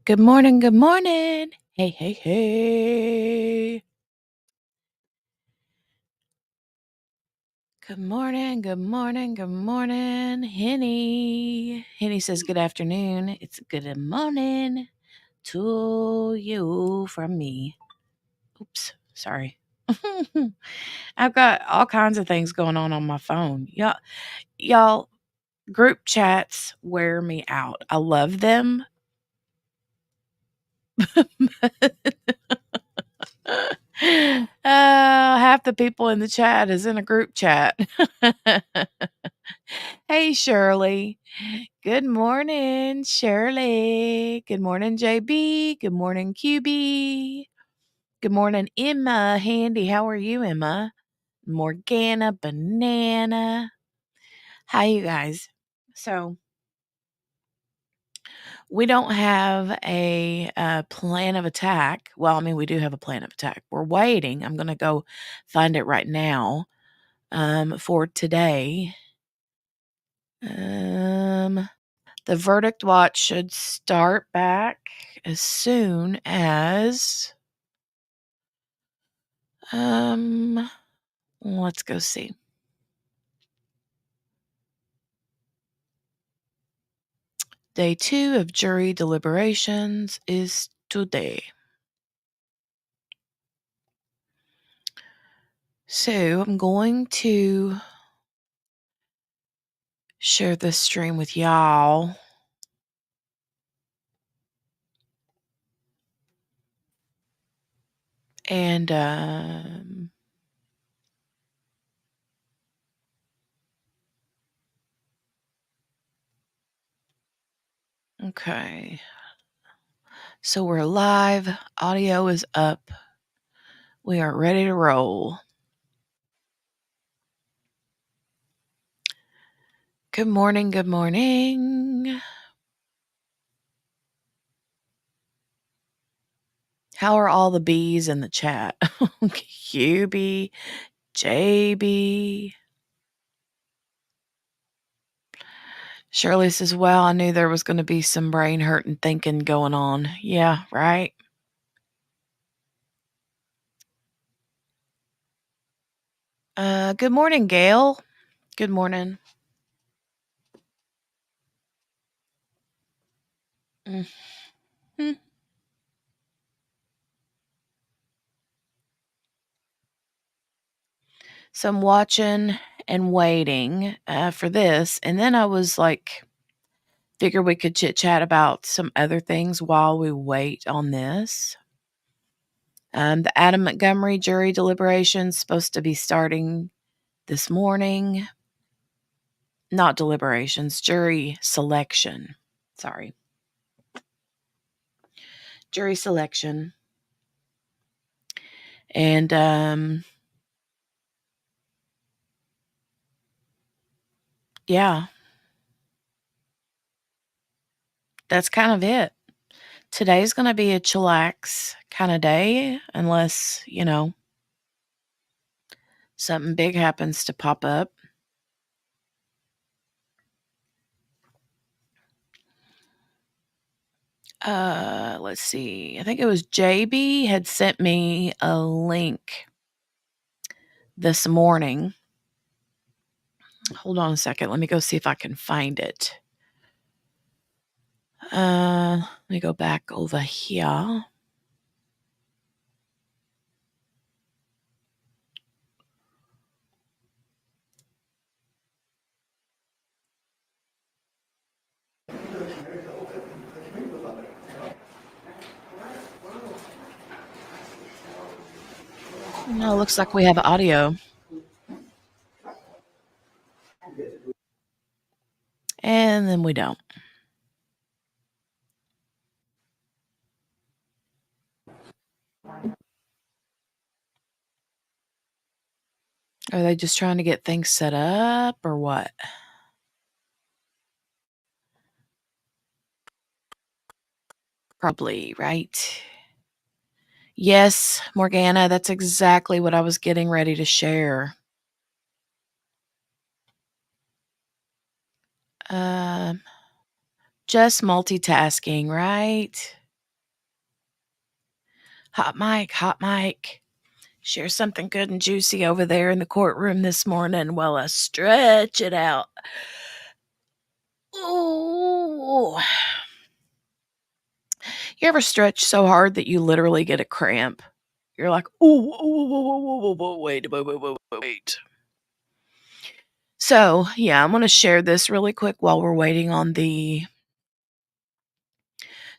Good morning, good morning. Hey, hey, hey. Good morning, good morning, good morning, Henny. Henny says good afternoon. It's good morning to you from me. Oops, sorry. I've got all kinds of things going on my phone. Y'all, group chats wear me out. I love them. Half the people in the chat is in a group chat. Hey, Shirley. Good morning, Shirley. Good morning, JB. Good morning, QB. Good morning, Emma. Handy. How are you, Emma? Morgana, Banana. Hi, you guys. So, we don't have a plan of attack. Well, I mean, we do have a plan of attack. We're waiting. I'm going to go find it right now for today. The verdict watch should start back as soon as let's go see. Day 2 of jury deliberations is today. So I'm going to share this stream with y'all. And okay. So we're live. Audio is up. We are ready to roll. Good morning. Good morning. How are all the bees in the chat? QB, JB. Shirley says, well, I knew there was going to be some brain hurt and thinking going on. Yeah, right. Good morning, Gail. Good morning. Mm-hmm. So I'm watching and waiting for this. And then I was like, figure we could chit chat about some other things while we wait on this. The Adam Montgomery jury deliberations supposed to be starting this morning. Not deliberations, jury selection. Sorry. Jury selection. And yeah, that's kind of it. Today's going to be a chillax kind of day, unless, something big happens to pop up. Let's see. I think it was JB had sent me a link this morning. Hold on a second. Let me go see if I can find it. Let me go back over here. No, looks like we have audio. And then we don't. Are they just trying to get things set up or what? Probably, right? Yes, Morgana, that's exactly what I was getting ready to share. Just multitasking, right? Hot mic, hot mic. Share something good and juicy over there in the courtroom this morning while I stretch it out. Ooh. You ever stretch so hard that you literally get a cramp? You're like, ooh, wait. So, yeah, I'm going to share this really quick while we're waiting on the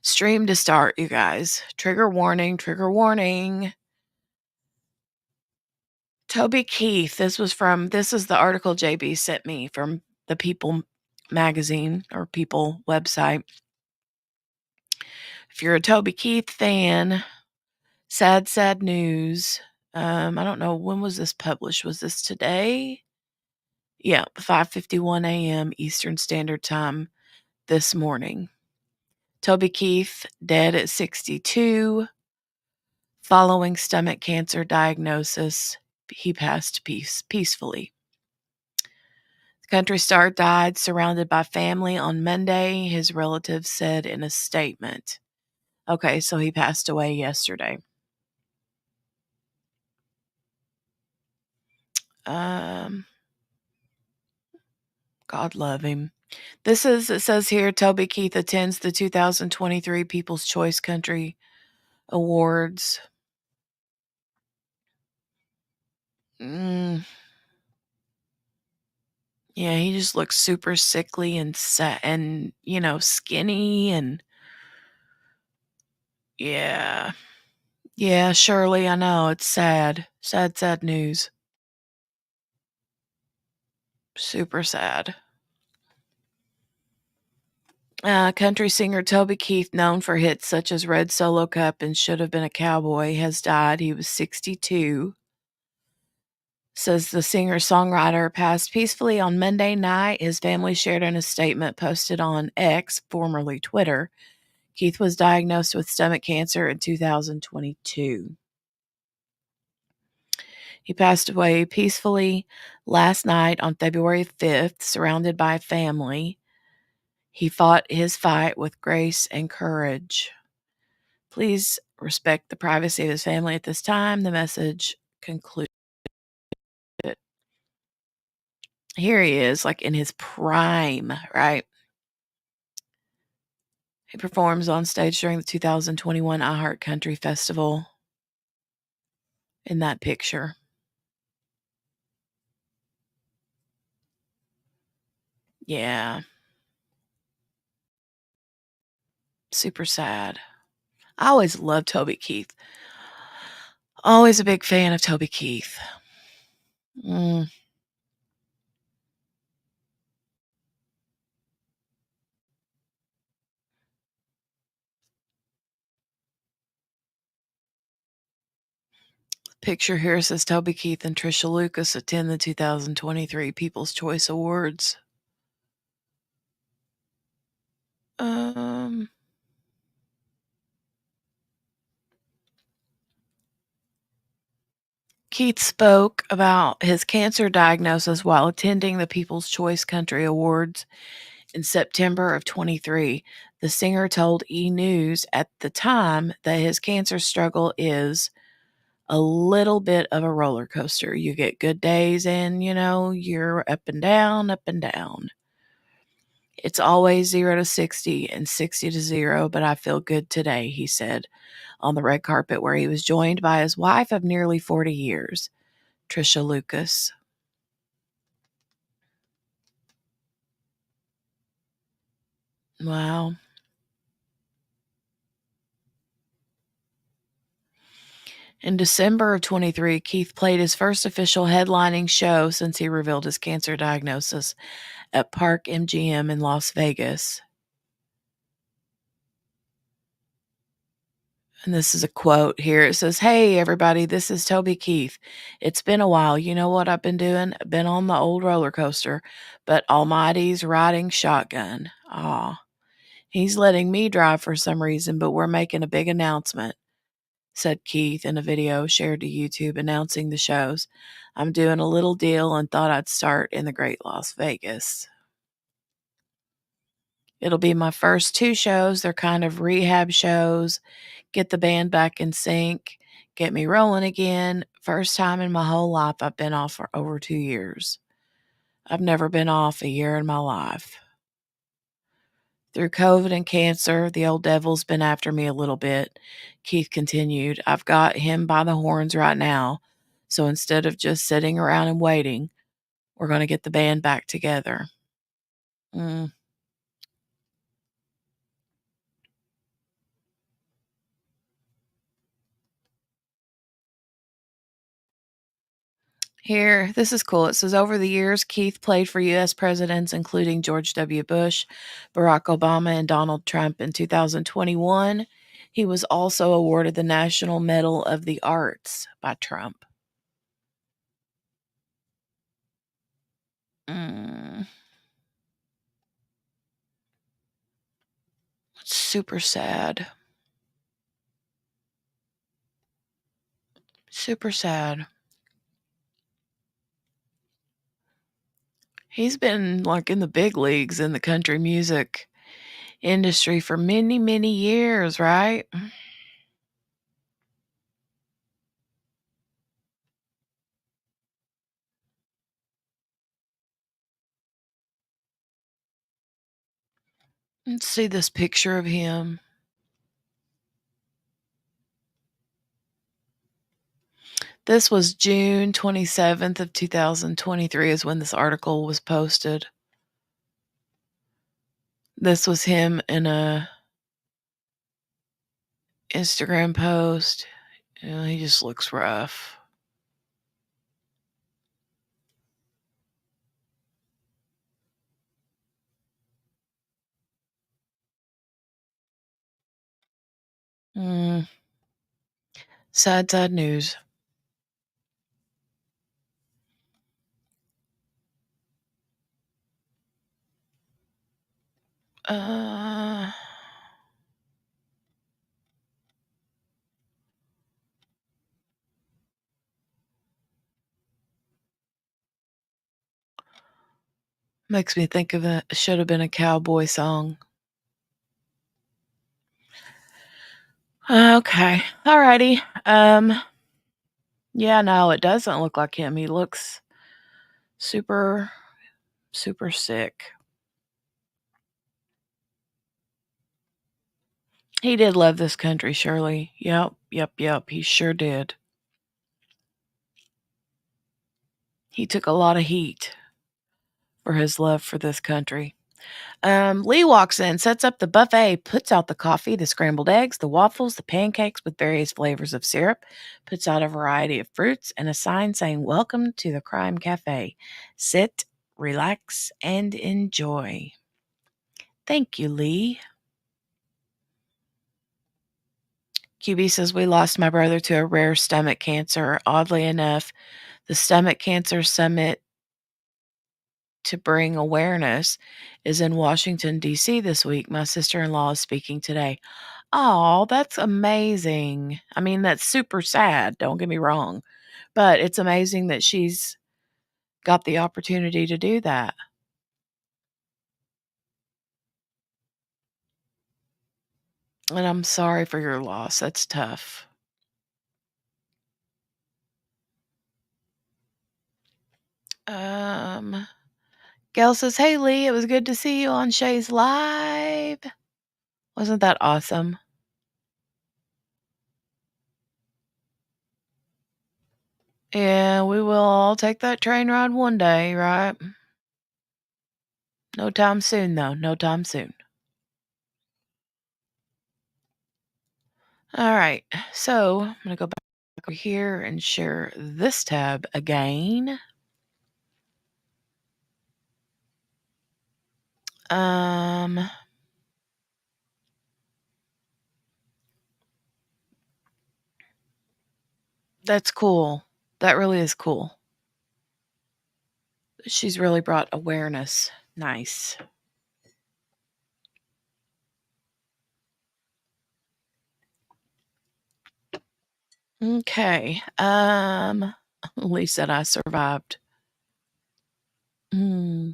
stream to start, you guys. Trigger warning, trigger warning. Toby Keith, this is the article JB sent me from the People magazine or People website. If you're a Toby Keith fan, sad news. I don't know, when was this published? Was this today? Yeah, 5:51 a.m. Eastern Standard Time this morning. Toby Keith, dead at 62, following stomach cancer diagnosis. He passed peacefully. The country star died surrounded by family on Monday, his relatives said in a statement. Okay, so he passed away yesterday. God love him. It says here, Toby Keith attends the 2023 People's Choice Country Awards. Yeah, he just looks super sickly and skinny and yeah. Yeah, Shirley, I know. It's sad. Sad news. Super sad. Country singer Toby Keith, known for hits such as Red Solo Cup and Should Have Been a Cowboy, has died. He was 62. Says the singer-songwriter passed peacefully on Monday night. His family shared in a statement posted on X, formerly Twitter. Keith was diagnosed with stomach cancer in 2022. He passed away peacefully last night on February 5th, surrounded by family. He fought his fight with grace and courage. Please respect the privacy of his family at this time. The message concluded. Here he is, like in his prime, right? He performs on stage during the 2021 iHeart Country Festival in that picture. Yeah. Super sad. I always loved Toby Keith. Always a big fan of Toby Keith. Picture here says Toby Keith and Trisha Lucas attend the 2023 People's Choice Awards. Keith spoke about his cancer diagnosis while attending the People's Choice Country Awards in September of 23. The singer told E! News at the time that his cancer struggle is a little bit of a roller coaster. You get good days and, you're up and down, up and down. It's always 0 to 60 and 60 to 0, but I feel good today, he said on the red carpet where he was joined by his wife of nearly 40 years, Trisha Lucas. Wow. In December of 23, Keith played his first official headlining show since he revealed his cancer diagnosis at Park MGM in Las Vegas. And this is a quote here. It says, "Hey, everybody, this is Toby Keith. It's been a while. You know what I've been doing? I've been on the old roller coaster, but Almighty's riding shotgun. Aw. He's letting me drive for some reason, but we're making a big announcement," said Keith in a video shared to YouTube announcing the shows. "I'm doing a little deal and thought I'd start in the great Las Vegas." It'll be my first 2 shows. They're kind of rehab shows, get the band back in sync, get me rolling again. First time in my whole life I've been off for over 2 years. I've never been off a year in my life. Through COVID and cancer, the old devil's been after me a little bit. Keith continued, I've got him by the horns right now. So instead of just sitting around and waiting, we're going to get the band back together. Mm. Here, this is cool. It says over the years, Keith played for U.S. presidents, including George W. Bush, Barack Obama, and Donald Trump. In 2021, he was also awarded the National Medal of the Arts by Trump. Mm. Super sad. Super sad. He's been, like, in the big leagues in the country music industry for many, many years, right? Let's see this picture of him. This was June 27th of 2023 is when this article was posted. This was him in a Instagram post. He just looks rough. Mm. Sad, sad news. Uh, Makes me think of it should have been a cowboy song. Okay. Alrighty. Yeah, no, it doesn't look like him. He looks super, super sick. He did love this country, Shirley. Yep, yep, yep. He sure did. He took a lot of heat for his love for this country. Lee walks in, sets up the buffet, puts out the coffee, the scrambled eggs, the waffles, the pancakes with various flavors of syrup, puts out a variety of fruits, and a sign saying, Welcome to the Crime Cafe. Sit, relax, and enjoy. Thank you, Lee. QB says, We lost my brother to a rare stomach cancer. Oddly enough, the Stomach Cancer Summit to bring awareness is in Washington, D.C. this week. My sister-in-law is speaking today. Oh, that's amazing. I mean, that's super sad, don't get me wrong, but it's amazing that she's got the opportunity to do that. And I'm sorry for your loss. That's tough. Um, Gail says, Hey, Lee, it was good to see you on Shay's Live. Wasn't that awesome? Yeah, we will all take that train ride one day, right? No time soon, though. No time soon. All right. So I'm going to go back over here and share this tab again. That's cool. That really is cool. She's really brought awareness. Nice. Okay. Lee said I survived. Hmm.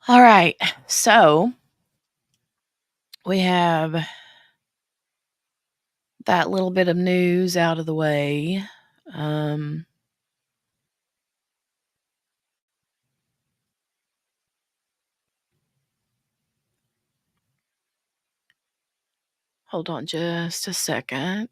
All right. So we have that little bit of news out of the way. Um, Hold on just a second.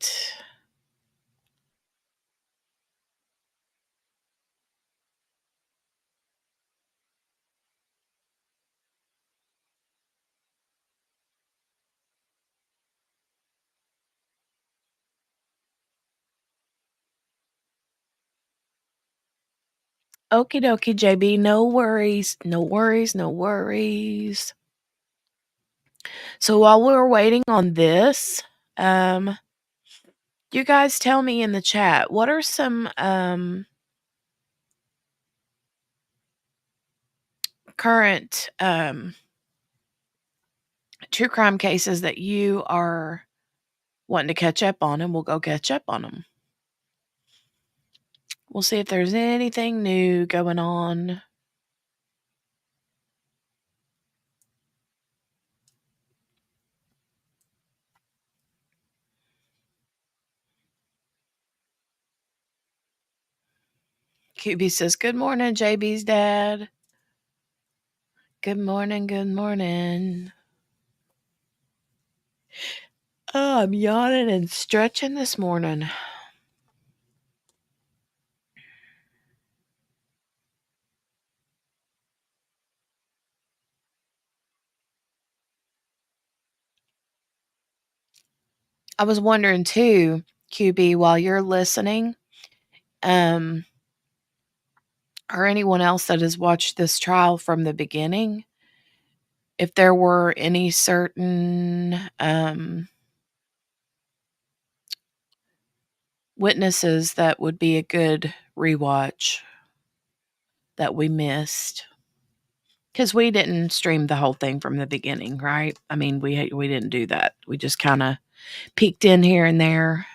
Okie dokie, JB. No worries. No worries. No worries. So while we're waiting on this, you guys tell me in the chat, what are some current true crime cases that you are wanting to catch up on, and we'll go catch up on them. We'll see if there's anything new going on. QB says, good morning, JB's dad. Good morning, good morning. Oh, I'm yawning and stretching this morning. I was wondering too, QB, while you're listening, or anyone else that has watched this trial from the beginning, if there were any certain witnesses that would be a good rewatch that we missed. Because we didn't stream the whole thing from the beginning, right? I mean, we didn't do that. We just kind of peeked in here and there,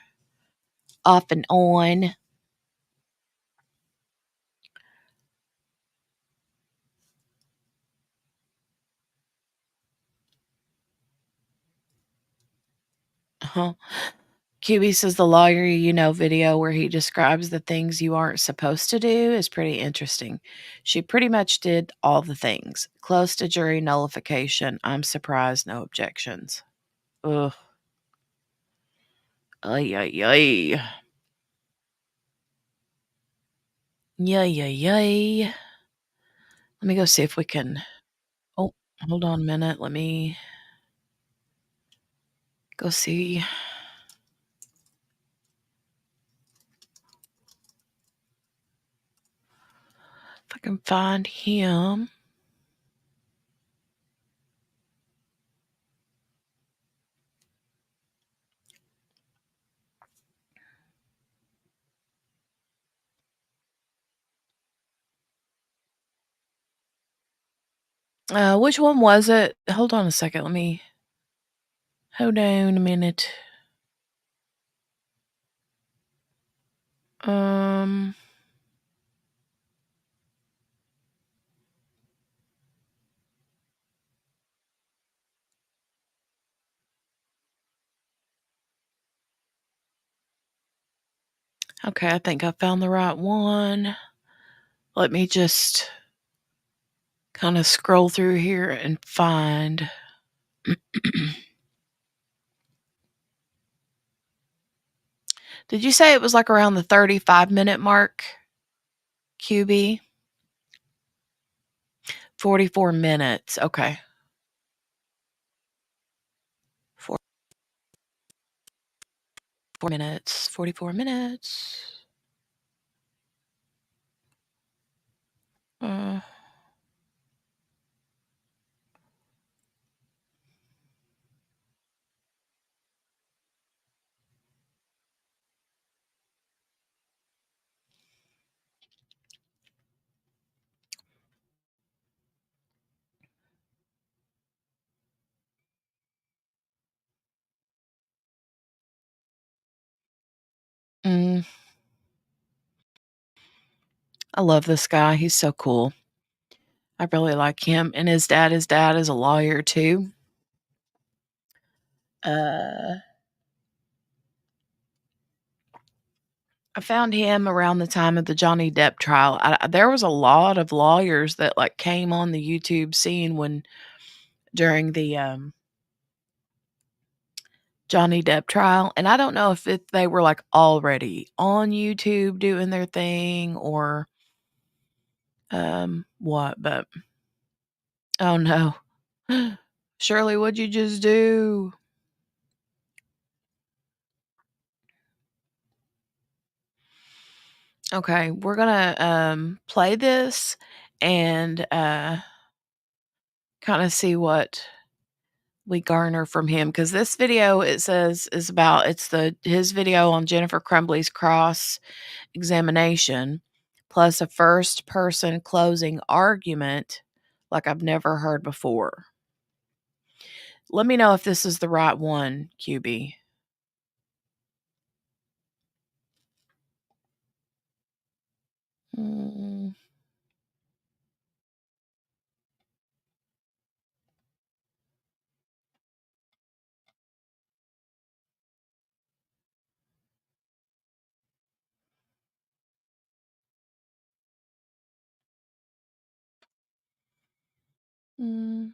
off and on. Uh-huh. QB says the lawyer you know video where he describes the things you aren't supposed to do is pretty interesting. She pretty much did all the things. Close to jury nullification. I'm surprised no objections. Ugh. Ay, ay, ay. Yay, yay, yay. Let me go see if we can. Oh, hold on a minute. Let me go see if I can find him. Which one was it? Hold on a second. Hold on a minute. Um, okay, I think I found the right one. Let me just kind of scroll through here and find. Did you say it was like around the 35-minute mark, QB? 44 minutes. Okay. 4 minutes. 44 minutes. Uh, mm, I love this guy. He's so cool. I really like him, and his dad is a lawyer too. I found him around the time of the Johnny Depp trial. There was a lot of lawyers that, like, came on the YouTube scene during the, Johnny Depp trial, and I don't know if they were, like, already on YouTube doing their thing or, what, but oh, no. Shirley, what'd you just do? Okay, we're gonna, play this and, kinda see what we garner from him, because this video, it says, is about his video on Jennifer Crumbley's cross-examination, plus a first-person closing argument like I've never heard before. Let me know if this is the right one, QB. Mm. Mm.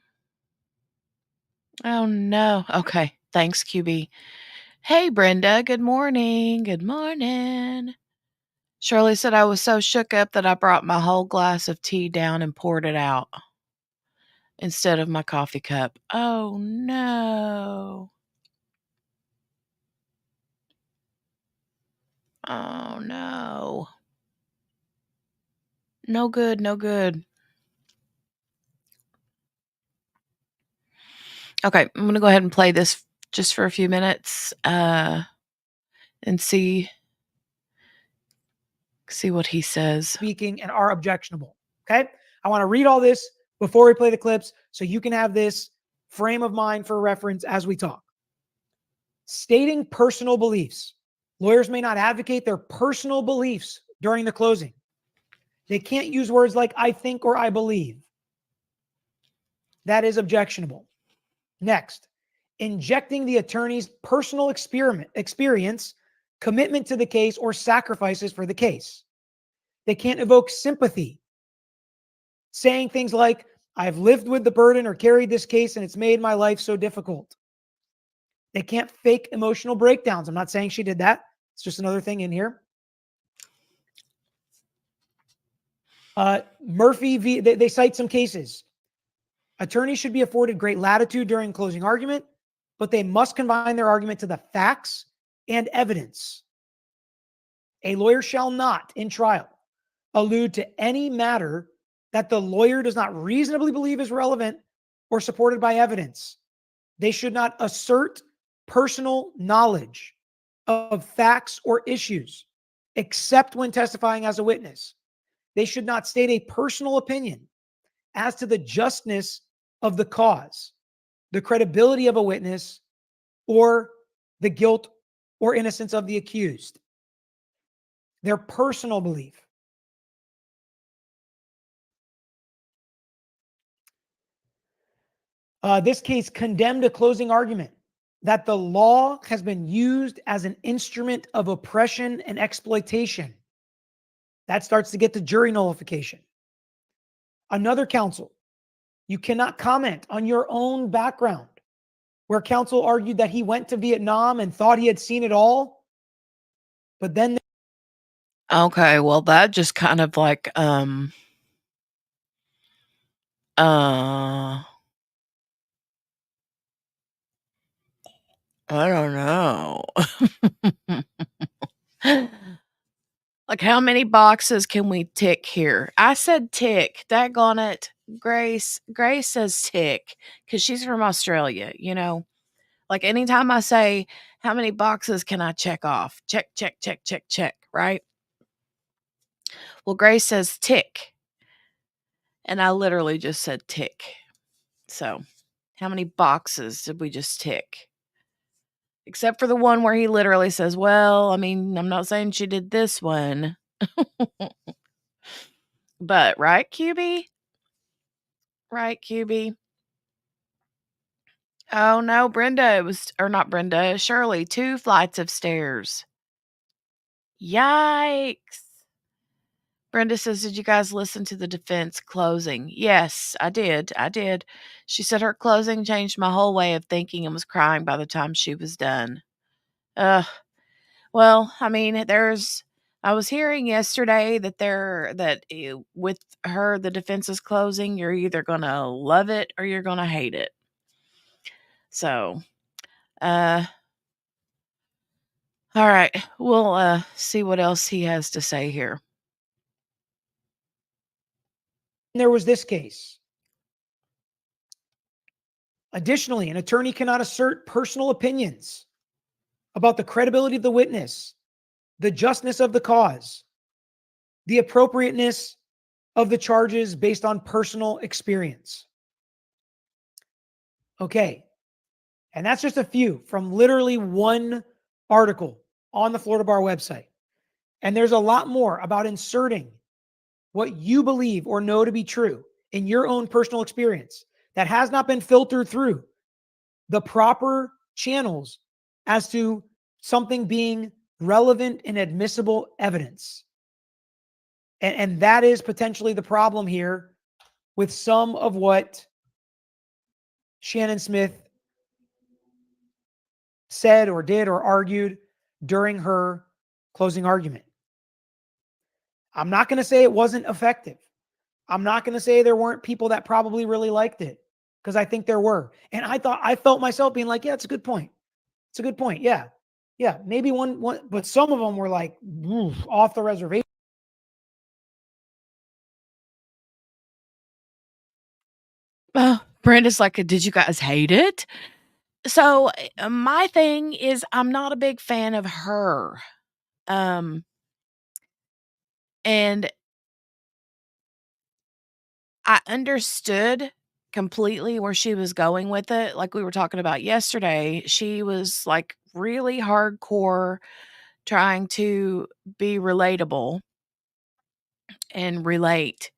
Oh, no. Okay, thanks, QB. Hey, Brenda, good morning, good morning. Shirley said, "I was so shook up that I brought my whole glass of tea down and poured it out instead of my coffee cup." Oh, no. Oh, no. No good, no good. Okay, I'm gonna go ahead and play this just for a few minutes, and see what he says. Speaking and are objectionable. Okay. I want to read all this before we play the clips so you can have this frame of mind for reference as we talk. Stating personal beliefs. Lawyers may not advocate their personal beliefs during the closing. They can't use words like I think or I believe. That is objectionable. Next, injecting the attorney's personal experience, commitment to the case, or sacrifices for the case. They can't evoke sympathy. Saying things like, I've lived with the burden or carried this case and it's made my life so difficult. They can't fake emotional breakdowns. I'm not saying she did that. It's just another thing in here. Murphy, they cite some cases. Attorneys should be afforded great latitude during closing argument, but they must confine their argument to the facts and evidence. A lawyer shall not, in trial, allude to any matter that the lawyer does not reasonably believe is relevant or supported by evidence. They should not assert personal knowledge of facts or issues, except when testifying as a witness. They should not state a personal opinion as to the justness of the cause, the credibility of a witness, or the guilt or innocence of the accused. Their personal belief. This case condemned a closing argument that the law has been used as an instrument of oppression and exploitation. That starts to get to jury nullification. Another counsel, you cannot comment on your own background, where counsel argued that he went to Vietnam and thought he had seen it all. But then Okay, well, that just kind of like, I don't know. Like, how many boxes can we tick here? I said tick. Daggone it. Grace says tick because she's from Australia, you know? Like, anytime I say, how many boxes can I check off? Check, check, check, check, check, right? Well, Grace says tick. And I literally just said tick. So, how many boxes did we just tick? Except for the one where he literally says, well, I mean, I'm not saying she did this one. But, right, QB? Right, QB? Oh, no, Brenda, it was or not Brenda, Shirley, 2 flights of stairs. Yikes. Brenda says, "Did you guys listen to the defense closing?" Yes, I did, I did. She said her closing changed my whole way of thinking and was crying by the time she was done. Ugh. Well, I mean, I was hearing yesterday that with her, the defense is closing, you're either gonna love it or you're gonna hate it. So, uh, all right, we'll, see what else he has to say here. There was this case. Additionally, an attorney cannot assert personal opinions about the credibility of the witness, the justness of the cause, the appropriateness of the charges based on personal experience. Okay. And that's just a few from literally one article on the Florida Bar website. And there's a lot more about inserting what you believe or know to be true in your own personal experience that has not been filtered through the proper channels as to something being relevant and admissible evidence. And that is potentially the problem here with some of what Shannon Smith said or did or argued during her closing argument. I'm not going to say it wasn't effective. I'm not going to say there weren't people that probably really liked it, because I think there were. And I felt myself being like, yeah, it's a good point. It's a good point. Yeah. Yeah. Maybe one, but some of them were like off the reservation. Brenda's like, "Did you guys hate it?" So, my thing is I'm not a big fan of her. Um, and I understood completely where she was going with it. Like we were talking about yesterday, she was like really hardcore trying to be relatable and relate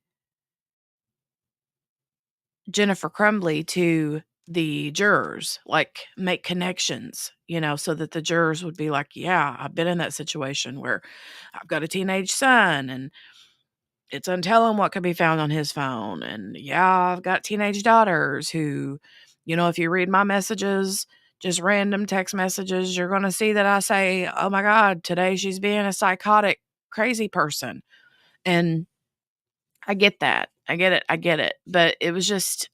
Jennifer Crumbley to the jurors, like make connections, so that the jurors would be like, "Yeah, I've been in that situation where I've got a teenage son and it's untelling what could be found on his phone. And yeah, I've got teenage daughters who, if you read my messages, just random text messages, you're going to see that I say, oh my God, today she's being a psychotic, crazy person." And I get that. I get it. I get it. But it was just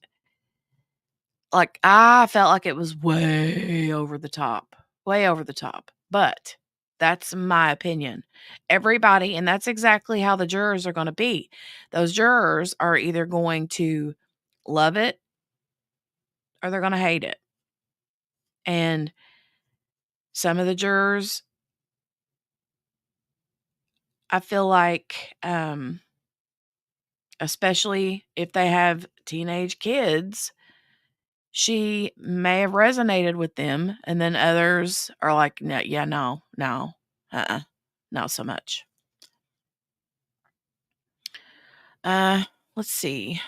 like, I felt like it was way over the top, way over the top. But that's my opinion. Everybody, and that's exactly how the jurors are going to be. Those jurors are either going to love it or they're going to hate it. And some of the jurors, I feel like, especially if they have teenage kids, she may have resonated with them, and then others are like, "No, yeah, no, no, not so much." Uh, let's see.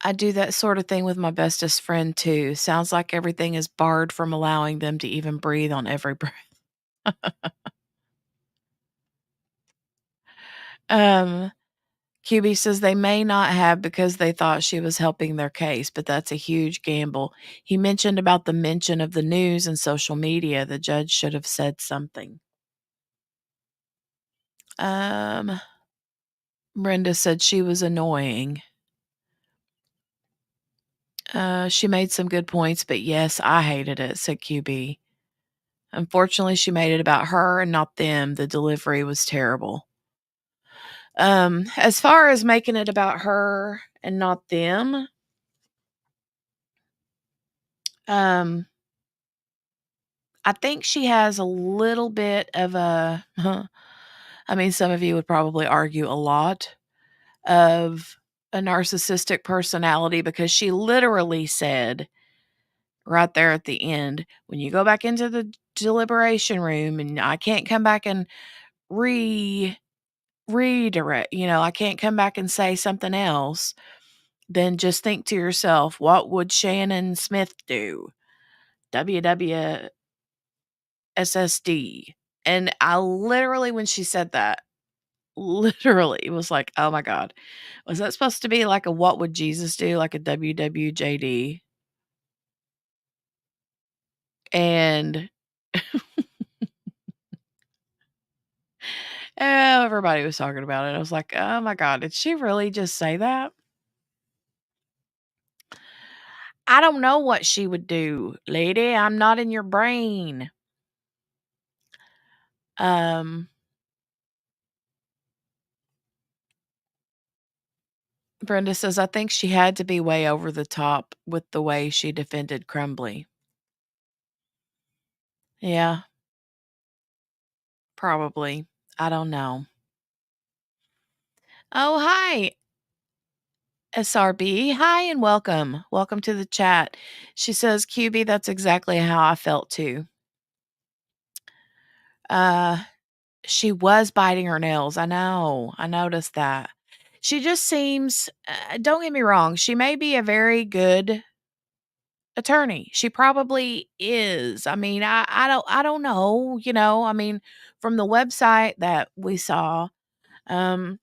I do that sort of thing with my bestest friend too. Sounds like everything is barred from allowing them to even breathe on every breath. Um, QB says they may not have because they thought she was helping their case, but that's a huge gamble. He mentioned about the mention of the news and social media. The judge should have said something. Um, Brenda said she was annoying. She made some good points, but yes, I hated it, said QB. Unfortunately, she made it about her and not them. The delivery was terrible. As far as making it about her and not them, um, I think she has a little bit of a, I mean, some of you would probably argue a lot of a narcissistic personality, because she literally said right there at the end, when you go back into the deliberation room and I can't come back and redirect, I can't come back and say something else. Then just think to yourself, what would Shannon Smith do? WWSSD. And I literally, when she said that, literally was like, oh my God, was that supposed to be like a what would Jesus do, like a WWJD? And everybody was talking about it. I was like, oh my God, did she really just say that? I don't know what she would do, lady. I'm not in your brain. Um, Brenda says, I think she had to be way over the top with the way she defended Crumbley. Yeah, probably. I don't know. Oh, hi, SRB. Hi and welcome. Welcome to the chat. She says, QB, that's exactly how I felt too. Uh, she was biting her nails. I know. I noticed that. She just seems, don't get me wrong, she may be a very good attorney. She probably is. I mean, I don't know, I mean, from the website that we saw, um,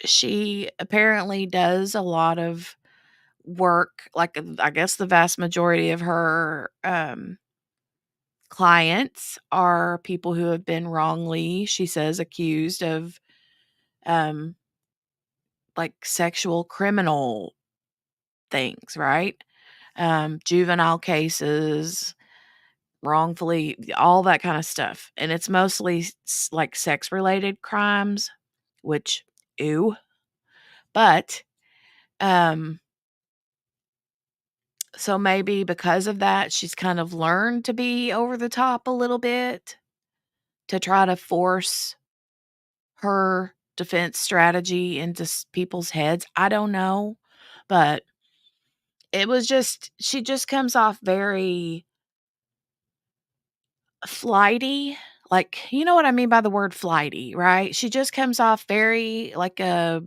she apparently does a lot of work, like, I guess the vast majority of her, clients are people who have been wrongly, she says, accused of, um, like, sexual criminal things, right? Juvenile cases, wrongfully, all that kinda stuff, and it's mostly like, sex-related crimes, which, ew, but, um, so maybe because of that, she's kind of learned to be over the top a little bit to try to force her defense strategy into people's heads. I don't know, but it was just she just comes off very flighty. Like, you know what I mean by the word flighty, right? She just comes off very like a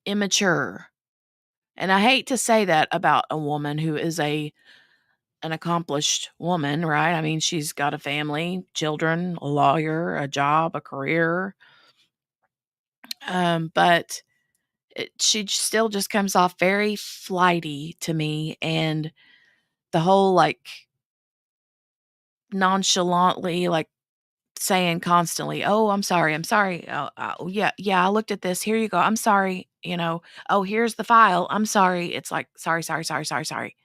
immature. And I hate to say that about a woman who is an accomplished woman, right? I mean, she's got a family, children, a lawyer, a job, a career. But she still just comes off very flighty to me, and the whole like nonchalantly like saying constantly, "Oh, I'm sorry. I'm sorry. Oh, yeah, yeah, I looked at this. Here you go. I'm sorry." "Oh, here's the file. I'm sorry." It's like, "Sorry, sorry, sorry, sorry, sorry."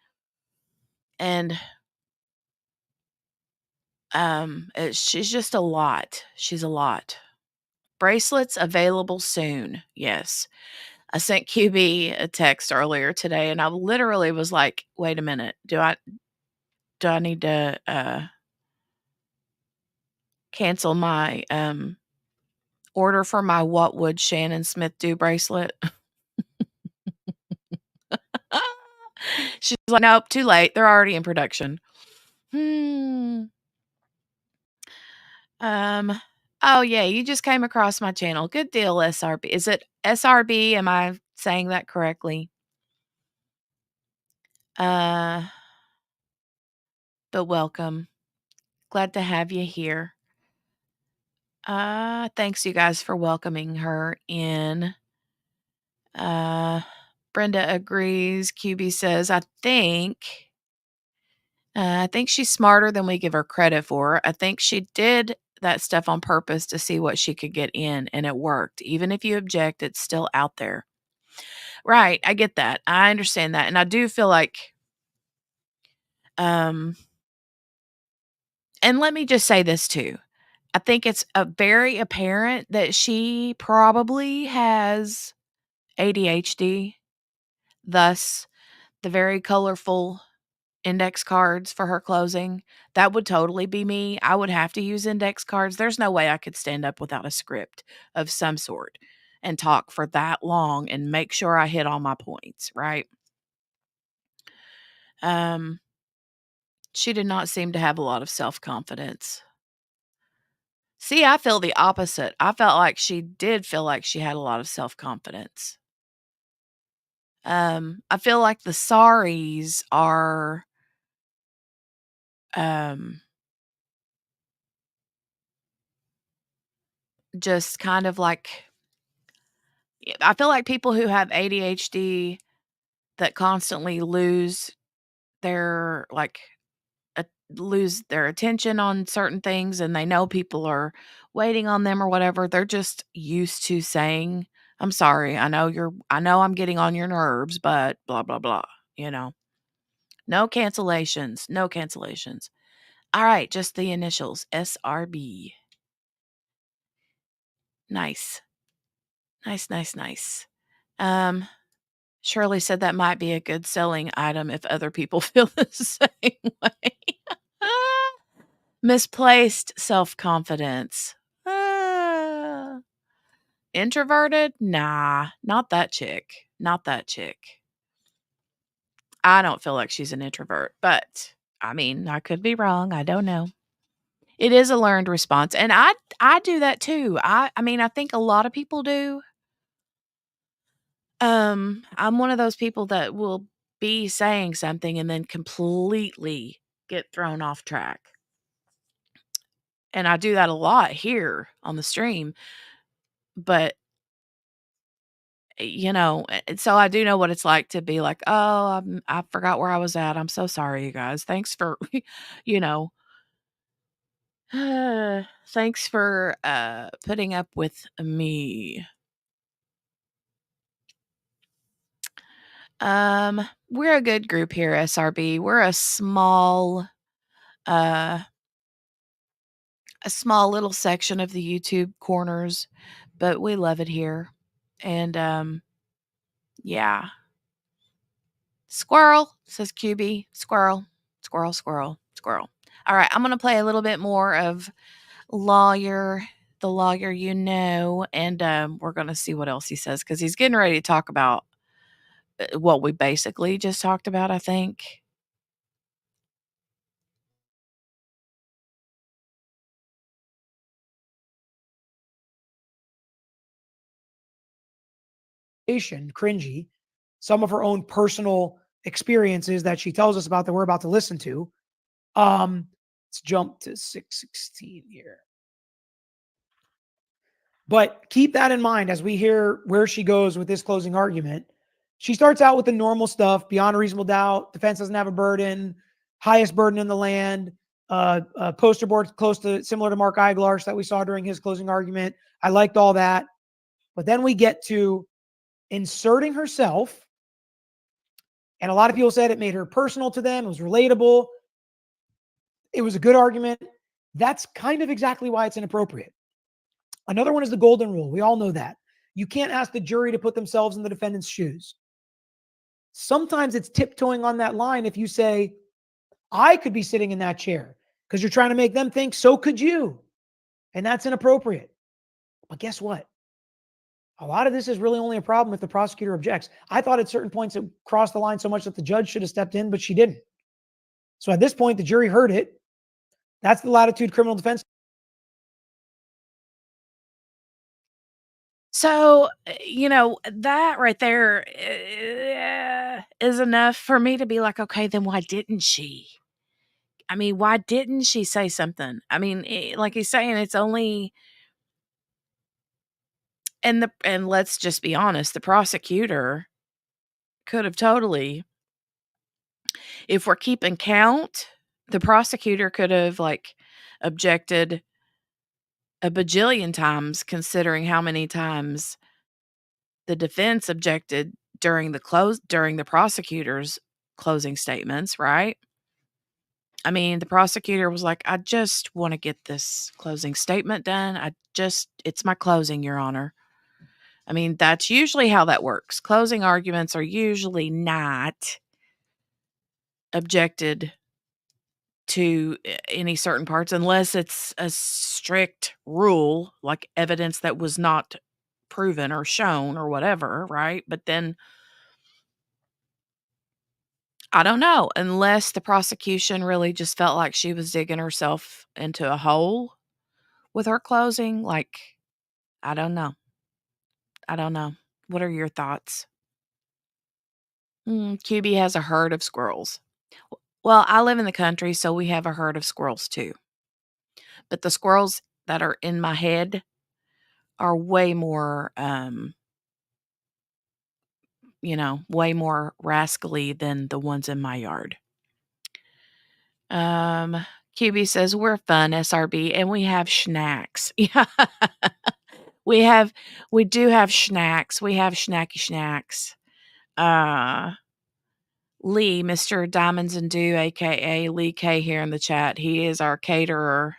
And she's just a lot. She's a lot. Bracelets available soon. Yes. I sent QB a text earlier today and I literally was like, "Wait a minute. Do I need to cancel my order for my what would Shannon Smith do bracelet?" She's like, "Nope, too late. They're already in production." Hmm. Um, oh, yeah, you just came across my channel. Good deal, SRB. Is it SRB? Am I saying that correctly? Uh, but welcome. Glad to have you here. Thanks you guys for welcoming her in. Uh, Brenda agrees. QB says, I think she's smarter than we give her credit for. I think she did that stuff on purpose to see what she could get in, and it worked. Even if you object, it's still out there. Right, I get that. I understand that, and I do feel like, um and let me just say this too. I think it's, very apparent that she probably has ADHD, thus the very colorful index cards for her closing. That would totally be me. I would have to use index cards. There's no way I could stand up without a script of some sort and talk for that long and make sure I hit all my points, right? Um, she did not seem to have a lot of self-confidence. See, I feel the opposite. I felt like she did feel like she had a lot of self-confidence. I feel like the sorries are, um, just kind of like I feel like people who have ADHD that constantly their, like, lose their attention on certain things and they know people are waiting on them or whatever, they're just used to saying, "I'm sorry. I know I'm getting on your nerves, but blah blah blah," you know. No cancellations, no cancellations. All right, just the initials, SRB. Nice. Nice, nice, nice. Um, Shirley said that might be a good selling item if other people feel the same way. Misplaced self-confidence. Ah. Introverted? Nah, not that chick. Not that chick. I don't feel like she's an introvert, but I mean, I could be wrong. I don't know. It is a learned response, and I do that too. I mean, I think a lot of people do. I'm one of those people that will be saying something and then completely get thrown off track. And I do that a lot here on the stream, but so I do know what it's like to be like, "Oh, I forgot where I was at. I'm so sorry, you guys. Thanks for, you know, thanks for putting up with me." We're a good group here, SRB. We're uh a small little section of the YouTube corners, but we love it here. And yeah. Squirrel, says QB. Squirrel, squirrel, squirrel, squirrel. All right, I'm going to play a little bit more of Lawyer, the Lawyer You Know, and we're going to see what else he says because he's getting ready to talk about what we basically just talked about, I think. Cringy, some of her own personal experiences that she tells us about that we're about to listen to. Let's jump to 616 here. But keep that in mind as we hear where she goes with this closing argument. She starts out with the normal stuff beyond a reasonable doubt. Defense doesn't have a burden, highest burden in the land, poster board close to similar to Mark Eiglar's that we saw during his closing argument. I liked all that. But then we get to inserting herself. And a lot of people said it made her personal to them. It was relatable. It was a good argument. That's kind of exactly why it's inappropriate. Another one is the golden rule. We all know that. You can't ask the jury to put themselves in the defendant's shoes. Sometimes it's tiptoeing on that line if you say, I could be sitting in that chair because you're trying to make them think, so could you. And that's inappropriate. But guess what? A lot of this is really only a problem if the prosecutor objects. I thought at certain points it crossed the line so much that the judge should have stepped in, but she didn't. So at this point, the jury heard it. That's the latitude criminal defense. So, that right there is enough for me to be like, okay, then why didn't she? I mean, why didn't she say something? I mean, like he's saying, it's only and let's just be honest, the prosecutor could have totally, if we're keeping count, the prosecutor could have like objected a bajillion times, considering how many times the defense objected during the prosecutor's closing statements, right? I mean, the prosecutor was like, "I just want to get this closing statement done. It's my closing, Your Honor." I mean, that's usually how that works. Closing arguments are usually not objected to any certain parts unless it's a strict rule, like evidence that was not proven or shown or whatever, right? But then I don't know, unless the prosecution really just felt like she was digging herself into a hole, with her closing. Like, I don't know. I don't know. What are your thoughts? QB has a herd of squirrels. Well, I live in the country, so we have a herd of squirrels too. But the squirrels that are in my head are way more, way more rascally than the ones in my yard. QB says we're fun, SRB, and we have snacks. Yeah, we do have snacks. We have snacky snacks. Uh, Lee, Mr. Diamonds and Dew, aka Lee K, here in the chat. He is our caterer,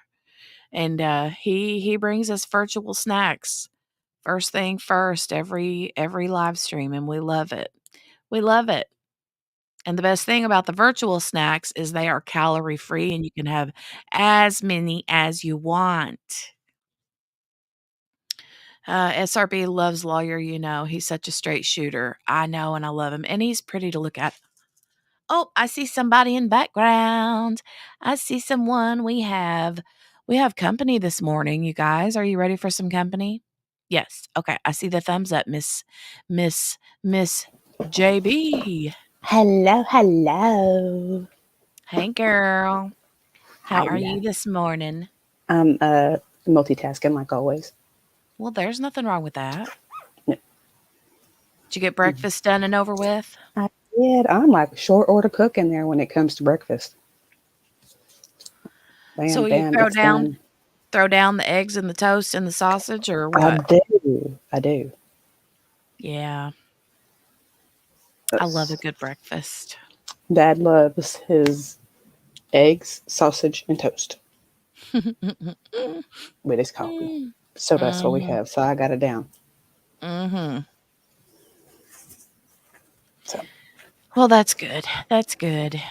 and he brings us virtual snacks first thing first every live stream, and we love it. We love it. And the best thing about the virtual snacks is they are calorie free and you can have as many as you want. SRB loves Lawyer, he's such a straight shooter. I know, and I love him, and he's pretty to look at. Oh, I see somebody in background. I see someone. We have company this morning, you guys. Are you ready for some company? Yes. Okay. I see the thumbs up, Miss JB. Hello, hello. Hey girl. How are Hello. you this morning? I'm multitasking like always. Well, there's nothing wrong with that. No. Did you get breakfast done and over with? I did. I'm like short order cook in there when it comes to breakfast. Bam, So you bam, it's done. throw down the eggs and the toast and the sausage, or I what? do. I do. Yeah. I love a good breakfast. Dad loves his eggs, sausage, and toast with his coffee. So that's what we have. So I got it down. Mm-hmm. So. Well, that's good. That's good.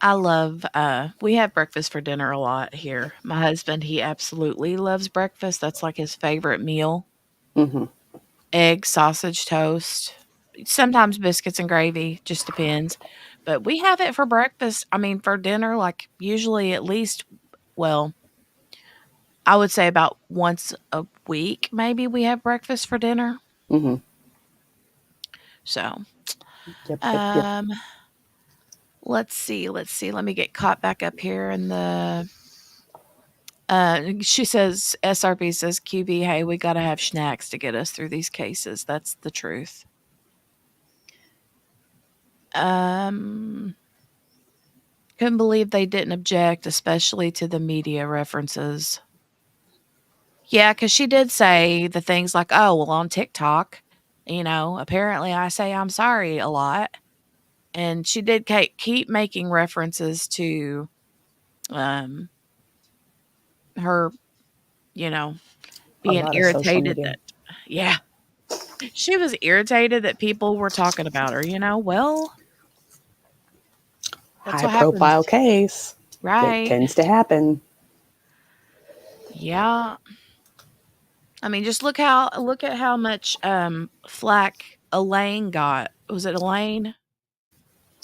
I love, we have breakfast for dinner a lot here. My husband, he absolutely loves breakfast. That's like his favorite meal. Mm-hmm. Egg, sausage, toast, sometimes biscuits and gravy, just depends. But we have it for breakfast. I mean, for dinner, like usually at least, well, I would say about once a week, maybe we have breakfast for dinner. Mm-hmm. So, Yep. let's see. Let me get caught back up here in the. She says, SRB says, QB, hey, we got to have snacks to get us through these cases. That's the truth. Couldn't believe they didn't object, especially to the media references. Yeah, because she did say the things like, oh, well, on TikTok, apparently I say I'm sorry a lot. And she did keep making references to her, A being lot of social irritated media. that, yeah, she was irritated that people were talking about her, Well, that's High what happens. profile case. It Right. tends to happen. Yeah. I mean, just look at how much flack Elaine got. Was it Elaine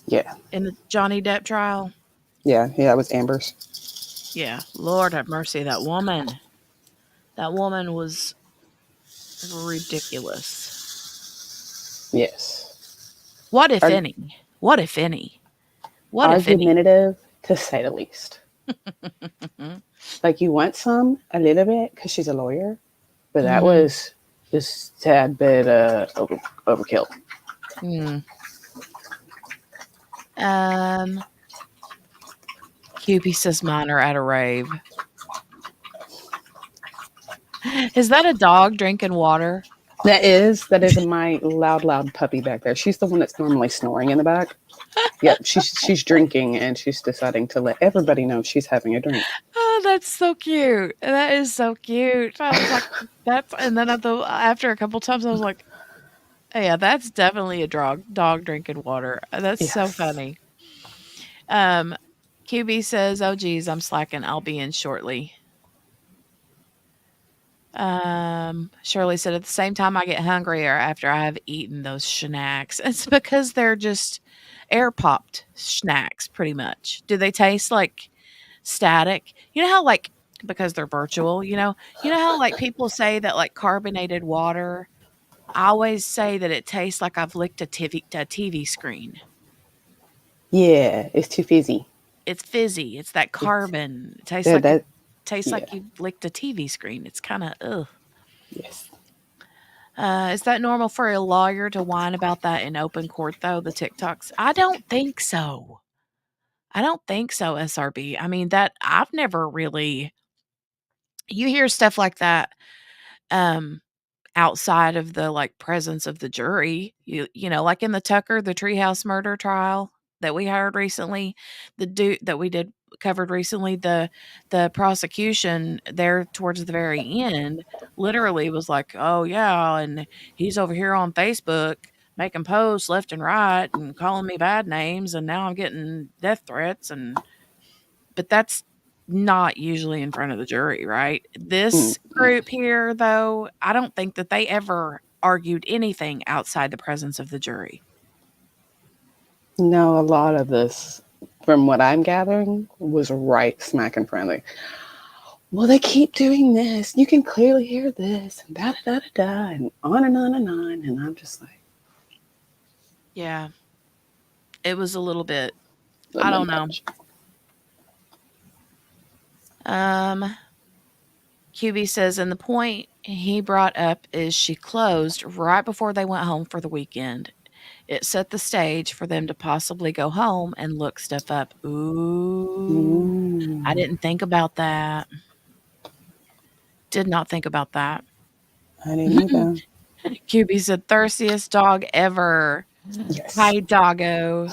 Yeah. in the Johnny Depp trial? Yeah. That was Amber's. Yeah. Lord have mercy, that woman. That woman was ridiculous. Yes. What if any? What if any? What if any? Argumentative, to say the least. Like, you want a little bit, because she's a lawyer, but that Mhm. was just a tad bit overkill. Mm. QP says mine are at a rave. Is that a dog drinking water? That is my loud puppy back there. She's the one that's normally snoring in the back. Yep, she's drinking, and she's deciding to let everybody know she's having a drink. Oh, that's so cute. That is so cute. I was like, and then after a couple times, I was like, oh, yeah, that's definitely a dog drinking water. That's so Yes. funny. QB says, oh, geez, I'm slacking. I'll be in shortly. Shirley said, at the same time, I get hungrier after I have eaten those snacks. It's because they're just air popped snacks, pretty much. Do they taste like static? You know how, like, because they're virtual, You know how, like, people say that, like, carbonated water, I always say that it tastes like I've licked a TV screen. Yeah, it's too fizzy. It's fizzy, it's that It's carbon. It tastes that like that tastes yeah. like you've licked a TV screen. It's kinda ugh. Yes. Is that normal for a lawyer to whine about that in open court, though, the TikToks? I don't think so. I don't think so, SRB. I mean, that I've never really you hear stuff like that, um, outside of the, like, presence of the jury. Like in the Treehouse murder trial that we heard recently, the dude that we did covered recently, the prosecution there towards the very end literally was like, "Oh, yeah, and he's over here on Facebook making posts left and right and calling me bad names, and now I'm getting death threats," but that's not usually in front of the jury, right? This Mm-mm. group here, though, I don't think that they ever argued anything outside the presence of the jury. No, a lot of this, from what I'm gathering, was right smack in front of me. Well, they keep doing this. You can clearly hear this, and da da da da da, and on and on and on. And I'm just like, Yeah, it was a little bit, a I bit don't know. much. QB says, and the point he brought up is she closed right before they went home for the weekend. It set the stage for them to possibly go home and look stuff up. Ooh, I Mm, didn't think about that. Did not think about that. I didn't either. QB said, "Thirstiest dog ever. Yes. Hi, doggo."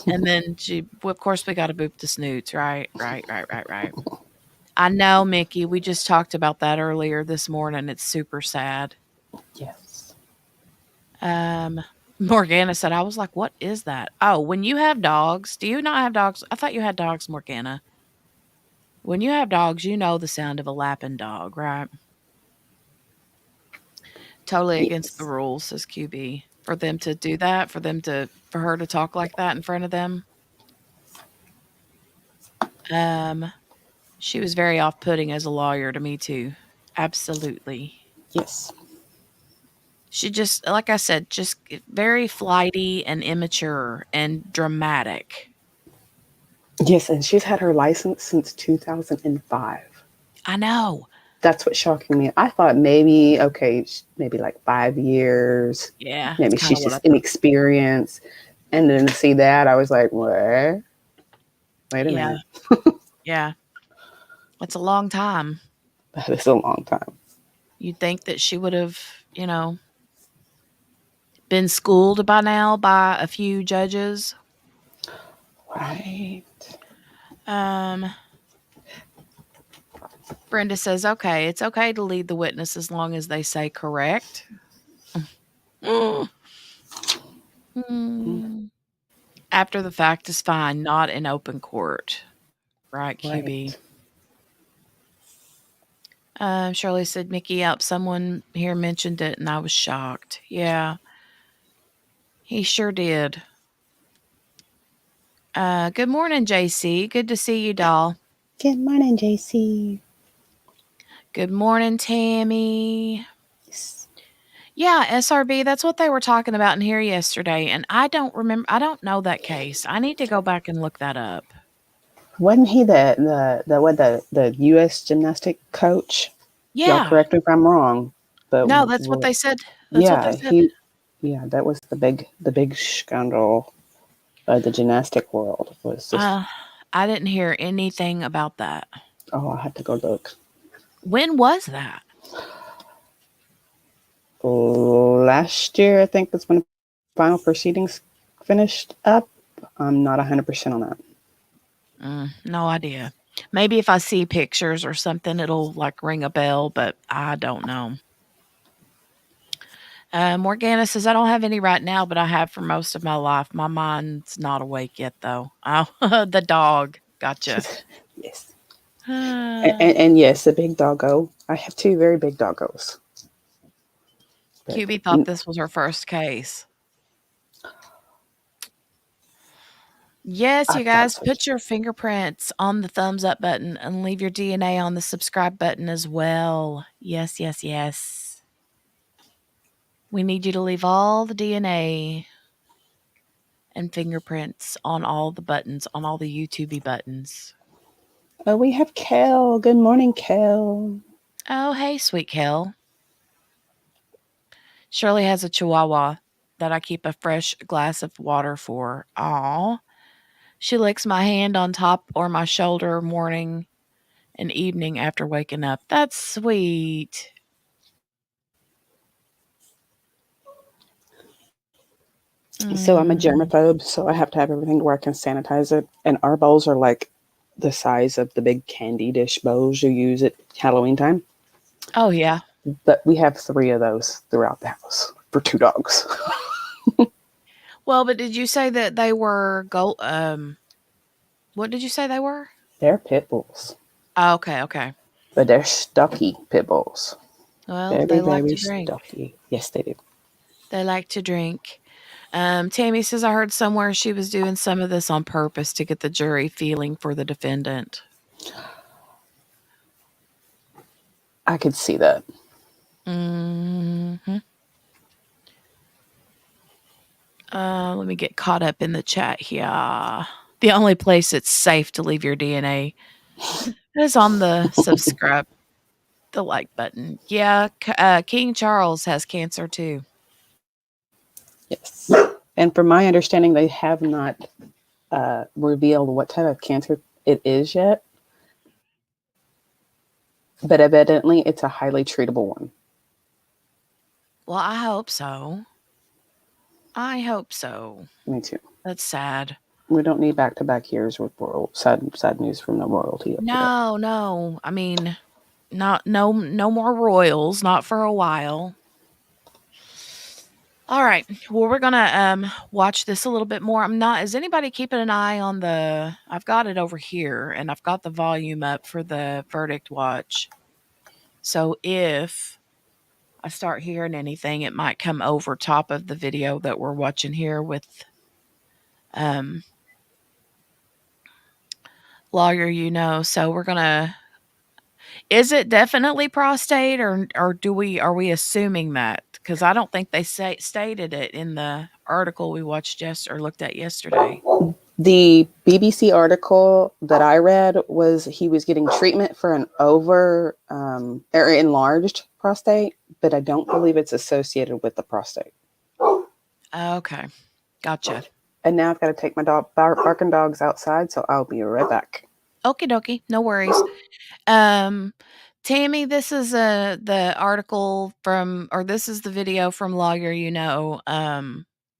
And then well, of course, we gotta boop the snoots, right? Right, right, right, right. I know, Mickey, we just talked about that earlier this morning. It's super sad. Yes. Um, Morgana said, I was like, "What is that?" Oh, when you have dogs, do you not have dogs? I thought you had dogs, Morgana. When you have dogs, you know the sound of a lapping dog, right? Totally against the Yes. rules, says QB. For them to do that, for her to talk like that in front of them. Um, she was very off-putting as a lawyer to me too. Absolutely. Yes. She just, like I said, just very flighty and immature and dramatic. Yes, and she's had her license since 2005. I know. That's what's shocking me. I thought maybe, okay, maybe like 5 years. Yeah, that's Maybe kind of she's what I just thought. inexperienced. And then to see that, I was like, what? Wait a Yeah, minute. yeah. It's a long time. That is a long time. You'd think that she would have, been schooled by now by a few judges. Right. Um, Brenda says, okay, it's okay to lead the witness as long as they say correct. Mm. After the fact is fine, not in open court. Right, QB. Right. Shirley said, Mickey, yep, someone here mentioned it and I was shocked. Yeah, he sure did. Good morning, JC. Good to see you, doll. Good morning, JC. Good morning, Tammy. Yes. Yeah, SRB, that's what they were talking about in here yesterday, and I don't know that case. I need to go back and look that up. Wasn't he the U.S. gymnastic coach? Y'all Yeah. correct me if I'm wrong, but No, that's what they said. That's what they yeah, said. that was the big scandal of the gymnastic world. Was just I didn't hear anything about that. oh, I had to go look. When was that? Last year, I think that's when final proceedings finished up. I'm not 100% on that. No idea. Maybe if I see pictures or something, it'll like ring a bell, but I don't know. Morgana says, I don't have any right now, but I have for most of my life. My mind's not awake yet, though. Oh, the dog. Gotcha. Yes. Uh, And yes, a big doggo. I have two very big doggos. But QB thought this was her first case. Yes, I you thought guys, so. put your fingerprints on the thumbs up button and leave your DNA on the subscribe button as well. Yes, yes, yes. We need you to leave all the DNA and fingerprints on all the buttons, on all the YouTube buttons. Oh, we have Kel. Good morning, Kel. Oh, hey, sweet Kel. Shirley has a chihuahua that I keep a fresh glass of water for. Aw. She licks my hand on top or my shoulder morning and evening after waking up. That's sweet. So I'm a Mm. germaphobe, so I have to have everything to where I can sanitize it. And our bowls are like the size of the big candy dish bowls you use at Halloween time. Oh, yeah. But we have 3 of those throughout the house for 2 dogs. Well, but did you say that they were gold? What did you say they were? They're pit bulls, Oh, okay, okay. but they're stucky pit bulls. Well, Very, they like very to drink. stucky. Yes, they do. They like to drink. Tammy says I heard somewhere she was doing some of this on purpose to get the jury feeling for the defendant. I could see that. Hmm. Let me get caught up in the chat here. The only place it's safe to leave your DNA is on the subscribe, the like button. Yeah, King Charles has cancer too. Yes. And from my understanding, they have not revealed what type of cancer it is yet. But evidently, it's a highly treatable one. Well, I hope so. I hope so. Me too. That's sad. We don't need back-to-back years with sad news from the royalty up here. No, no. I mean, no more royals, not for a while. All right. Well, we're gonna watch this a little bit more. I'm not is anybody keeping an eye on I've got it over here and I've got the volume up for the verdict watch. So if I start hearing anything, it might come over top of the video that we're watching here with lawyer. So we're gonna is it definitely prostate or are we assuming that? Because I don't think they stated it in the article we watched or looked at yesterday. The BBC article that I read was he was getting treatment for an or enlarged prostate, but I don't believe it's associated with the prostate. Okay. Gotcha. And now I've got to take my barking dogs outside, so I'll be right back. Okie dokie. No worries. Tammy, this is the article this is the video from Lawyer.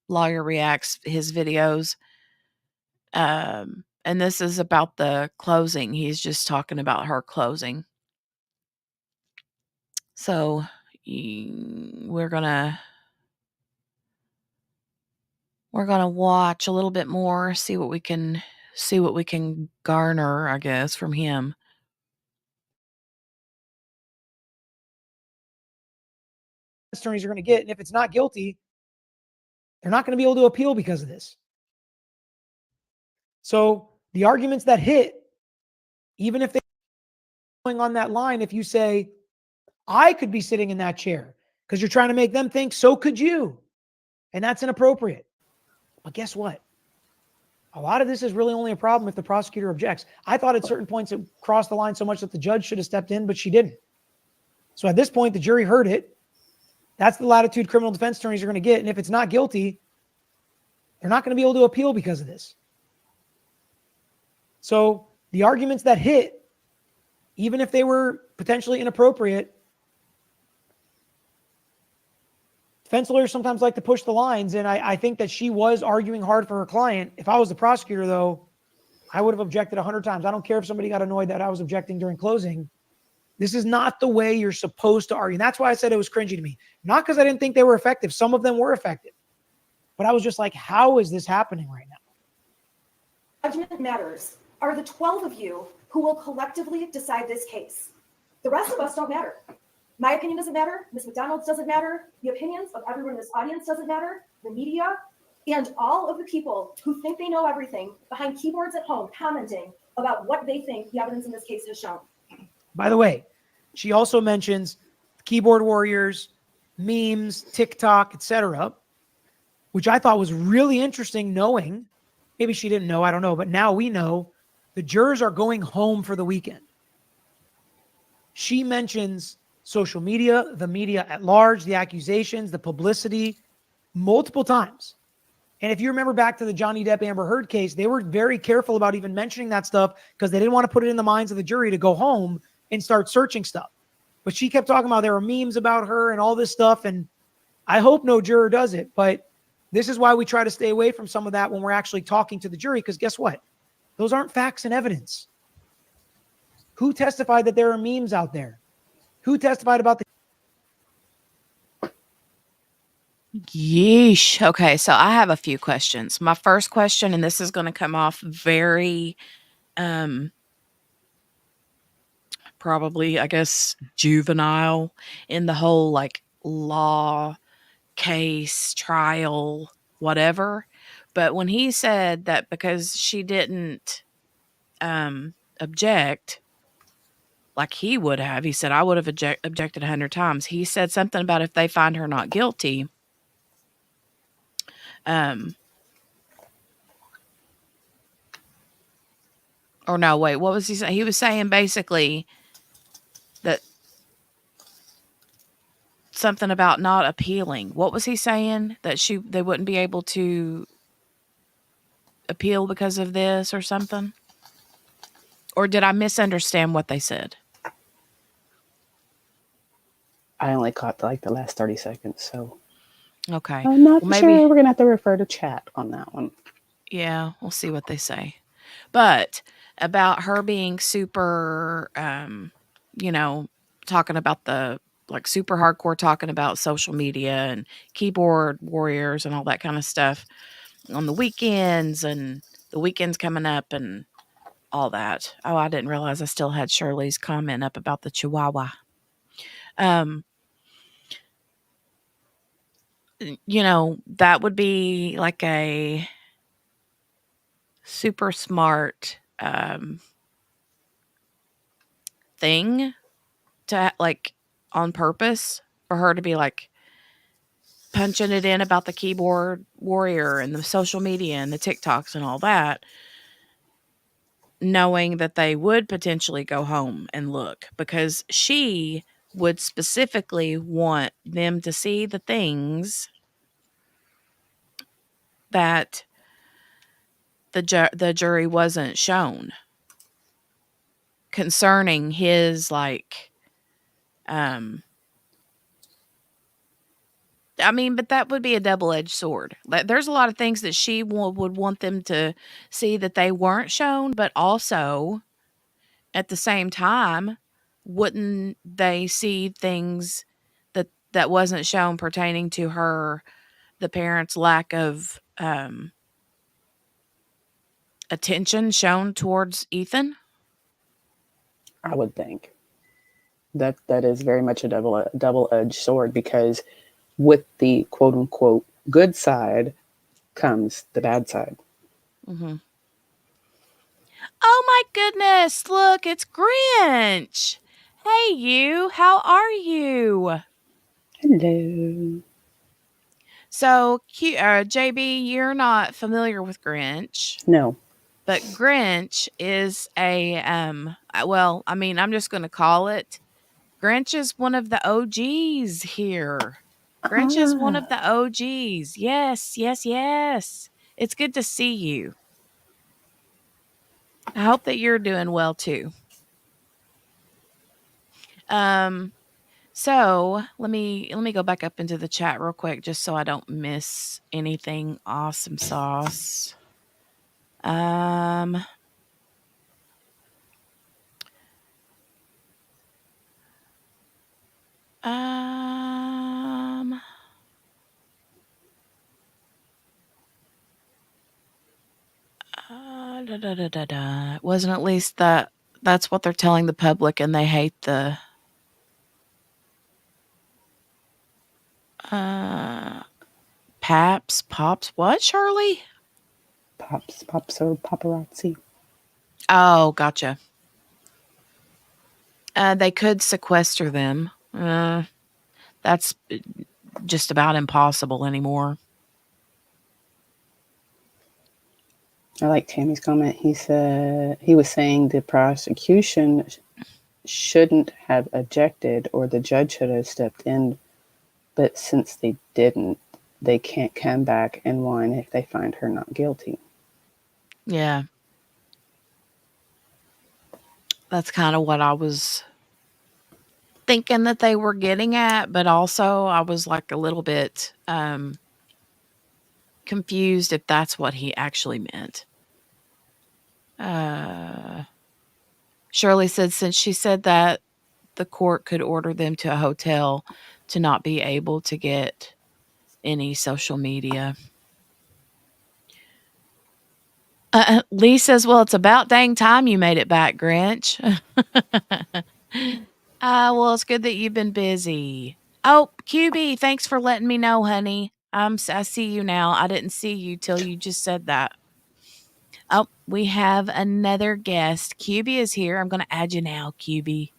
Lawyer reacts his videos. And this is about the closing. He's just talking about her closing. So we're gonna watch a little bit more, see what we can garner, I guess, from him. Attorneys are going to get. And if it's not guilty, they're not going to be able to appeal because of this. So the arguments that hit, even if they're going on that line, if you say, I could be sitting in that chair because you're trying to make them think, so could you. And that's inappropriate. But guess what? A lot of this is really only a problem if the prosecutor objects. I thought at certain points it crossed the line so much that the judge should have stepped in, but she didn't. So at this point, the jury heard it. That's the latitude criminal defense attorneys are going to get. And if it's not guilty, they're not going to be able to appeal because of this. So the arguments that hit, even if they were potentially inappropriate, defense lawyers sometimes like to push the lines. And I think that she was arguing hard for her client. If I was the prosecutor, though, I would have objected 100 times. I don't care if somebody got annoyed that I was objecting during closing. This is not the way you're supposed to argue. And that's why I said it was cringy to me. Not because I didn't think they were effective. Some of them were effective. But I was just like, how is this happening right now? Judgment matters are the 12 of you who will collectively decide this case. The rest of us don't matter. My opinion doesn't matter. Ms. McDonald's doesn't matter. The opinions of everyone in this audience doesn't matter. The media, And all of the people who think they know everything behind keyboards at home commenting about what they think the evidence in this case has shown. By the way, she also mentions keyboard warriors, memes, TikTok, etc., which I thought was really interesting knowing. Maybe she didn't know, I don't know, but now we know the jurors are going home for the weekend. She mentions social media, the media at large, the accusations, the publicity multiple times. And if you remember back to the Johnny Depp Amber Heard case, they were very careful about even mentioning that stuff because they didn't want to put it in the minds of the jury to go home and start searching stuff. But she kept talking about there were memes about her and all this stuff. And I hope no juror does it. But this is why we try to stay away from some of that when we're actually talking to the jury, because guess what? Those aren't facts and evidence. Who testified that there are memes out there? Who testified about the Yeesh. Okay, so I have a few questions. My first question, and this is going to come off very, probably, I guess, juvenile in the whole like law case, trial, whatever. But when he said that because she didn't object, like he would have, he said, I would have objected 100 times. He said something about if they find her not guilty. Or no, wait, what was he saying? He was saying basically that something about not appealing. What was he saying? That they wouldn't be able to appeal because of this or something? Or did I misunderstand what they said? I only caught like the last 30 seconds, so Okay. I'm not Well, sure. maybe, We're gonna have to refer to chat on that one. yeah, we'll see what they say. But about her being super, talking about the like super hardcore, talking about social media and keyboard warriors and all that kind of stuff on the weekends, and the weekend's coming up and all that. Oh, I didn't realize I still had Shirley's comment up about the Chihuahua. That would be like a super smart thing to like on purpose for her to be like punching it in about the keyboard warrior and the social media and the TikToks and all that, knowing that they would potentially go home and look, because she would specifically want them to see the things that the jury wasn't shown concerning his like but that would be a double-edged sword. There's a lot of things that she would want them to see that they weren't shown, but also at the same time, wouldn't they see things that wasn't shown pertaining to the parents' lack of attention shown towards Ethan? I would think that is very much a double-edged sword, because with the quote unquote good side comes the bad side. Mm-hmm. Oh my goodness, look, it's Grinch. Hey you, how are you? Hello. So, JB, you're not familiar with Grinch. No. But Grinch is I'm just going to call it. Grinch is one of the OGs here. Grinch is one of the OGs. Yes, yes, yes. It's good to see you. I hope that you're doing well too. So let me go back up into the chat real quick just so I don't miss anything awesome sauce. Wasn't at least that's what they're telling the public, and they hate the Pops, what, Shirley? Pops or paparazzi. Oh, gotcha. They could sequester them. That's just about impossible anymore. I like Tammy's comment. He said he was saying the prosecution shouldn't have objected or the judge should have stepped in, but since they didn't, they can't come back and whine if they find her not guilty. Yeah. That's kind of what I was thinking that they were getting at, but also I was like a little bit confused if that's what he actually meant. Shirley said since she said that the court could order them to a hotel to not be able to get any social media. Lee says, well, it's about dang time you made it back, Grinch. Well, it's good that you've been busy. Oh, QB, thanks for letting me know, honey. I see you now. I didn't see you till you just said that. Oh, we have another guest. QB is here. I'm going to add you now, QB.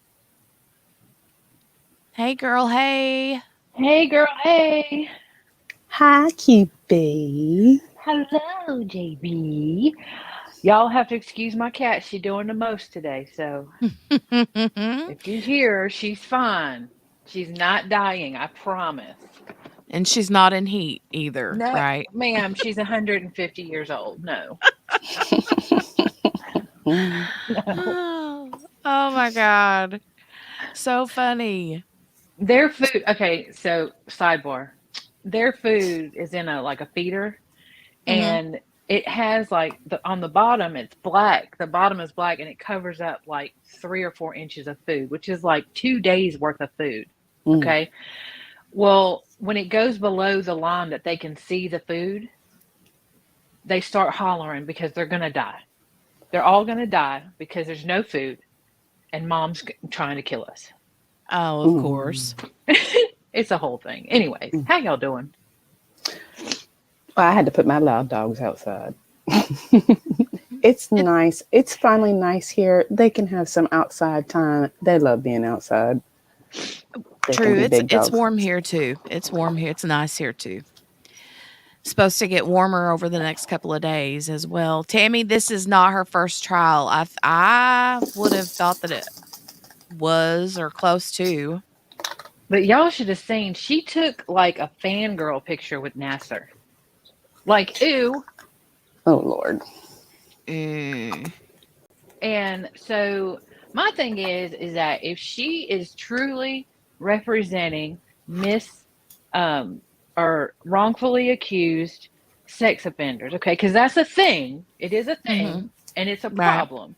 Hey, girl. Hey. Hey, girl. Hey. Hi, QB. Hello, JB. Y'all have to excuse my cat. She's doing the most today. So if you hear her, she's fine. She's not dying. I promise. And she's not in heat either, No, right? ma'am, she's 150 years old. No. Oh my God. So funny. Their food. Okay, so sidebar. Their food is in a feeder, and it has on the bottom it's black. The bottom is black, and it covers up like 3 or 4 inches of food, which is like 2 days worth of food. Okay. Well, when it goes below the line that they can see the food, they start hollering because they're going to die. They're all going to die because there's no food and mom's trying to kill us. Oh, of course. It's a whole thing. Anyways, how y'all doing? Well, I had to put my loud dogs outside. It's nice. It's finally nice here. They can have some outside time. They love being outside. True. It's warm here too. It's warm here. It's nice here too. Supposed to get warmer over the next couple of days as well. Tammy, this is not her first trial. I would have thought that it was or close to. But y'all should have seen, she took like a fangirl picture with Nasser. Like, ew. Oh, Lord. And so my thing is that if she is truly representing or wrongfully accused sex offenders, okay, because that's a thing. It is a thing, and it's a problem.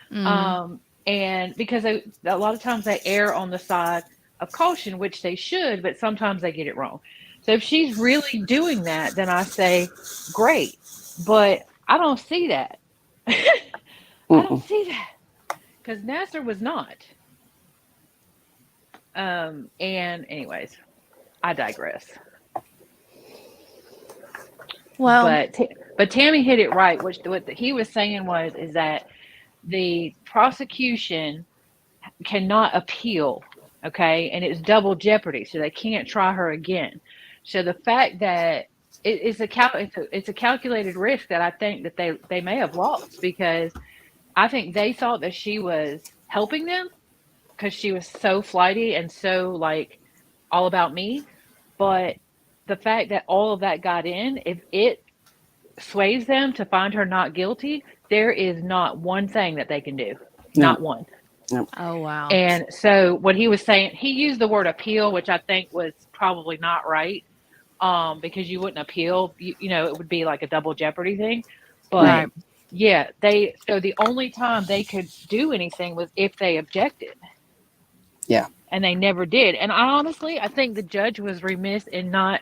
And because a lot of times they err on the side of caution, which they should, but sometimes they get it wrong. So if she's really doing that, then I say, great. But I don't see that. I don't see that. Because Nasser was not. And anyways, I digress. Well, but Tammy hit it right. What he was saying is that the prosecution cannot appeal, okay, and it's double jeopardy, so they can't try her again. So the fact that it's a calculated risk that I think that they may have lost, because I think they thought that she was helping them because she was so flighty and so like all about me. But the fact that all of that got in, if it sways them to find her not guilty, there is not one thing that they can do. No. Not one. No. Oh, wow. And so what he was saying, he used the word appeal, which I think was probably not right, because you wouldn't appeal. You know, it would be like a double jeopardy thing. But right. Yeah, so the only time they could do anything was if they objected. Yeah. And they never did. And I think the judge was remiss in not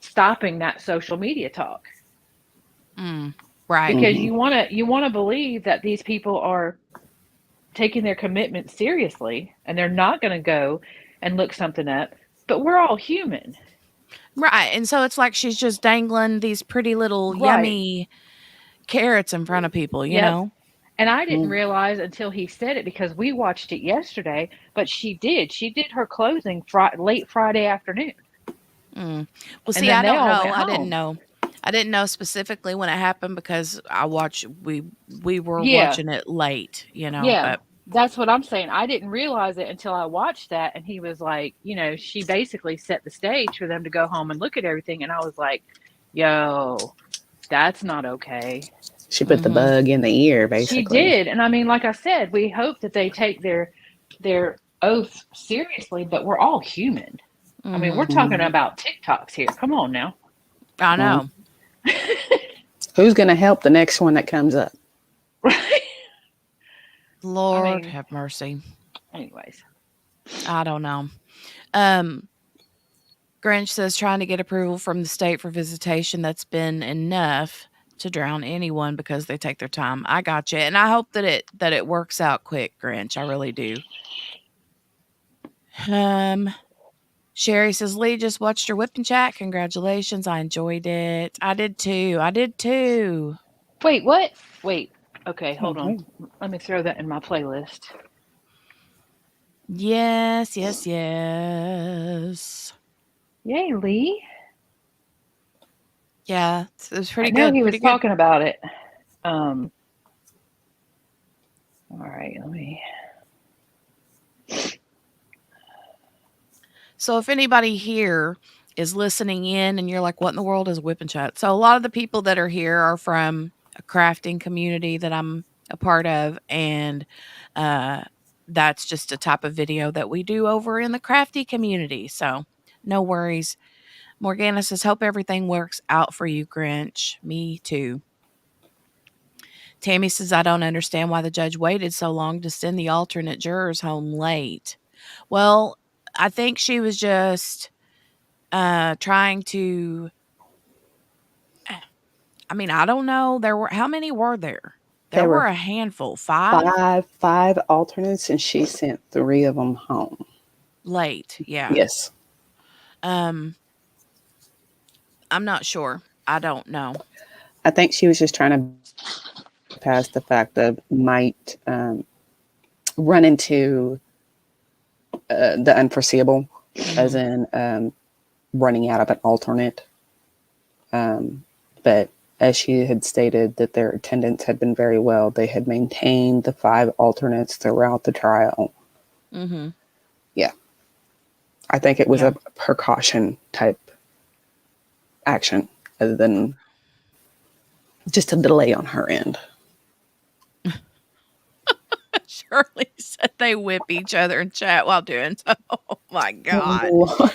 stopping that social media talk. Right. Because you want to believe that these people are taking their commitment seriously and they're not going to go and look something up. But we're all human. Right. And so it's like she's just dangling these pretty little Right. yummy carrots in front of people, you Yep. know? And I didn't Mm. realize until he said it because we watched it yesterday, but she did. She did her closing late Friday afternoon. Well, And see, then I they don't all know. went I didn't home. know. I didn't know specifically when it happened because we were Yeah. watching it late, you know, Yeah. but That's what I'm saying. I didn't realize it until I watched that. And he was like, she basically set the stage for them to go home and look at everything. And I was like, yo, that's not okay. She put the mhm. bug in the ear, She basically. did. And I mean, like I said, we hope that they take their oath seriously, but we're all human. I mean, we're Mhm. talking Mhm. about TikToks here. Come on now. I Well, know. who's going to help the next one that comes up? Right? I Lord mean, have mercy. anyways. I don't know. Um Grinch says trying to get approval from the state for visitation, that's been enough to drown anyone because they take their time. I got you. And I hope that it works out quick, Grinch. I really do. Sherry says, Lee just watched your whipping chat. Congratulations. I enjoyed it. I did too. I did too. Wait, what? Wait. Okay, hold on. Okay. Let me throw that in my playlist. Yes, yes, yes. Yay, Lee. Yeah, it was I pretty know good. he was Pretty good. talking about it. All right, let me. So if anybody here is listening in and you're like, what in the world is whipping chat? So a lot of the people that are here are from a crafting community that I'm a part of. And that's just a type of video that we do over in the crafty community. So no worries. Morgana says, hope everything works out for you, Grinch. Me too. Tammy says, I don't understand why the judge waited so long to send the alternate jurors home late. Well, I think she was just trying to, I mean, I don't know. How many were there? There There were were a handful, 5 five alternates, and she sent 3 of them home. late. Yeah. Yes. Um, I'm not sure. I don't know. I think she was just trying to pass the fact of might run into the unforeseeable, as Mhm. in running out of an alternate. But as she had stated that their attendance had been very well, they had maintained the 5 alternates throughout the trial. Mhm. Yeah. I think it was Yeah. a precaution type action other than just a delay on her end. Shirley said they whip each other in chat while doing so. Oh my god. Oh,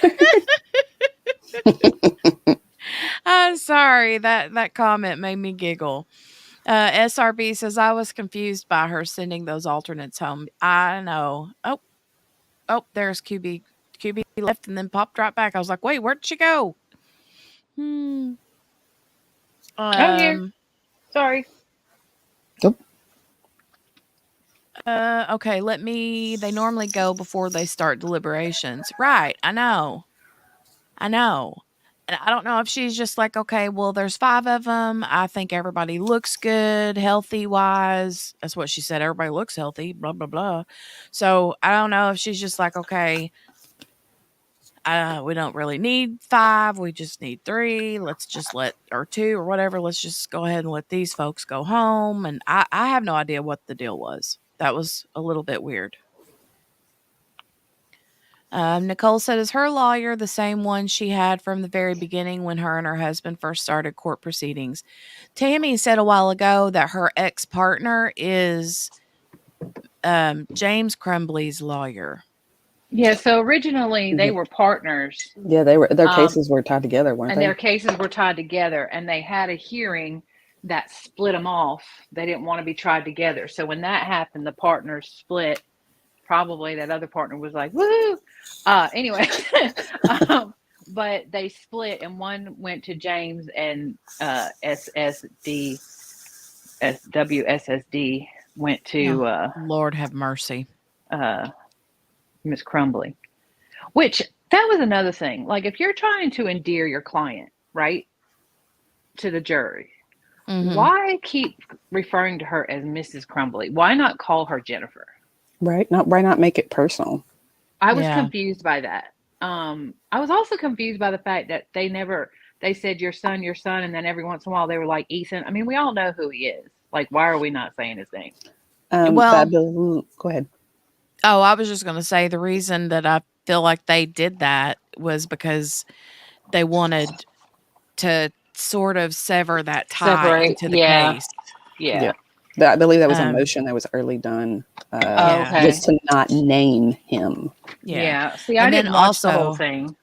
I'm sorry. That comment made me giggle. SRB says I was confused by her sending those alternates home. I know. Oh, there's QB. QB left and then popped right back. I was like, wait, where'd she go? Hmm. I'm here. Um. Sorry. Nope. Okay. They normally go before they start deliberations. Right. I know. I know. And I don't know if she's just like, okay, well, there's 5 of them. I think everybody looks good, healthy wise. That's what she said. Everybody looks healthy, blah, blah, blah. So I don't know if she's just like, okay, we don't really need 5. We just need 3. Let's just or 2 or whatever. Let's just go ahead and let these folks go home. And I have no idea what the deal was. That was a little bit weird. Nicole said, is her lawyer the same one she had from the very beginning when her and her husband first started court proceedings? Tammy said a while ago that her ex-partner is James Crumbley's lawyer. Yeah, so originally they were partners. Yeah, their cases were tied together, weren't And they? their cases were tied together, and they had a hearing that split them off. They didn't want to be tried together. So when that happened, the partners split. Probably that other partner was like, woohoo. Anyway, but they split, and one went to James, and WSSD went to Lord have mercy. Miss Crumbley, which That was another thing. Like, if you're trying to endear your client, right, to the jury, why keep referring to her as Mrs. Crumbley? Why not call her Jennifer? Right? Why not make it personal? I was Yeah. confused by that. I was also confused by the fact that they said your son, and then every once in a while they were like Ethan. I mean, we all know who he is. Like, why are we not saying his name? Well, go ahead. oh, I was just going to say the reason that I feel like they did that was because they wanted to sort of sever that tie Separate. into the Yeah. case. Yeah. I believe that was a Um, motion that was early done. Yeah. Okay. Was to not name him. Yeah. See, I And then didn't watch the whole thing.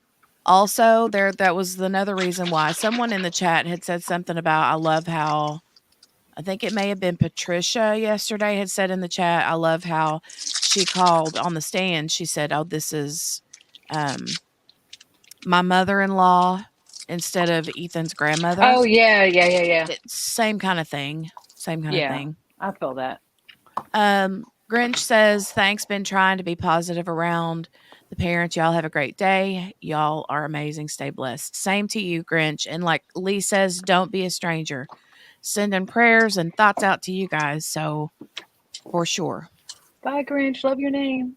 Also, that was another reason why someone in the chat had said something about, I love how, I think it may have been Patricia yesterday had said in the chat, I love how she called on the stand. She said, oh, this is my mother-in-law instead of Ethan's grandmother. Oh, yeah. Same kind of thing. Same kind of Yeah. thing. I feel that. Grinch says, thanks, been trying to be positive around the parents. Y'all have a great day. Y'all are amazing. Stay blessed. Same to you, Grinch. And like Lee says, don't be a stranger. Sending prayers and thoughts out to you guys. So for sure. Bye, Grinch. Love your name.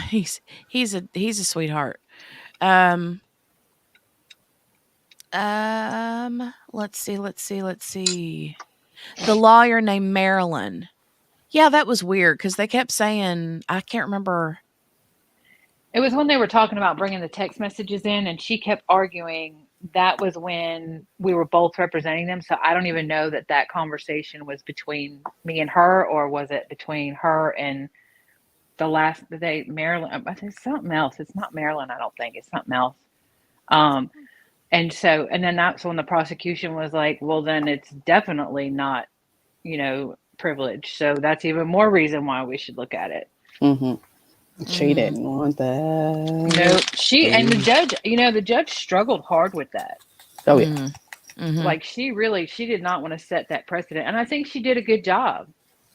He's a sweetheart. Let's see. The lawyer named Marilyn. Yeah, that was weird because they kept saying, I can't remember. It was when they were talking about bringing the text messages in, and she kept arguing that was when we were both representing them. So I don't even know that conversation was between me and her, or was it between her and the day Marilyn. I think it's something else. It's not Marilyn. I don't think it's something else. And then that's when the prosecution was like, well, then it's definitely not, privilege. So that's even more reason why we should look at it. Mm-hmm. She didn't want that. No, and the judge struggled hard with that. Oh yeah. Like she did not want to set that precedent. And I think she did a good job.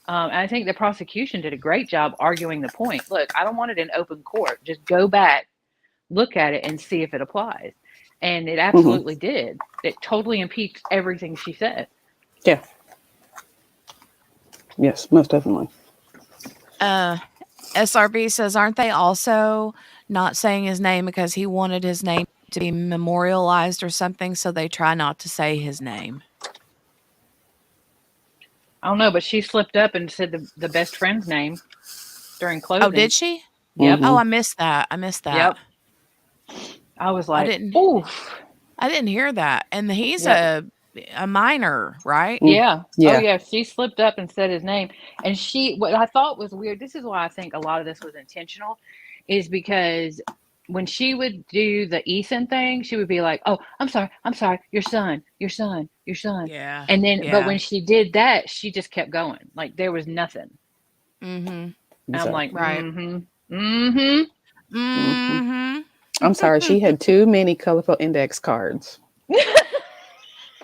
And I think the prosecution did a great job arguing the point. Look, I don't want it in open court. Just go back, look at it, and see if it applies. And it absolutely did. It totally impeached everything she said. Yeah. Yes, most definitely. SRB says, aren't they also not saying his name because he wanted his name to be memorialized or something, so they try not to say his name? I don't know, but she slipped up and said the best friend's name during closing. Oh, did she? Yep. Oh, I missed that. Yep. I was like, I didn't hear that. And he's a minor, right? Yeah. Yeah. Oh, yeah. She slipped up and said his name. And what I thought was weird, this is why I think a lot of this was intentional, is because when she would do the Ethan thing, she would be like, oh, I'm sorry, your son. Yeah. And then, but when she did that, she just kept going. Like there was nothing. Mm-hmm. And I'm like, right. I'm sorry, she had too many colorful index cards.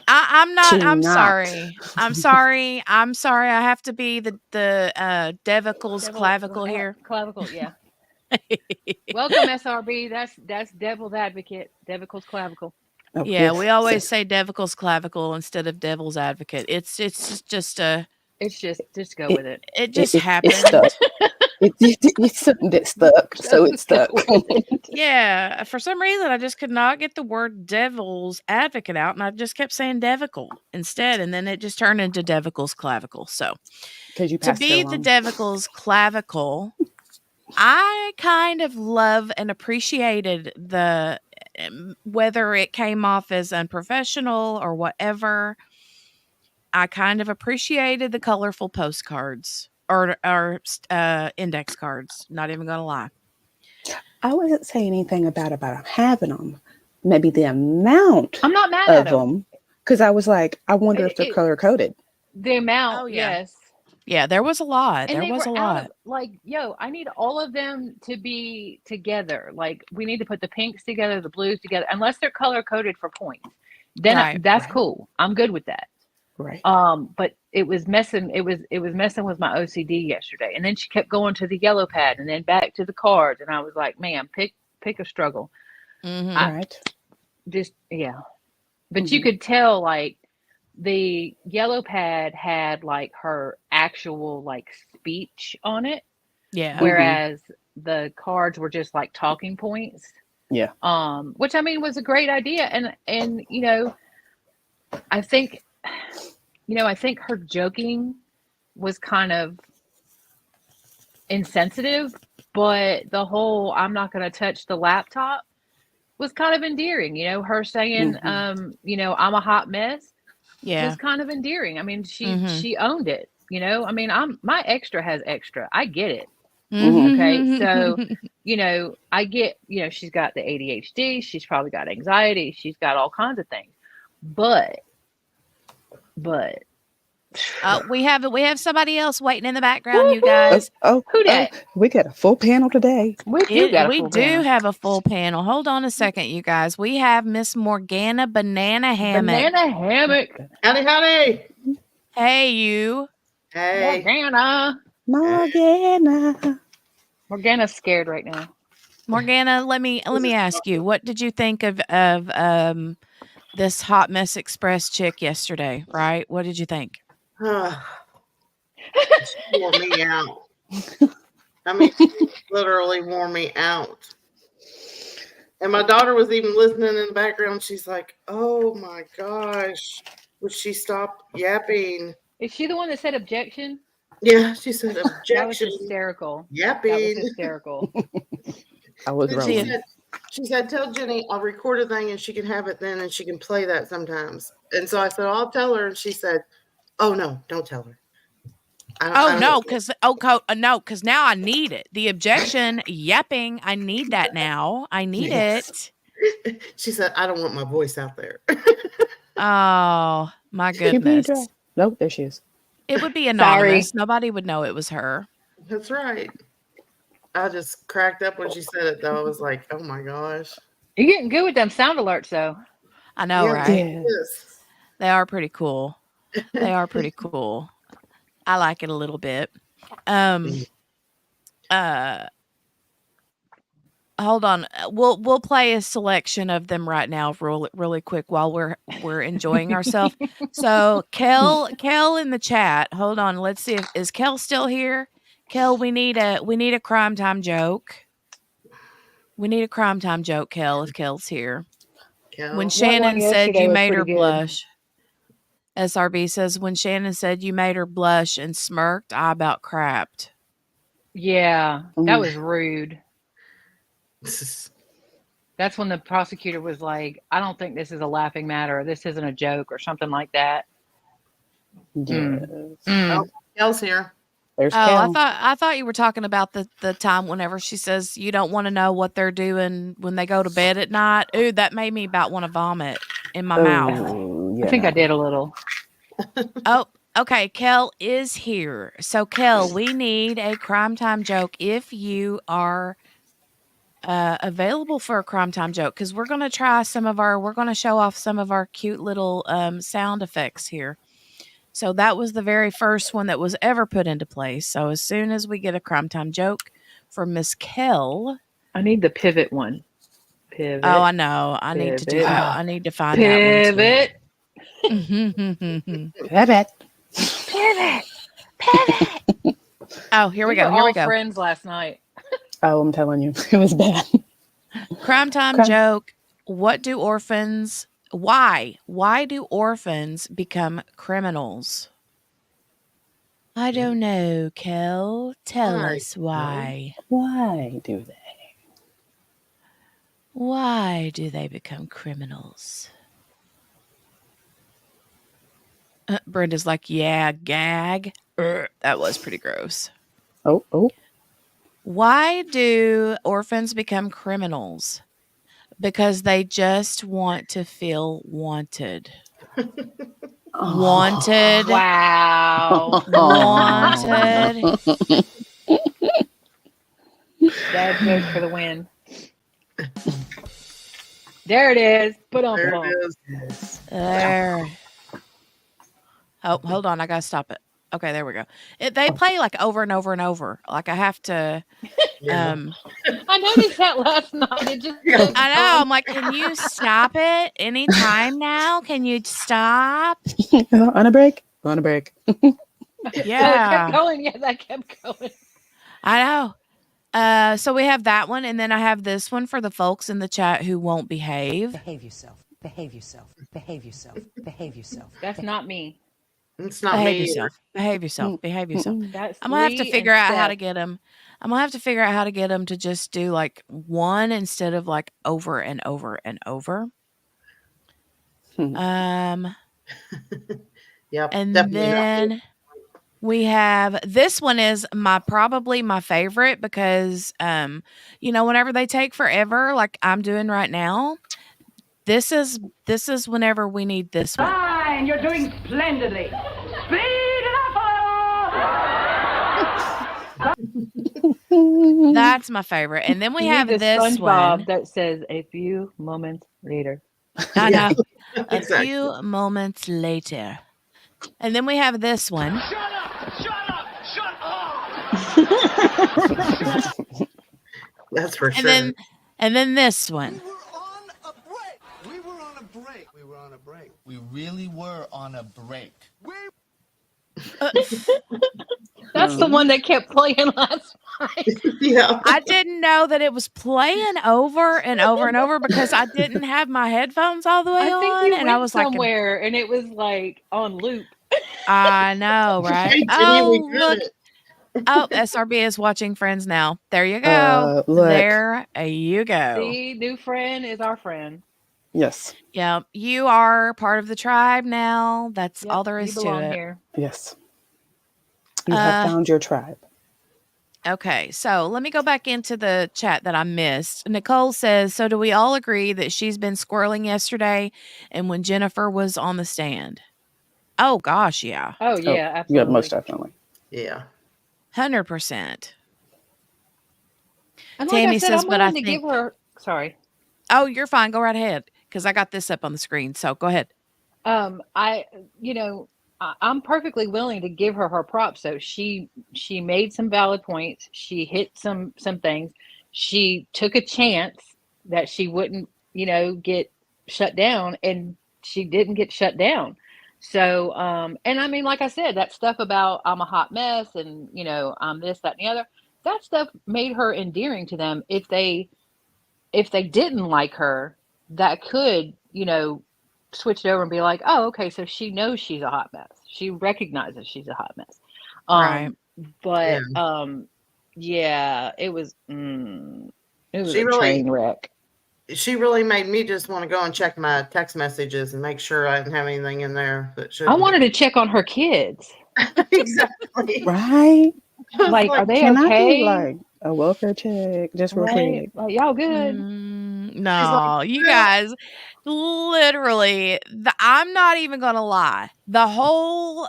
I'm sorry. I'm sorry. I have to be the Devicles clavicle here. Clavicle, yeah. Welcome, SRB. That's Devil's Advocate. Devicles clavicle. Oh, yeah, we always say Devicles clavicle instead of Devil's Advocate. It's just go with it. It just happened. It's stuck. It's something that stuck, so it's stuck. Yeah, for some reason I just could not get the word Devil's Advocate out, and I just kept saying Devicle instead, and then it just turned into Devicles clavicle. So to be the Devicles clavicle, I kind of love and appreciated whether it came off as unprofessional or whatever. I kind of appreciated the colorful postcards or index cards. Not even going to lie. I wasn't saying anything about having them. Maybe the amount. I'm not mad of at them because I was like, I wonder if they're color coded. The amount, oh, yeah. Yes. Yeah, there was a lot. And there was a lot. I need all of them to be together. Like, we need to put the pinks together, the blues together, unless they're color coded for points. Then that's cool. I'm good with that. Right. But it was messing. It was messing with my OCD yesterday. And then she kept going to the yellow pad and then back to the cards, and I was like, "Man, pick a struggle." Mhm. Right. Just yeah. But you could tell like the yellow pad had like her actual like speech on it, Yeah. whereas the cards were just like talking points. Yeah. Which I mean was a great idea, and you know, I think, I think her joking was kind of insensitive, but the whole "I'm not going to touch the laptop" was kind of endearing. You know, her saying, "I'm a hot mess" Yeah. was kind of endearing. I mean, Mhm. she owned it. You know, I mean, my extra has extra. I get it. Mhm. Okay, so I get, she's got the ADHD, she's probably got anxiety, she's got all kinds of things. But we have somebody else waiting in the background, you woo-hoo, guys. who dat? We got a full panel today. We do got a We full do panel. have a full panel. Hold on a second, you guys. We have Miss Morgana Banana Hammock. Banana hammock. Howdy, howdy. Hey, you. Hey. Morgana's scared right now. Morgana, let me ask you, what did you think of this Hot Mess Express chick yesterday, right? What did you think? She wore me out. I mean, she literally wore me out. And my daughter was even listening in the background. She's like, oh my gosh, would she stop yapping? Is she the one that said objection? Yeah, she said That was objection. hysterical. Yapping. That was hysterical. I was And rolling. she said, tell Jenny I'll record a thing and she can have it then and she can play that sometimes. And so I said, I'll tell her. And she said, oh no, don't tell her. No, because now I need it. The objection, yapping, I need that now. I need it. She said, I don't want my voice out there. Oh my goodness. Nope, there she is. It would be anonymous. Sorry. Nobody would know it was her. That's right. I just cracked up when she said it, though. I was like, oh my gosh. You're getting good with them sound alerts, though. I know, right? Yes. They are pretty cool. They are pretty cool. I like it a little bit. Hold on. We'll play a selection of them right now, really quick, while we're enjoying ourselves. So Kel in the chat. Hold on. Let's see is Kel still here? Kel, we need a crime time joke. We need a crime time joke, Kel, if Kel's here. Kel. When Shannon said you made her good. blush. SRB says when Shannon said you made her blush and smirked, I about crapped. Yeah, that was rude. That's when the prosecutor was like, I don't think this is a laughing matter. Or this isn't a joke or something like that. Yes. Oh, Kel's here. There's Oh, Kel. I thought you were talking about the time whenever she says you don't want to know what they're doing when they go to bed at night. Ooh, that made me about want to vomit in my mouth. I think I did a little. Oh, okay. Kel is here. So Kel, we need a crime time joke if you are available for a crime time joke, because we're going to show off some of our cute little sound effects here. So that was the very first one that was ever put into place. So as soon as we get a crime time joke from Miss Kel. I need the pivot one. Pivot. Oh, I know. I need to do that. I need to find pivot. that one too. Pivot. Pivot. Oh, here we go. Here we go. Friends last night. Oh, I'm telling you, it was bad. Crime time joke. Why do orphans become criminals? I don't know, Kel. Tell us why. Why do they? Why do they become criminals? Brenda's like, yeah, gag. That was pretty gross. Oh. Why do orphans become criminals? Because they just want to feel wanted. Wanted. Wow. Wanted. Dad joke for the win. There it is. Put on. There it is. There. Oh, hold on. I gotta stop it. Okay, there we go. They play like over and over and over. Like I have to. Yeah. I noticed that last night. It just Yeah. kept I know. going. I'm like, can you stop it anytime now? Can you stop? On a break. On a break. No, it kept Yeah, going. Yeah, that kept going. I know. So we have that one, and then I have this one for the folks in the chat who won't behave. Behave yourself. Behave yourself. Behave yourself. Behave yourself. That's not me. It's not Behave me either. yourself. Behave yourself. Behave yourself. That's I'm gonna have to Lee figure and out how to Steph. get them. I'm gonna have to figure out how to get them to just do like one instead of like over and over and over. Hmm. Yep. And Definitely not me. then we have this one is probably my favorite because whenever they take forever, like I'm doing right now, this is whenever we need this one. Fine, you're doing splendidly. Speed it up! That's my favorite. And then we You have need the this SpongeBob one. that says a few moments later. I Yeah. know. A Exactly. few moments later. And then we have this one. Shut up! Shut up! Shut up! That's for sure. And then this one. We were on a break. We were on a break. We really were on a break. That's the one that kept playing last night. Yeah. I didn't know that it was playing over and over and over because I didn't have my headphones all the way I think on, you and went I was like, somewhere and it was like on loop. I know, right? Hey, Jenny, we Oh, did look. it. Oh, SRB is watching Friends now. There you go. Look. There you go. The new friend is our friend. Yes. Yeah, you are part of the tribe now. That's Yep, all there you is to belong it. here. Yes. You have found your tribe. Okay, so let me go back into the chat that I missed. Nicole says, so do we all agree that she's been squirreling yesterday and when Jennifer was on the stand? Oh, gosh, yeah. Oh yeah, Yeah, absolutely. most definitely. Yeah. 100%. And like Tammy I said, says, I'm but I willing to give think, her. Sorry. oh, you're fine. Go right ahead because I got this up on the screen. So go ahead. I'm perfectly willing to give her props. So she made some valid points. She hit some things. She took a chance that she wouldn't, get shut down, and she didn't get shut down. So, and I mean, like I said, that stuff about I'm a hot mess and, I'm this, that, and the other, that stuff made her endearing to them. If they didn't like her, that could, switch it over and be like, oh, okay, so she knows she's a hot mess. She recognizes she's a hot mess. Right. But yeah, it was She a really- train wreck. She really made me just want to go and check my text messages and make sure I didn't have anything in there that should. I wanted to check on her kids. Exactly. Right? Like, are they Can okay? I do like a welfare check just real Right? quick? Like, y'all good? No, you guys, literally, I'm not even gonna lie. The whole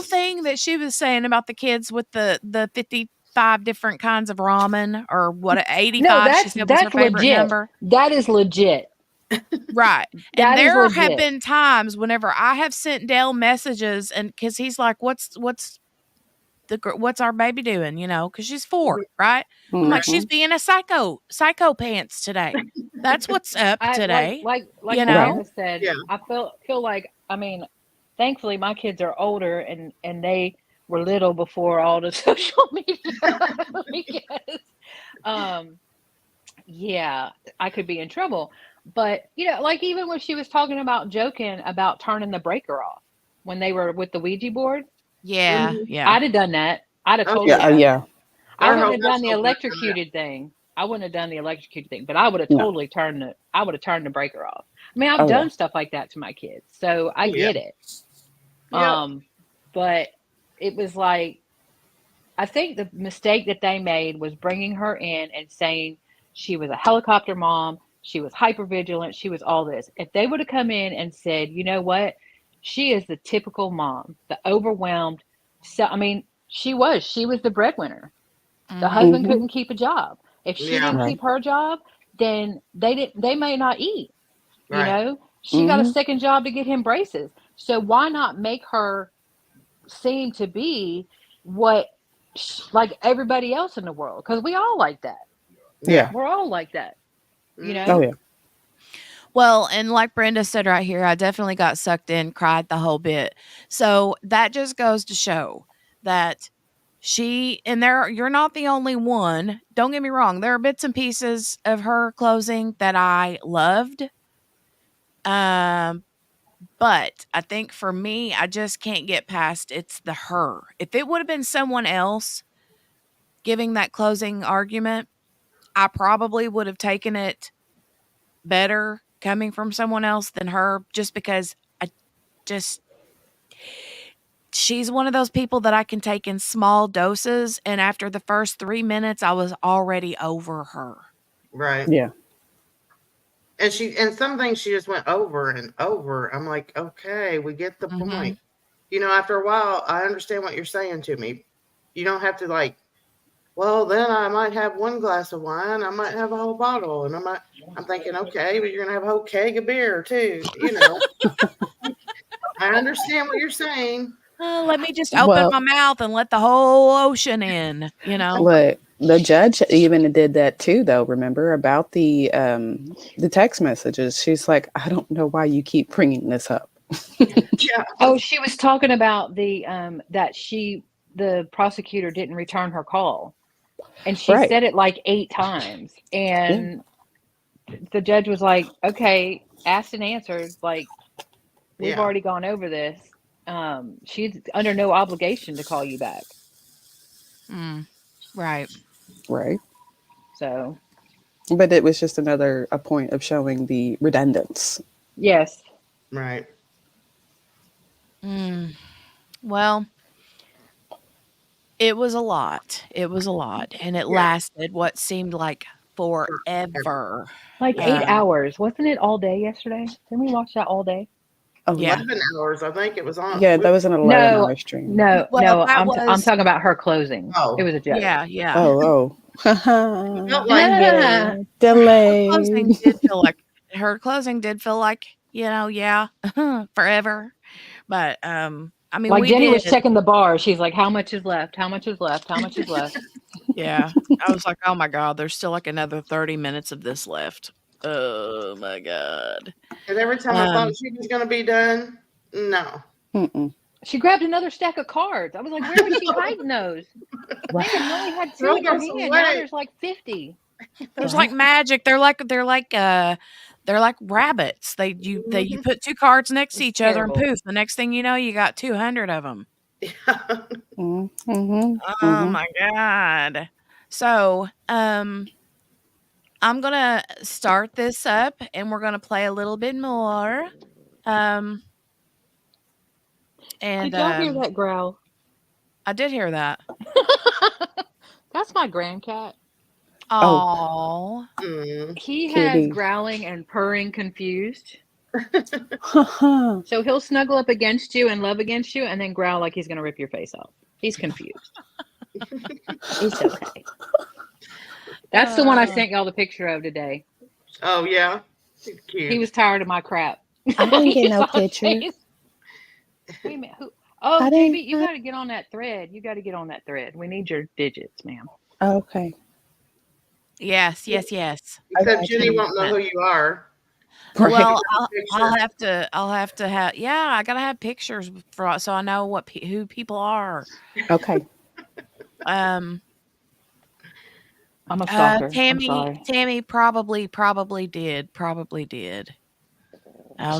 thing that she was saying about the kids with the 55 different kinds of ramen or what 85 No, she said was her that's favorite legit. number. That is legit. Right. That And is there have legit. been times whenever I have sent Dale messages and because he's like, what's our baby doing? Because she's 4, right? I'm like, she's being a psycho pants today. That's what's up today. Like you know? Amanda said, Yeah. I feel like, I mean, thankfully my kids are older and they were little before all the social media because yeah, I could be in trouble. But like even when she was talking about joking about turning the breaker off when they were with the Ouija board, Yeah, yeah. I'd have done that. I'd have totally Yeah, done that. yeah. I Our wouldn't whole have done the household would've done that. electrocuted thing. I wouldn't have done the electrocuted thing, but I would have No. totally turned the breaker off. I mean, I've Oh, done yeah. stuff like that to my kids, so I Yeah. get it. Yeah. But it was like, I think the mistake that they made was bringing her in and saying she was a helicopter mom, she was hyper vigilant, she was all this. If they would have come in and said, you know what, she is the typical mom, the overwhelmed. So I mean, she was the breadwinner. The husband couldn't keep a job. If she Yeah. didn't Right. keep her job, then they may not eat. Right. She got a second job to get him braces. So why not make her seem to be what like everybody else in the world, because we all like that. Yeah. We're all like that, you Mhm. know. Oh yeah. Well, and like Brenda said right here, I definitely got sucked in, cried the whole bit. So that just goes to show that you're not the only one. Don't get me wrong. There are bits and pieces of her closing that I loved. Um, but I think for me, I just can't get past it's the her. If it would have been someone else giving that closing argument, I probably would have taken it better coming from someone else than her, just because I just she's one of those people that I can take in small doses, and after the first 3 minutes I was already over her. Right. Yeah. And some things she just went over and over. I'm like, okay, we get the Mhm. point. After a while, I understand what you're saying to me. You don't have to like, well, then I might have one glass of wine, I might have a whole bottle, and I'm thinking, okay, but you're gonna have a whole keg of beer too. I understand what you're saying. Let me just open Well, my mouth and let the whole ocean in, you know? look, the judge even did that too, though. Remember about the text messages? She's like, I don't know why you keep bringing this up. Yeah. Oh, she was talking about the the prosecutor didn't return her call, and she Right. said it like 8 times, and the judge was like, okay, asked and answered, like, we've Yeah. already gone over this. She's under no obligation to call you back. Right. Right. So But it was just a point of showing the redundance. yes, Right. Well, it was a lot. It was a lot, and it Yeah. lasted what seemed like forever. like Yeah. 8 hours, wasn't it all day yesterday? Didn't we watch that all day? Oh Yeah. 11 hours, I think it was on. yeah, that was an 11 No, hour stream. no, Well, no. that I'm was talking about her closing. Oh. It was a joke. yeah, yeah. Oh. Felt like Yeah. Her Delayed. closing did feel like, yeah, forever. But I mean, Like we Jenny was did. checking the bar. She's like, "How much is left? How much is left? How much is left?" Yeah. I was like, "Oh my god, there's still like another 30 minutes of this left." Oh my god. And every time I thought she was going to be done, no. Mm-mm. She grabbed another stack of cards. I was like, "Where was she hiding those?" Man, you only had 2 in your Throw those hand. Now away. there's like 50. There's like magic. They're like rabbits. You put 2 cards next to It's each other and terrible. poof, the next thing you know, you got 200 of them. Mm-hmm. Oh my god. So, I'm gonna start this up and we're gonna play a little bit more. And Did y'all hear that growl? I did hear that. That's my grandcat. Oh. Mm. He has Kitty. growling and purring confused. Haha. So he'll snuggle up against you and love against you and then growl like he's going to rip your face off. He's confused. It's okay. That's the one I sent y'all the picture of today. Oh, yeah. He's cute. He was tired of my crap. I didn't get no His picture. face. Wait a minute. Who? Oh, I JB, didn't- you got to get on that thread. You got to get on that thread. We need your digits, ma'am. Okay. Yes. Except Jenny won't know who you are. Right. Well, Picture. I'll have to have. Yeah, I gotta have pictures so I know who people are. Okay. I'm a stalker. I'm sorry. Tammy probably did.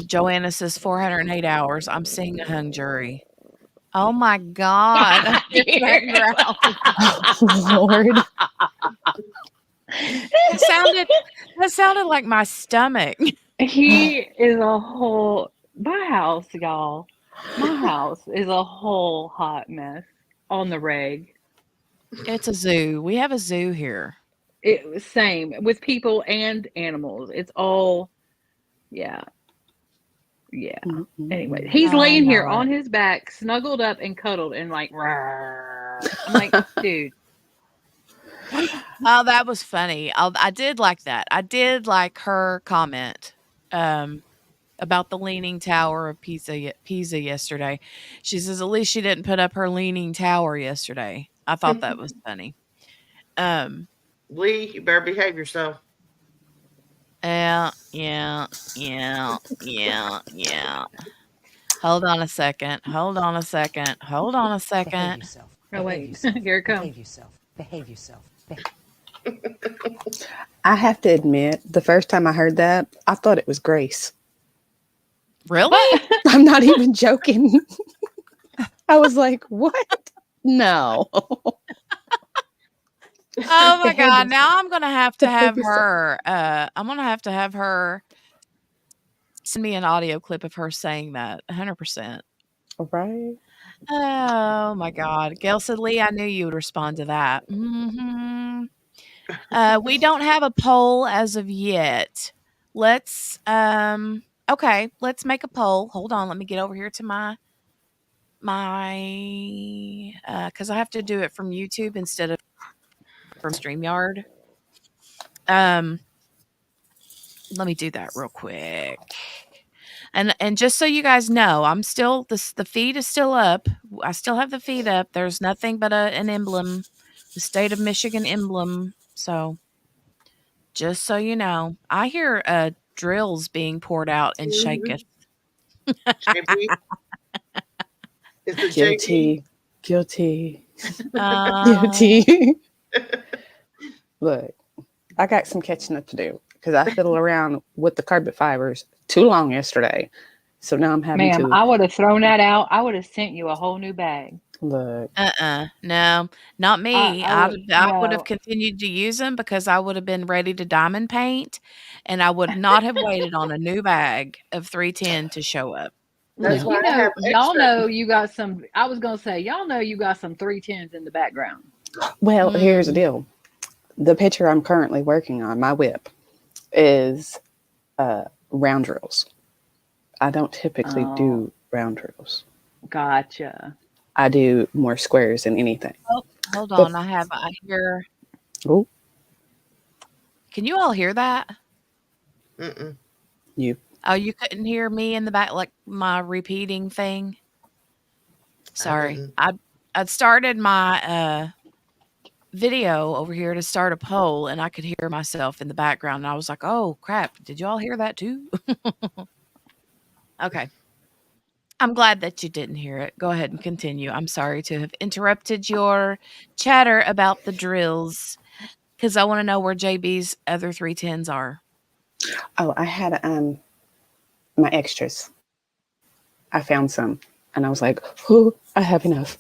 Joanna says 408 hours. I'm seeing a hung jury. Oh my god! Lord. That sounded like my stomach. He is a whole. My house, y'all. My house is a whole hot mess on the reg. It's a zoo. We have a zoo here. It was same with people and animals. It's all, yeah. Anyway, he's laying here on his back, snuggled up and cuddled, and like, rawr. I'm like, dude. Oh, that was funny. I did like that. I did like her comment. about the Leaning Tower of Pisa yesterday. She says, at least she didn't put up her Leaning Tower yesterday. I thought that was funny. Lee, you better behave yourself. Yeah. Hold on a second. Behave yourself. Oh Behave wait, yourself. here it comes. Behave yourself. Behave yourself. I have to admit, the first time I heard that, I thought it was Grace. Really? I'm not even joking. I was like, what? No. Oh my Behave god! Now yourself. I'm gonna have to Behave have yourself. her. I'm gonna have to have her send me an audio clip of her saying that. 100%. Right? Oh my god! Gail said, "Lee, I knew you would respond to that." Hmm. We don't have a poll as of yet. Let's okay. Let's make a poll. Hold on. Let me get over here to my because I have to do it from YouTube instead of from StreamYard. Let me do that real quick. And just so you guys know, I'm still the feed is still up. I still have the feed up. There's nothing but an emblem, the state of Michigan emblem. So just so you know, I hear drills being poured out and shaken. JB. Is it JB? Guilty. Guilty. Uh, Guilty. Look, I got some catching up to do because I fiddled around with the carpet fibers too long yesterday. So now I'm having Ma'am, to I would have thrown that out. I would have sent you a whole new bag. look. no, not me. I I would have no. continued to use them because I would have been ready to diamond paint, and I would not have waited on a new bag of 310 to show up. That's No. why I have Y'all extra. know you got some. I was gonna say, y'all know you got some 310s in the background. Well, here's the Mm. deal. The picture I'm currently working on, my whip, is round drills. I don't typically Oh, do round drills. gotcha. I do more squares than anything. Oh, hold But on. I hear. oh, Can you all hear that? Mm-mm. you Oh, you couldn't hear me in the back, like my repeating thing. Sorry, didn't. I'd started my video over here to start a poll, and I could hear myself in the background, and I was like, "Oh crap! Did you all hear that too?" Okay, I'm glad that you didn't hear it. Go ahead and continue. I'm sorry to have interrupted your chatter about the drills because I want to know where JB's other 310s are. Oh, I had my extras. I found some, and I was like, "Oh, I have enough.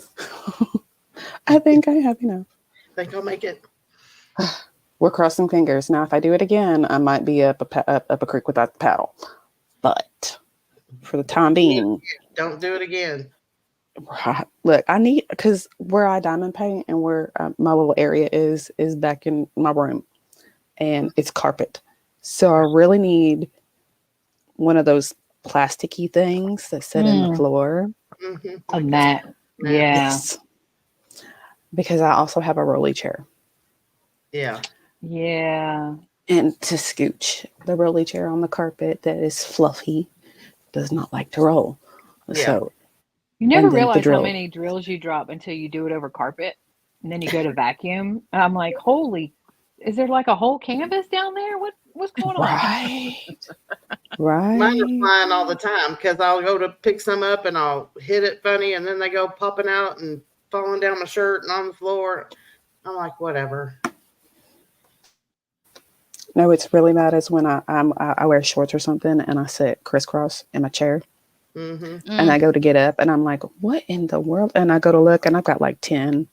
I think I have enough." Think I'll make it. We're crossing fingers. Now, if I do it again, I might be up a creek without the paddle. But for the time being, Don't do it again. look, I need because where I diamond paint and where my little area is back in my room, and it's carpet. So I really need one of those plasticky things that sit in the floor. Mm-hmm. A mat. Yeah. Yes. Because I also have a rolly chair. Yeah. Yeah. And to scooch the rolly chair on the carpet that is fluffy does not like to roll. Yeah. So You never and then the realize how drill. many drills you drop until you do it over carpet, and then you go to vacuum. And I'm like, holy, is there like a whole canvas down there? What's going on? Right. Mine are Right. flying all the time because I'll go to pick some up and I'll hit it funny, and then they go popping out and falling down my shirt and on the floor. I'm like, whatever. No, it's really bad is when I wear shorts or something and I sit crisscross in my chair Mm-hmm. and I go to get up and I'm like, what in the world? And I go to look and I've got like 10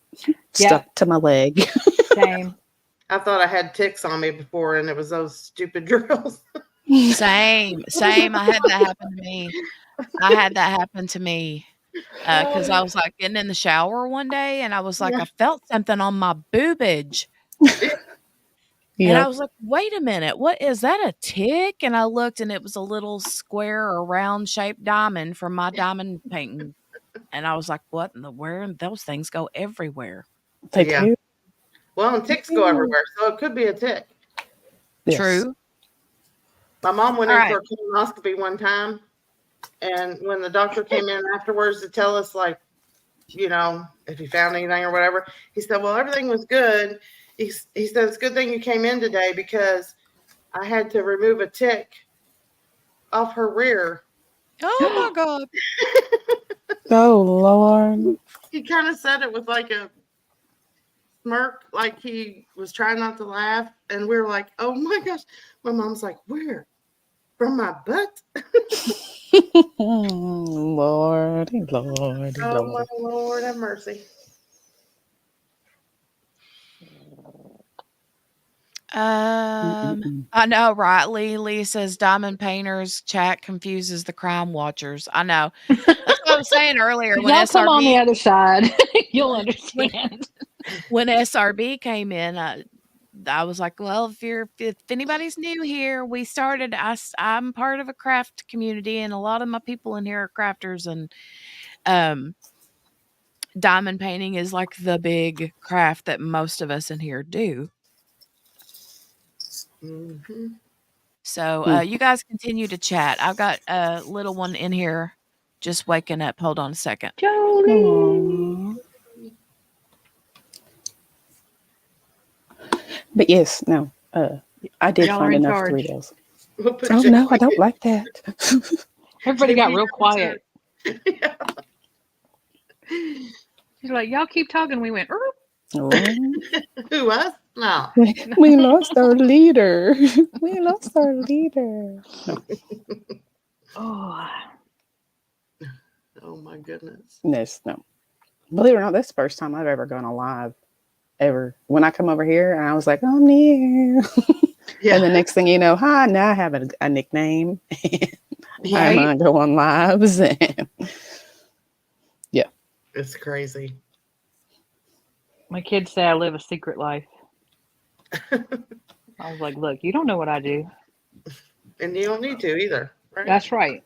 stuck to my leg. Same. I thought I had ticks on me before, and it was those stupid drills. Same. I had that happen to me. Because I was like getting in the shower one day, and I was like, Yeah. I felt something on my boobage. And I Yep. was like, wait a minute, what is that, a tick? And I looked, and it was a little square or round shaped diamond from my diamond painting. And I was like, what in the world? Those things go everywhere. They Yeah. do. Well, and ticks go everywhere, so it could be a tick. Yes. True. My mom went All in right. for a colonoscopy one time, and when the doctor came in afterwards to tell us, like, if he found anything or whatever, he said, well, everything was good. He said, it's a good thing you came in today because I had to remove a tick off her rear. Oh my God. Oh Lord. He kind of said it with like a smirk, like he was trying not to laugh. And we were like, oh my gosh. My mom's like, where? From my butt? Lordy, Lordy, Oh my Lord. Lord, have mercy. I know, right? Lee says Diamond Painters chat confuses the crime watchers. I know. That's what I was saying earlier when Y'all come on the SRB other side. You'll when understand. when SRB came in. I was like, well, if anybody's new here, we started. I'm part of a craft community, and a lot of my people in here are crafters, and um, diamond painting is like the big craft that most of us in here do. Mm-hmm. So you guys continue to chat. I've got a little one in here just waking up. Hold on a second. Jolie. Aw. But yes, no. I did Y'all are find in enough charge. Doritos. We'll put Oh Jamie, no, I don't like that. Everybody got Jamie real down to- quiet. She's like, y'all keep talking. We went, Oh, Who, us? No. we lost our leader. We lost our leader. No. oh. Oh my goodness. Yes, no. Believe it or not, that's the first time I've ever gone live ever. When I come over here and I was like, I'm new. Yeah. And the next thing you know, hi, now I have a nickname. Right? I go on lives. And yeah. It's crazy. My kids say I live a secret life. I was like, look, you don't know what I do. And you don't need to either. Right? That's right.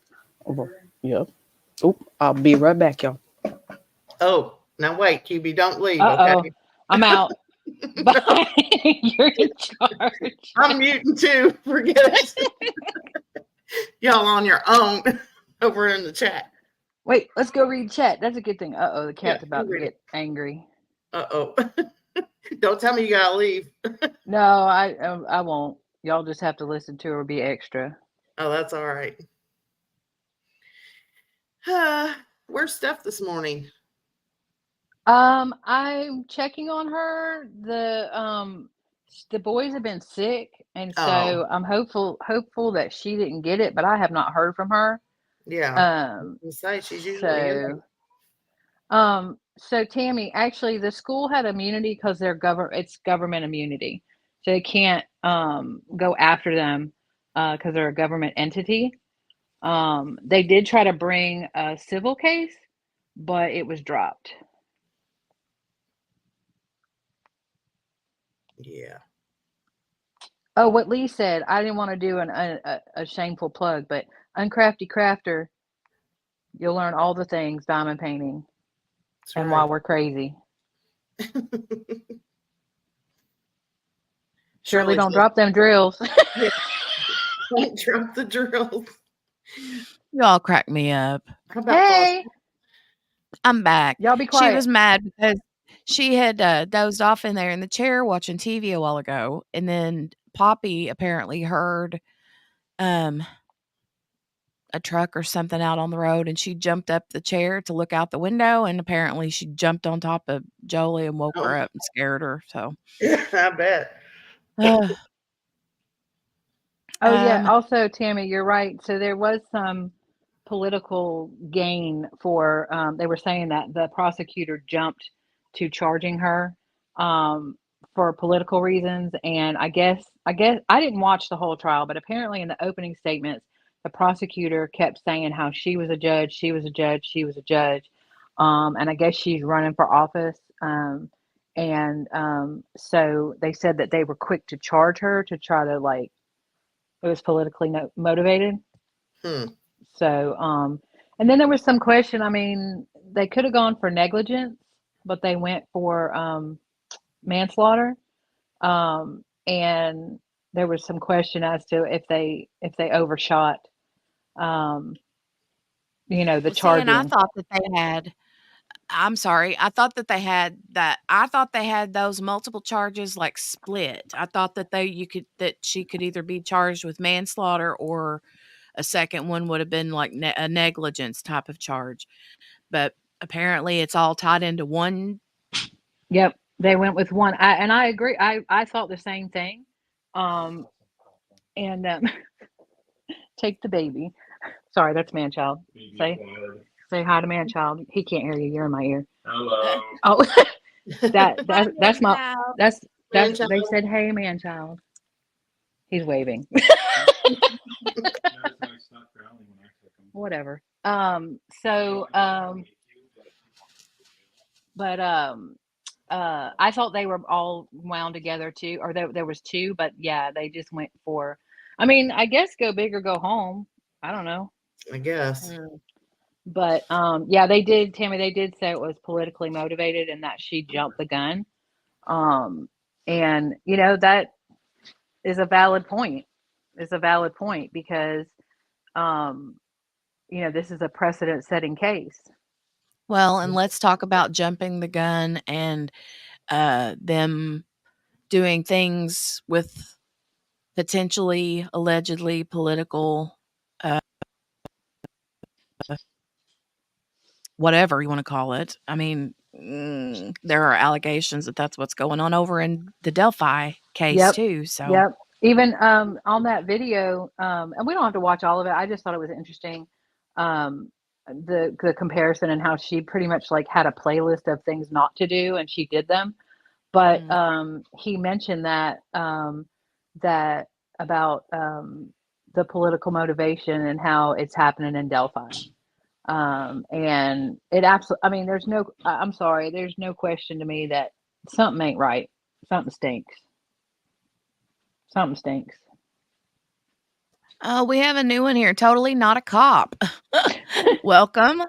Yep. Oh, I'll be right back, y'all. Oh, now wait, QB, don't leave, Uh-oh. okay? I'm out. Bye. You're in charge. I'm muting too. Forget it. Y'all on your own over in the chat. Wait, let's go read chat. That's a good thing. Uh-oh, the cat's Yeah, about you to read get angry. Uh-oh. Don't tell me you gotta leave. No, I won't. Y'all just have to listen to her be extra. Oh, that's all right. Where's Steph this morning? I'm checking on her. The boys have been sick, and so I'm hopeful that she didn't get it, but I have not heard from her. Yeah. Say she's usually in there. So Tammy, actually, the school had immunity because it's government immunity, so they can't go after them because they're a government entity. They did try to bring a civil case, but it was dropped. Yeah. Oh, what Lee said, I didn't want to do a shameful plug, but Uncrafty Crafter, you'll learn all the things diamond painting. That's and right. while we're crazy. Shirley, don't drop them drills. Don't drop the drills. Y'all crack me up. Hey, I'm back. y'all be She quiet. was mad because she had dozed off in there in the chair watching TV a while ago, and then Poppy apparently heard a truck or something out on the road, and she jumped up the chair to look out the window, and apparently she jumped on top of Jolie and woke her up and scared her. So Yeah, I bet. Oh yeah. Also, Tammy, you're right. So there was some political gain for. They were saying that the prosecutor jumped to charging her for political reasons, and I guess I didn't watch the whole trial, but apparently in the opening statements, the prosecutor kept saying how she was a judge, she was a judge, she was a judge, and I guess she's running for office. So they said that they were quick to charge her to try to like it was politically motivated. So, and then there was some question. I mean, they could have gone for negligence, but they went for manslaughter. And there was some question as to if they overshot, um, the Well, see, and I charging. thought that they had I'm sorry. I thought they had those multiple charges like split. I thought that that she could either be charged with manslaughter or a second one would have been like a negligence type of charge. But apparently it's all tied into one. Yep, they went with one. I agree. I thought the same thing. Um, and take the baby. Sorry, that's man child. Say hi to man child. He can't hear you. You're in my ear. Hello. Oh, Hi, that's my child. that's Man they child. said hey man child. He's waving. Whatever. But I thought they were all wound together too, or there was two, but yeah, they just went for. I mean, I guess go big or go home. I don't know. I guess. But yeah, they did, Tammy. They did say it was politically motivated and that she jumped the gun. And that is a valid point. Is a valid point because this is a precedent-setting case. Well, and let's talk about jumping the gun and them doing things with potentially, allegedly political, whatever you want to call it. I mean, there are allegations that that's what's going on over in the Delphi case Yep. too. So, Yep. Even on that video, and we don't have to watch all of it. I just thought it was interesting, the comparison and how she pretty much like had a playlist of things not to do, and she did them. But he mentioned that about the political motivation and how it's happening in Delphi. And it absolutely. I mean, I'm sorry. There's no question to me that something ain't right. Something stinks. Something stinks. we have a new one here. Totally not a cop. Welcome.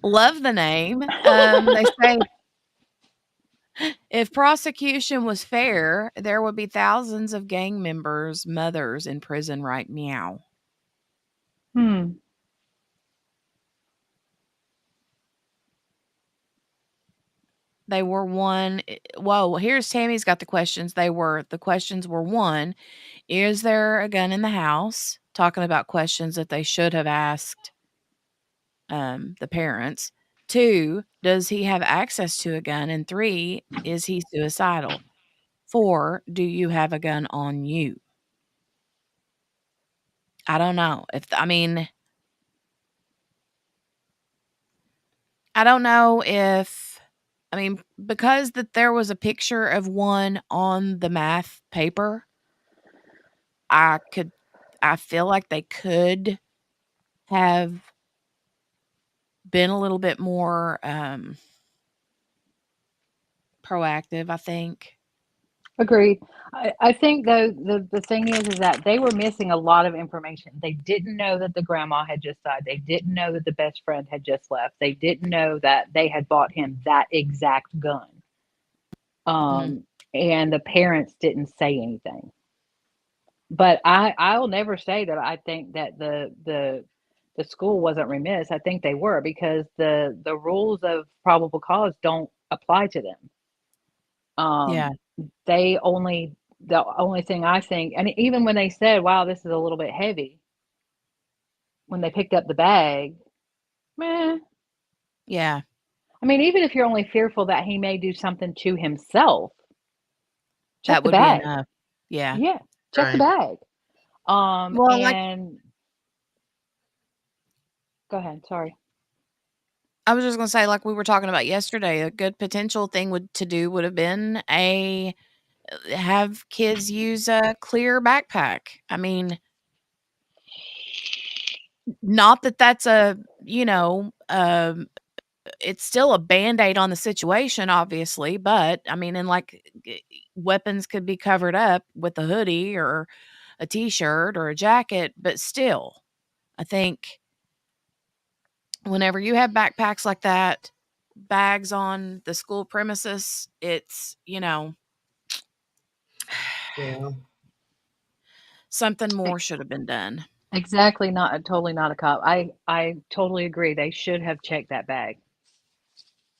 Love the name. They say if prosecution was fair, there would be thousands of gang members' mothers in prison right meow. They were one. Whoa, here's Tammy's got the questions. The questions were one, is there a gun in the house? Talking about questions that they should have asked the parents. 2, does he have access to a gun? And 3, is he suicidal? 4, do you have a gun on you? I don't know I don't know if because that there was a picture of one on the math paper, I feel like they could have been a little bit more proactive, I think. Agreed. I think though the thing is that they were missing a lot of information. They didn't know that the grandma had just died. They didn't know that the best friend had just left. They didn't know that they had bought him that exact gun. And the parents didn't say anything. But I'll never say that I think that the school wasn't remiss. I think they were because the rules of probable cause don't apply to them. Yeah. The only thing I think, and even when they said, wow, this is a little bit heavy, when they picked up the bag, meh. Yeah. I mean, even if you're only fearful that he may do something to himself, check That the would be bag. enough. Yeah. Yeah, check the bag. Well, like And go ahead, sorry. I was just gonna say, like we were talking about yesterday, a good potential thing would have been have kids use a clear backpack. I mean, not that that's it's still a Band-Aid on the situation, obviously, but I mean, and like weapons could be covered up with a hoodie or a t-shirt or a jacket, but still, I think whenever you have backpacks like that, bags on the school premises, it's, Yeah. Something more should have been done. Exactly, totally not a cop. I totally agree. They should have checked that bag.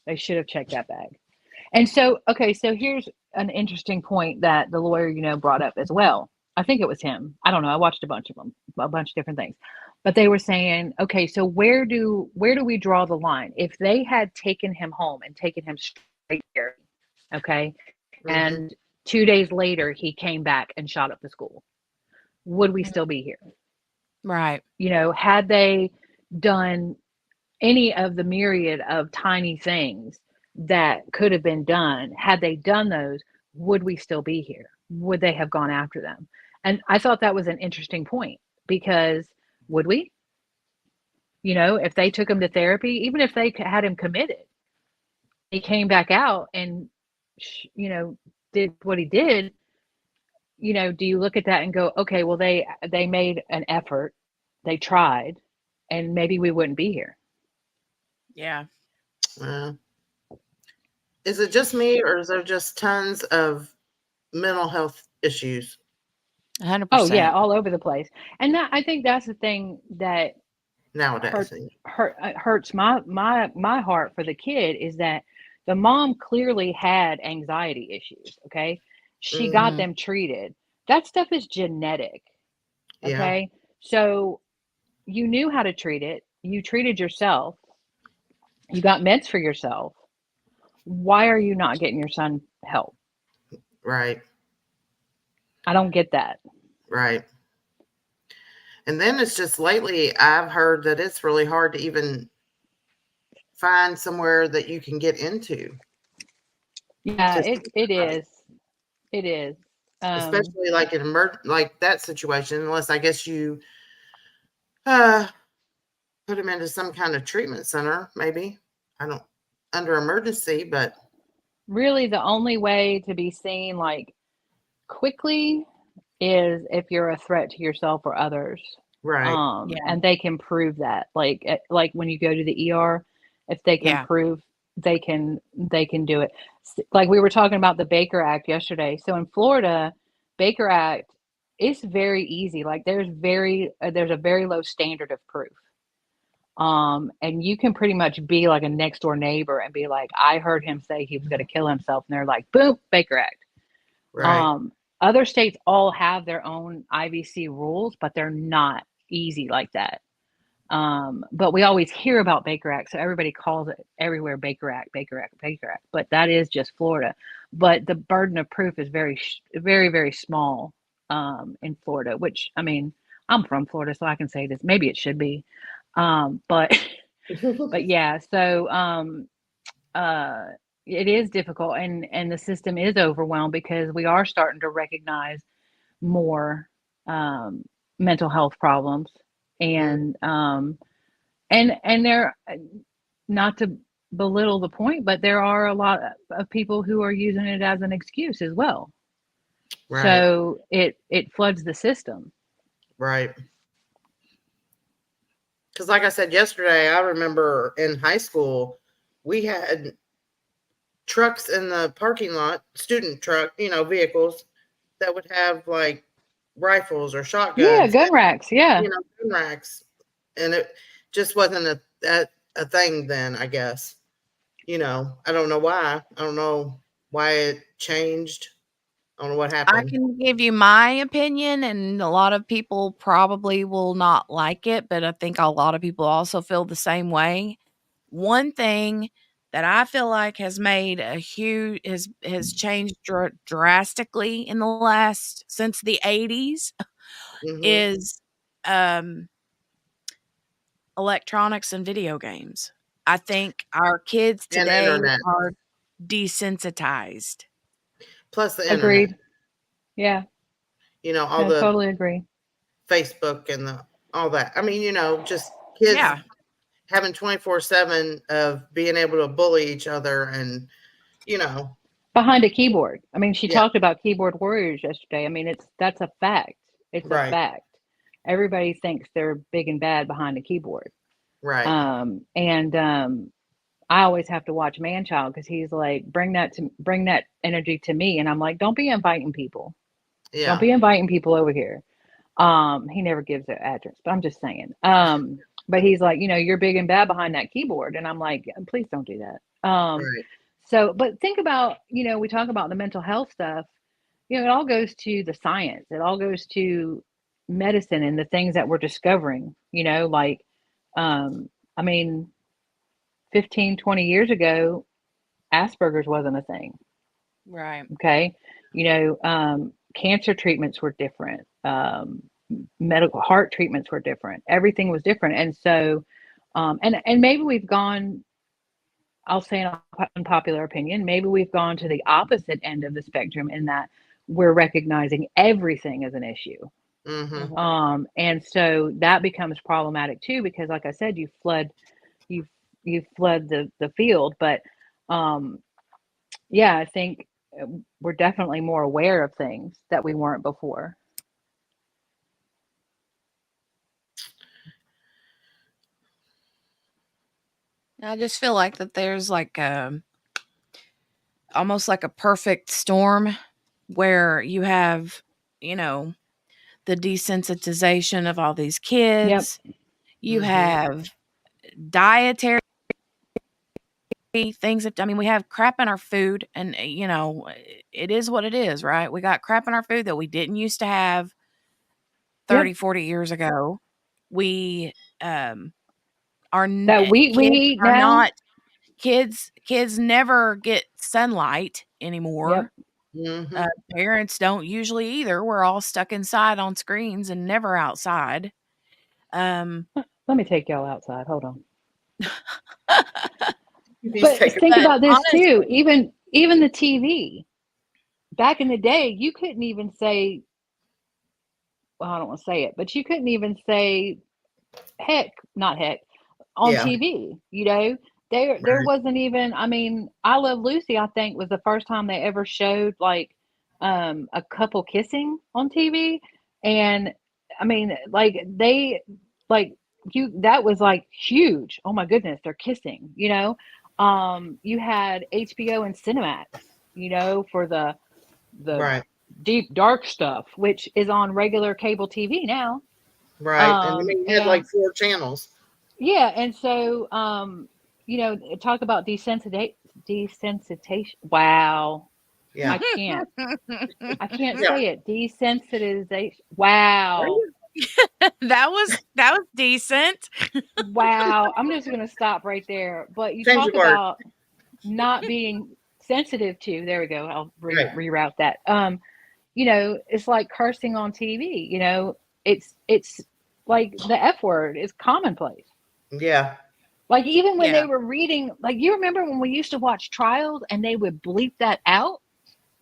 They should have checked that bag. And so, okay, so here's an interesting point that the lawyer, brought up as well. I think it was him. I don't know. I watched a bunch of them, a bunch of different things. But they were saying, okay, so where do we draw the line? If they had taken him home and taken him straight there, okay, and 2 days later he came back and shot up the school, would we still be here? Right. Had they done any of the myriad of tiny things that could have been done, had they done those, would we still be here? Would they have gone after them? And I thought that was an interesting point, because would we? If they took him to therapy, even if they had him committed, he came back out and, did what he did, do you look at that and go, okay, well, they made an effort, they tried, and maybe we wouldn't be here. Yeah. Is it just me, or is there just tons of mental health issues? 100%. Oh yeah, all over the place. And that, I think that's the thing that Nowadays. hurts my heart for the kid, is that the mom clearly had anxiety issues. Okay. She got them treated. That stuff is genetic. Okay. Yeah. So you knew how to treat it. You treated yourself. You got meds for yourself. Why are you not getting your son help? Right. I don't get that. Right. And then it's just lately I've heard that it's really hard to even find somewhere that you can get into. Yeah, it is. It is. Especially like like that situation, unless I guess you put him into some kind of treatment center, maybe. I don't, under emergency, but really the only way to be seen like quickly is if you're a threat to yourself or others. right. And they can prove that. Like when you go to the ER, if they can prove, they can do it. Like we were talking about the Baker Act yesterday. So in Florida, Baker Act is very easy. Like there's a very low standard of proof. And you can pretty much be like a next door neighbor and be like, I heard him say he was going to kill himself. And they're like, boom, Baker Act. Right. Other states all have their own IVC rules, but they're not easy like that. But we always hear about Baker Act. So everybody calls it everywhere Baker Act, Baker Act, Baker Act. But that is just Florida. But the burden of proof is very, very, very small in Florida, which, I mean, I'm from Florida, so I can say this. Maybe it should be. But yeah, so it is difficult, and the system is overwhelmed because we are starting to recognize more mental health problems, and they're, not to belittle the point, but there are a lot of people who are using it as an excuse as well. Right. So it floods the system. Right. Because like I said yesterday, I remember in high school, we had trucks in the parking lot, student truck, vehicles that would have like rifles or shotguns. Yeah, gun racks. Yeah. Gun racks. And it just wasn't a thing then, I guess. I don't know why. I don't know why it changed. I don't know what happened. I can give you my opinion, and a lot of people probably will not like it, but I think a lot of people also feel the same way. One thing that I feel like has made a huge has changed drastically in the since the 80s is electronics and video games. I think our kids today are desensitized. Plus the internet. Agreed. Yeah. I totally agree. Facebook and all that. I mean, just kids having 24/7 of being able to bully each other and, behind a keyboard. I mean, she talked about keyboard warriors yesterday. I mean, that's a fact. It's a fact. Everybody thinks they're big and bad behind a keyboard. Right. I always have to watch Manchild because he's like, bring that energy to me. And I'm like, don't be inviting people. Yeah. Don't be inviting people over here. He never gives their address, but I'm just saying. But he's like, you're big and bad behind that keyboard. And I'm like, please don't do that. Right. So, but think about, we talk about the mental health stuff, it all goes to the science. It all goes to medicine and the things that we're discovering, like, I mean, 15, 20 years ago, Asperger's wasn't a thing. Right. Okay. Cancer treatments were different. Medical heart treatments were different. Everything was different. And so, and maybe we've gone, I'll say an unpopular opinion, maybe we've gone to the opposite end of the spectrum in that we're recognizing everything as an issue. Mm-hmm. And so that becomes problematic too, because like I said, you flood the field. But yeah, I think we're definitely more aware of things that we weren't before. I just feel like that there's like almost like a perfect storm where you have, the desensitization of all these Yep. kids. You Mhm. have dietary things that, I mean, we have crap in our food, and it is what it is, right? We got crap in our food that we didn't used to have 30, Yep. 40 years ago. We are That wheat we kids eat are now. not kids never get sunlight Yep. anymore. Mm-hmm. Parents don't usually either. We're all stuck inside on screens and never outside. Let me take y'all outside. Hold on. He's But taking think But about this too. honestly, Even the TV. Back in the day, you couldn't even say, well, I don't want to say it, but you couldn't even say not heck, on Yeah. TV. There Right. wasn't even. I mean, I Love Lucy, I think, was the first time they ever showed like a couple kissing on TV. And I mean, like that was like huge. Oh my goodness, they're kissing. You had HBO and Cinemax, for the Right. deep dark stuff, which is on regular cable TV now. Right. And I mean, you had like And 4 channels. yeah, and so talk about desensitization. Wow, Yeah. I can't Yeah. say it. Desensitization. Are Wow, you? that was decent. wow. I'm just gonna stop right there. But you Change talk your word. about not being sensitive to. There we go. I'll Right. reroute that. It's like cursing on TV. It's like the F word is commonplace. Yeah. Like even when they Yeah. were reading, like you remember when we used to watch trials and they would bleep that out?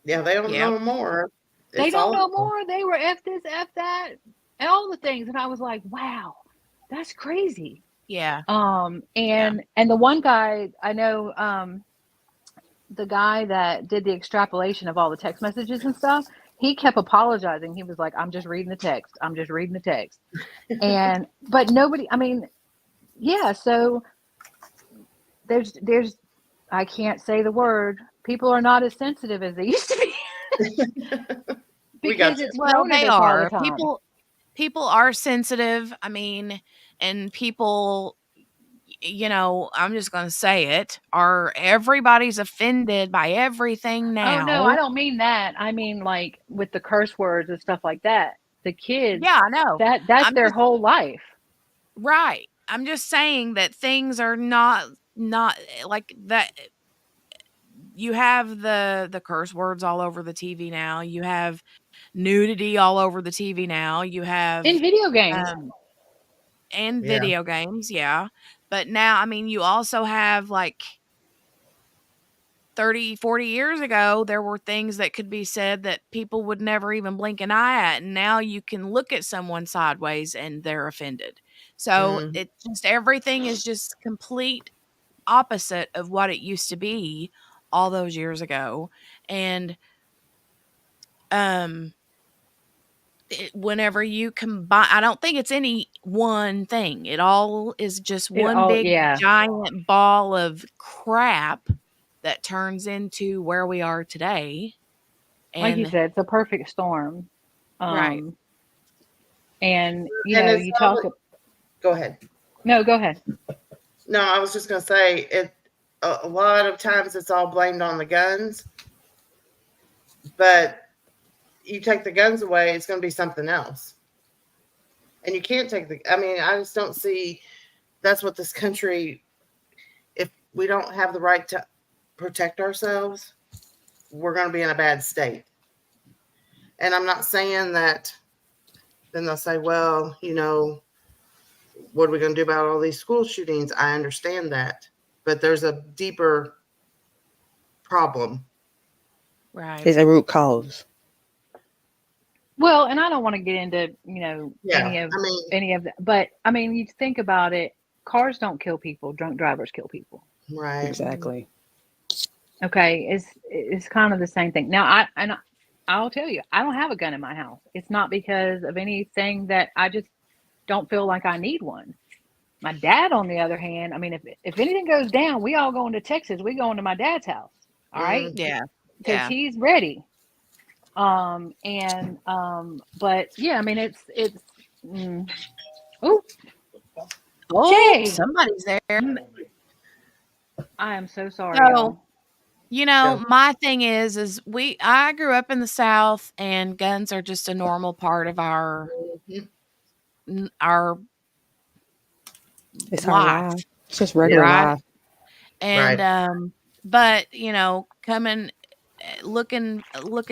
Yeah. They don't Yep. know more. They It's don't know awful. more. They were F this, F that, and all the things. And I was like, wow, that's crazy. Yeah. And the one guy I know, the guy that did the extrapolation of all the text messages and stuff, he kept apologizing. He was like, I'm just reading the text. I'm just reading the text. And but nobody, I mean, yeah, so there's I can't say the word. People are not as sensitive as they used to be We got because you. it's Well, thrown at they us all the are. time. People are sensitive. I mean, and people, I'm just going to say it, are everybody's offended by everything Oh no, I now. don't mean that. I mean like with the curse words and stuff like that. The kids, Yeah, I know. that's I'm their just whole life. right. I'm just saying that things are not like that. You have the curse words all over the TV now. You have nudity all over the TV now. You In have video games. um and Yeah. video games, yeah. But now, I mean, you also have like 30, 40 years ago, there were things that could be said that people would never even blink an eye at. And now you can look at someone sideways and they're offended. So Mm. it just, everything is just complete opposite of what it used to be all those years ago. And um whenever you combine, I don't think it's any one thing. It all is just It one all big yeah. giant ball of crap that turns into where we are today. Like you And said, it's a perfect storm. right. Um And And it's you not talk. go ahead. No, go ahead. No, I was just going to say it. A lot of times it's all blamed on the guns, but you take the guns away, it's going to be something else. And you can't take I just don't see that's what this country, if we don't have the right to protect ourselves, we're going to be in a bad state. And I'm not saying that then they'll say, well, what are we going to do about all these school shootings? I understand that, but there's a deeper problem. Right. There's a root cause. Well, and I don't want to get into, Yeah, any of that, but you think about it, cars don't kill people, drunk drivers kill people. Right. Exactly. Okay, it's kind of the same thing. Now, I'll tell you, I don't have a gun in my house. It's not because of anything that I just don't feel like I need one. My dad, on the other hand, if anything goes down, we all go into Texas. We go into my dad's house. All right. Yeah. Because Yeah. he's ready. But yeah, it's oh, Jay, somebody's there. I am so sorry, So, y'all. my thing is I grew up in the South, and guns are just a normal part of our It's life. our life. It's just regular life. And but coming looking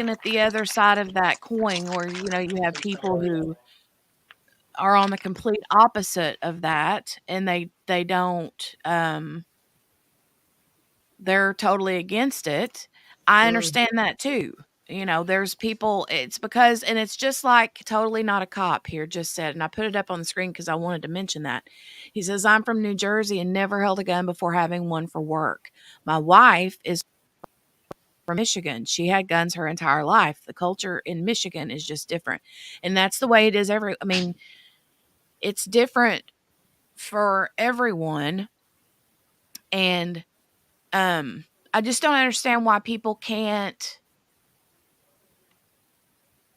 at the other side of that coin, where you have people who are on the complete opposite of that, and they don't they're totally against it. I understand that too. There's people, it's because, and it's just like Totally Not a Cop here just said, and I put it up on the screen because I wanted to mention that. He says, I'm from New Jersey and never held a gun before having one for work. My wife is from Michigan. She had guns her entire life. The culture in Michigan is just different. And that's the way it is it's different for everyone. And I just don't understand why people can't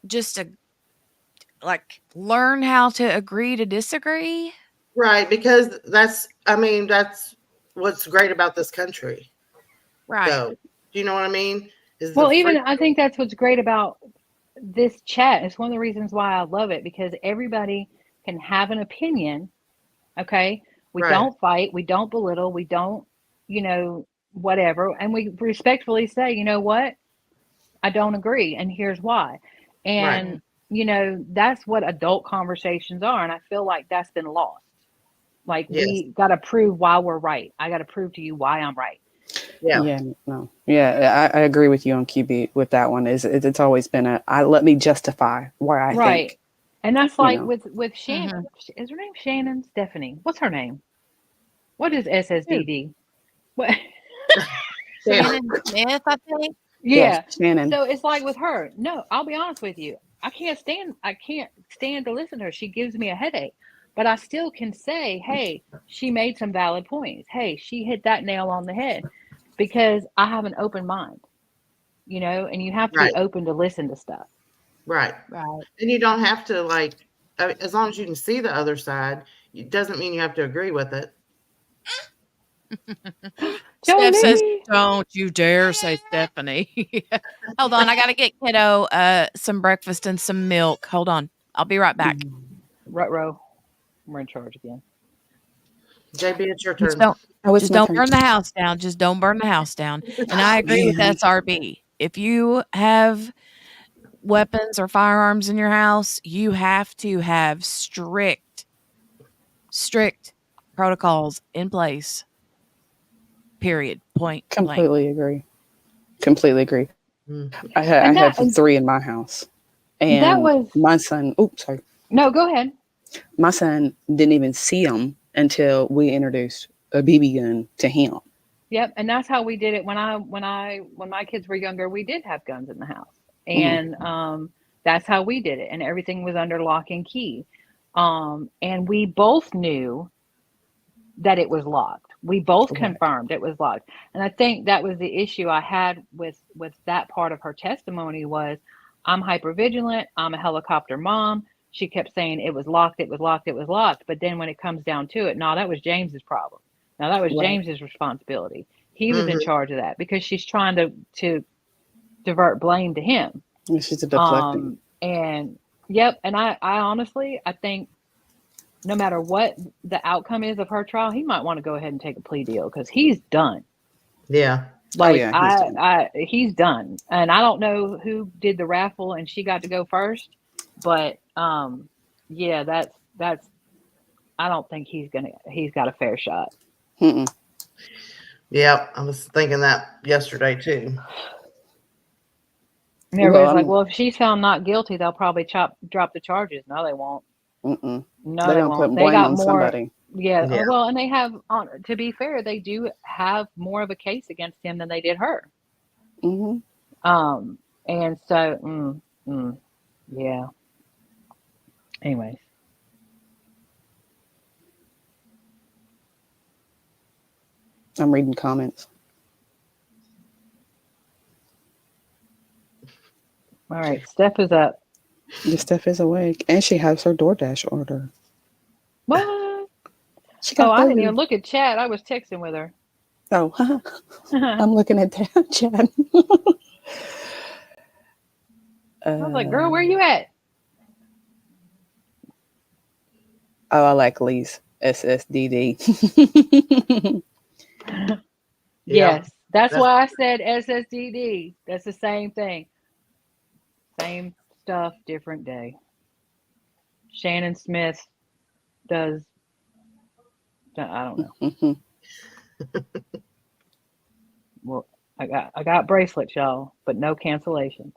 just learn how to agree to disagree. Right, because that's what's great about this country. Right. So, do you know what I mean? Well, I think that's what's great about this chat. It's one of the reasons why I love it, because everybody can have an opinion. Okay. We don't fight. We don't belittle. We don't, whatever. And we respectfully say, you know what? I don't agree. And here's why. And, that's what adult conversations are. And I feel like that's been lost. Like, we got to prove why we're right. I got to prove to you why I'm right. Yeah. No. Yeah, I agree with you on QB with that one. It's always been let me justify why I think. And that's like with Shannon. Is her name Shannon? Stephanie. What's her name? What is SSDD? What? Shannon Smith, I think. Yeah. Shannon. So it's like with her. No, I'll be honest with you. I can't stand to listen to her. She gives me a headache. But I still can say, hey, she made some valid points. Hey, she hit that nail on the head, because I have an open mind, and you have to be open to listen to stuff. Right. And you don't have to as long as you can see the other side, it doesn't mean you have to agree with it. Steph says, don't you dare say Stephanie. Hold on. I got to get kiddo some breakfast and some milk. Hold on. I'll be right back. Ruh-roh. We're in charge again. JB, it's your turn. Just don't burn the house down. Just don't burn the house down. And I agree with SRB. If you have weapons or firearms in your house, you have to have strict protocols in place. Period. Point. Completely agree. I have 3 in my house, and that was my son. Oops, sorry. No, go ahead. My son didn't even see them until we introduced a BB gun to him. Yep, and that's how we did it when my kids were younger. We did have guns in the house, and that's how we did it, and everything was under lock and key. And we both knew that it was locked. We both confirmed it was locked, and I think that was the issue I had with that part of her testimony was, I'm hypervigilant. I'm a helicopter mom. she kept saying it was locked, it was locked, it was locked. But then when it comes down to it, no, that was James's problem. Now that was Right. James's responsibility. He was in Mhm. charge of that because she's trying to divert blame to him. She's a deflecting. And yep, and I honestly I think no matter what the outcome is of her trial, he might want to go ahead and take a plea deal because he's done. Yeah. Like yeah, he's done. he's done. And I don't know who did the raffle and she got to go first, but yeah, that's I don't think he's got a fair shot. Mm-mm. Yeah, I was thinking that yesterday too. And everybody's like, I'm- well, if she's found not guilty, they'll probably drop the charges. No, they won't. Mm-mm. No, They're they gonna won't. put They blame got on more. somebody. Yeah. Yeah. Well, and they have, to be fair, they do have more of a case against him than they did her. Mm-hmm. And so, yeah. Anyways. I'm reading comments. All right. Steph is up. The Steph is awake, and she has her DoorDash order. What? She Oh, got I didn't food. even look at chat. I was texting with her. Oh, I'm looking at that chat. I was like, girl, where you at? Oh, I like Lee's SSDD. Yes. That's That's- why I said SSDD. That's the same thing. Same stuff, different day. Shannon Smith does, I don't know. Well, I got bracelets, y'all, but no cancellations.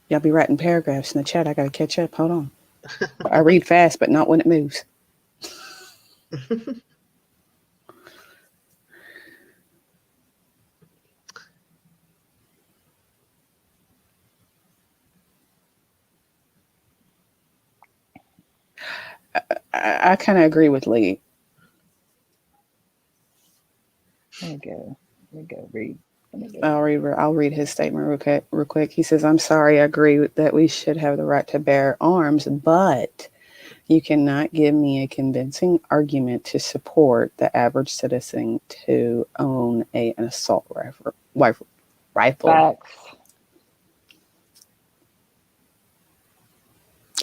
Y'all be writing paragraphs in the chat. I gotta catch up. Hold on. I read fast, but not when it moves. I kind of agree with Lee. Let me go read. I'll read his statement real quick. He says, I'm sorry, I agree that we should have the right to bear arms, but you cannot give me a convincing argument to support the average citizen to own an assault rifle. Facts.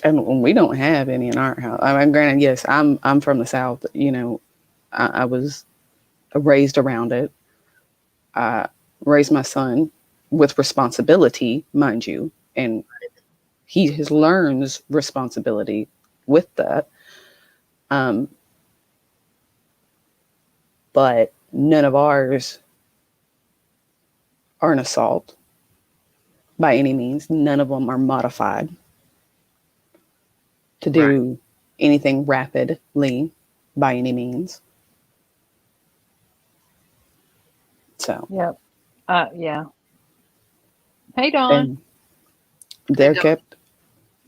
And we don't have any in our house. I mean, granted, yes, I'm from the South. You know, I was raised around it. I raised my son with responsibility, mind you, and he learns responsibility with that. But none of ours are an assault by any means. None of them are modified to do anything rapidly by any means. So. Yep. Yeah. Hey, Dawn. And they're kept.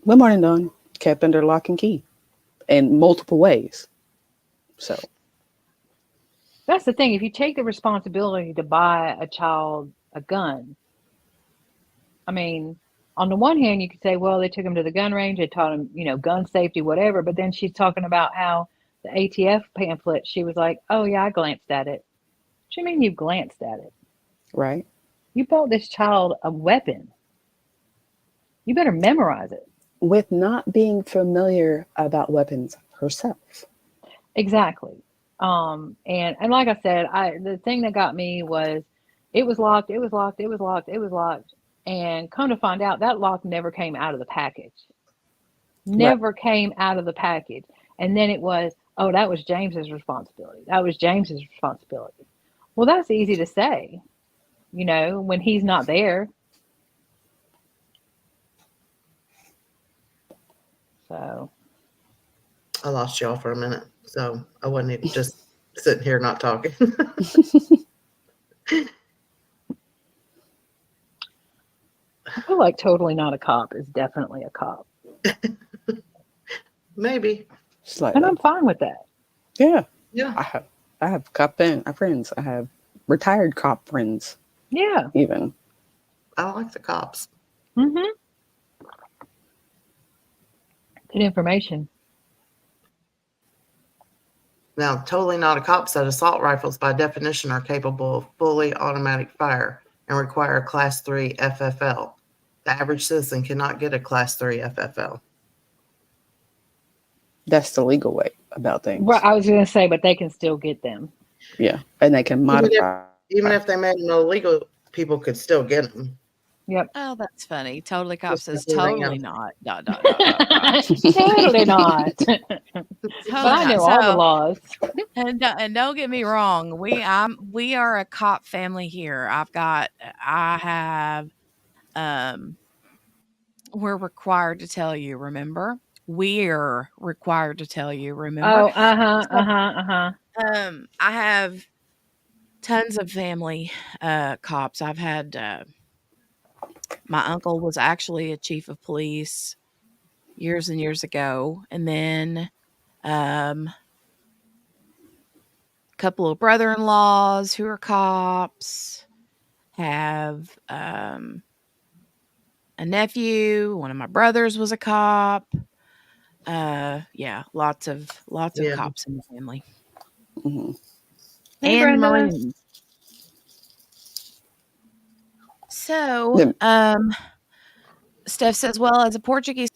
Good morning, Dawn. Kept under lock and key in multiple ways. So. That's the thing. If you take the responsibility to buy a child a gun, I mean, on the one hand, you could say, well, they took him to the gun range, they taught him, gun safety, whatever. But then she's talking about how the ATF pamphlet, she was like, oh, yeah, I glanced at it. What do you mean you glanced at it? Right. You bought this child a weapon. You better memorize it. With not being familiar about weapons herself. Exactly. And like I said, the thing that got me was it was locked. And come to find out, that lock never came out of the package. Never came out of the package. And then it was, oh, that was James's responsibility. Well, that's easy to say, when he's not there. So. I lost y'all for a minute, so I wasn't just sitting here not talking. I feel like Totally Not a Cop is definitely a cop. Maybe. Slightly. And I'm fine with that. Yeah. Yeah, I have cop friends. I have retired cop friends. Yeah. Even. I like the cops. Mm-hmm. Good information. Now, totally not a cop said assault rifles by definition are capable of fully automatic fire and require a Class 3 FFL. The average citizen cannot get a Class 3 FFL. That's the legal way about Right, things. I was going to say, but they can still get them. Yeah, and they can modify. Even if they made them illegal, people could still get them. Yep. Oh, that's funny. Totally Cop Just like says everything totally else. not. Dot dot dot dot dot. Totally not. But Totally I not. know all the So, laws. and don't get me wrong, we are a cop family here. I have we're required to tell you, remember? We're required to tell you, remember? Oh, uh-huh, So, uh-huh, uh-huh. I have tons of family cops. I've had my uncle was actually a chief of police years and years ago, and then a couple of brother-in-laws who are cops, have a nephew, one of my brothers was a cop. Yeah, lots of Yeah. cops in the family. Mhm. Hey, And Brenda. Marines. So, Yeah. Steph says, well, as a Portuguese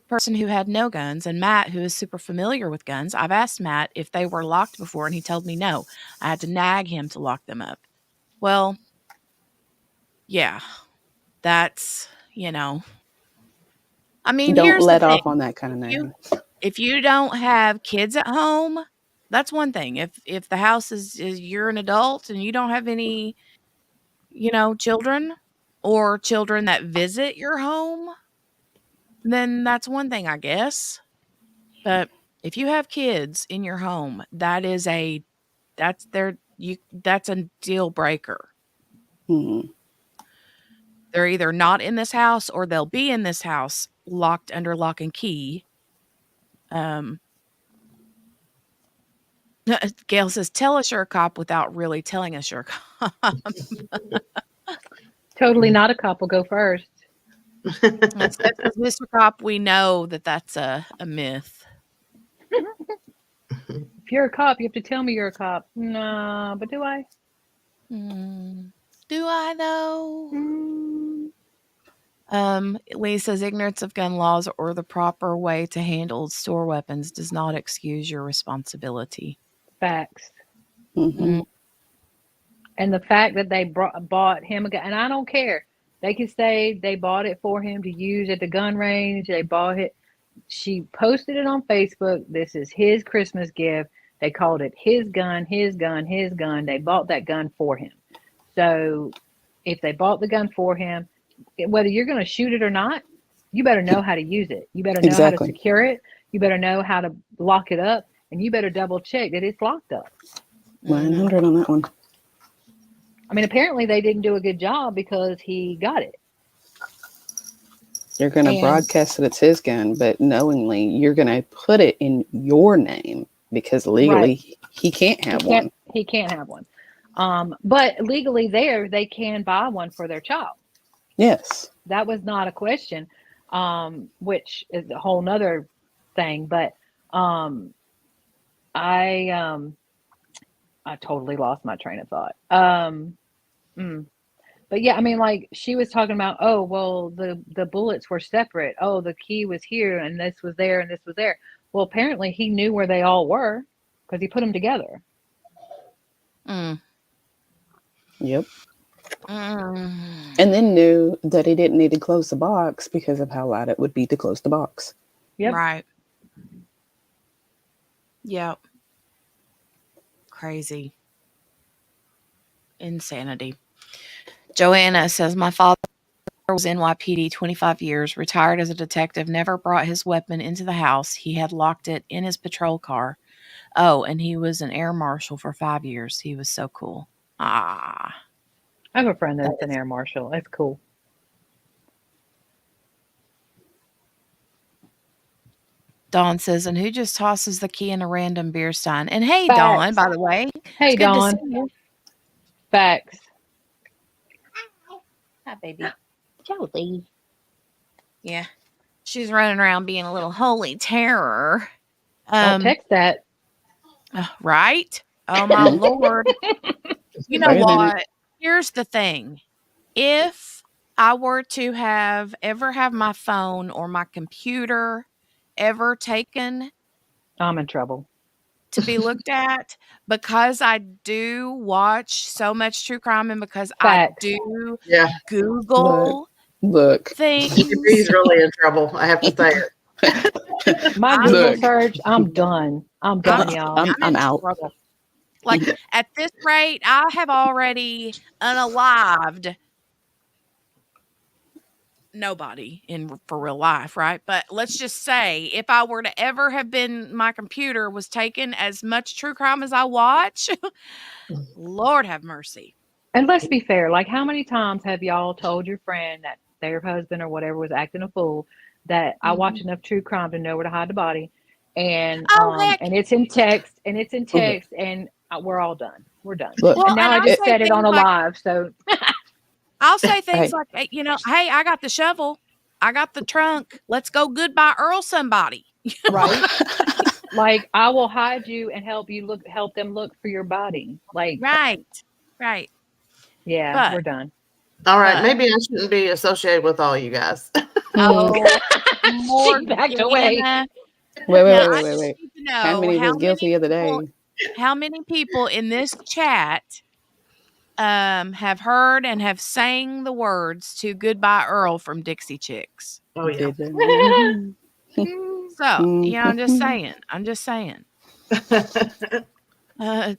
person who had no guns, and Matt, who is super familiar with guns, I've asked Matt if they were locked before, and he told me no. I had to nag him to lock them up. Well, yeah, that's, I mean, Don't here's the let thing. off on that kind of If you nagging. if you don't have kids at home, that's one thing. If the house is you're an adult and you don't have any, children or children that visit your home, then that's one thing, I guess. But if you have kids in your home, that's a deal breaker. Mhm. They're either not in this house or they'll be in this house locked under lock and key. Um, Gail says, "Tell us you're a cop without really telling us you're a cop." Totally not a cop will go first. And Steph says, "Mr. Cop, we know that that's a myth." If you're a cop, you have to tell me you're a cop. No, but do I? Mm, do I though? Mm, Lee says, "Ignorance of gun laws or the proper way to handle store weapons does not excuse your responsibility." facts. Mm, Mhm. And the fact that they bought him a gun, and I don't care. They can say they bought it for him to use at the gun range. They bought it. She posted it on Facebook. This is his Christmas gift. They called it his gun, his gun, his gun. They bought that gun for him. So if they bought the gun for him, whether you're going to shoot it or not, you better know how to use it. You better know how to Exactly. secure it. You better know how to lock it up. And you better double check that it's locked up. 900 on that one. I mean, apparently they didn't do a good job because he got it. You're going to And broadcast that it's his gun, but knowingly you're going to put it in your name because legally right, he can't have one. he can't have one. But legally there, they can buy one for their child. Yes. That was not a question, which is a whole nother thing. But I I totally lost my train of thought. But yeah, I mean, like she was talking about, oh well, the bullets were separate. Oh, the key was here, and this was there, and this was there. Well, apparently he knew where they all were because he put them together. mm, Yep. mm. And then knew that he didn't need to close the box because of how loud it would be to close the box. Yep. Right. Yep. Crazy. Insanity. Joanna says, "My father was NYPD 25 years, retired as a detective, never brought his weapon into the house. He had locked it in his patrol car. Oh, and he was an air marshal for 5 years. He was so cool." Ah. I have a friend That that's an is air marshal. That's cool. Dawn says, and who just tosses the key in a random beer stein? And hey, Facts. Dawn, by the way. Hey, It's good to Dawn. see you. Facts. Hi, baby. Jolie. Yeah. She's running around being a little holy terror. Don't text that. Right? Oh, my Lord. You know Wait a minute. what? Here's the thing. If I were to ever have my phone or my computer ever taken I'm in trouble. to be looked at, because I do watch so much true crime and because Facts. I do Yeah. Google Look. things. He's really in trouble. I have to say it. My I'm Google Look. search, I'm done. I'm done, y'all. I'm in out. trouble. Like, at this rate, I have already unalived nobody for real life, right? But let's just say if I were to ever have been, my computer was taken as much true crime as I watch, Lord have mercy. And let's be fair. Like, how many times have y'all told your friend that their husband or whatever was acting a fool? That I watch enough true crime to know where to hide the body, and Heck. and it's in text, and we're all done. We're done. Look. Well, And now and I just say said it on things a like, live, so I'll say things Hey. like, hey, I got the shovel, I got the trunk, let's go goodbye Earl somebody. right. Like, I will hide you and help them look for your body. Like, Right. yeah, But we're done. All right, But- maybe I shouldn't be associated with all you guys. oh, more She backed away. Diana. Wait. Now, I just need to know How many was guilty the other day? how many people in this chat have heard and have sang the words to Goodbye Earl from Dixie Chicks. Oh yeah. So, I'm just saying.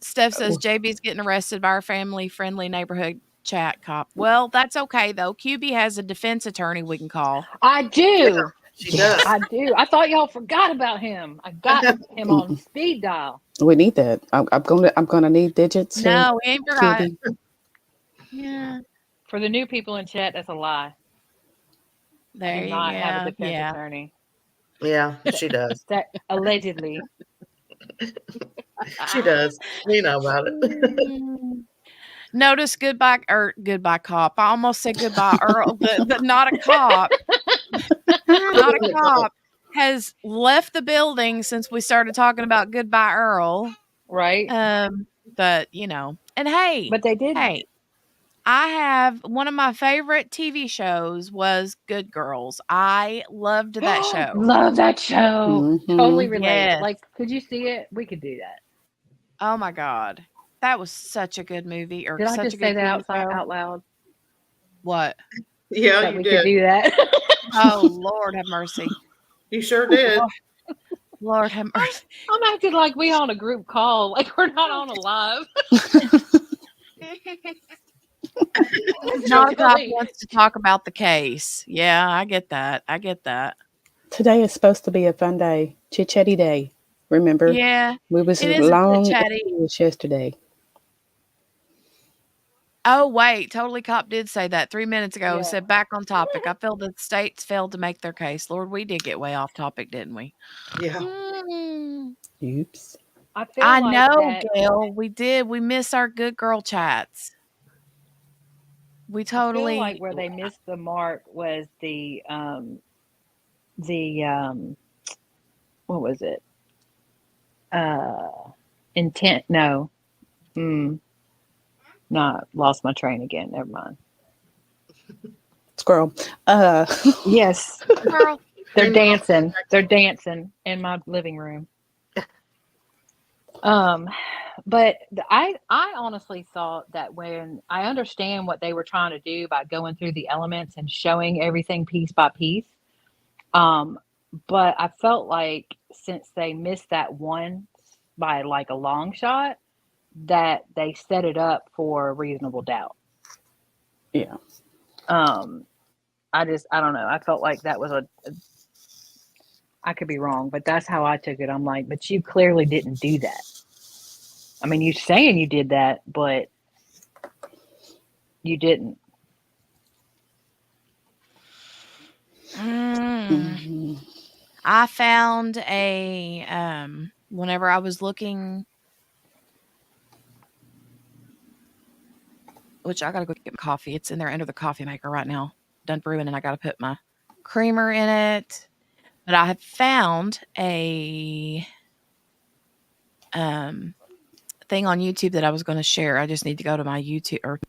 Steph says JB's getting arrested by our family-friendly neighborhood chat cop. Well, that's okay, though. QB has a defense attorney we can call. I do. She does. I do. I thought y'all forgot about him. I got him on speed dial. We need that. I'm gonna need digits. No, we ain't forgot. QB. Yeah. For the new people in chat, that's a lie. There Do you not have a go. defense attorney. Yeah, she does. That allegedly. She does. We know about it. Notice goodbye cop. I almost said goodbye Earl, but not a cop. Not a cop has left the building since we started talking about goodbye Earl. Right. But and hey, But they did. Hey, I have one of my favorite TV shows was Good Girls. I loved that show. Love that show. Mhm. Totally relate. Yes. Like, could you see it? We could do that. Oh my God. That was such a good movie. Or Did I such just a good say that TV show. out loud? What? Yeah, That you we did. could do that. Oh, Lord have mercy. You sure did. Lord have mercy. I'm acting like we on a group call. Like, we're not on a live. Not a cop wants to talk about the case. Yeah, I get that. Today is supposed to be a fun day, chit-chatty day. Remember? Yeah, We was it is a long. chit-chatty. It was yesterday. Oh, wait. Totally Cop did say that 3 minutes ago. Yeah. Said back on topic. I feel that states failed to make their case. Lord, we did get way off topic, didn't we? Yeah. Oops. I like know, that. Gail. We did. We miss our good girl chats. We totally. I feel like where they missed the mark was the what was it? Intent. No. Not lost my train again. Never mind. Squirrel. Yes. Girl. They're dancing. They're dancing in my living room. But I honestly thought that when I understand what they were trying to do by going through the elements and showing everything piece by piece. But I felt like since they missed that one by like a long shot, that they set it up for reasonable doubt. Yeah. I don't know. I felt like that was I could be wrong, but that's how I took it. I'm like, but you clearly didn't do that. I mean, you're saying you did that, but you didn't. I found whenever I was looking, which I gotta go get my coffee. It's in there under the coffee maker right now, done brewing, and I gotta put my creamer in it. But I have found a thing on YouTube that I was going to share. I just need to go to my YouTube or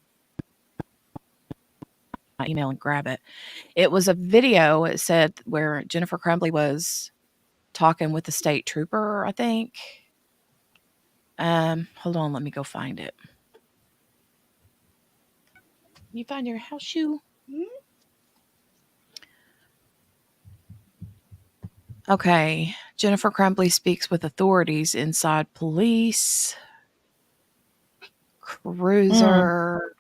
my email and grab it. It was a video. It said where Jennifer Crumbley was talking with the state trooper, I think. Hold on, let me go find it. You find your house shoe? Okay. Jennifer Crumbley speaks with authorities inside police cruiser.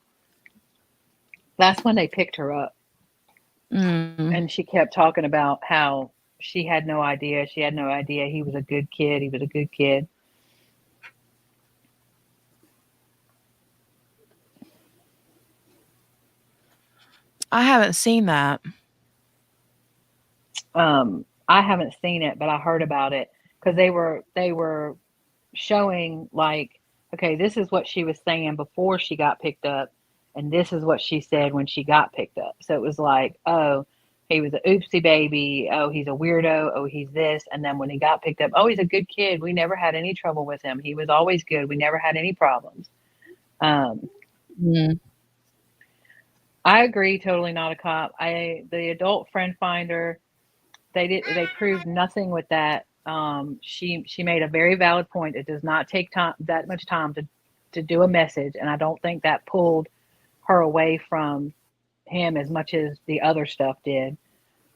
That's when they picked her up. And she kept talking about how she had no idea. She had no idea he was a good kid. He was a good kid. I haven't seen that. I haven't seen it, but I heard about it because they were showing like, okay, this is what she was saying before she got picked up, and this is what she said when she got picked up. So it was like, oh, he was an oopsie baby. Oh, he's a weirdo. Oh, he's this. And then when he got picked up, oh, he's a good kid. We never had any trouble with him. He was always good. We never had any problems. I agree. Totally not a cop. The adult friend finder, they proved nothing with that. She made a very valid point. It does not take that much time to do a message, and I don't think that pulled her away from him as much as the other stuff did.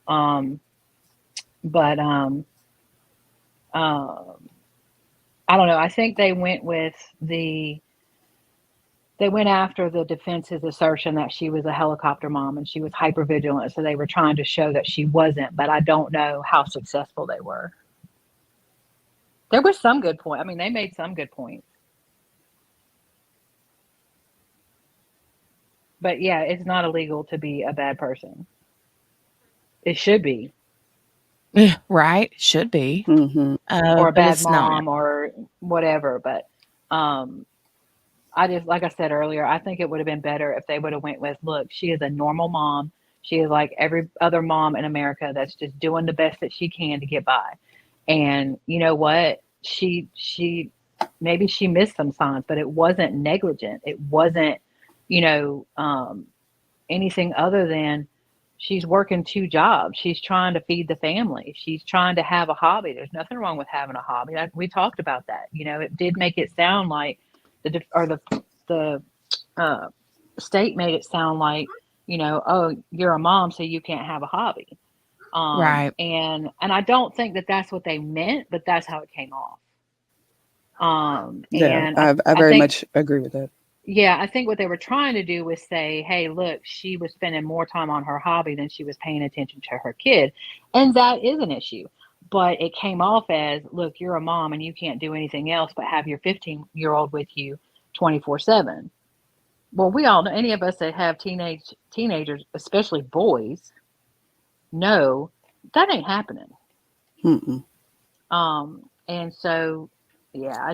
But I don't know. I think they went after the defense's assertion that she was a helicopter mom and she was hypervigilant. So they were trying to show that she wasn't, but I don't know how successful they were. There was some good point. I mean, they made some good points. But yeah, it's not illegal to be a bad person. It should be. Right. Should be. Or a bad mom or whatever. But I just, like I said earlier, I think it would have been better if they would have went with, look, she is a normal mom. She is like every other mom in America that's just doing the best that she can to get by. And you know what? She maybe she missed some signs, but it wasn't negligent. It wasn't, anything other than she's working 2 jobs. She's trying to feed the family. She's trying to have a hobby. There's nothing wrong with having a hobby. We talked about that. It did make it sound like the state made it sound like, oh, you're a mom, so you can't have a hobby. Right. And I don't think that that's what they meant, but that's how it came off. And I very much agree with that. Yeah, I think what they were trying to do was say, hey, look, she was spending more time on her hobby than she was paying attention to her kid. And that is an issue. But it came off as, look, you're a mom and you can't do anything else but have your 15-year-old with you 24/7. Well, we all know, any of us that have teenagers, especially boys, know that ain't happening. And so, yeah,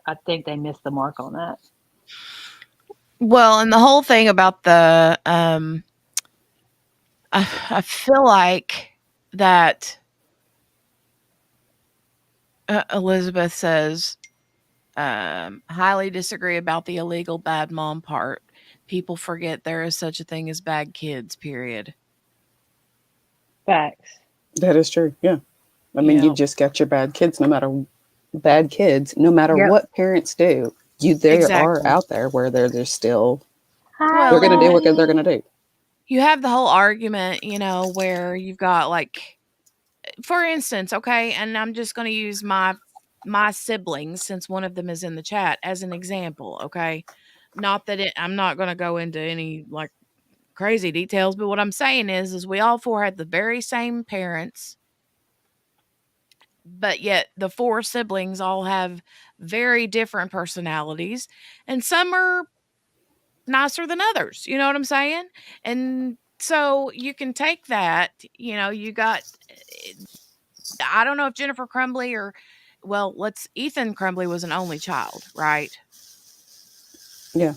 I think they missed the mark on that. Well, and the whole thing about the, I feel like that Elizabeth says, highly disagree about the illegal bad mom part. People forget there is such a thing as bad kids, period. Facts. That is true. Yeah. I mean, you've just got your bad kids, no matter what parents do. Are out there where they're still, they're going to do what they're going to do. You have the whole argument, where you've got like, for instance, okay, and I'm just going to use my siblings since one of them is in the chat as an example, okay? Not that I'm not going to go into any like crazy details, but what I'm saying is we all 4 had the very same parents, but yet the 4 siblings all have very different personalities, and some are nicer than others. You know what I'm saying? And so you can take that, you got I don't know if Jennifer Crumbley Ethan Crumbley was an only child, right? Yeah.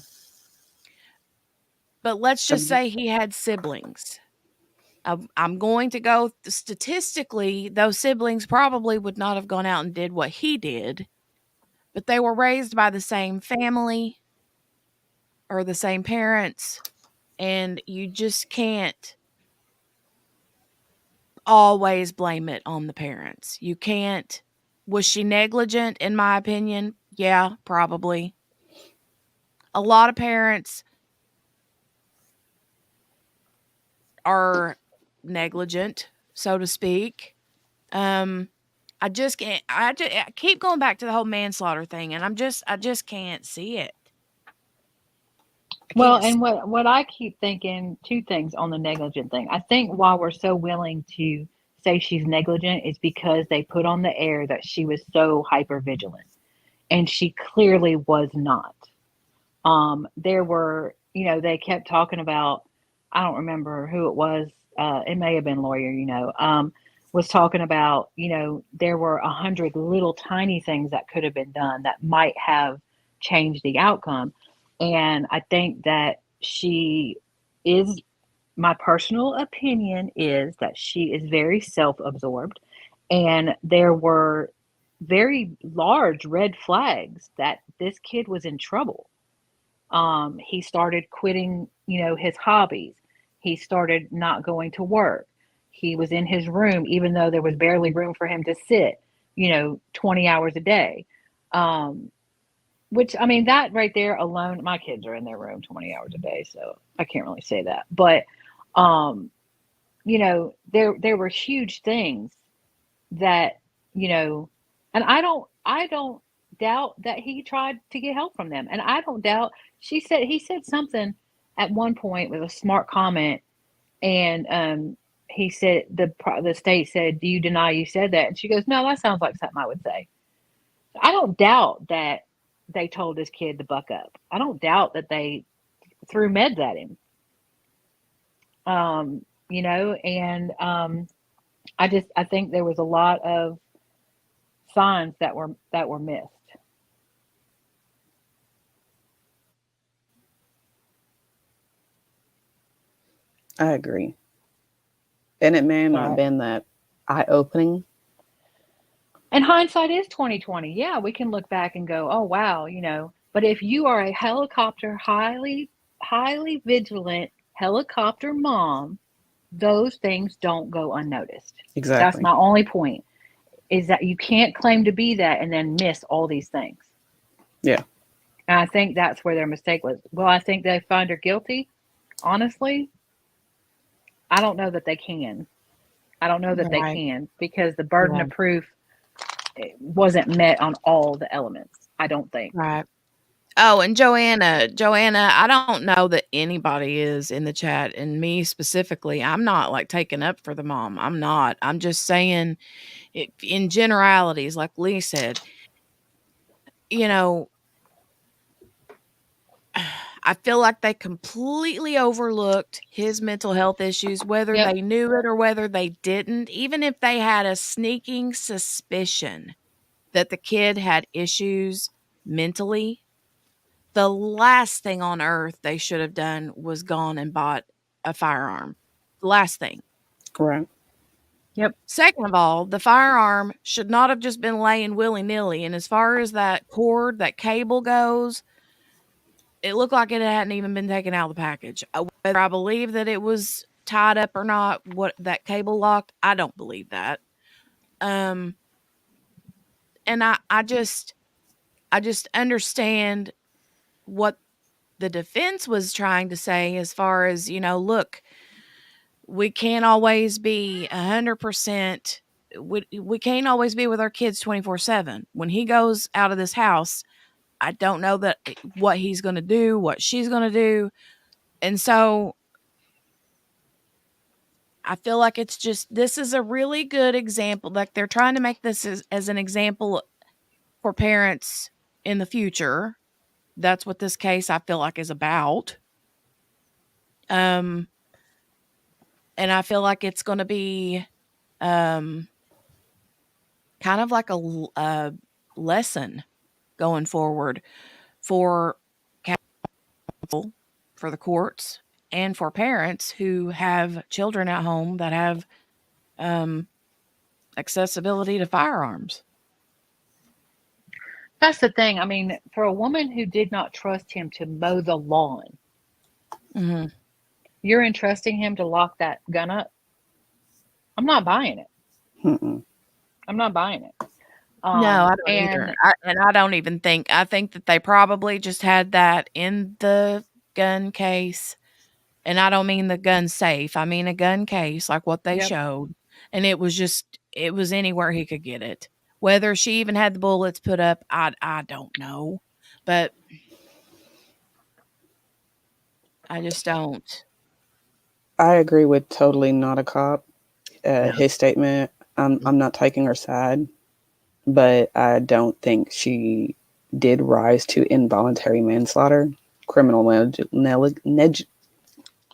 But let's just say he had siblings. I'm going to go statistically, those siblings probably would not have gone out and did what he did, but they were raised by the same family or the same parents, and you just can't always blame it on the parents. You can't. Was she negligent, in my opinion? Yeah, probably. A lot of parents are negligent, so to speak. I just can't. I keep going back to the whole manslaughter thing, and I just can't see it. I Well, can't. and what I keep thinking, two things on the negligent thing. I think why we're so willing to say she's negligent is because they put on the air that she was so hyper vigilant, and she clearly was not. There were, they kept talking about, I don't remember who it was. It may have been lawyer, was talking about, there were 100 little tiny things that could have been done that might have changed the outcome. And I think that she is, my personal opinion is that she is very self absorbed. And there were very large red flags that this kid was in trouble. He started quitting, his hobbies. He started not going to work. He was in his room, even though there was barely room for him to sit, 20 hours a day. Which, I mean, that right there alone, my kids are in their room 20 hours a day, so I can't really say that. But, there were huge things that, and I don't doubt that he tried to get help from them. And I don't doubt he said something at one point with a smart comment, and he said the state said, "Do you deny you said that?" And she goes, "No, that sounds like something I would say." I don't doubt that they told this kid to buck up. I don't doubt that they threw meds at him. And I think there was a lot of signs that were missed. I agree. And it may not have been that eye opening. And hindsight is 2020. Yeah, we can look back and go, "Oh wow," But if you are a helicopter, highly vigilant helicopter mom, those things don't go unnoticed. That's Exactly. my only point. Is that you can't claim to be that and then miss all these things. Yeah. And I think that's where their mistake was. Well, I think they find her guilty. Honestly, I don't know that they can. I don't know that they Right. can because the burden Yeah. of proof wasn't met on all the elements. I don't think. Right. Oh, and Joanna, I don't know that anybody is in the chat, and me specifically. I'm not like taking up for the mom. I'm not. I'm just saying it in generalities, like Lee said. You know, I feel like they completely overlooked his mental health issues, whether Yep. they knew it or whether they didn't. Even if they had a sneaking suspicion that the kid had issues mentally, the last thing on earth they should have done was gone and bought a firearm. The last thing. Correct. Yep. Second of all, the firearm should not have just been laying willy-nilly. And as far as that cord, that cable goes, it looked like it hadn't even been taken out of the package. Whether I believe that it was tied up or not, what that cable locked, I don't believe that. And I just understand what the defense was trying to say as far as, look, we can't always be 100%. We can't always be with our kids 24/7. When he goes out of this house, I don't know that what he's going to do, what she's going to do. And so I feel like this is a really good example. Like they're trying to make this as an example for parents in the future. That's what this case I feel like is about. And I feel like it's going to be, kind of like a lesson going forward for counsel, for the courts, and for parents who have children at home that have um, accessibility to firearms. That's the thing. I mean, for a woman who did not trust him to mow the lawn, Mm-hmm. you're entrusting him to lock that gun up. I'm not buying it. Mm-mm. I'm not buying it. No, I don't And either. I don't even think. I think that they probably just had that in the gun case, and I don't mean the gun safe. I mean a gun case, like what they yep, showed, and it was anywhere he could get it. Whether she even had the bullets put up, I don't know, but I just don't. I agree with totally not a cop. Yeah. His statement, I'm not taking her side, but I don't think she did rise to involuntary manslaughter, criminal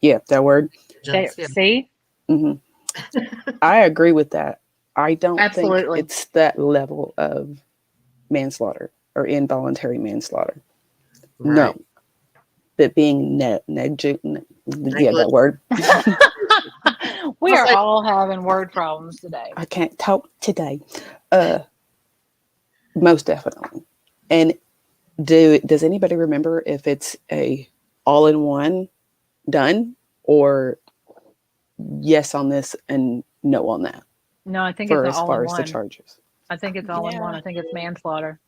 yeah, that word. there, Yeah. see, hmm I agree with that. I don't think absolutely. it's that level of manslaughter or involuntary manslaughter. Right. No, but being yeah, that word. We I'll are say- all having word problems today. I can't talk today. Most definitely. And does anybody remember if it's a all-in-one done or yes on this and no on that No, I think it's for an as all in far as the one. charges? I think it's all in one. Yeah, I think it's manslaughter.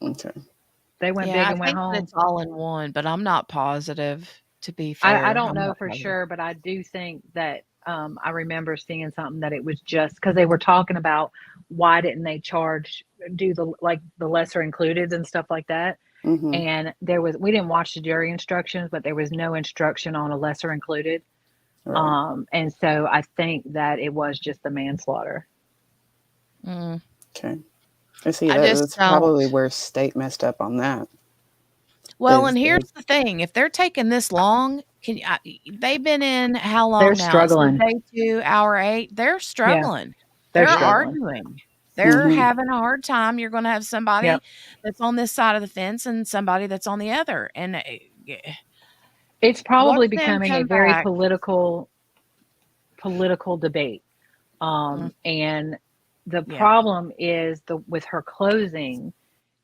Okay. They went yeah, big I and went think that home. it's all in one, but I'm not positive. To be I fair, don't I'm know not for positive. sure, but I do think that I remember seeing something that it was just because they were talking about why didn't they do the lesser included and stuff like that. Mm-hmm. And we didn't watch the jury instructions, but there was no instruction on a lesser included. Right. And so I think that it was just the manslaughter. Mm. Okay. I see I that. just That's probably don't. where state messed up on that. Well, Is and they, here's the thing, if they're taking this long, they've been in how They're long now? This is struggling. day 2, hour 8. They're Yeah, struggling. they're They're Yeah. struggling. arguing. They're mm-hmm. having a hard time. You're gonna have somebody Yep. that's on this side of the fence and somebody that's on the other, and, yeah, It's watch probably them becoming a come very back. political debate. Mm, And the yeah. problem is with her closing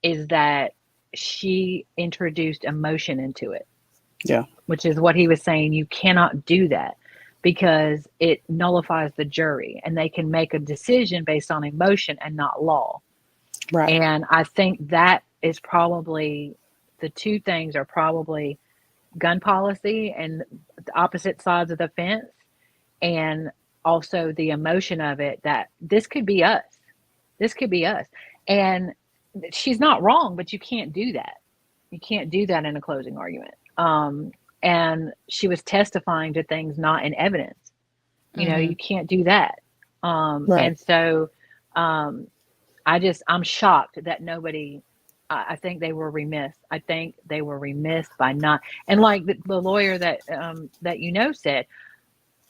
is that she introduced emotion into it. Yeah. Which is what he was saying. You cannot do that because it nullifies the jury and they can make a decision based on emotion and not law. Right. And I think that is probably the two things are probably gun policy and the opposite sides of the fence, and also the emotion of it that this could be us. This could be us. And she's not wrong, but you can't do that. You can't do that in a closing argument. And she was testifying to things not in evidence. Mhm. You can't do that. Right. And so I'm shocked that nobody, I think they were remiss. I think they were remiss by not, and like the lawyer that said,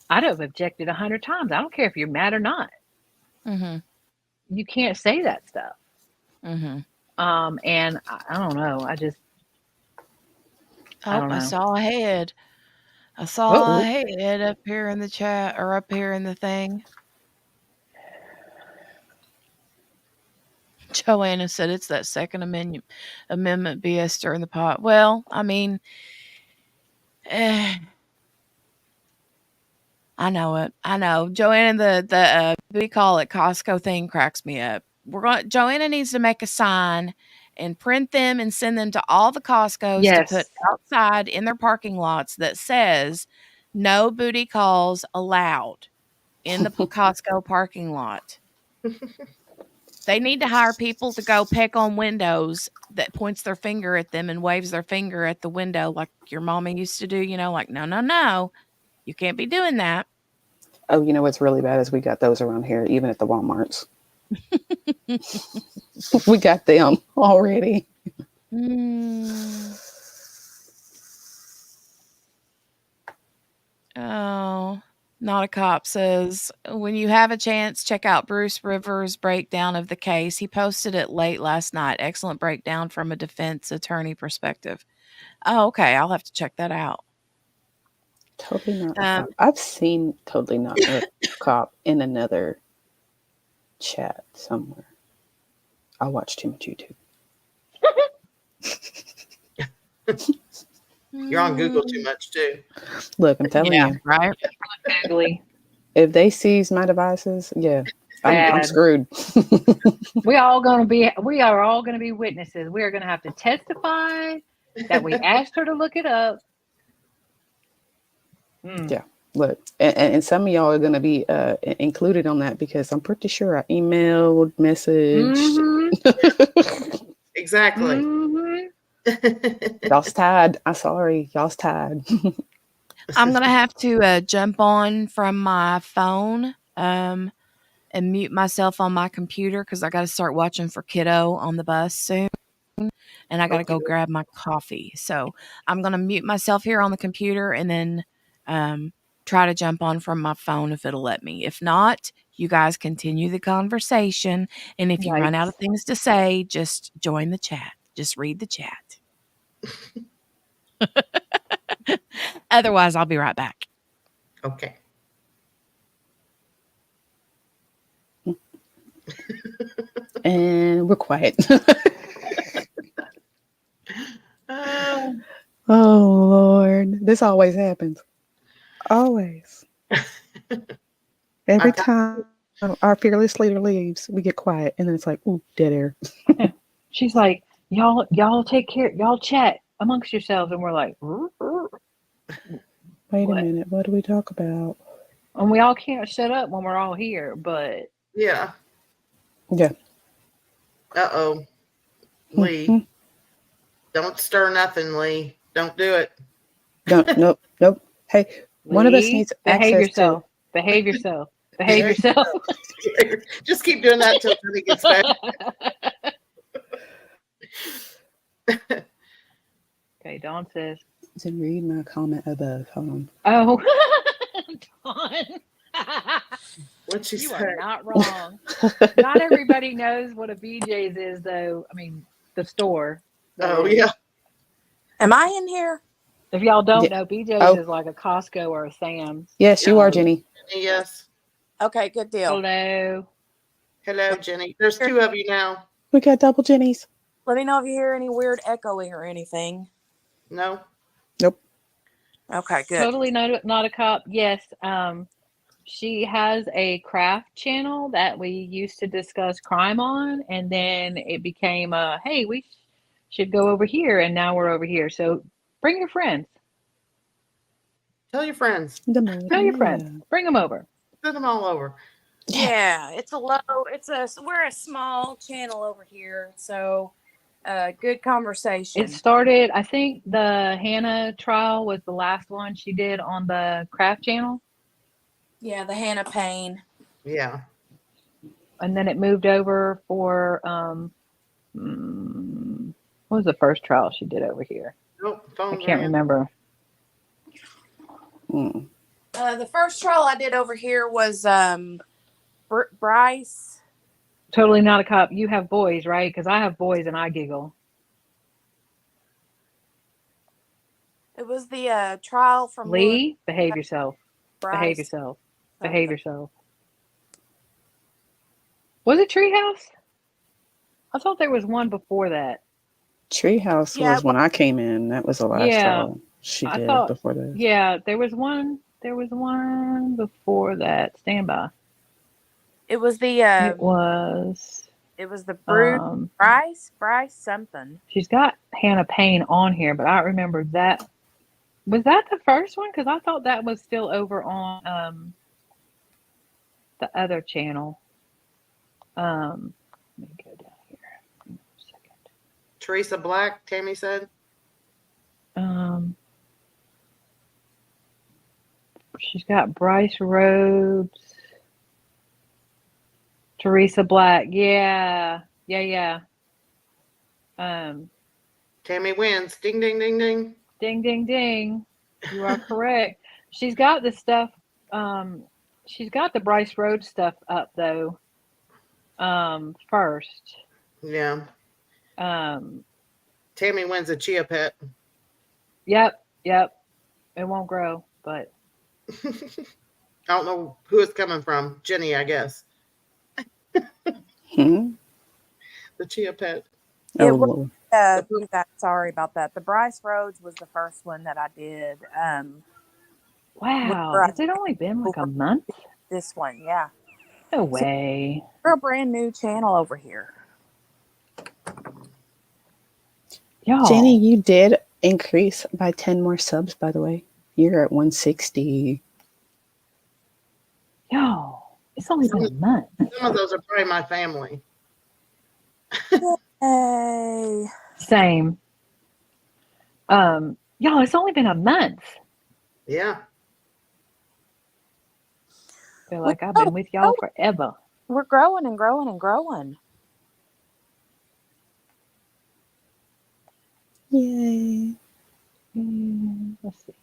I'd have objected 100 times. I don't care if you're mad or not. Mhm. You can't say that stuff. Mhm. And I don't know. I Oh, don't I know. saw a head. I saw a Oh. head up here in the chat or up here in the thing. Joanna said it's that Second Amendment BS stirring the pot. Well, I mean, I know it. I know. Joanna, the we call it Costco thing cracks me up. Joanna needs to make a sign and print them and send them to all the Costcos to put Yes. outside in their parking lots that says no booty calls allowed in the Costco parking lot. They need to hire people to go peck on windows that points their finger at them and waves their finger at the window like your mama used to do, like, no, no, no. You can't be doing that. Oh, you know what's really bad is we got those around here, even at the Walmarts. We got them already. Oh, Not a Cop says, when you have a chance, check out Bruce Rivers' breakdown of the case. He posted it late last night. Excellent breakdown from a defense attorney perspective. Oh, okay. I'll have to check that out. Totally Not a Um, Cop. I've seen Totally Not a Cop in another chat somewhere. I watch too much YouTube. You're on Google too much too. Look, I'm telling yeah, you, right? Ugly. if they seize my devices, yeah, I'm Bad. screwed. We are all going to be witnesses. We are going to have to testify that we asked her to look it up. Yeah, look, and some of y'all are going to be included on that because I'm pretty sure I emailed, messaged. Mhm. Exactly. Mhm. Y'all's tied. I'm sorry. Y'all's tied. I'm going to have to jump on from my phone and mute myself on my computer because I got to start watching for Kiddo on the bus soon. And I got to go grab my coffee. So I'm going to mute myself here on the computer and then try to jump on from my phone if it'll let me. If not, you guys continue the conversation. And if you run out of Yikes. things to say, just join the chat. Just read the chat. Otherwise, I'll be right back. Okay. And we're quiet. Uh, Oh, Lord. This always happens. Always. Every I've got- time our fearless leader leaves, we get quiet. And then it's like, ooh, dead air. She's like, y'all take care, y'all chat amongst yourselves, and we're like, Wait What? a minute. What do we talk about? and we all can't shut up when we're all here, but yeah. Yeah. Uh-oh. Lee. Don't stir nothing, Lee. Don't do it. Nope. Hey, one of us Lee, needs behave access yourself. Behave yourself. Behave yourself. Just keep doing that till Jenny gets back. Okay, Dawn says, to read my comment above. Hold on. oh, Dawn. What'd she You say? are not wrong. Not everybody knows what a BJ's is, though. I mean, the store. Oh, yeah. Am I in here? If y'all don't Yeah. know, BJ's Oh. is like a Costco or a Sam's. Yes, you are, Jenny. Yes. Okay, good deal. Hello. Hello, Jenny. There's two of you now. We got double Jennies. Let me know if you hear any weird echoing or anything. No? Nope. Okay, good. Totally not a cop. Yes. She has a craft channel that we used to discuss crime on, and then it became hey, we should go over here, and now we're over here. So bring your friends. Tell your friends. Tell your friends. Bring them over. Send them all over. Yeah, we're a small channel over here, so good conversation. It started, I think the Hannah trial was the last one she did on the craft channel. Yeah, the Hannah Payne. Yeah. And then it moved over for what was the first trial she did over here? Nope, I can't remember. The first trial I did over here was Bryce. Totally not a cop. You have boys, right? Because I have boys and I giggle. It was the trial from Lee, behave yourself. Bryce. Behave yourself. Behave yourself. Was it Treehouse? I thought there was one before that. Treehouse was when I came in. That was the last trial she did before that. Yeah, there was one. There was one before that. Stand by. It was the It was Bryce something. She's got Hannah Payne on here, but I don't remember that. Was that the first one? Because I thought that was still over on the other channel. Let me go down here. Hang on a second. Teresa Black, Tammy said. She's got Bryce Rhodes, Teresa Black. Yeah. Tammy wins. Ding, ding, ding, ding. Ding, ding, ding. You are correct. She's got this stuff She's got the Bryce Road stuff up though. First. Yeah. Um, Tammy wins a chia pet. yep. It won't grow, but I don't know who it's coming from. Jenny, I guess. Hmm? The chia pet. Oh, It was, Lord. you guys, sorry about that. The Bryce Rhodes was the first one that I did. wow, Whenever I has it only been like a over month? this one, yeah. No See, way. we're a brand new channel over here. Y'all. Jenny, you did increase by 10 more subs, by the way. You're at 160. Y'all, it's only been a month. Some of those are probably my family. Yay. Same. Y'all, it's only been a month. Yeah. I feel like I've been with y'all forever. We're growing and growing and growing. Yay. Let's see.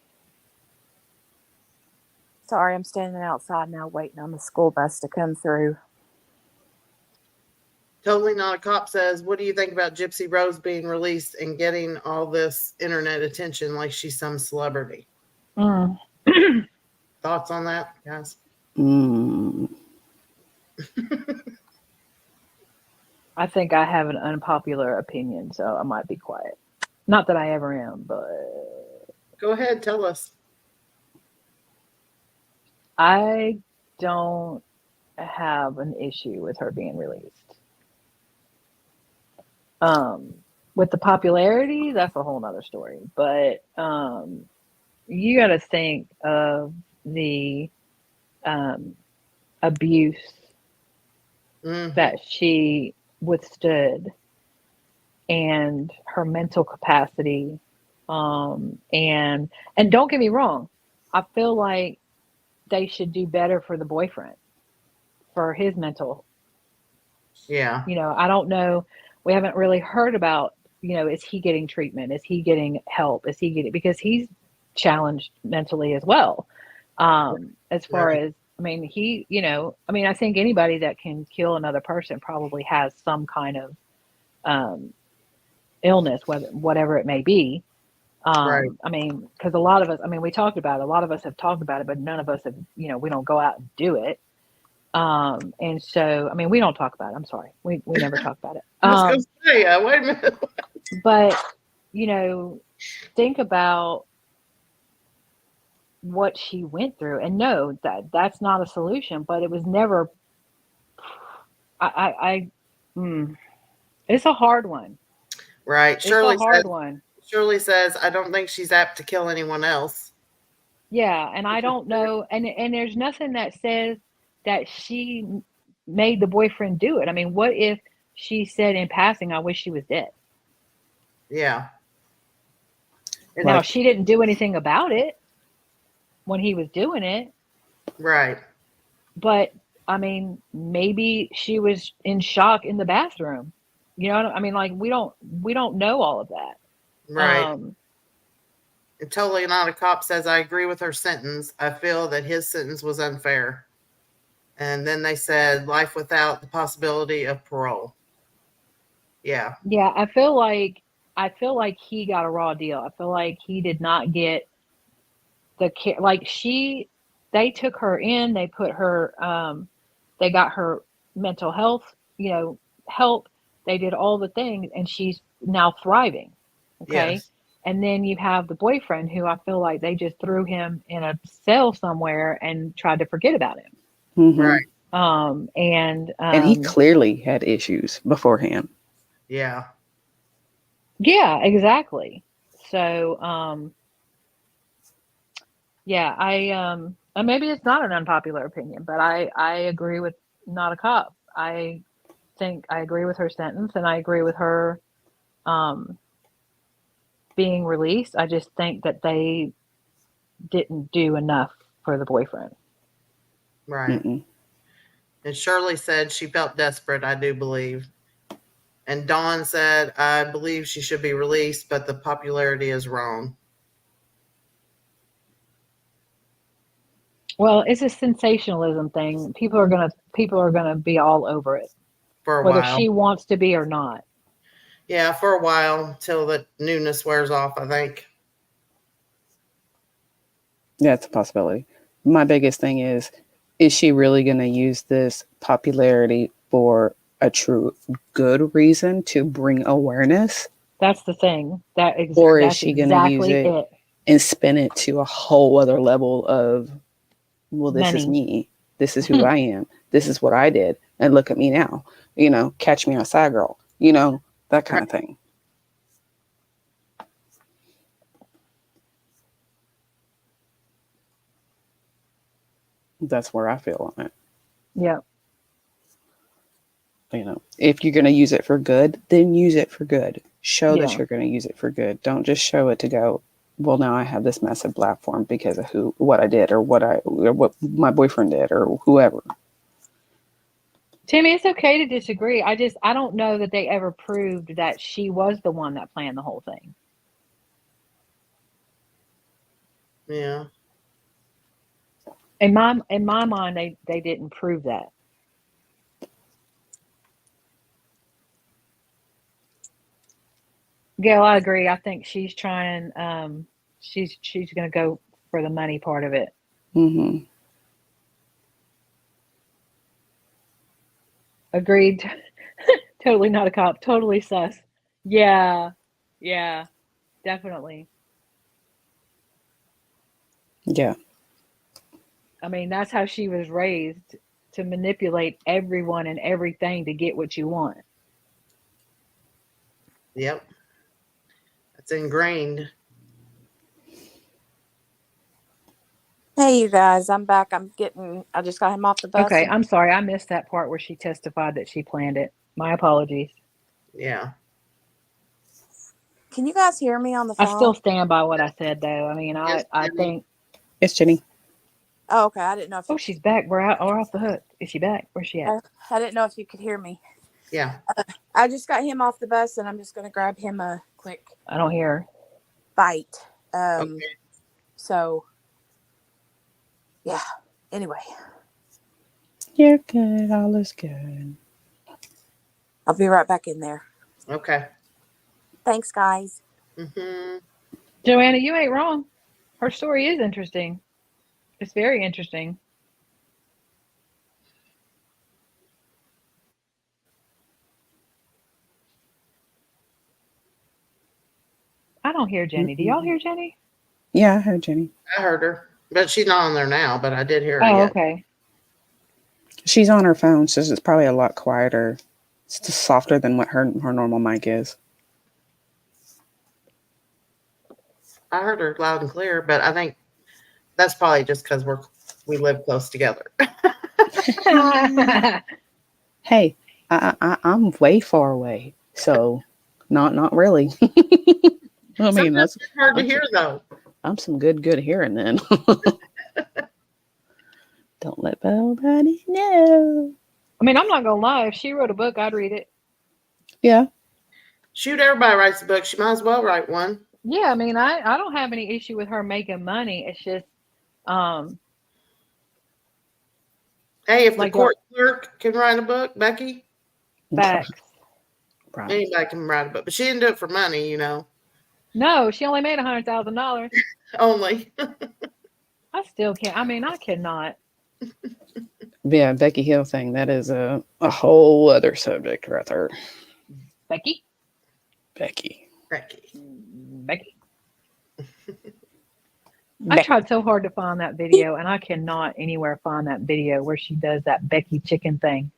Sorry, I'm standing outside now waiting on the school bus to come through. Totally Not a Cop says, what do you think about Gypsy Rose being released and getting all this internet attention like she's some celebrity? Thoughts on that, guys? I think I have an unpopular opinion, so I might be quiet. Not that I ever am, but Go ahead, tell us. I don't have an issue with her being released. With the popularity, that's a whole nother story. But you got to think of the abuse that she withstood and her mental capacity. And don't get me wrong, I feel like they should do better for the boyfriend, for his mental. Yeah. You know, I don't know. We haven't really heard about, you know, is he getting treatment? Is he getting help? Is he getting, because he's challenged mentally as well. As far Right. as, I mean, he, you know, I mean, I think anybody that can kill another person probably has some kind of illness, whatever it may be. Right. I mean, because a lot of us, I mean, we talked about it, a lot of us have talked about it, but none of us have, you know, we don't go out and do it. And so, I mean, we don't talk about it. I'm sorry. We never talk about it. I was going to say, wait a minute. But, you know, think about what she went through, and no, that's not a solution, but it was never, it's a hard one. Right. It's a hard one. Shirley says, I don't think she's apt to kill anyone else. Yeah. And I don't know. And there's nothing that says that she made the boyfriend do it. I mean, what if she said in passing, I wish she was dead? Yeah. And now she didn't do anything about it when he was doing it. Right. But I mean, maybe she was in shock in the bathroom. You know, I mean, like we don't know all of that. Right. And Totally Not a Cop says, I agree with her sentence. I feel that his sentence was unfair. And then they said life without the possibility of parole. Yeah. Yeah, I feel like he got a raw deal. I feel like he did not get the care. Like they took her in, they put her, they got her mental health, you know, help. They did all the things, and she's now thriving. Okay. Yes. And then you have the boyfriend who I feel like they just threw him in a cell somewhere and tried to forget about him. Mm-hmm. Right. And he clearly had issues beforehand. Yeah. Yeah, exactly. So, yeah, maybe it's not an unpopular opinion, but I agree with Not a Cop. I think I agree with her sentence, and I agree with her, being released. I just think that they didn't do enough for the boyfriend. Right. And Shirley said she felt desperate, I do believe. And Dawn said, I believe she should be released, but the popularity is wrong. Well, it's a sensationalism thing. People are gonna be all over it, for a whether while. she wants to be or not. Yeah, for a while till the newness wears off, I think. Yeah, it's a possibility. My biggest thing is she really going to use this popularity for a true good reason to bring awareness? That's the thing. Or is That's she going to use exactly it it. and spin it to a whole other level of, well, this is Money. me. This is who I am. This is what I did. And look at me now. You know, catch me outside, girl. You know, that kind of thing. That's where I feel on it. Yeah. You know, if you're going to use it for good, then use it for good. Show that Yeah. you're going to use it for good. Don't just show it to go, well, now I have this massive platform because of what I did or what my boyfriend did or whoever. Timmy, it's okay to disagree. I don't know that they ever proved that she was the one that planned the whole thing. Yeah. In my mind, they didn't prove that. Gail, I agree. I think she's trying. She's going to go for the money part of it. Mm-hmm. Agreed. Totally not a cop. Totally sus. Yeah. Yeah. Definitely. Yeah. I mean, that's how she was raised, to manipulate everyone and everything to get what you want. Yep. It's ingrained. Hey, you guys, I'm back. I just got him off the bus. Okay, I'm sorry. I missed that part where she testified that she planned it. My apologies. Yeah. Can you guys hear me on the phone? I still stand by what I said, though. I mean, Yes, I Jenny. think. It's Jenny. Oh, okay. I didn't know if Oh, she's back. We're off the hook. Is she back? Where's she at? I didn't know if you could hear me. Yeah. I just got him off the bus, and I'm just going to grab him a quick I don't hear her. bite. Okay. So, yeah. Anyway, You're good. All is good. I'll be right back in there. Okay. Thanks, guys. Mm-hmm. Joanna, you ain't wrong. Her story is interesting. It's very interesting. I don't hear Jenny. Do y'all hear Jenny? Yeah, I heard Jenny. I heard her, but she's not on there now. But I did hear her. Oh, Yet. okay. She's on her phone, so it's probably a lot quieter. It's just softer than what her normal mic is. I heard her loud and clear, but I think that's probably just because we live close together. Hey, I'm way far away, so not really. I mean, Sometimes it's hard to I'm hear though. I'm some good hearing then. Don't let nobody know. I mean, I'm not gonna lie. If she wrote a book, I'd read it. Yeah. Shoot, everybody writes a book. She might as well write one. Yeah, I mean, I don't have any issue with her making money. It's just, Hey, if like the court clerk can write a book, Becky, facts. Right. anybody can write a book. But she didn't do it for money, you know. No, she only made $100,000. Only. I still can't. I mean, I cannot. Yeah, Becky Hill thing, that is a whole other subject right there. Becky. I tried so hard to find that video, and I cannot anywhere find that video where she does that Becky chicken thing.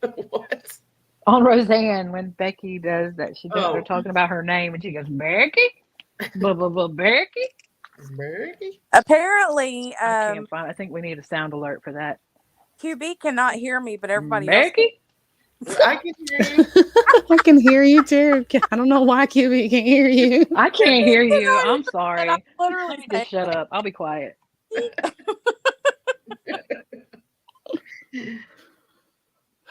What? On Roseanne, when Becky does that, Oh. they're talking about her name, and she goes, Becky? Blah, blah, blah, Becky? Becky? Apparently, I can't find it. I think we need a sound alert for that. QB cannot hear me, but everybody else. Becky? I can hear you. I can hear you too. I don't know why QB can't hear you. I can't hear you. I'm sorry. I'm literally Let me just shut up. I'll be quiet.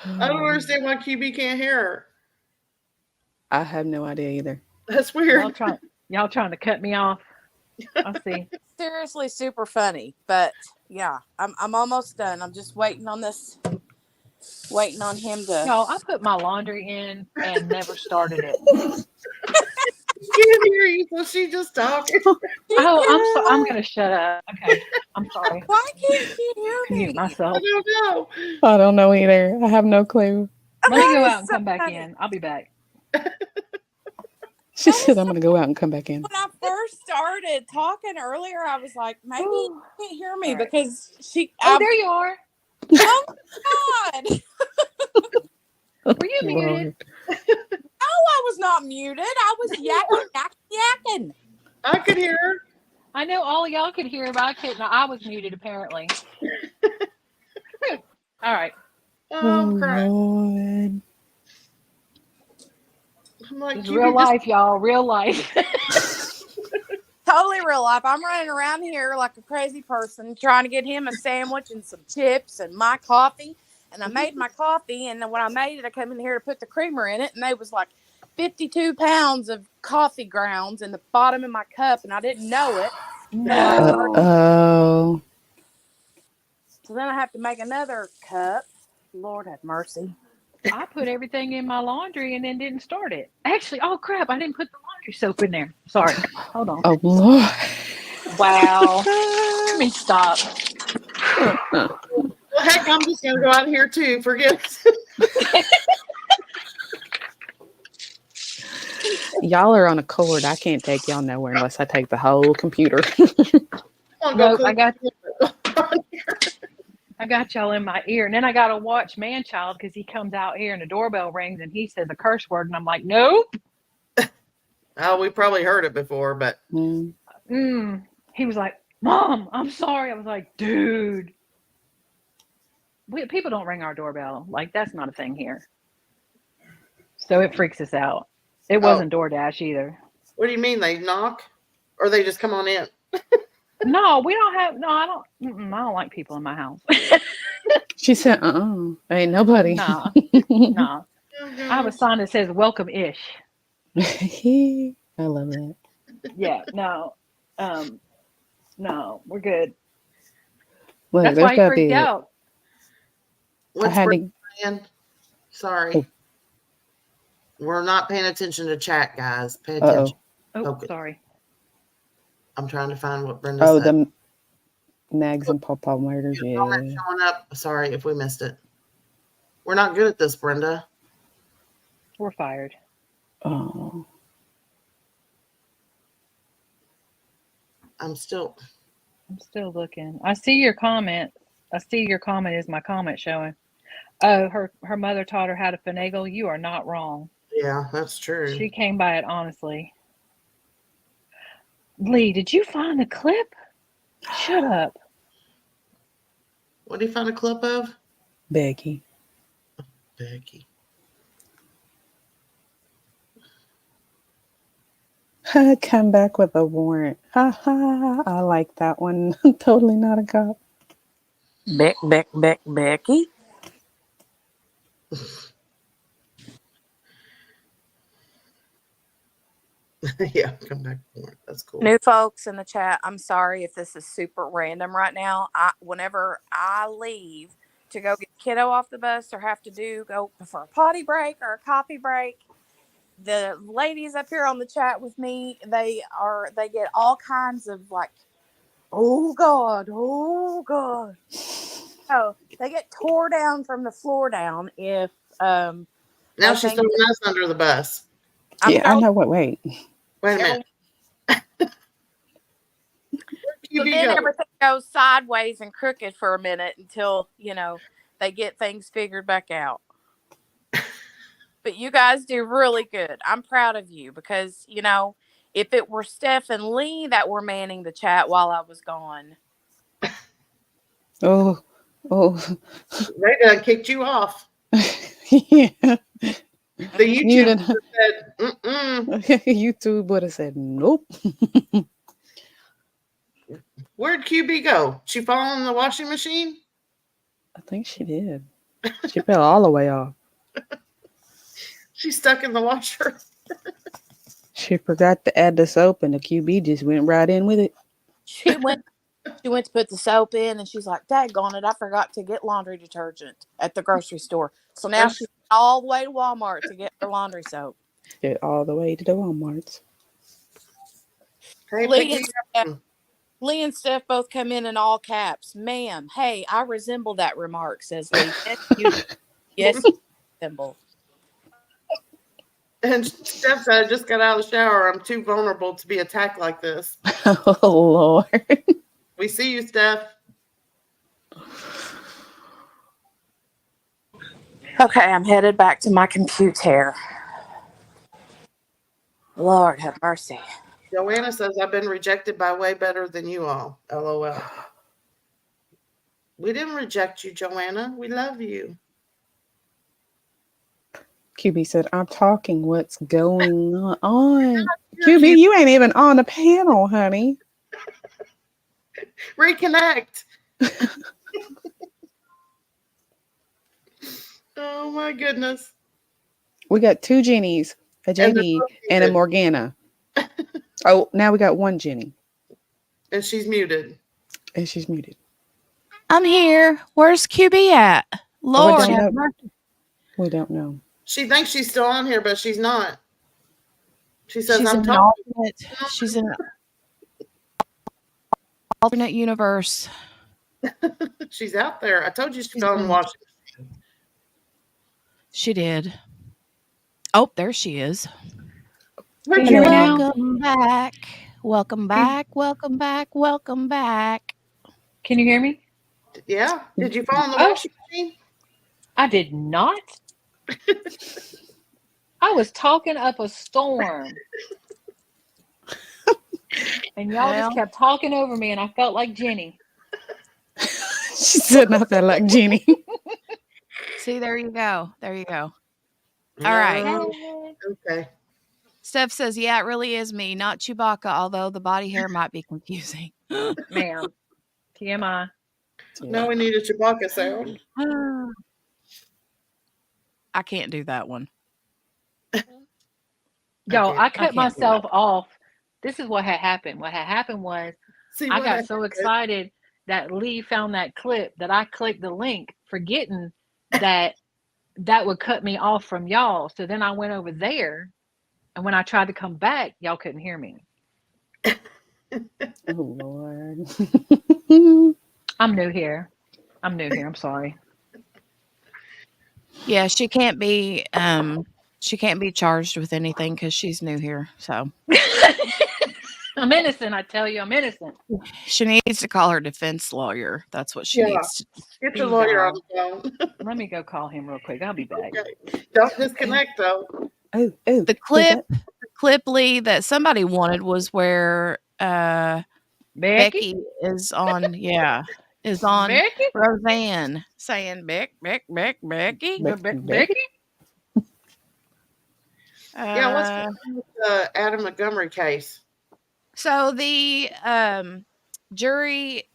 I don't understand why QB can't hear her. I have no idea either. That's weird. Y'all trying to cut me off. I see. seriously super funny. But yeah, I'm almost done. I'm just waiting on this, waiting on him to. Y'all, I put my laundry in and never started it. Can't hear you, so she just talking. Oh, I'm gonna shut up. Okay, I'm sorry. Why can't you hear Mute me? myself. I don't know. I don't know either. I have no clue. Let me That go is out and so come back funny. in. I'll be back. She That said, was I'm going to go out and come back in. when I first started talking earlier. I was like, maybe you can't hear me All right. because Oh, there you are. Oh my God! Were you muted? No, I was not muted. I was yakking. I could hear her. I know all of y'all could hear, but I couldn't. I was muted apparently. All right. Oh, crap. Lord. I'm like, It's you real could just- life, y'all. Real life. Totally real life. I'm running around here like a crazy person trying to get him a sandwich and some chips and my coffee. And I made my coffee, and then when I made it, I come in here to put the creamer in it, and there was like 52 pounds of coffee grounds in the bottom of my cup, and I didn't know it. No. Oh. So then I have to make another cup. Lord have mercy. I put everything in my laundry and then didn't start it. Actually, oh crap, I didn't put the laundry soap in there. Sorry. Hold on. Oh, Lord. Wow. Let me stop. Well, heck, I'm just going to go out here too. Forget it. Y'all are on a cord. I can't take y'all nowhere unless I take the whole computer. Nope, I got y'all in my ear. And then I got to watch Manchild because he comes out here and the doorbell rings and he says a curse word. And I'm like, nope. Oh, we probably heard it before, but. He was like, Mom, I'm sorry. I was like, dude. People don't ring our doorbell. Like, that's not a thing here. So it freaks us out. It wasn't DoorDash either. What do you mean? They knock? Or they just come on in? No, we don't have. No, I don't like people in my house. She said, ain't nobody. Nah. I have a sign that says welcome ish. I love that. Yeah, no. No, we're good. Look, that's why he freaked out. What's saying? Sorry. Oh. We're not paying attention to chat, guys. Pay attention. Okay. Sorry. I'm trying to find what Brenda said. The Mags and Pawpaw murders. Yeah. Showing up. Sorry if we missed it. We're not good at this, Brenda. We're fired. Oh. I'm still looking. I see your comment. Is my comment showing? Oh, her mother taught her how to finagle. You are not wrong. Yeah, that's true. She came by it honestly. Lee, did you find the clip? Shut up. What did you find a clip of? Becky. Come back with a warrant. Ha ha. I like that one. Totally not a cop. Becky. Yeah, come back for it. That's cool. New folks in the chat, I'm sorry if this is super random right now. Whenever I leave to go get kiddo off the bus or have to go for a potty break or a coffee break, the ladies up here on the chat with me, they get all kinds of like, oh God. Oh, they get tore down from the floor down if now she's throwing us under the bus. I know what. Wait a minute. So then everything goes sideways and crooked for a minute until, they get things figured back out. But you guys do really good. I'm proud of you because, if it were Steph and Lee that were manning the chat while I was gone. Oh. They done kicked you off. Yeah. The YouTube said, YouTube would have said, nope. Where'd QB go? She fall in the washing machine? I think she did. She fell all the way off. She's stuck in the washer. She forgot to add the soap, and the QB just went right in with it. She went to put the soap in, and she's like, "Daggone it, I forgot to get laundry detergent at the grocery store." So now she's all the way to Walmart to get her laundry soap. Get all the way to the Walmarts. Hey, Lee and Steph both come in all caps. "Ma'am, hey, I resemble that remark," says Lee. "Yes, you do. Yes, you resemble." And Steph said, "I just got out of the shower. I'm too vulnerable to be attacked like this." Oh, Lord. We see you, Steph. Okay, I'm headed back to my computer. Lord have mercy. Joanna says, "I've been rejected by way better than you all. LOL." We didn't reject you, Joanna. We love you. QB said, "I'm talking. What's going on?" QB, you ain't even on the panel, honey. Reconnect. Oh my goodness. We got 2 Jennies, a JD, and a Morgana. Oh, now we got 1 Jenny. And she's muted. I'm here. Where's QB at? Lord have mercy. We don't know. She thinks she's still on here, but she's not. She says, She's "I'm in talking." She's in an alternate universe. She's out there. I told you she fell in Washington. She did. Oh, there she is. Where'd you go? Welcome back. Welcome back. Welcome back. Welcome back. Can you hear me? Yeah. Did you fall in the washing machine? I did not. I was talking up a storm. And y'all just kept talking over me, and I felt like Jenny. She said, "Not that like Jenny." See, there you go. There you go. All right. Okay. Steph says, "Yeah, it really is me, not Chewbacca, although the body hair might be confusing." Ma'am. TMI. Now we need a Chewbacca sound. I can't do that one. Yo, I cut myself off. This is what had happened. What had happened was I got so excited that Lee found that clip that I clicked the link, forgetting that that would cut me off from y'all. So then I went over there, and when I tried to come back, y'all couldn't hear me. Oh, Lord. I'm new here. I'm sorry. Yeah, she can't be charged with anything because she's new here. So I'm innocent. I tell you, I'm innocent. she needs to call her defense lawyer. That's what she needs to do. Get your lawyer on the phone. Let me go call him real quick. I'll be back. Okay. Don't disconnect though. The clip, Lee, that somebody wanted was where Becky is on. Yeah, is on Becky? Roseanne saying Becky. Becky? Yeah, what's going on with the Adam Montgomery case? So the jury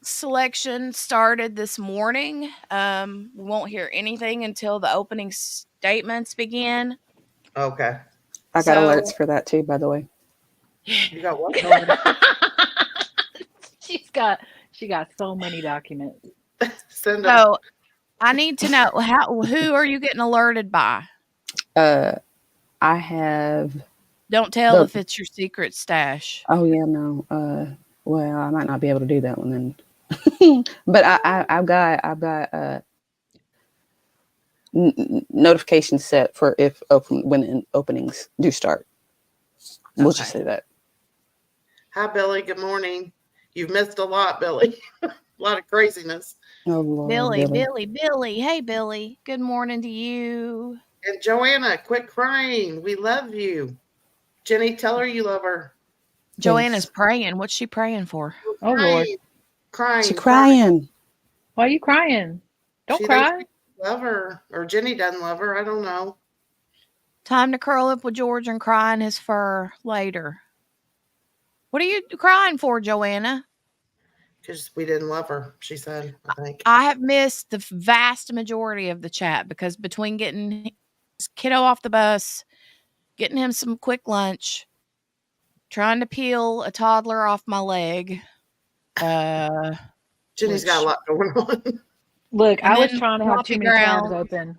selection started this morning. We won't hear anything until the opening statements begin. Okay. I got alerts for that too, by the way. You got what? She got so many documents. So I need to know who are you getting alerted by? I have. Don't tell if it's your secret stash. Oh yeah, no. Well, I might not be able to do that one then. But I've got notifications set for when openings do start. We'll just say that. Hi, Billy. Good morning. You've missed a lot, Billy. A lot of craziness. Oh, Lord, Billy. Hey, Billy. Good morning to you. And Joanna, quit crying. We love you. Jenny, tell her you love her. Joanna's praying. What's she praying for? Oh, Lord. Crying. She's crying. Why are you crying? Don't cry. Love her. Or Jenny doesn't love her. I don't know. Time to curl up with George and cry in his fur later. What are you crying for, Joanna? Because we didn't love her, she said, I think. I have missed the vast majority of the chat because between getting his kiddo off the bus, getting him some quick lunch, trying to peel a toddler off my leg. Jenny's got a lot going on. Look, And I was then trying to have coffee too many tabs grounds. open.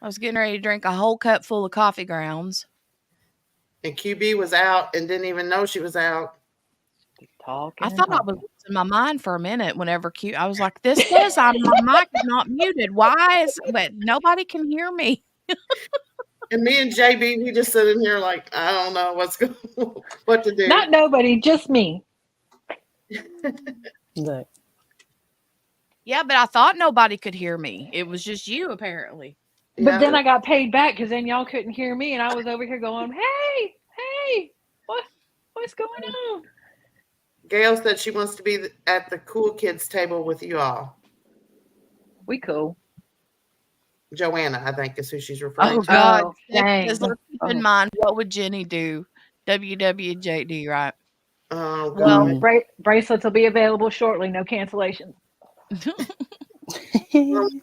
I was getting ready to drink a whole cup full of coffee grounds. And QB was out and didn't even know she was out. Talking. I thought I was losing my mind for a minute whenever I was like, this says my mic is not muted. Why is but nobody can hear me? And me and JB, we just sit in here like, I don't know what to do. Not nobody, just me. Look. Yeah, but I thought nobody could hear me. It was just you, apparently. But then I got paid back because then y'all couldn't hear me, and I was over here going, "Hey, what's going on?" Gail said she wants to be at the cool kids table with you all. We cool. Joanna, I think, is who she's referring to. God. Oh, dang. Let's keep in mind, what would Jenny do? WWJD, right? Oh, Well, God. Bracelets will be available shortly. No cancellations.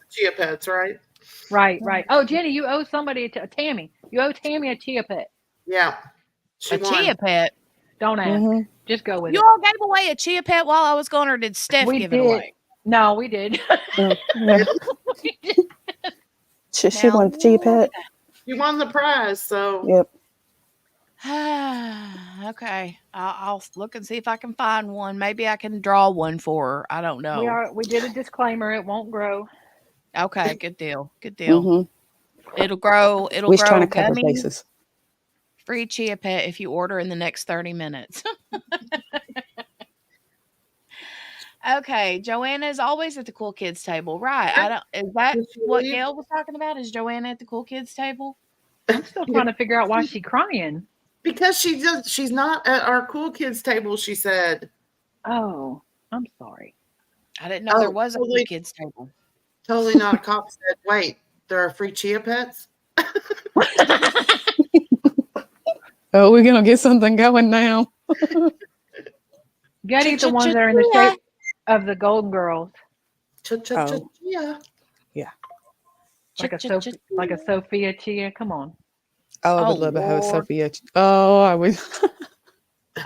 Chia pets, right? Right. Oh, Jenny, you owe somebody Tammy. You owe Tammy a chia pet. Yeah. A chia pet? Don't ask. Just go with it. You all gave away a chia pet while I was gone, or did Steph give it away? No, we did. She wanted the chia pet. You won the prize, so. Yep. Okay. I'll look and see if I can find one. Maybe I can draw one for her. I don't know. We did a disclaimer. It won't grow. Okay, good deal. Good deal. It'll grow. It'll We're grow. trying to cover gummies. bases. Free chia pet if you order in the next 30 minutes. Okay, Joanna is always at the cool kids table, right? Is that what Gail was talking about? Is Joanna at the cool kids table? I'm still trying to figure out why she's crying. Because she's not at our cool kids table, she said. Oh, I'm sorry. I didn't know there was a cool kids table. Totally not. A cop said, wait, there are free chia pets? Oh, we're gonna get something going now. You gotta eat the ones that are in the shape of the Golden Girls. Chia. Yeah. Like a Sophia Chia. Come on. Oh, I would love to have a Sophia. Oh, I would.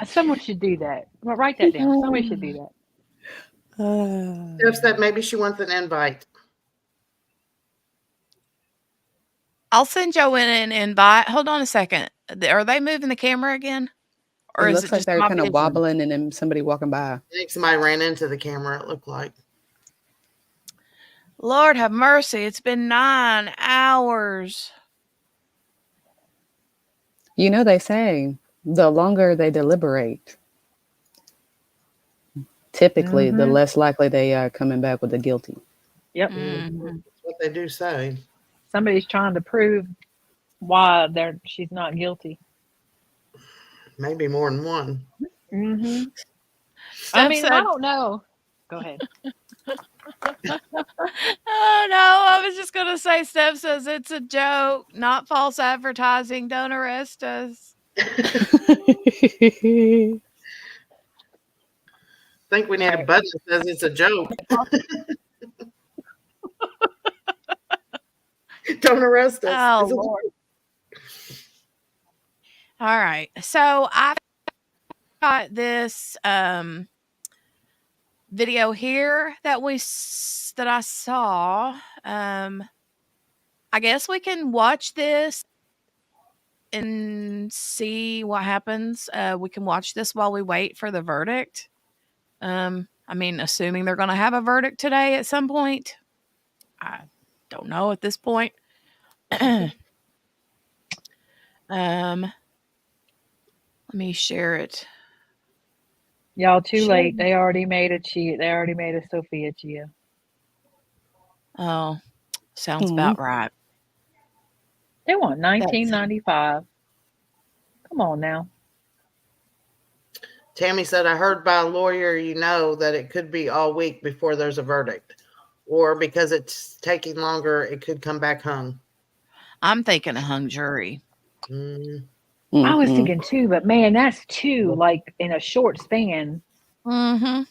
Someone should do that. Well, write that down. Somebody should do that. Steph said maybe she wants an invite. I'll send Joanna an invite. Hold on a second. Are they moving the camera again? Or It is looks it like just they're my kind of vision? wobbling and then somebody walking by. I think somebody ran into the camera, it looked like. Lord have mercy. It's been 9 hours. You know, they say the longer they deliberate, typically the less likely they are coming back with the guilty. Yep. That's what they do say. Somebody's trying to prove why she's not guilty. Maybe more than one. Mm-hmm. I mean, I don't know. Go ahead. Oh, no. I was just going to say, Steph says it's a joke, not false advertising. Don't arrest us. I think we need a button that says it's a joke. Don't arrest us. Oh, Lord. All right. So I've got this video here that I saw. I guess we can watch this and see what happens. We can watch this while we wait for the verdict. I mean, assuming they're going to have a verdict today at some point. I don't know at this point. Let me share it. Y'all too late. They already made a chia. They already made a Sophia chia. Oh, sounds about right. They want $19.95. Come on now. Tammy said, I heard by a lawyer, that it could be all week before there's a verdict. Or because it's taking longer, it could come back hung. I'm thinking a hung jury. I was thinking too, but man, that's two like in a short span. Mm-hmm.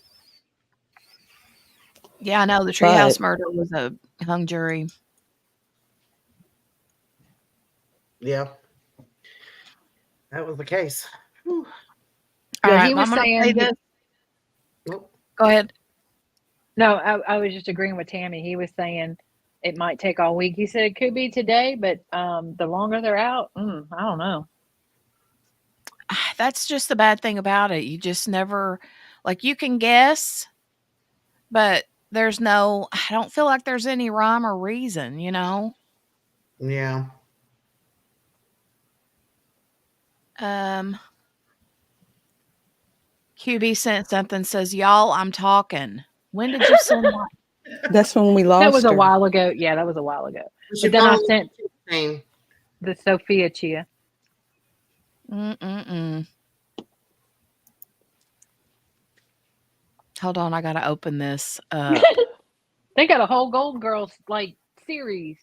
Yeah, I know the treehouse murder was a hung jury. Yeah. That was the case. Whew. All Yeah, right, he well, was I'm going to play saying. this. Nope. Go ahead. No, I was just agreeing with Tammy. He was saying it might take all week. He said it could be today, but the longer they're out, I don't know. That's just the bad thing about it. You just never, like, you can guess, but there's no, I don't feel like there's any rhyme or reason, you know? Yeah. QB sent something, says, y'all, I'm talking. When did you send that? That's when we lost That was a her. while ago. Yeah, that was a while ago. She But then I finally sent 16. the Sophia Chia. Hold on, I gotta open this up. They got a whole Gold Girls like series.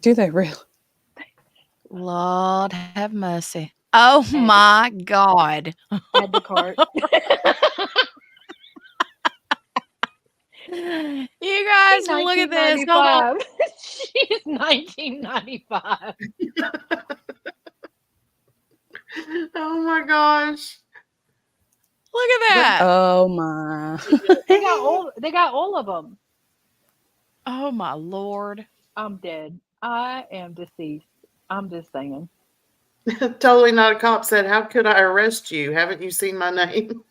Do they really? Lord have mercy. Oh my God. Add the cart. You guys, look at this. Hold on. She's 1995. Oh my gosh. Look at that. Oh my. They got all of them. Oh my Lord. I'm dead. I am deceased. I'm just saying. Totally Not a Cop said, how could I arrest you? Haven't you seen my name?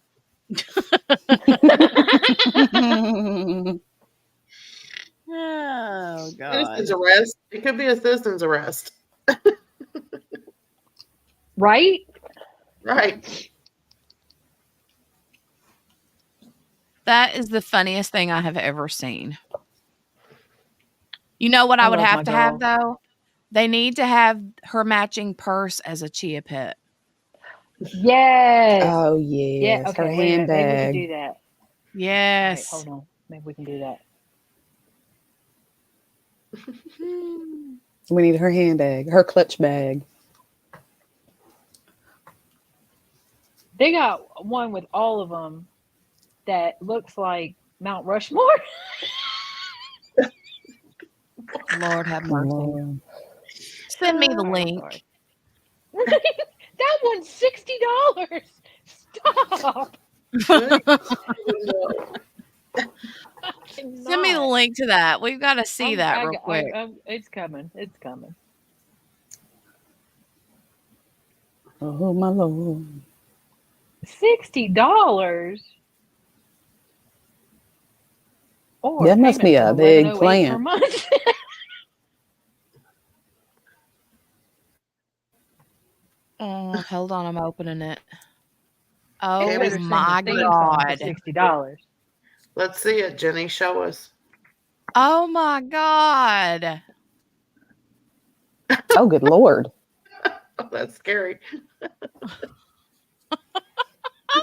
Oh God. Citizen's arrest. It could be a citizen's arrest. Right? Right. That is the funniest thing I have ever seen. You know what I would love have my to have girl. though? They need to have her matching purse as a chia pet. Yes. Oh Yeah. yes, Okay. her Wait a minute. Maybe we can handbag. do that. Wait, Yes. hold on. Maybe we can do that. We need her handbag, her clutch bag. They got one with all of them that looks like Mount Rushmore. Lord have mercy. Lord. Send me the All right, link. sorry. That one's $60. Stop. Send me the link to that. We've got to see that real quick. It's coming. It's coming. Oh my Lord. $60. Or That must be payments of a big $11.08 per plant. month. Oh, hold on, I'm opening it. They Oh better sing the my theme song for God. $60. Let's see it, Jenny. Show us. Oh my God. Oh, good Lord. Oh, that's scary.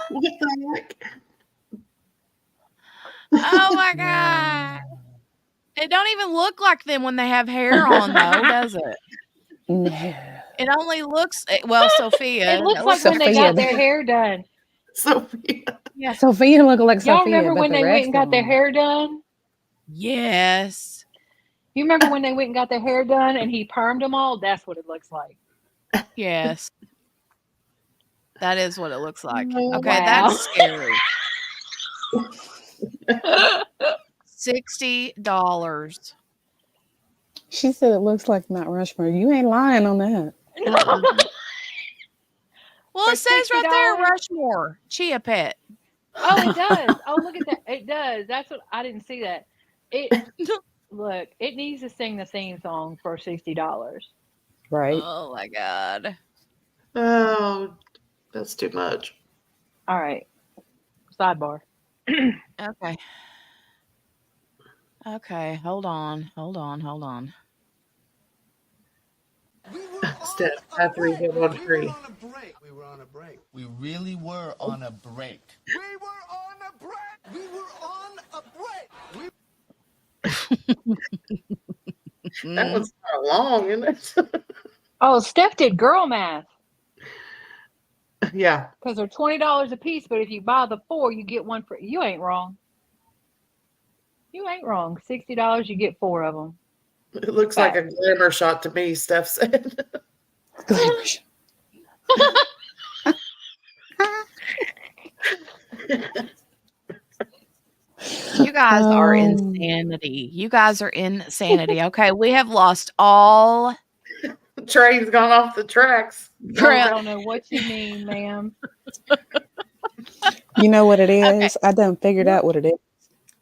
What the heck? Oh my God. It don't even look like them when they have hair on though, does it? No. It only looks, well, Sophia. It looks that like looks when they Sophia. got their hair done. Sophia. Yeah. Sophia look like Y'all Sophia, remember but when the they went rest and of got their them. hair done? Yes. You remember when they went and got their hair done and he permed them all? That's what it looks like. Yes. That is what it looks like. Okay, Wow. that's scary. $60. She said it looks like Mount Rushmore. You ain't lying on that. Well, For it says right there, $60? Rushmore Chia Pet. Oh, it does. Oh, look at that. It does. That's what I didn't see that. Look, it needs to sing the theme song for $60. Right? Oh my God. Oh, that's too much. All right. Sidebar. Okay. Okay, hold on. Step after we get on free. We were on a break. We really were on a break. We were on a break. We were on a break. That was kind of long, isn't it? Oh, Steph did girl math Yeah. because they're $20 a piece, but if you buy the 4, you get one for. You ain't wrong. You ain't wrong. $60, you get 4 of them. It looks like a glamour shot to me, Steph said. Glamour shot. You guys are Um, insanity. You guys are insanity. Okay, we have lost all The train's gone off the tracks. trail. I don't know what you mean, ma'am. you know what it Okay. is? I done figured out what it is.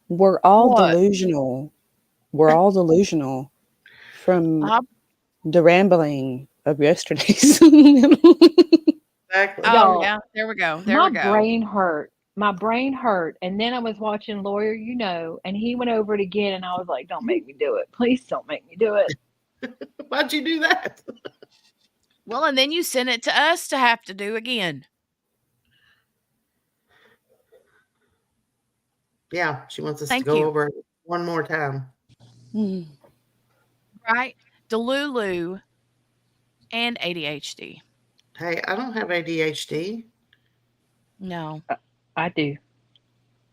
We're all What? delusional. We're all delusional from Uh, the rambling of yesterday's. Exactly. oh Y'all, yeah, there we go. There my we go. brain hurt. My brain hurt. And then I was watching Lawyer You Know, and he went over it again, and I was like, don't make me do it. Please don't make me do it. Why'd you do that? Well, and then you sent it to us to have to do again. Yeah, she wants us to Thank go you. over it one more time. Right? Delulu and ADHD. Hey, I don't have ADHD. No, I do.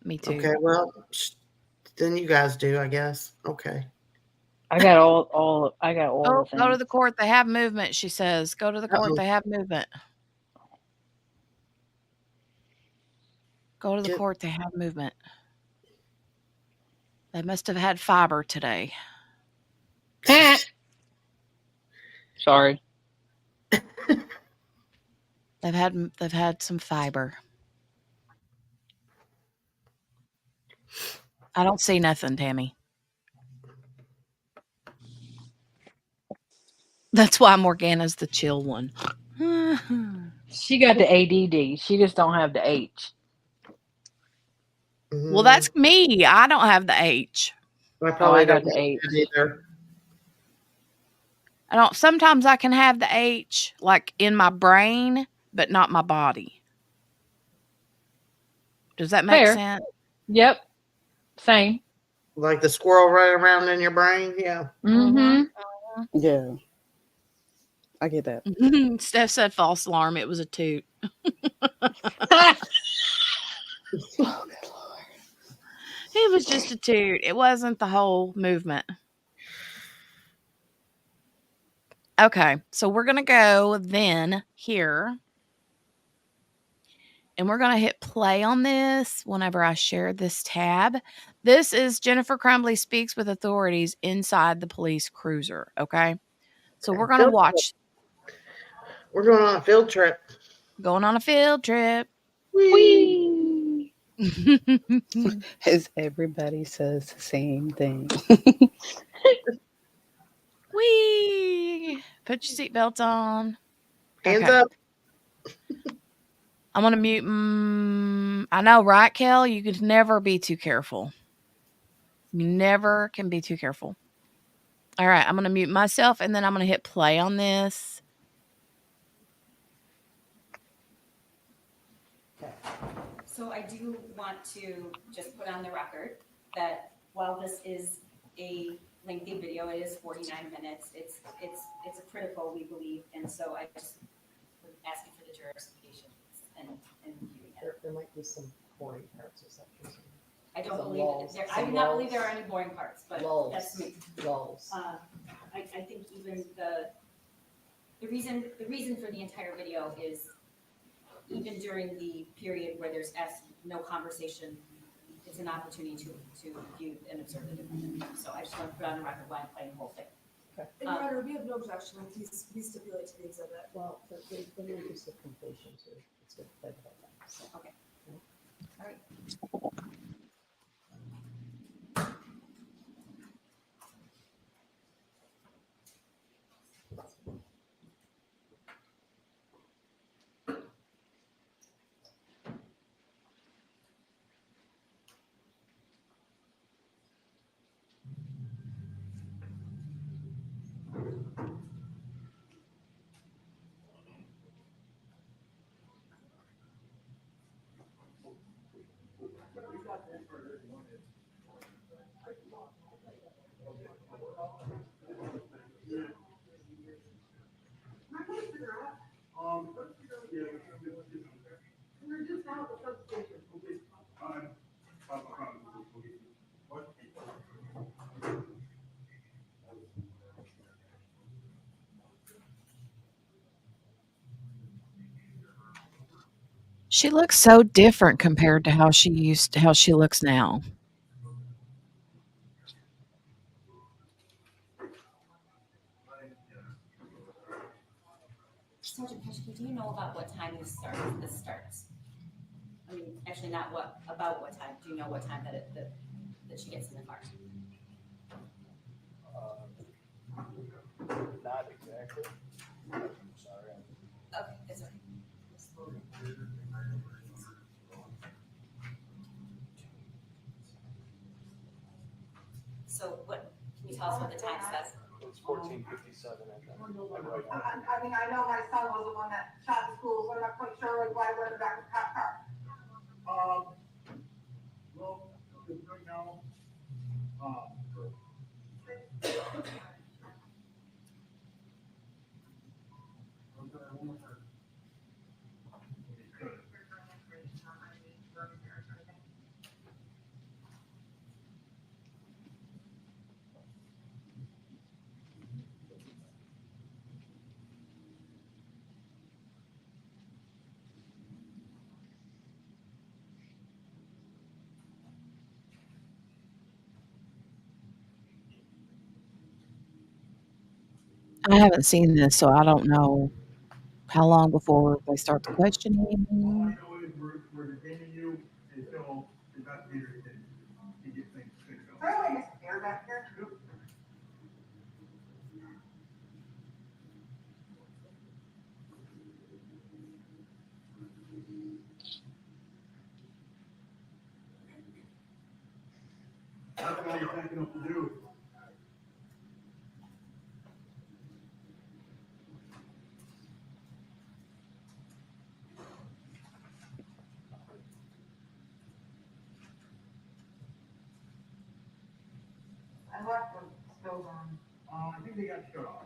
me too. Okay, well, then you guys do, I guess. Okay. I got all Oh, the go to things. the court. They have movement, she says. Go to the court. Uh-oh. They have movement. Go to the Get- court. They have movement. They must have had fiber today. Sorry. They've had some fiber. I don't see nothing, Tammy. That's why Morgana's the chill one. She got the ADD. She just don't have the H. Well, that's me. I don't have the H. I probably got don't the have H. that either. I don't. Sometimes I can have the H like in my brain, but not my body. Does that make Fair. sense? Yep. Same. Like the squirrel running around in your brain. Yeah. Mm-hmm. Yeah. I get that. Steph said false alarm. It was a toot. Oh, good Lord. It was just a toot. It wasn't the whole movement. Okay, so we're going to go then here. And we're going to hit play on this whenever I share this tab. This is Jennifer Crumbley speaks with authorities inside the police cruiser. Okay. So we're going to watch. We're going on a field trip. Going on a field trip. Whee! As everybody says the same thing. Whee! Put your seatbelts on. Hands Okay. up. I'm going to mute. I know, right, Kel? You could never be too careful. You never can be too careful. All right. I'm going to mute myself and then I'm going to hit play on this. So I do want to just put on the record that while this is a lengthy video, it is 49 minutes. It's a critical, we believe, and so I just asking for the jurors' patience and viewing it. There might be some boring parts or something. I don't believe there. I do not believe there are any boring parts, but that's me. Lulls. I think even the reason for the entire video is even during the period where there's no conversation, it's an opportunity to view and observe the defendant. So I just want to put on the record why I'm playing the whole thing. Okay. Your Honor, we have no objection. Please stipulate to the exhibit. Well, the interviews of completion too. It's good to play about that. So. Okay. All right. She looks so different compared to how she looks now. Sergeant Peschke, do you know about what time this starts? I mean, actually, not about what time. Do you know what time that she gets in the car? Not exactly. I'm sorry. Okay, it's okay. So what, can you tell us what the time says? It's 14:57. I mean, I know my son was the one that shot the schools, but I'm not quite sure like why we're in the back of the cop car. Well, right now, I haven't seen this, so I don't know how long before they start the questioning. all I know is we're detaining you until the investigators can get things fixed up. By the way, Mr. Mayor back here. Nothing I was thinking of to do. I left the stove on. I think they got shut off.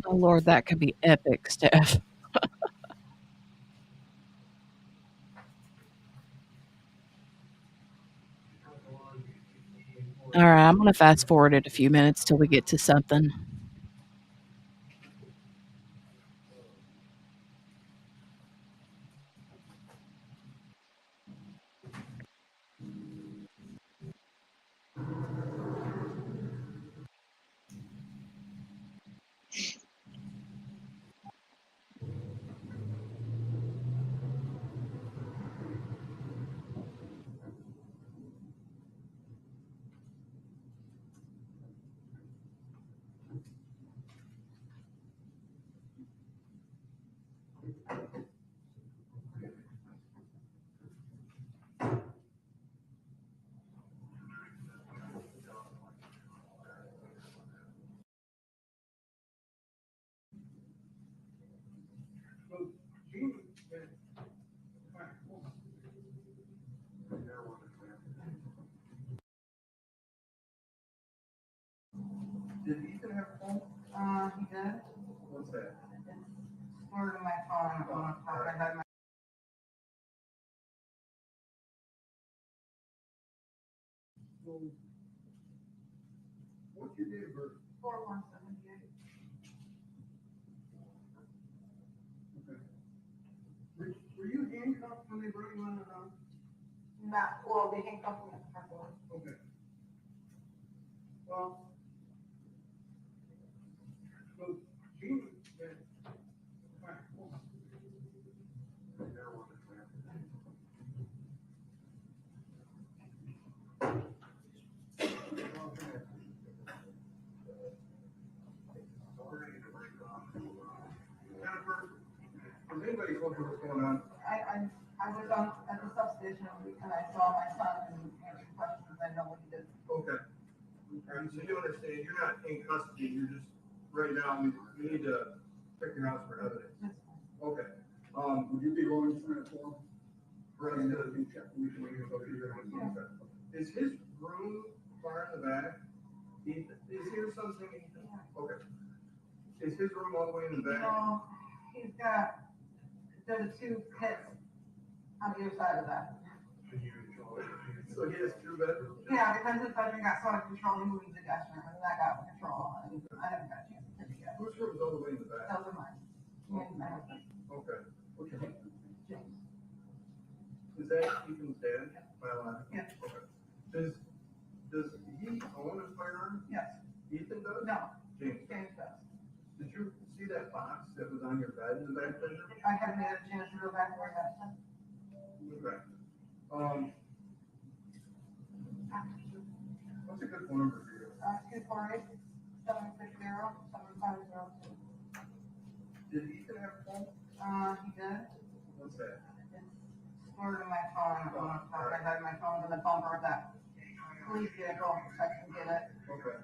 Oh Lord, that could be epic, Steph. All right, I'm gonna fast forward it a few minutes till we get to something. Did Ethan have a phone? He did. What's that? It's stored in my phone. I had my What's your date of birth? 4178. Okay. Were you handcuffed when they brought you on the house? Not, well, they handcuffed me at the front door. Okay. Well, so Gene, fine, hold on. Jennifer, does anybody look at what's going on? I was on at the substation and I saw my son and answered questions. I know what he did. Okay. All right, so you understand, you're not in custody, you're just, right now, we need to check your house for evidence. Okay. Would you be willing to sign a form? For us to check, we can go through your house. Okay. Is his room far in the back? Is here something? Okay. Is his room all the way in the back? No, he's got, there's two pits on either side of that. So he has two bedrooms? Yeah, because his bedroom got so out of control, he moved to the guest room, and that got out of control, and I haven't got a chance to take it yet. Whose room is all the way in the back? Those are mine. Me and my husband. Okay. What's your name? James. Is that Ethan's dad? Biological? Yeah. Okay. Does he own a firearm? Yes. Ethan does? No. James? James does. Did you see that box that was on your bed in the back bedroom? I haven't had a chance to go back where that. Okay. What's a good phone number for you? 248-760-7502. Did Ethan have a phone? He did. What's that? It's stored in my phone. I had my phone in the bumper of that police vehicle, so I can get it. Okay.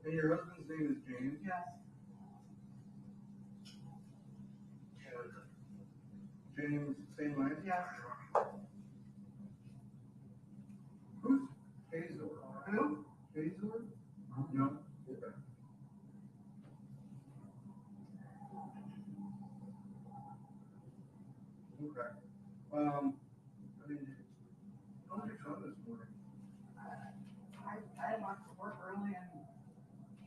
And your husband's name is James? Yes. James, same last? Yes. Who's Hazor? Who? Hazor? No? Okay. Okay. I mean, how was your son this morning? I left to work early and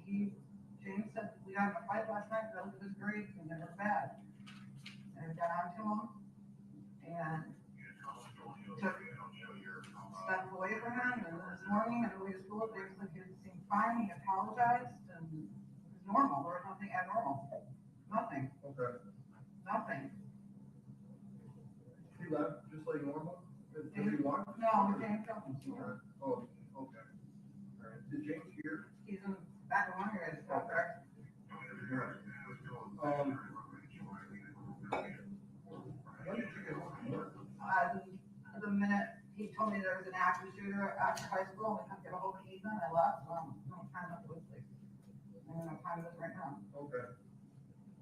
James said we got in a fight last night, but it was great and it was bad. And I got on to him and took stuff away from him, and this morning on the way to school, basically he seemed fine, he apologized, and it was normal, there was nothing abnormal. Nothing. Okay. Nothing. He left just like normal? Did he walk? No, James don't. Okay. Oh, okay. All right. Did James hear? He's in the back of one of your guys' truck, right? When did you get home from work? The minute he told me there was an active shooter after high school, and we couldn't get a hold of Ethan, I left, so I'm kind of with it. I don't know what time it is right now. Okay.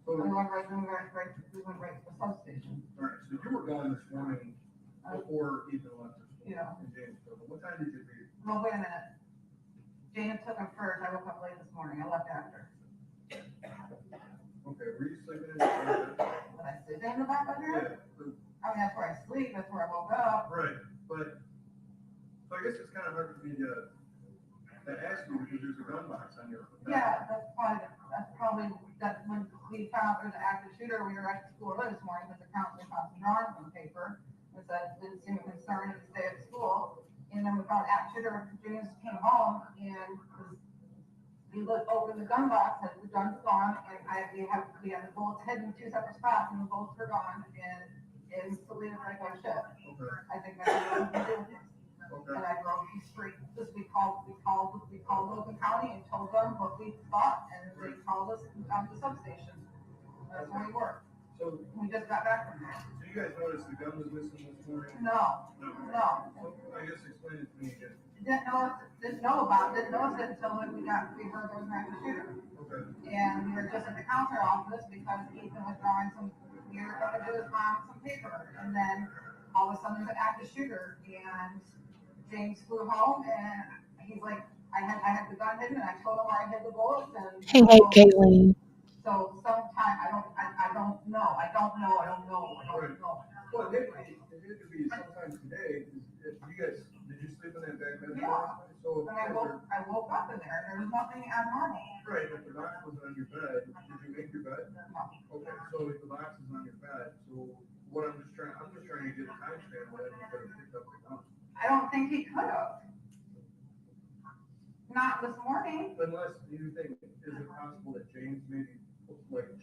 We So, went right to the substation. all right, so you were gone this morning before Ethan left for school? Yeah. In Janesville. What time did you leave? Well, wait a minute. James took him first. I woke up late this morning. I left after. Okay, were you sleeping in the bed? Did I sleep in the back bedroom? Yeah. I mean, that's where I sleep. That's where I woke up. Right, but, so I guess it's kind of hard for me to ask you because there's a gun box on your. Yeah, that's probably when we found out there's an active shooter. We were at the school early this morning because the counselor found some drawings on paper. It said didn't seem concerned to stay at school. And then we found an active shooter. James came home and he looked over the gun box, and the gun's gone, and we had the bullets hidden in two separate spots, and the bullets were gone, and instantly it's like, oh shit. Okay. I think that's what we did. Okay. And I drove the street. We called Logan County and told them what we thought, and they called us to the substation. That's where we were. So, We just got back from there. so you guys noticed the gun was missing this morning? No. So, I guess explain it to me again. Didn't know it until we heard there was an active shooter. Okay. And we were just at the counselor office because Ethan was drawing some you're gonna do is file some paper, and then all of a sudden there's an active shooter, and James flew home, and he's like, I had the gun hidden, and I told him where I hid the bullets, and. Hey, Kayleen. So sometime, I don't know. Well, it could be sometime today, if you guys, did you sleep in that back bedroom? Yeah. So. And I woke up in there, and there was nothing abnormal. Right, if the box was on your bed, did you make your bed? No. Okay, so if the box is on your bed, so what I'm just trying to get a timestamp on it, you could have picked up the gun. I don't think he could have. Not this morning. Unless you think, is it possible that James maybe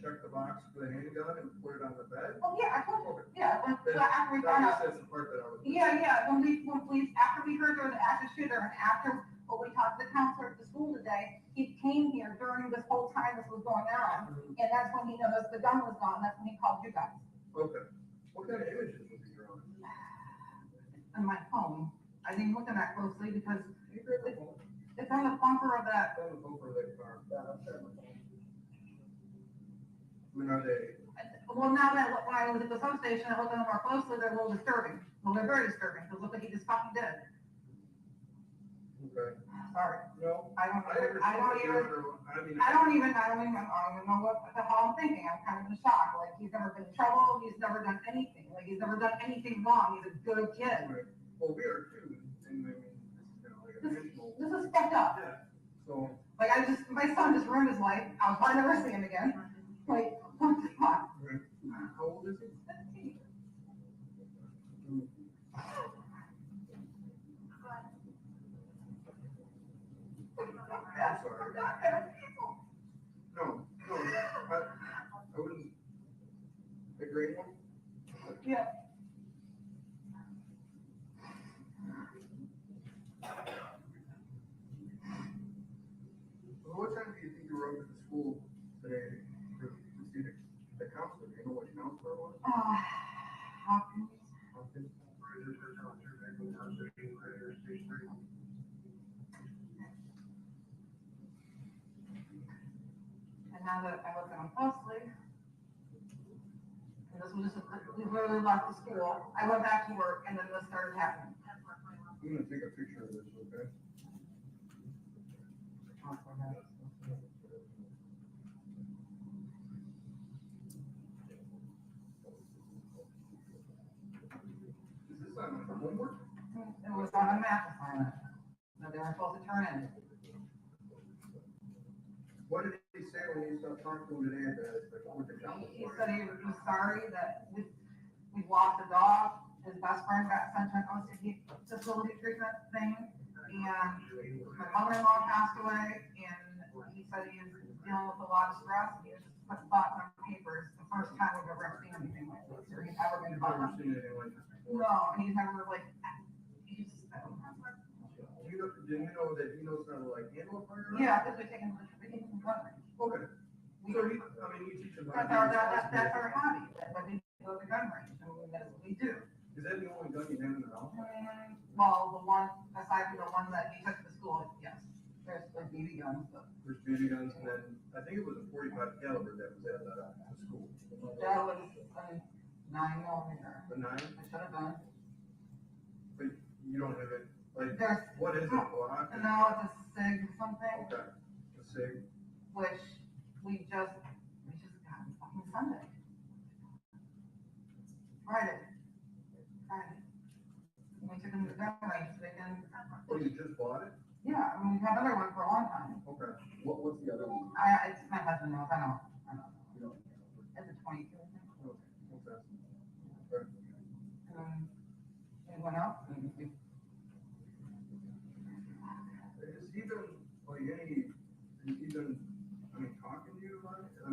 check the box for the handgun and put it on the bed? Oh, yeah, I told you. Yeah, after we I found guess out. that's the part that I was. Yeah, when we, after we heard there was an active shooter, and after, we talked to the counselor at the school today, he came here during this whole time this was going on, and that's when he noticed the gun was gone, that's when he called you guys. Okay. What kind of images was he drawing? On my phone. I didn't look at that closely because it's on the bumper of that. It's on the bumper of that car. When are they? Well, now that when I was at the substation, I looked at them more closely, they're a little disturbing. Well, they're very disturbing, because look what he just fucking did. Okay. Sorry. No. I don't even know what the hell I'm thinking. I'm kind of in shock. Like, he's never been in trouble, he's never done anything. Like, he's never done anything wrong. He's a good kid. Right. Well, we are too, and I mean, This is fucked up. Yeah. So. Like, my son just ruined his life. I'll probably never see him again. Like, what the fuck? Right. How old is he? 17. I'm sorry. No, I wouldn't. A great one? Yeah. Well, what time do you think you were up at the school today to see the counselor? Do you know what counselor was? Hopkins. Hopkins. And now that I look at him closely, and this was just, we literally left the school. I went back to work, and then this started happening. I'm gonna take a picture of this, okay? Is this on homework? It was on a math assignment that they were supposed to turn in. What did he say when you stopped talking to him today with the counselor? He said he was sorry that we lost a dog. His best friend got sent to an OCD facility treatment thing, and my mother-in-law passed away, and he said he was dealing with a lot of stress, and he was just putting thoughts on paper. It's the first time we've ever seen anything like this, or he's ever been I've never involved. seen anything like this. No, he's never I don't know. Did you know that he knows how to handle a firearm? Yeah, because we take him to gun range. Okay. So you teach him how to That's our hobby, that we go to gun range, and that's what we do. Is that the only gun you have in the house? Well, the one, aside from the one that he took to school, yes. There's like BB guns, but. There's BB guns, and then I think it was a 45 caliber that was at the school. That was a 9mm. The 9? It should have been. But you don't have it, There's. what is it, Glock? No, it's a SIG something. Okay, a SIG. Which we just got on fucking Sunday. Friday. And we took him to the gun range so they can. Oh, you just bought it? Yeah, I mean, we've had another one for a long time. Okay. What's the other one? It's my husband knows, I know. You don't. It's a 22, I think. Okay. Okay. It went up and we. Is he been, talking to you about it? So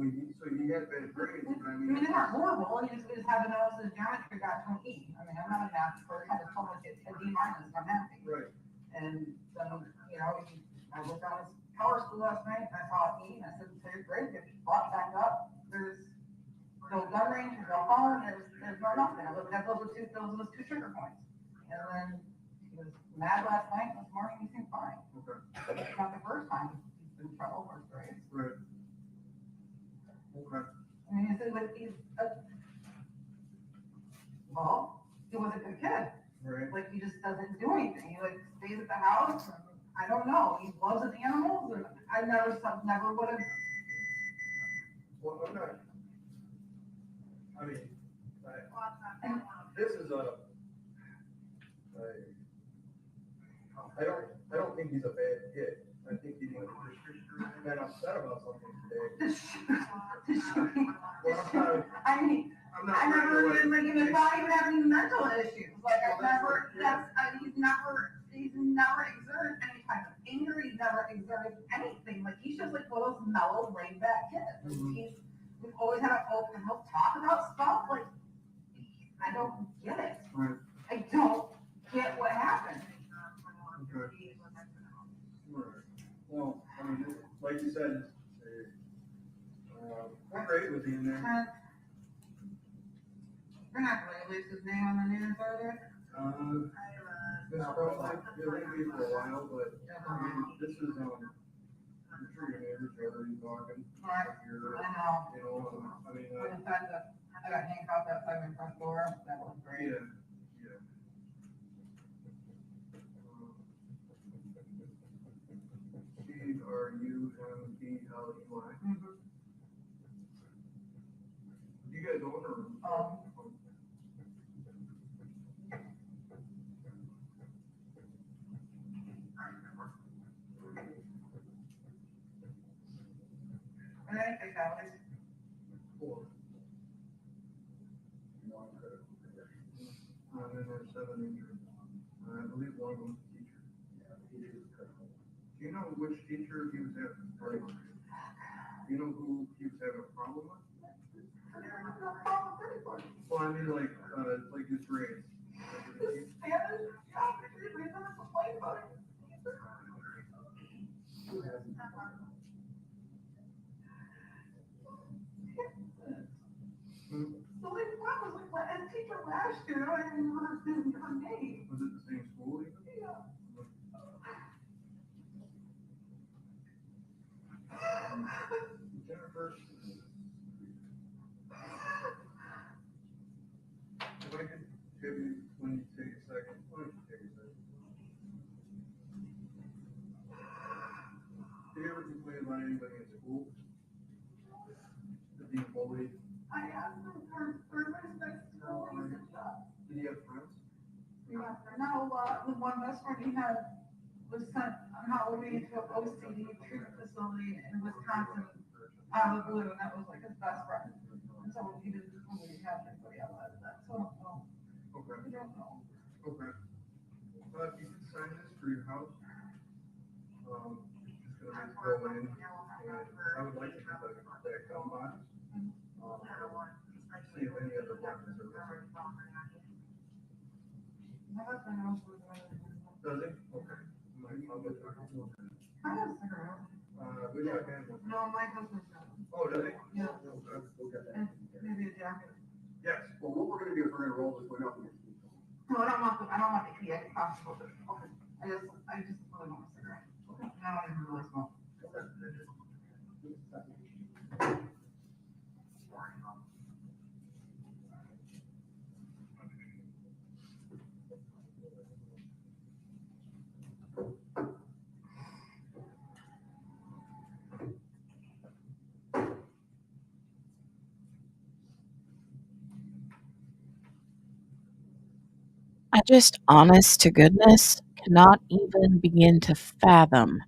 he had bad grades, but they weren't horrible, we just had to notice his geometry got to an E. I'm not a math expert, I just told him it's a D-, I'm happy. Right. And then, I looked on his power school last night, and I saw an E, and I said, so you're great, get brought back up. There's no gun range, there's no phone, there's no nothing. Those were two trigger points. And then he was mad last night, this morning he seemed fine. Okay. It's not the first time he's been in trouble for grades. Right. Okay. I mean, he's house. I don't know. He loves his animals, and I never would have. Well, I'm not. I mean, this is I don't think he's a bad kid. I think he's been upset about something today. I mean, I never even thought he would have any mental issues. Like he's never exerted any type of anger. He's never exerted anything. Like he's just like one of those mellow, laid back kids. We've always had an open, he'll talk about stuff. Like I don't get it. Right. I don't get what happened. Okay. Right. Well, I mean, like you said, what grade was he in there? We're not going to release his name on the news, are they? This probably, it won't be for a while, but I mean, this is, I'm sure your neighbors are already talking. Right. I know. You know, I mean, I got Hank out that by my front door. That was great. Yeah. C-R-U-M-B-L-E-Y. You guys own or? Four. And then there's 7 injured. I believe one of them is a teacher. Do you know which teacher he was having? Do you know who he was having a problem with? Well, I mean, like his grades. So like, what was like a teacher last year? I didn't even remember her name. Was it the same school even? Yeah. Jennifer. If I could give you, when you take a second, why don't you take a second? Do you ever complain about anybody in school? Being bullied? I asked him for respect to school. Did he have friends? Yeah, not a lot. The one best friend he had was sent on Halloween to an OCD treatment facility in Wisconsin out of the blue, and that was like his best friend. And so he didn't really have anybody outside of that. So I don't know. Okay. I don't know. Okay. You can sign this for your house. Just gonna go in, and I would like to get that gum box. See if any other weapons are missing. My husband knows where the other one is. Does he? Okay. I'll go talk to him. I have a cigarette. We got him. No, my husband's got it. Oh, does he? Yeah. Okay. And maybe a jacket. Yes. Well, what we're gonna do is we're gonna roll this one up. No, I don't want the idiot possible. Okay. I just really want a cigarette. Okay. I don't even really smoke. I just, honest to goodness, cannot even begin to fathom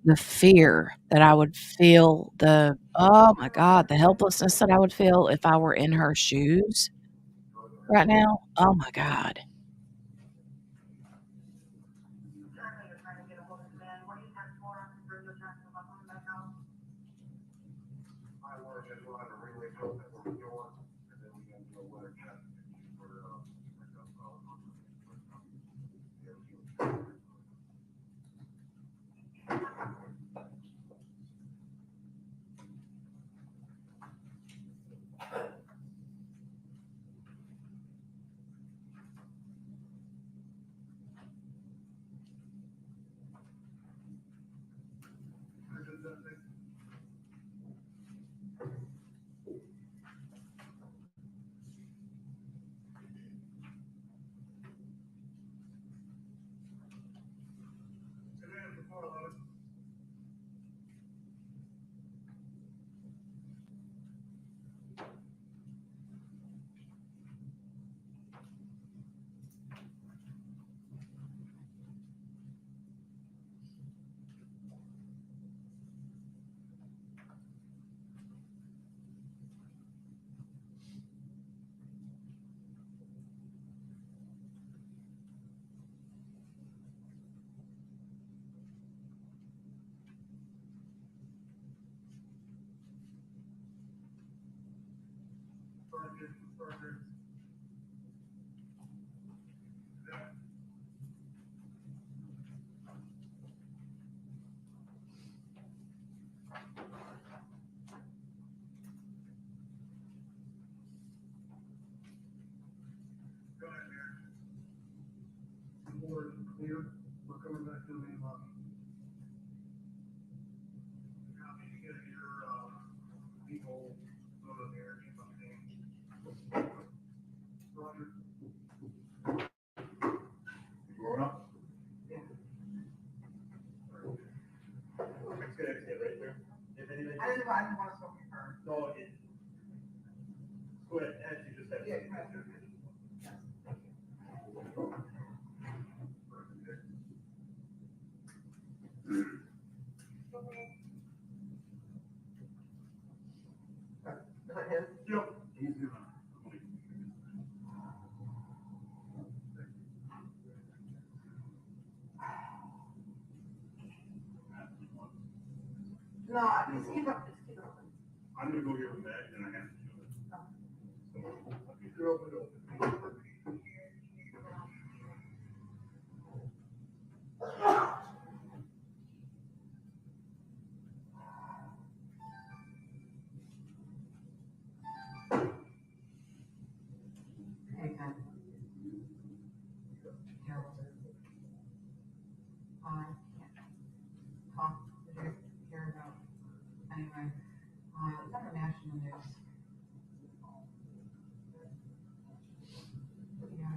the fear that I would feel, oh my God, the helplessness that I would feel if I were in her shoes right now. Oh my God. Go ahead, Mayor. The board is clear. We're coming back to the main lobby. Copy to get your, legal photo there, if something. Roger. Going up? Yeah. It's good, exit right there. If anybody. I didn't want to smoke your car. No, it. Go ahead, as you just said. Yeah. Yep. He's gonna. No, just keep up. I'm gonna go get him back and I have to do it. So, you're open to open. Hey, guys. I can't talk to you here about, anyway, it's on the national news. Yeah.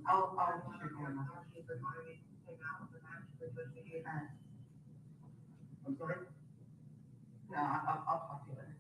I'll check on that. I'm sorry? No, I'll talk to you later.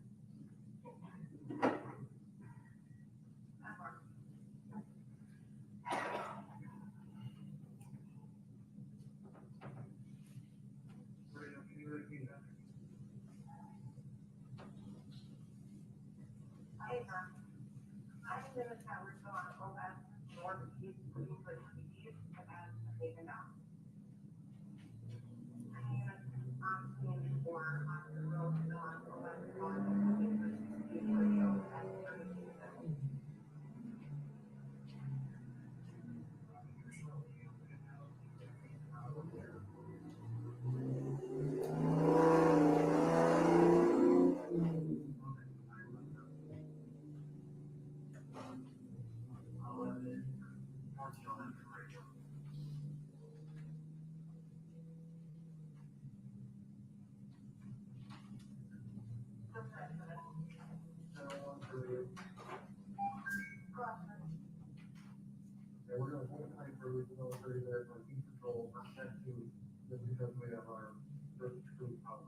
Yeah, we're gonna claim for military there for heat control, not that too, just because we have our first crew out.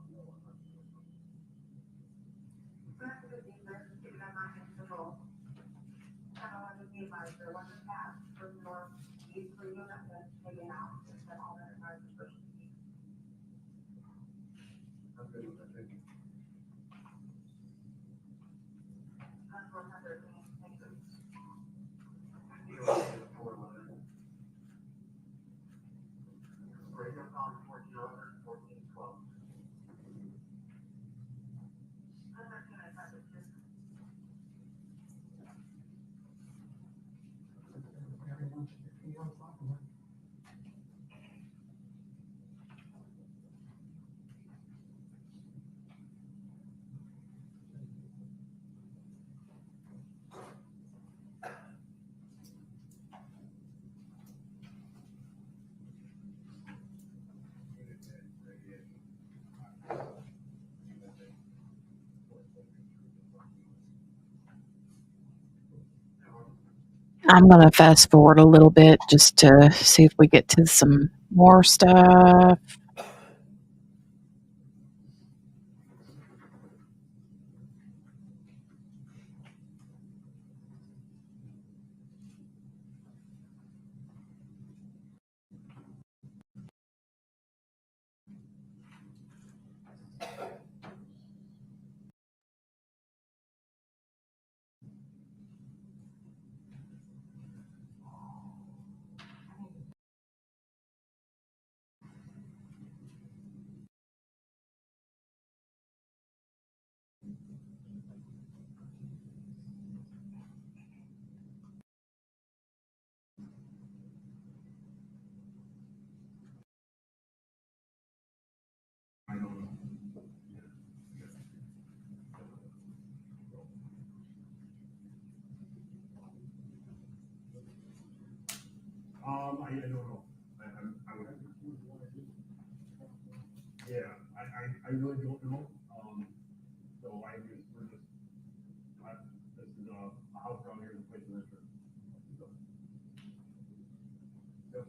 I'm good with that, thank you. I'm going to fast forward a little bit just to see if we get to some more stuff. I don't know. I would have to. Yeah, I really don't know. So we're just, this is a house around here, the place in this room. So,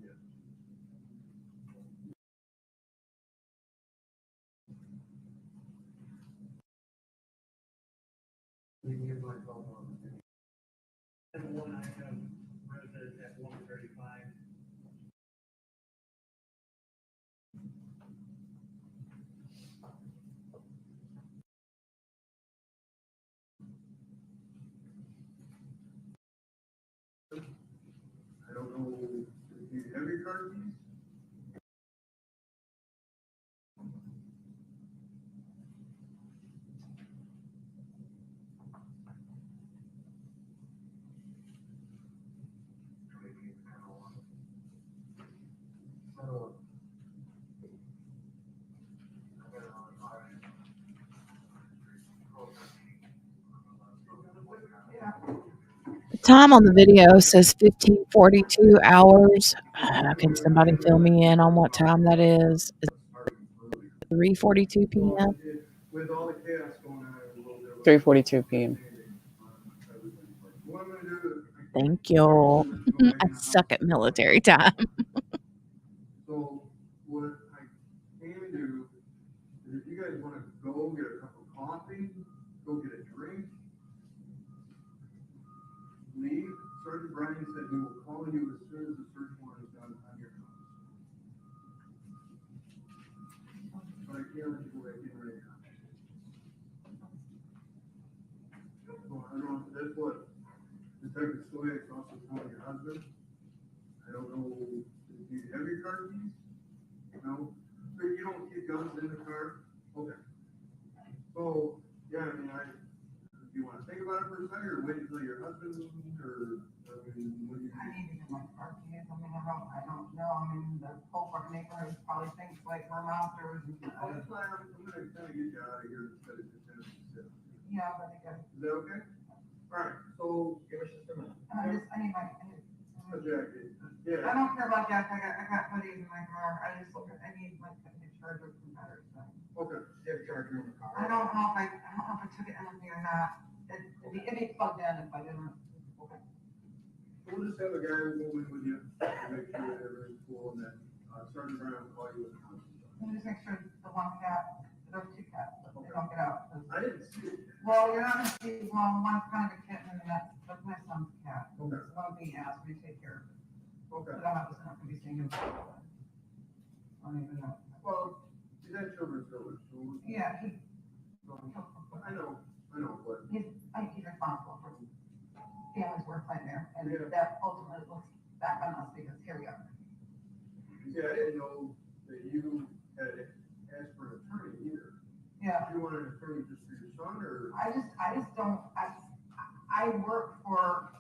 yep. You can get my phone on. And one I have resident at 135. I don't know, do you have your car keys? The time on the video says 15:42 hours. Can somebody fill me in on what time that is? Is it 3:42 p.m.? With all the chaos going on, a little bit of 3:42 p.m. Thank you. I suck at military time. So what I can do is if you guys want to go get a cup of coffee, go get a drink, leave. Sergeant Brian said he will call you as soon as the search warrant is done on your house. But I can't let you go back in right now. So I don't know, that's what Detective Stoyak's also telling your husband. I don't know, do you have your car keys? No? So you don't keep guns in the car? Okay. So, yeah, I mean, do you want to think about it for a second, or wait until your husband, or, I mean, what do you? I need to get my car keys. I mean, I don't know. I mean, the whole fucking neighborhood probably thinks like we're monsters. Oh, that's fine. I'm gonna kind of get you out of here instead of just. Yeah, but again. Is that okay? All right, so give us just a minute. I need my. A jacket. Yeah. I don't care about gas. I got hoodies in my car. I need like a charger from battery. Okay. You have a charger in the car. I don't know if I took it anything or not. It'd be plugged in if I didn't. Okay. We'll just have a guy go in with you to make sure that everything's cool, and then Sergeant Brown will call you. Can you just make sure the one cat, those two cats, they don't get out? I didn't see it. Well, you're not gonna see, well, one's kind of a kitten, and that's my son's cat. Okay. It's one being asked me to take care of. Okay. But I'm not gonna be seeing him. I don't even know. Well, he's at Children's Village, so. Yeah, I know, but. he's responsible for families work right there, and that ultimately looks back on us because here we are. Yeah, I didn't know that you had asked for an attorney either. Yeah. Do you want an attorney just for your son, or? I just don't, I work for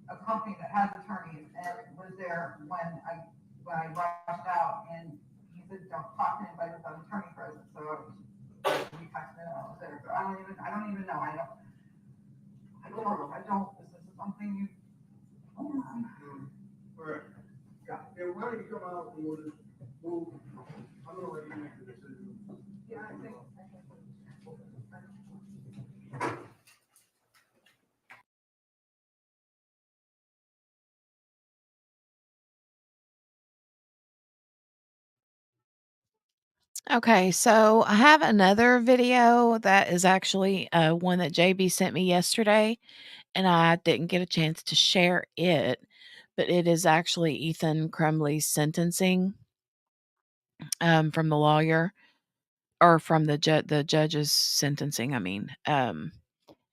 a company that has attorneys and was there when I rushed out, and he said, don't talk to anybody without an attorney present, so he texted me and I was there, so I don't even know, I don't, is this something you? All right. Yeah, why don't you come out and I'm gonna let you make the decision. Yeah, I think. Okay, so I have another video that is actually one that JB sent me yesterday, and I didn't get a chance to share it, but it is actually Ethan Crumbley's sentencing from the lawyer, or from the judge's sentencing. I mean, and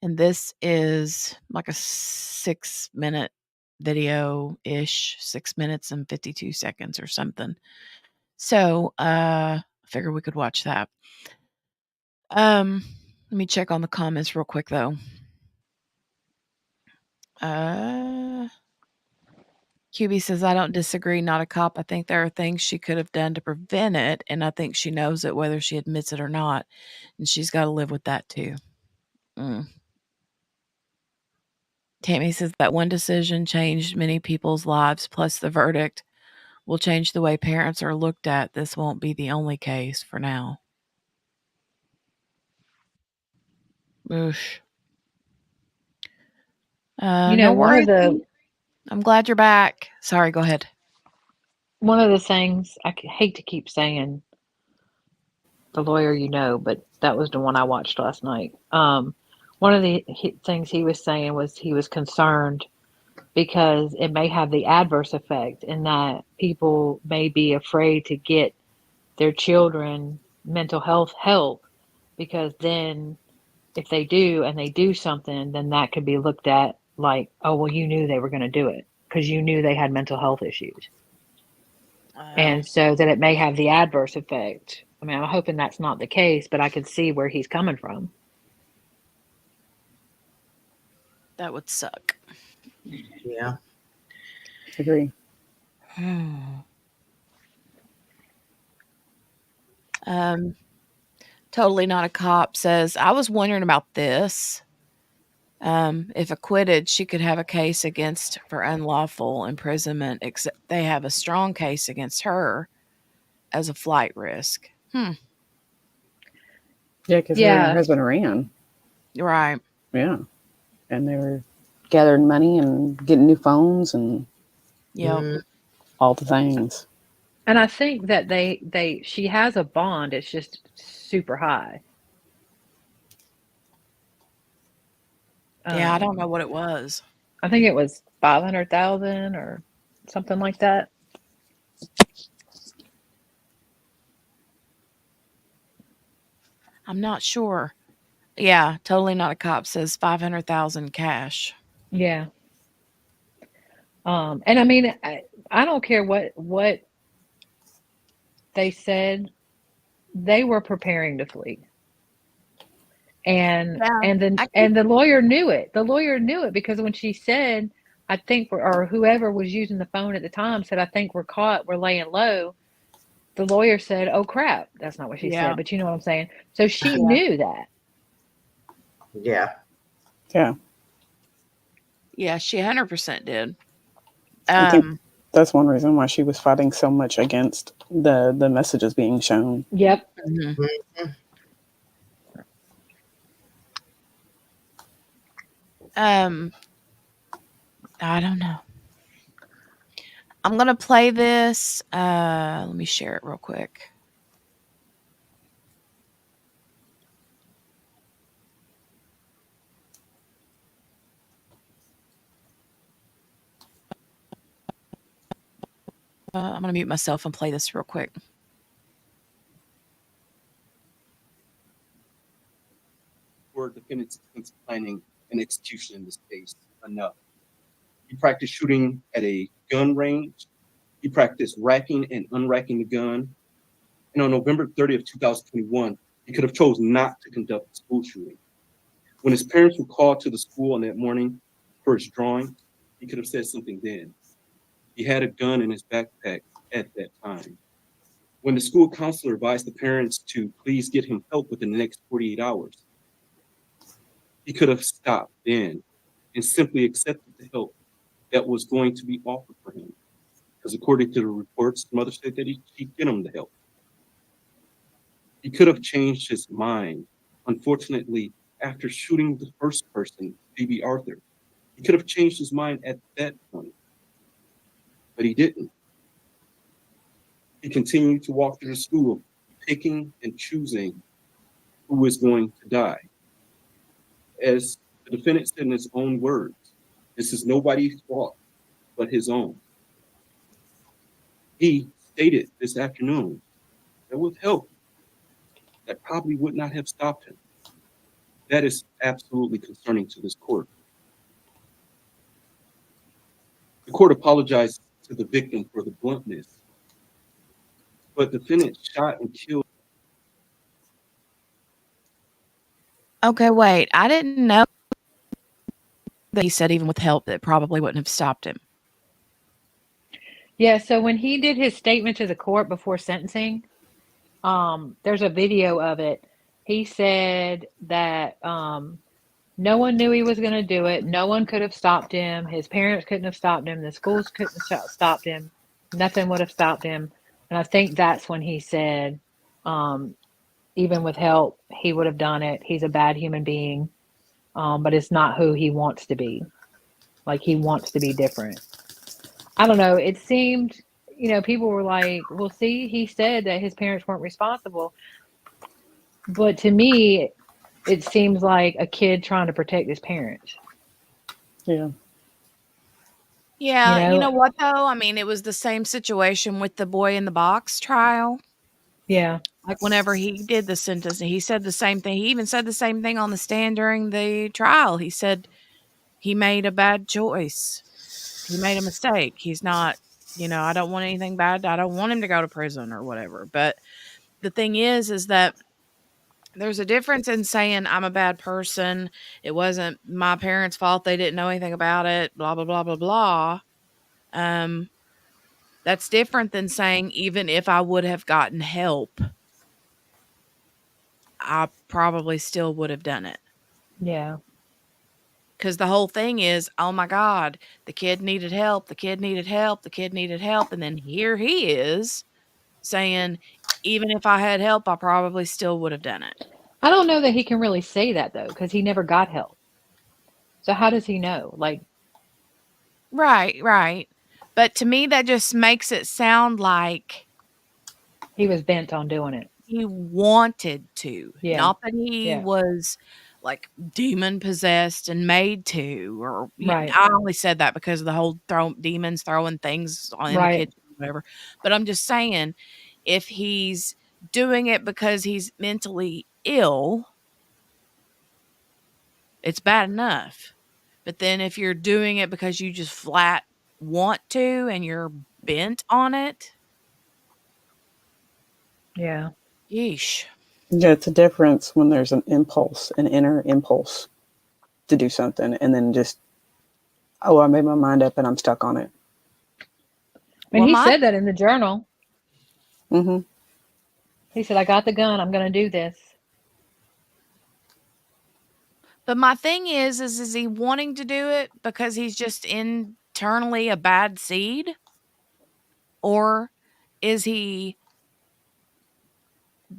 this is like a 6-minute video ish, 6 minutes and 52 seconds or something. So I figured we could watch that. Let me check on the comments real quick though. QB says, I don't disagree, not a cop. I think there are things she could have done to prevent it, and I think she knows it whether she admits it or not, and she's got to live with that too. Tammy says that one decision changed many people's lives, plus the verdict will change the way parents are looked at. This won't be the only case for now. Oosh. No worries. I'm glad you're back. Sorry, go ahead. One of the things hate to keep saying the lawyer, but that was the one I watched last night. One of the things he was saying was he was concerned because it may have the adverse effect in that people may be afraid to get their children mental health help, because then if they do and they do something, then that could be looked at like, oh, well, you knew they were going to do it because you knew they had mental health issues. And so that it may have the adverse effect. I mean, I'm hoping that's not the case, but I can see where he's coming from. That would suck. Yeah. Agree. Totally not a cop says, I was wondering about this. If acquitted, she could have a case against for unlawful imprisonment, except they have a strong case against her as a flight risk. Yeah, because her and her husband ran. Right. Yeah. And they were gathering money and getting new phones and all the things. And I think that she has a bond. It's just super high. Yeah, I don't know what it was. I think it was 500,000 or something like that. I'm not sure. Yeah, totally not a cop says 500,000 cash. Yeah. And I mean, I don't care what they said. They were preparing to flee. And the lawyer knew it. The lawyer knew it because when she said, I think or whoever was using the phone at the time said, I think we're caught, we're laying low. The lawyer said, oh crap. That's not what she said, but you know what I'm saying? So she knew that. Yeah. Yeah. Yeah, she 100% did. I think that's one reason why she was fighting so much against the messages being shown. Yep. I don't know. I'm going to play this. Let me share it real quick. I'm going to mute myself and play this real quick. For defendants planning an execution in this case enough. He practiced shooting at a gun range. He practiced racking and unracking the gun. And on November 30th, 2021, he could have chosen not to conduct the school shooting. When his parents were called to the school on that morning for his drawing, he could have said something then. He had a gun in his backpack at that time. When the school counselor advised the parents to please get him help within the next 48 hours, he could have stopped then and simply accepted the help that was going to be offered for him. Because according to the reports, the mother said that she'd get him the help. He could have changed his mind. Unfortunately, after shooting the first person, Phoebe Arthur, he could have changed his mind at that point. But he didn't. He continued to walk through the school, picking and choosing who is going to die. As the defendant said in his own words, this is nobody's fault but his own. He stated this afternoon that with help, that probably would not have stopped him. That is absolutely concerning to this court. The court apologized to the victim for the bluntness, but the defendant shot and killed. Okay, wait. I didn't know that he said even with help that probably wouldn't have stopped him. Yeah, so when he did his statement to the court before sentencing, there's a video of it. He said that no one knew he was going to do it. No one could have stopped him. His parents couldn't have stopped him. The schools couldn't have stopped him. Nothing would have stopped him. And I think that's when he said, um, even with help, he would have done it. He's a bad human being, but it's not who he wants to be. Like, he wants to be different. I don't know. It seemed, people were like, well, see, he said that his parents weren't responsible. But to me, it seems like a kid trying to protect his parents. Yeah. Yeah, you know what though? I mean, it was the same situation with the boy in the box trial. Yeah. Like whenever he did the sentencing, he said the same thing. He even said the same thing on the stand during the trial. He said he made a bad choice. He made a mistake. He's not, I don't want anything bad. I don't want him to go to prison or whatever. But the thing is that there's a difference in saying I'm a bad person. It wasn't my parents' fault. They didn't know anything about it. Blah, blah, blah, blah, blah. That's different than saying even if I would have gotten help, I probably still would have done it. Yeah. Because the whole thing is, oh my God, the kid needed help. The kid needed help. The kid needed help. And then here he is saying, even if I had help, I probably still would have done it. I don't know that he can really say that though, because he never got help. So how does he know? Right. But to me, that just makes it sound like he was bent on doing it. He wanted to. Yeah. Not that he was like demon possessed and made to, or Right. I only said that because of the whole demons throwing things in the kitchen or whatever. But I'm just saying, if he's doing it because he's mentally ill, it's bad enough. But then if you're doing it because you just flat want to and you're bent on it. Yeah. Yeesh. Yeah, it's a difference when there's an impulse, an inner impulse to do something, and then just, oh, I made my mind up and I'm stuck on it. And he said that in the journal. Mm-hmm. He said, I got the gun. I'm going to do this. But my thing is he wanting to do it because he's just internally a bad seed? Or is he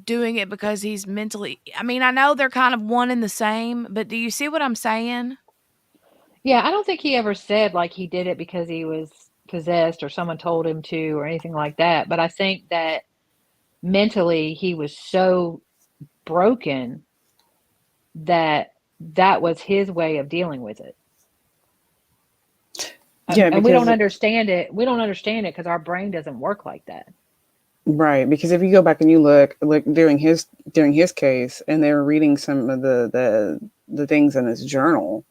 doing it because he's mentally, I mean, I know they're kind of one and the same, but do you see what I'm saying? Yeah, I don't think he ever said like he did it because he was possessed or someone told him to or anything like that. But I think that mentally he was so broken that was his way of dealing with it. Yeah, and we don't understand it. We don't understand it because our brain doesn't work like that. Right, because if you go back and you look during his case, and they were reading some of the things in his journal,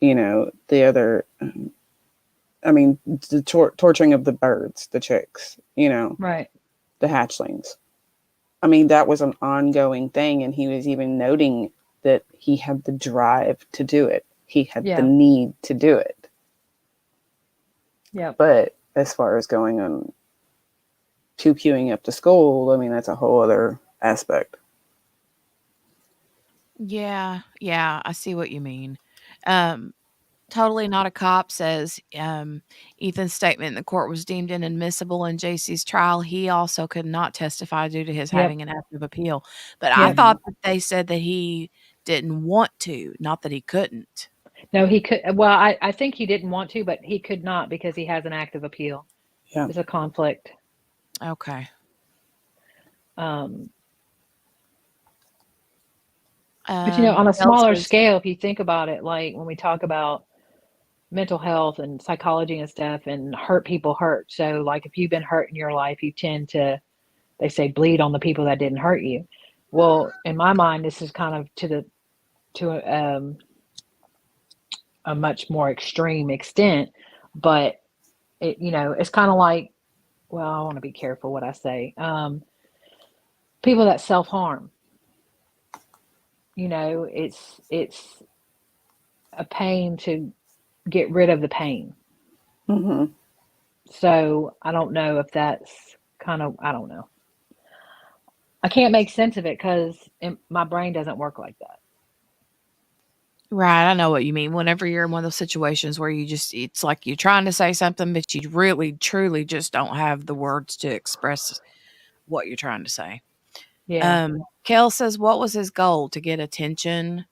the other, I mean, the torturing of the birds, the chicks, right, the hatchlings. I mean, that was an ongoing thing, and he was even noting that he had the drive to do it. He had the need to do it. Yeah. But as far as going on pew-pewing up to school, I mean, that's a whole other aspect. Yeah, I see what you mean. Totally Not a Cop says Ethan's statement in the court was deemed inadmissible in JC's trial. He also could not testify due to his having an active appeal. But I thought that they said that he didn't want to, not that he couldn't. No, he could. Well, I think he didn't want to, but he could not because he has an active appeal. Yeah. It's a conflict. Okay. But on a smaller scale, if you think about it, like when we talk about mental health and psychology and stuff, and hurt people hurt. So like if you've been hurt in your life, you tend to, they say, bleed on the people that didn't hurt you. Well, in my mind, this is kind of to a much more extreme extent, but it, it's kind of like, well, I want to be careful what I say. People that self-harm, it's a pain to get rid of the pain. Mm-hmm. So I don't know if that's kind of, I don't know. I can't make sense of it because my brain doesn't work like that. Right, I know what you mean. Whenever you're in one of those situations where it's like you're trying to say something, but you really, truly just don't have the words to express what you're trying to say. Yeah. Kel says, what was his goal? To get attention?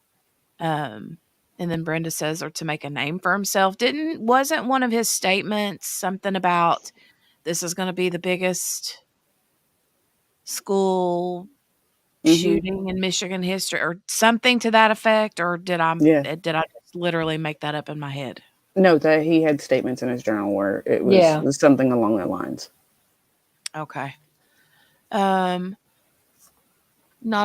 And then Brenda says, or to make a name for himself. Wasn't one of his statements something about this is going to be the biggest school shooting in Michigan history or something to that effect? Or did I just literally make that up in my head? No, that he had statements in his journal where it was something along that lines. Okay. Not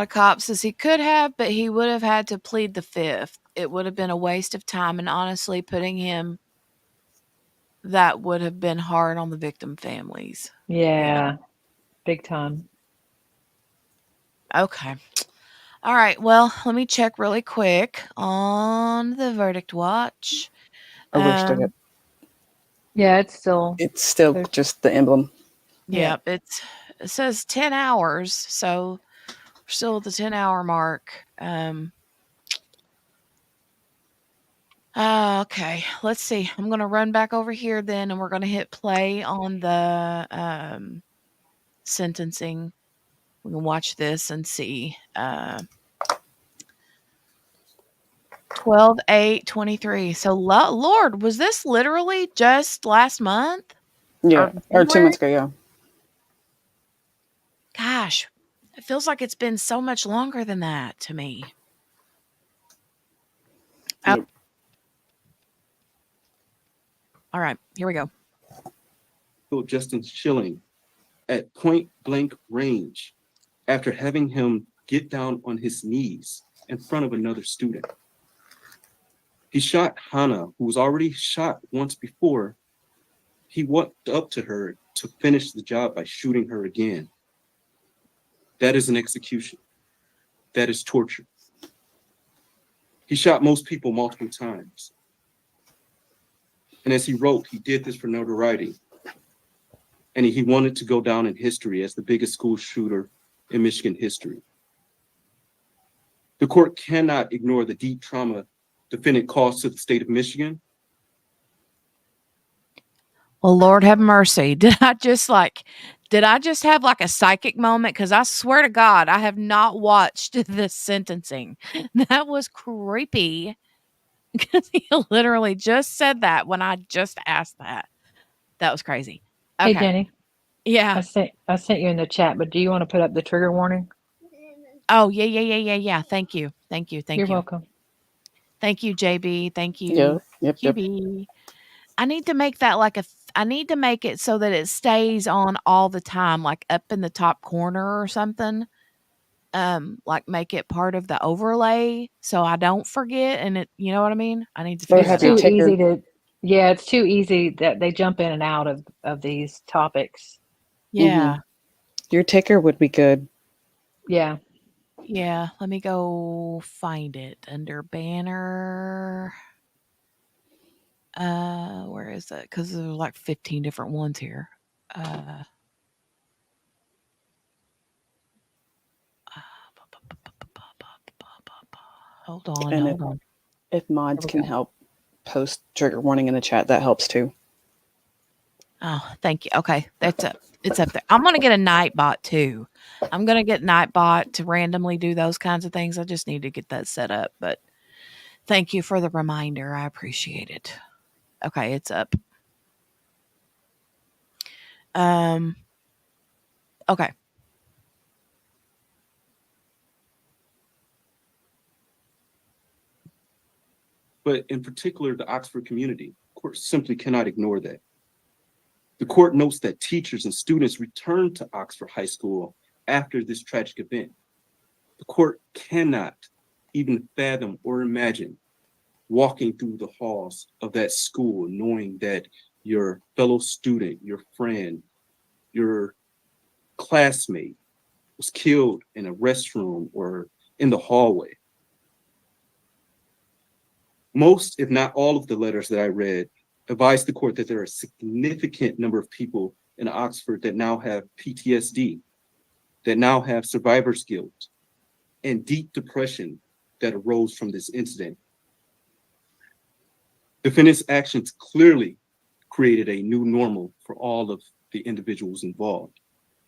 a cop says he could have, but he would have had to plead the fifth. It would have been a waste of time, and honestly, putting him, that would have been hard on the victim families. Yeah. Big time. Okay. All right. Well, let me check really quick on the verdict watch. Overstood it. Yeah, it's still just the emblem. Yep. It says 10 hours. So we're still at the 10-hour mark. Okay. Let's see. I'm going to run back over here then, and we're going to hit play on the sentencing. We can watch this and see. 12/8/23. So, Lord, was this literally just last month? Yeah, or 2 months ago, yeah. Gosh, it feels like it's been so much longer than that to me. Yep. All right, here we go. Justin Schilling at point blank range after having him get down on his knees in front of another student. He shot Hannah, who was already shot once before. He walked up to her to finish the job by shooting her again. That is an execution. That is torture. He shot most people multiple times. And as he wrote, he did this for notoriety. And he wanted to go down in history as the biggest school shooter in Michigan history. The court cannot ignore the deep trauma defendant caused to the state of Michigan. Well, Lord have mercy. Did I just have like a psychic moment? Because I swear to God, I have not watched this sentencing. That was creepy. Because he literally just said that when I just asked that. That was crazy. Okay. Hey, Jenny. Yeah. I sent you in the chat, but do you want to put up the trigger warning? Oh, yeah. Thank you. You're welcome. Thank you, JB. Thank you, Yeah. Yep. QB. I need to make that I need to make it so that it stays on all the time, like up in the top corner or something. Like make it part of the overlay so I don't forget, and it, you know what I mean? I need to figure that out. It's too easy to, it's too easy that they jump in and out of these topics. Yeah. Your ticker would be good. Yeah. Yeah. Let me go find it under banner. Where is it? Because there's like 15 different ones here. Hold on. If mods can help post trigger warning in the chat, that helps too. Oh, thank you. Okay, that's up. It's up there. I'm gonna get a Nightbot too. I'm gonna get Nightbot to randomly do those kinds of things. I just need to get that set up. But thank you for the reminder. I appreciate it. Okay, it's up. Okay. But in particular, the Oxford community, of course, simply cannot ignore that. The court notes that teachers and students returned to Oxford High School after this tragic event. The court cannot even fathom or imagine walking through the halls of that school knowing that your fellow student, your friend, your classmate was killed in a restroom or in the hallway. Most, if not all of the letters that I read advised the court that there are a significant number of people in Oxford that now have PTSD, that now have survivor's guilt, and deep depression that arose from this incident. Defendant's actions clearly created a new normal for all of the individuals involved,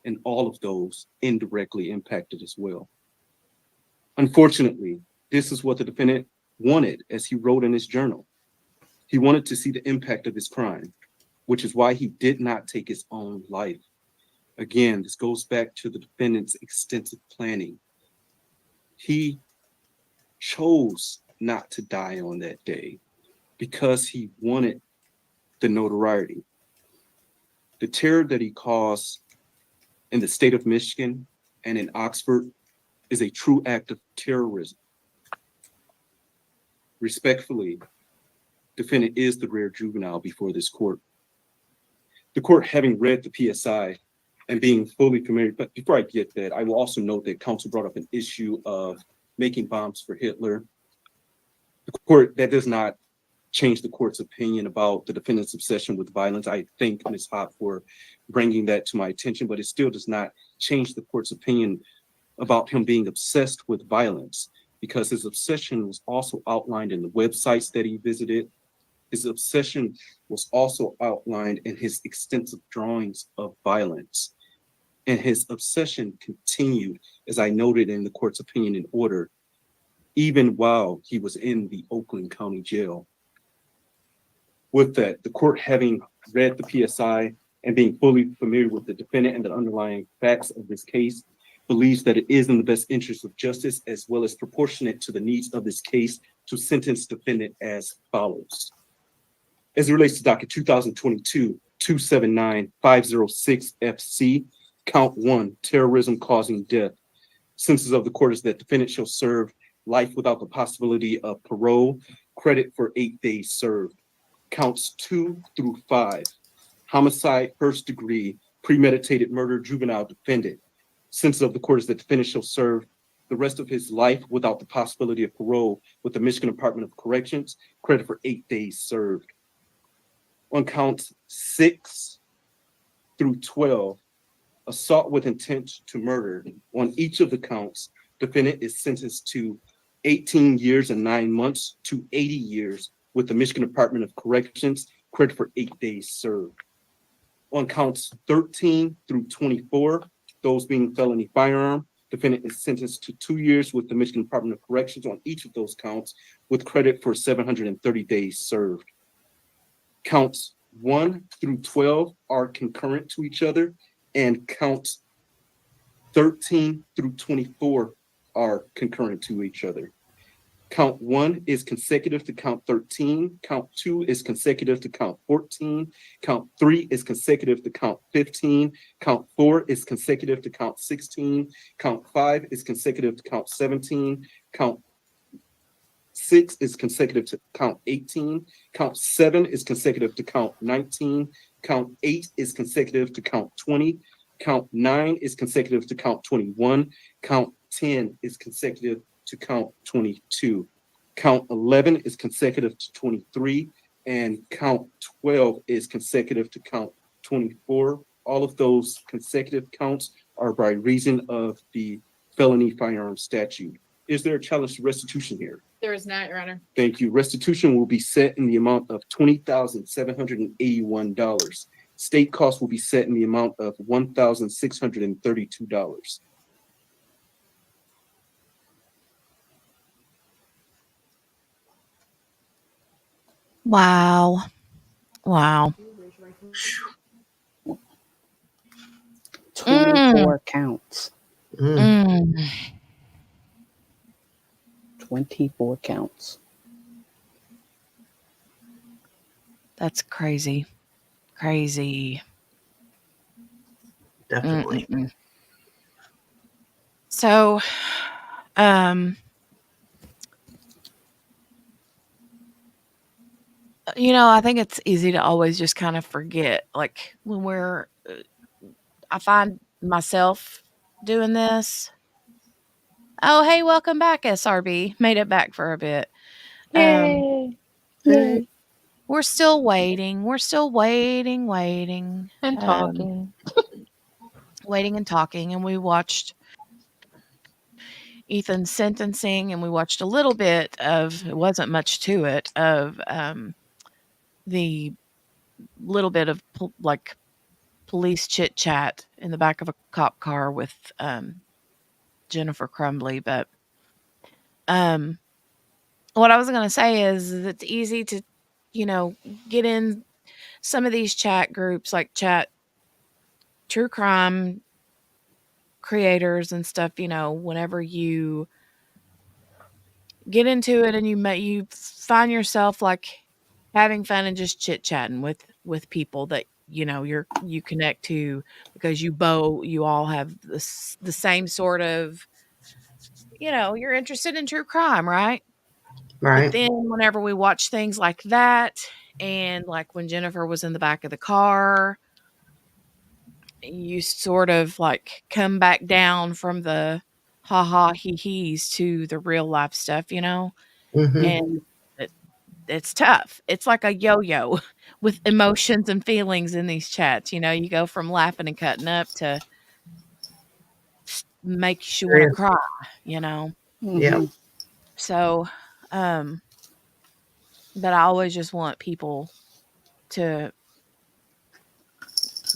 and all of those indirectly impacted as well. Unfortunately, this is what the defendant wanted, as he wrote in his journal. He wanted to see the impact of his crime, which is why he did not take his own life. Again, this goes back to the defendant's extensive planning. He chose not to die on that day because he wanted the notoriety. The terror that he caused in the state of Michigan and in Oxford is a true act of terrorism. Respectfully, defendant is the rare juvenile before this court. The court, having read the PSI and being fully familiar, but before I get that, I will also note that counsel brought up an issue of making bombs for Hitler. The court, that does not change the court's opinion about the defendant's obsession with violence. I thank Ms. Hott for bringing that to my attention, but it still does not change the court's opinion about him being obsessed with violence, because his obsession was also outlined in the websites that he visited. His obsession was also outlined in his extensive drawings of violence. And his obsession continued, as I noted in the court's opinion in order, even while he was in the Oakland County Jail. With that, the court, having read the PSI and being fully familiar with the defendant and the underlying facts of this case, believes that it is in the best interest of justice, as well as proportionate to the needs of this case, to sentence defendant as follows. As it relates to docket 2022-279-506 FC, count 1, terrorism causing death. Sentences of the court is that defendant shall serve life without the possibility of parole, credit for 8 days served. Counts 2 through 5, homicide, first degree, premeditated murder, juvenile defendant. Sentence of the court is that defendant shall serve the rest of his life without the possibility of parole with the Michigan Department of Corrections, credit for 8 days served. On counts 6 through 12, assault with intent to murder. On each of the counts, defendant is sentenced to 18 years and 9 months to 80 years with the Michigan Department of Corrections, credit for 8 days served. On counts 13 through 24, those being felony firearm, defendant is sentenced to 2 years with the Michigan Department of Corrections on each of those counts with credit for 730 days served. Counts 1 through 12 are concurrent to each other, and counts 13 through 24 are concurrent to each other. Count 1 is consecutive to count 13. Count 2 is consecutive to count 14. Count 3 is consecutive to count 15. Count 4 is consecutive to count 16. Count 5 is consecutive to count 17. Count 6 is consecutive to count 18. Count 7 is consecutive to count 19. Count 8 is consecutive to count 20. Count 9 is consecutive to count 21. Count 10 is consecutive to count 22. Count 11 is consecutive to 23. And count 12 is consecutive to count 24. All of those consecutive counts are by reason of the felony firearm statute. Is there a challenge to restitution here? There is not, Your Honor. Thank you. Restitution will be set in the amount of $20,781. State costs will be set in the amount of $1,632. Wow. Wow. 24 counts. 24 counts. That's crazy. Crazy. Definitely. So, I think it's easy to always just kind of forget. Like when I find myself doing this. Oh, hey, welcome back, SRB. Made it back for a bit. Yay. we're still waiting. We're still waiting. And talking. Waiting and talking. And we watched Ethan's sentencing, and we watched a little bit of, it wasn't much to it, of the little bit of like police chit chat in the back of a cop car with Jennifer Crumbley. But what I was going to say is it's easy to, get in some of these chat groups, like chat true crime creators and stuff, whenever you get into it and you find yourself like having fun and just chit chatting with people that you connect to, because you all have the same sort of, you're interested in true crime, right? But Right. then whenever we watch things like that, and like when Jennifer was in the back of the car, you sort of like come back down from the ha he he's to the real life stuff, Mm-hmm. and it's tough. It's like a yo-yo with emotions and feelings in these chats. You go from laughing and cutting up to makes you want to cry, Yeah. So, but I always just want people to,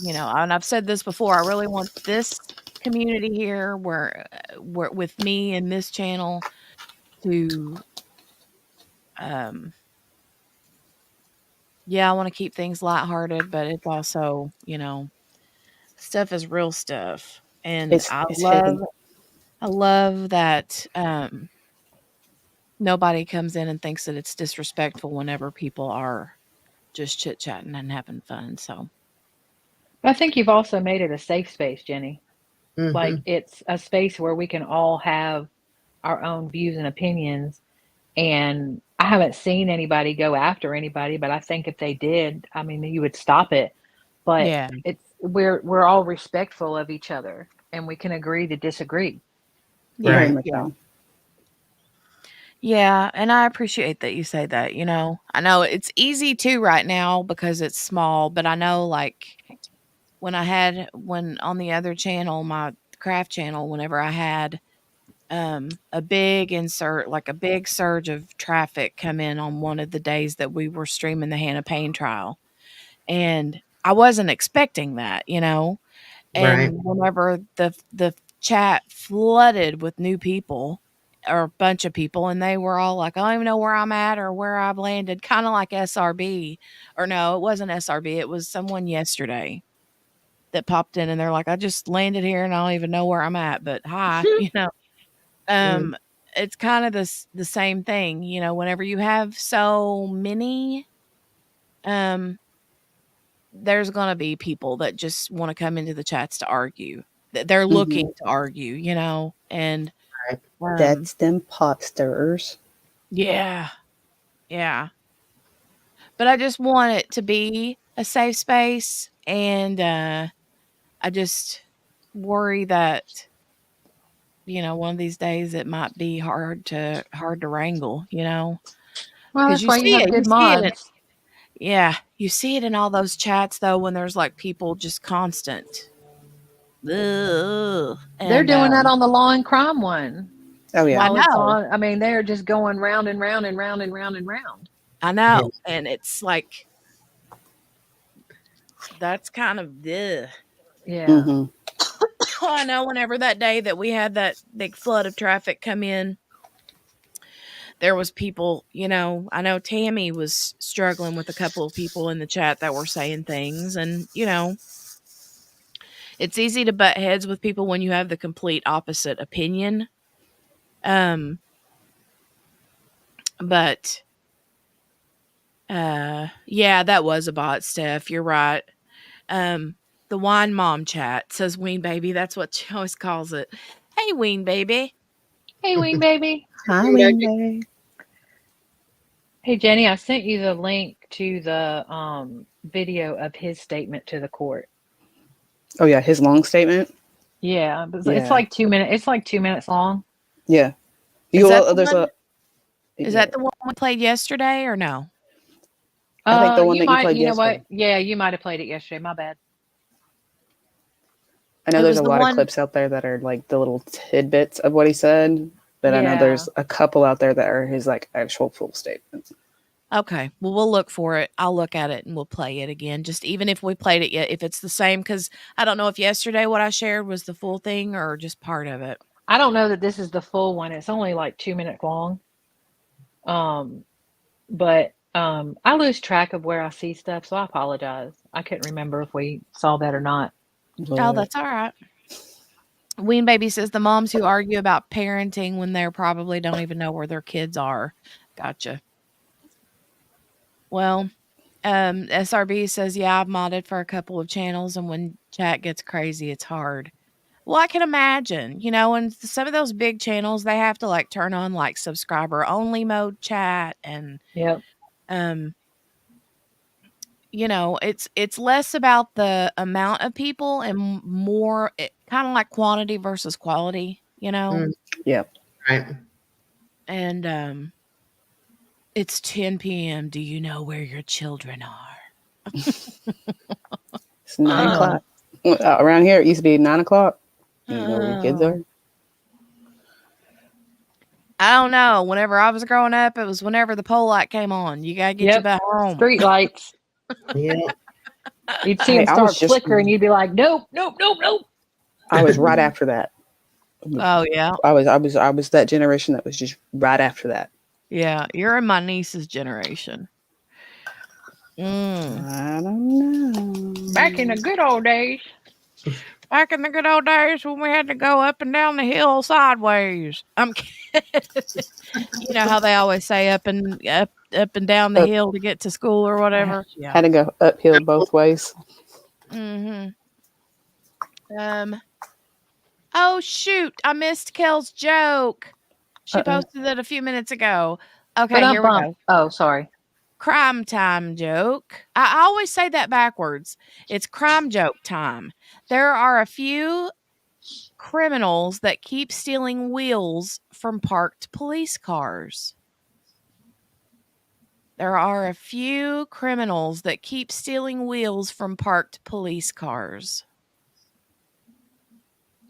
and I've said this before, I really want this community here where with me and this channel to, I want to keep things lighthearted, but it's also, stuff is real stuff. And It's heavy. I love that nobody comes in and thinks that it's disrespectful whenever people are just chit-chatting and having fun. So I think you've also made it a safe space, Jenny. Mm-hmm. Like it's a space where we can all have our own views and opinions. And I haven't seen anybody go after anybody, but I think if they did, I mean, you would stop it. But yeah. we're all respectful of each other, and we can agree to disagree. Yeah. Very much Yeah. so. Yeah, and I appreciate that you say that, I know it's easy too right now because it's small, but I know like when on the other channel, my craft channel, whenever I had a big surge of traffic come in on one of the days that we were streaming the Hannah Payne trial. And I wasn't expecting that, and Right. whenever the chat flooded with new people or a bunch of people, and they were all like, I don't even know where I'm at or where I've landed, kind of like SRB. Or no, it wasn't SRB, it was someone yesterday that popped in and they're like, I just landed here and I don't even know where I'm at, but hi. It's kind of the same thing, whenever you have so many, there's going to be people that just want to come into the chats to argue. They're looking to argue, and That's them pot stirrers. yeah. Yeah. But I just want it to be a safe space, and I just worry that one of these days it might be hard to Well, wrangle, because that's why you have good mods. You see it in all those chats though when there's like people just constant. Ugh, They're and, doing that on the law and crime one. Oh yeah. I While it's know. on, I mean, they're just going round and round and round and round and round. I know, and it's like that's kind of Yeah. I know whenever that day that we had that big flood of traffic come in, there was people, I know Tammy was struggling with a couple of people in the chat that were saying things, and it's easy to butt heads with people when you have the complete opposite opinion. But yeah, that was a bot, Steph. You're right. The wine mom chat says Ween Baby. That's what she always calls it. Hey, Ween Baby. Hey, Wing Baby. Hi, Wing Baby. Hey, Jenny, I sent you the link to the video of his statement to the court. Oh yeah, his long statement. Yeah, but Yeah. it's like 2 minutes. It's like 2 minutes long. Yeah. Is that the one we played yesterday or no? I think the one You that you might. played You know yesterday. what? Yeah, you might have played it yesterday. My bad. I know It there's was a the lot of one. clips out there that are like the little tidbits of what he said, but I know Yeah. there's a couple out there that are his like actual full statements. Okay. Well, we'll look for it. I'll look at it and we'll play it again. Just even if we played it yet, if it's the same, because I don't know if yesterday what I shared was the full thing or just part of it. I don't know that this is the full one. It's only like 2 minutes long. But I lose track of where I see stuff, so I apologize. I couldn't remember if we saw that or not. Oh, that's all right. Ween Baby says the moms who argue about parenting when they're probably don't even know where their kids are. Gotcha. Well, SRB says, yeah, I've modded for a couple of channels, and when chat gets crazy, it's hard. Well, I can imagine, and some of those big channels, they have to like turn on like subscriber only mode chat and Yep. It's less about the amount of people and more kind of like quantity versus quality, Yeah. Right. And it's 10 p.m. Do you know where your children are? It's 9 o'clock. Around here, it used to be 9 o'clock. You know where your kids are? I don't know. Whenever I was growing up, it was whenever the pole light came on. You gotta get you back home. Street lights. Yeah. You'd see them start flickering. You'd be like, nope, nope, nope, nope. I was right after that. Oh yeah. I was that generation that was just right after that. Yeah, you're in my niece's generation. I don't know. Back in the good old days. Back in the good old days when we had to go up and down the hill sideways. I'm kidding. You know how they always say up and down the hill to get to school or whatever. Yeah. Had to go uphill both ways. Mm-hmm. Oh shoot! I missed Kel's joke. She posted it a few minutes ago. Okay, here we go. Oh, sorry. Crime time joke. I always say that backwards. It's crime joke time. There are a few criminals that keep stealing wheels from parked police cars. There are a few criminals that keep stealing wheels from parked police cars.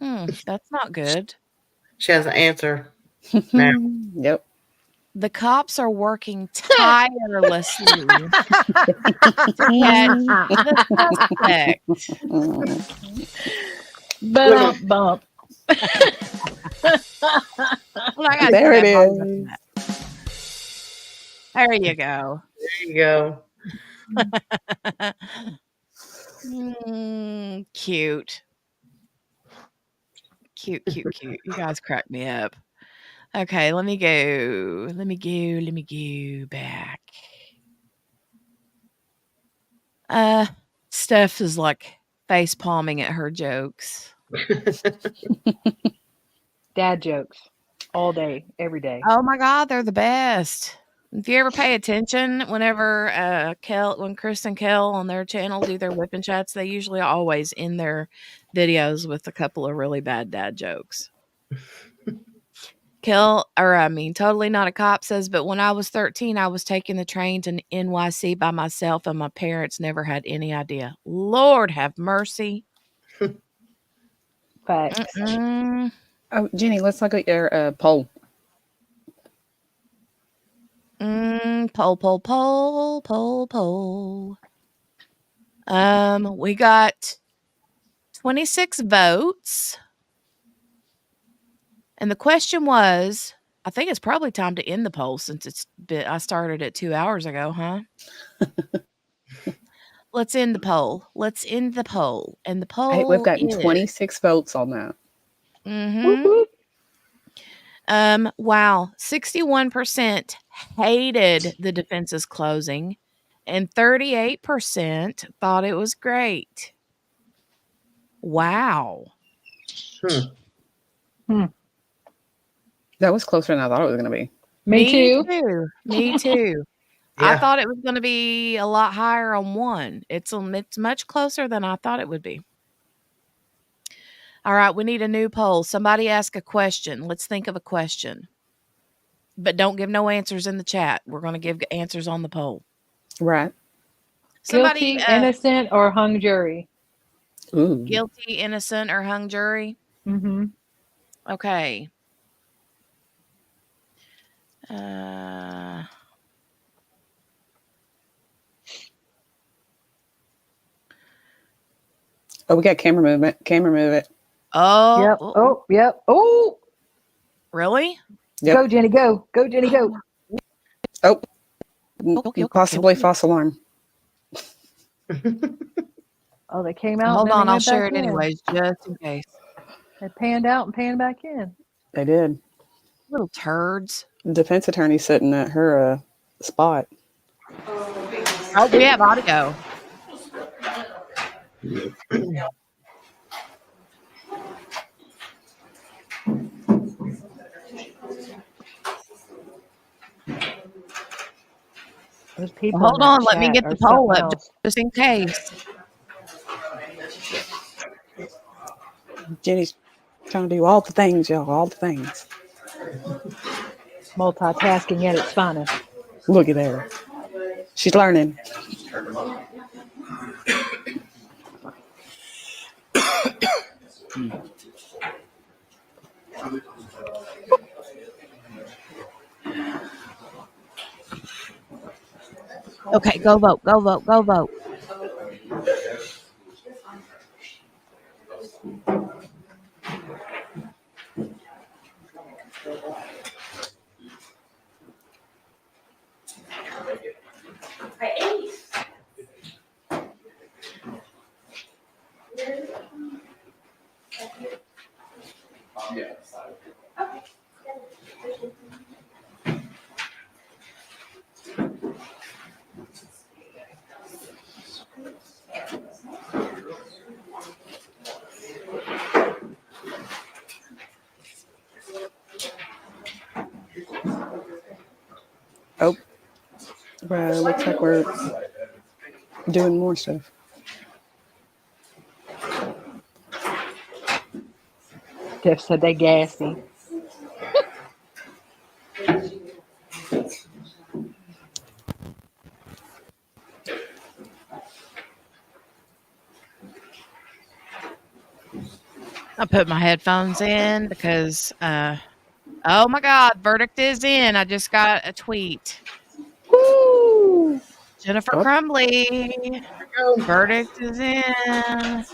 That's not good. She has an answer now. Yep. The cops are working tirelessly to catch the suspect. Bump. Well, there it is. There you go. There you go. Cute. Cute. You guys crack me up. Okay, let me go back. Steph is like face palming at her jokes. Dad jokes all day, every day. Oh my God, they're the best. If you ever pay attention, whenever when Chris and Kel on their channel do their whipping chats, they usually always end their videos with a couple of really bad dad jokes. Totally Not a Cop says, but when I was 13, I was taking the train to NYC by myself, and my parents never had any idea. Lord have mercy. Facts. Oh, Jenny, let's look at your poll. Poll. We got 26 votes. And the question was, I think it's probably time to end the poll since I started it 2 hours ago, huh? Let's end the poll. And the poll Hey, we've gotten is 26 votes on that. Wow. 61% hated the defense's closing, and 38% thought it was great. Wow. That was closer than I thought it was going to be. Me too. Me too. Yeah. I thought it was going to be a lot higher on one. It's much closer than I thought it would be. All right, we need a new poll. Somebody ask a question. Let's think of a question. But don't give no answers in the chat. We're going to give answers on the poll. Right. Somebody, Guilty, innocent, or hung jury. Ooh. Guilty, innocent, or hung jury. Mm-hmm. Okay. Oh, we got camera movement. Camera move it. Oh. Yep. Oh, yep. Oh. Really? Yep. Go, Jenny, go. Go, Jenny, go. Oh. Okay. Possibly false alarm. Oh, they came out. Hold and then on, they I'll went share back it in. anyways, just in case. They panned out and panned back in. They did. Little turds. Defense attorney sitting at her spot. Oh, we have audio. Those people Hold in that on, let me chat get are the poll something up else. just in case. Jenny's trying to do all the things, y'all. All the things. Multitasking at its finest. Look at her. She's learning. Okay, go vote, go vote, go vote. I ate. Oh. Well, looks like we're doing more stuff. Jeff said they gassy. I put my headphones in because, oh my God, verdict is in. I just got a tweet. Woo! Jennifer Oh. Crumbley. Verdict is in.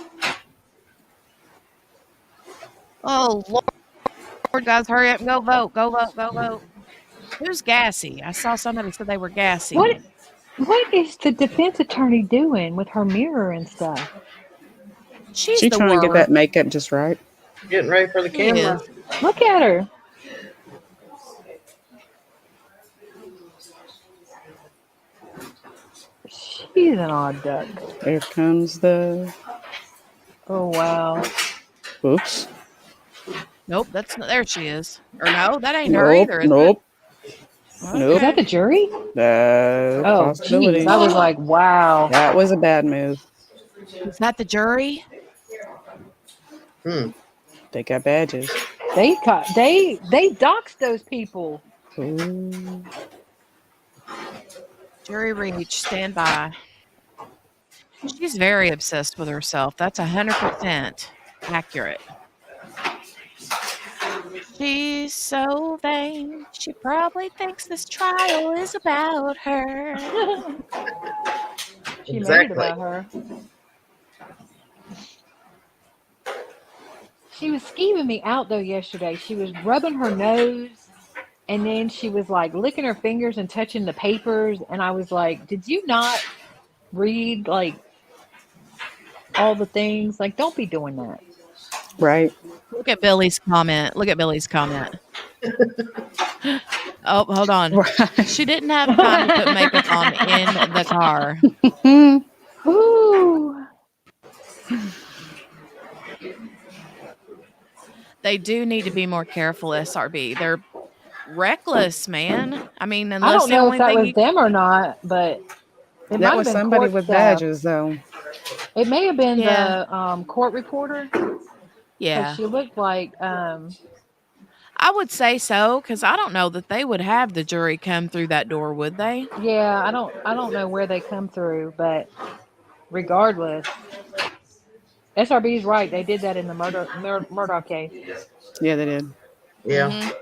Oh, Lord, guys, hurry up and go vote. Go vote. Go vote. Who's gassy? I saw somebody said they were gassy. What is the defense attorney doing with her mirror and stuff? She's She the trying to get that worst. makeup just right. Getting ready for the She camera. is. Look at her. She's an odd duck. There comes the. Oh, wow. Oops. Nope, that's not. There she is. Or no, that ain't her either, is Nope. it? Nope. Is that the jury? Oh, possibility. Geez. I was like, wow. That was a bad move. Is that the jury? They got badges. They doxed those people. Ooh. Jury reach, stand by. She's very obsessed with herself. That's 100% accurate. She's so vain. She probably thinks this trial is about her. She made it about her. She was scheming me out though yesterday. She was rubbing her nose and then she was like licking her fingers and touching the papers. And I was like, did you not read like all the things? Like, don't be doing that. Right. Look at Billy's comment. Look at Billy's comment. Oh, hold on. Right. She didn't have time to put makeup on in the car. Ooh. They do need to be more careful, SRB. They're reckless, man. I mean, I unless don't the know only if that thing was them or not, but it might That have was been somebody court with staff. badges, though. It may have been Yeah. the court reporter. Yeah. Because she looked like I I would say so, because I don't know that they would have the jury come through that door, would they? Yeah, I don't know where they come through, but regardless, SRB's right. They did that in the Murdoch case. Yeah, they did. Yeah. Mhm.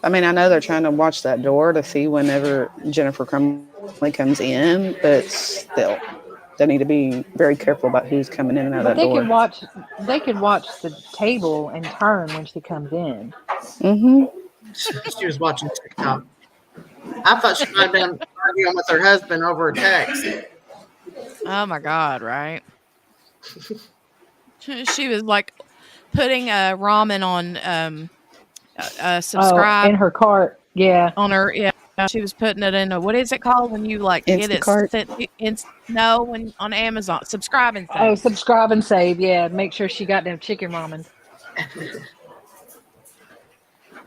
I mean, I know they're trying to watch that door to see whenever Jennifer Crumbley comes in, but still, they need to be very careful about who's coming in and out of But that door. they can watch the table and turn when she comes in. Mm-hmm. She was watching TikTok. I thought she might have been arguing with her husband over a text. Oh my God! Right? She was like putting ramen on subscribe in her cart. Yeah. on her. Yeah, she was putting it in a, what is it called when you like get it Instacart? sent? No, when on Amazon, subscribe and save. Oh, subscribe and save. Yeah, make sure she got them chicken ramen.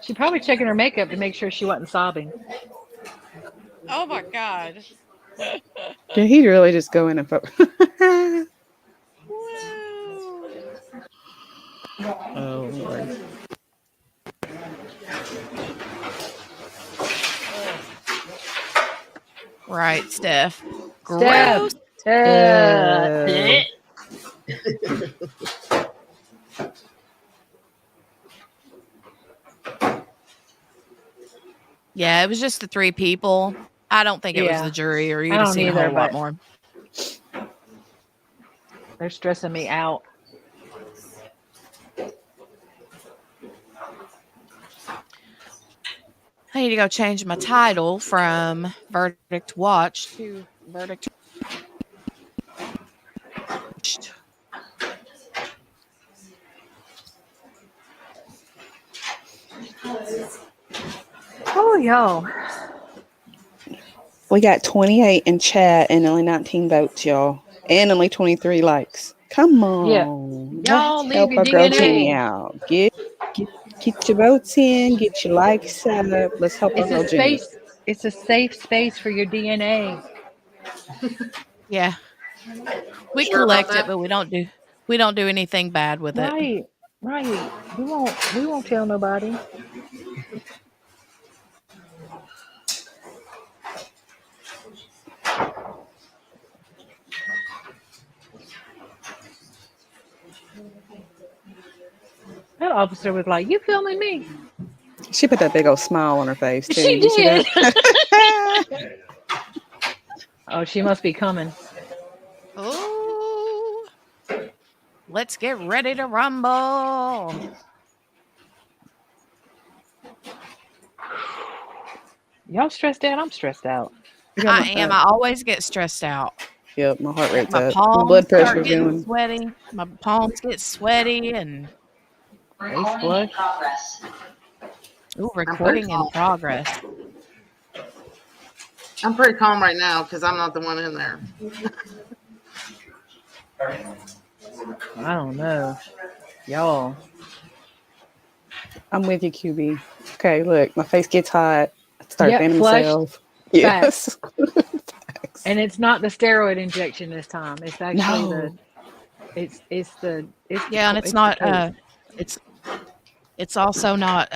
She probably checking her makeup to make sure she wasn't sobbing. Oh my God! Did he really just go in and Oh Lord. Right, Steph. Steph. Gross. Yeah, it was just the 3 people. I don't think it was the jury, or you'd have seen a whole lot more. They're stressing me out. I need to go change my title from Verdict Watch to Verdict. Oh, y'all. We got 28 in chat and only 19 votes, y'all. And only 23 likes. Come on. Yeah. Y'all Let's leave help your our girl DNA. Jenny out. Get your votes in. Get your likes up. Let's help our girl Jenny. It's a safe space for your DNA. Yeah. We Sure collect about it, but we don't do anything bad with it. Right. We won't tell nobody. That officer was like, "You filming me?" She put that big old smile on her face too. She You see did. that? Oh, she must be coming. Oh, let's get ready to rumble. Y'all stressed out? I'm stressed out. I am. I always get stressed out. Yep, my heart rate's My up. palms My blood start pressure's getting going. sweaty. My palms get sweaty and face flush. Ooh, recording in progress. I'm pretty calm right now because I'm not the one in there. I don't know. Y'all. I'm with you, QB. Okay, look, my face gets hot. I start fanning flushed. myself. Yes. And it's not the steroid injection this time. It's actually No. it's Yeah, and it's not it's also not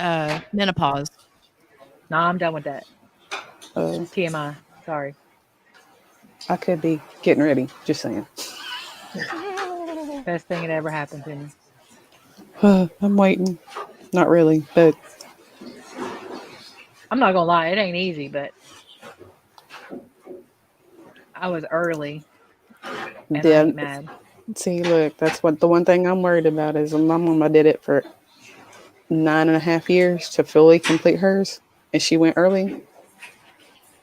menopause. No, I'm done with that. Oh. TMI. Sorry. I could be getting ready. Just saying. Best thing that ever happened to me. I'm waiting. Not really, but I'm not gonna lie, it ain't easy, but I was early. And I ain't mad. See, look, that's what the one thing I'm worried about is my mama did it for 9.5 years to fully complete hers, and she went early.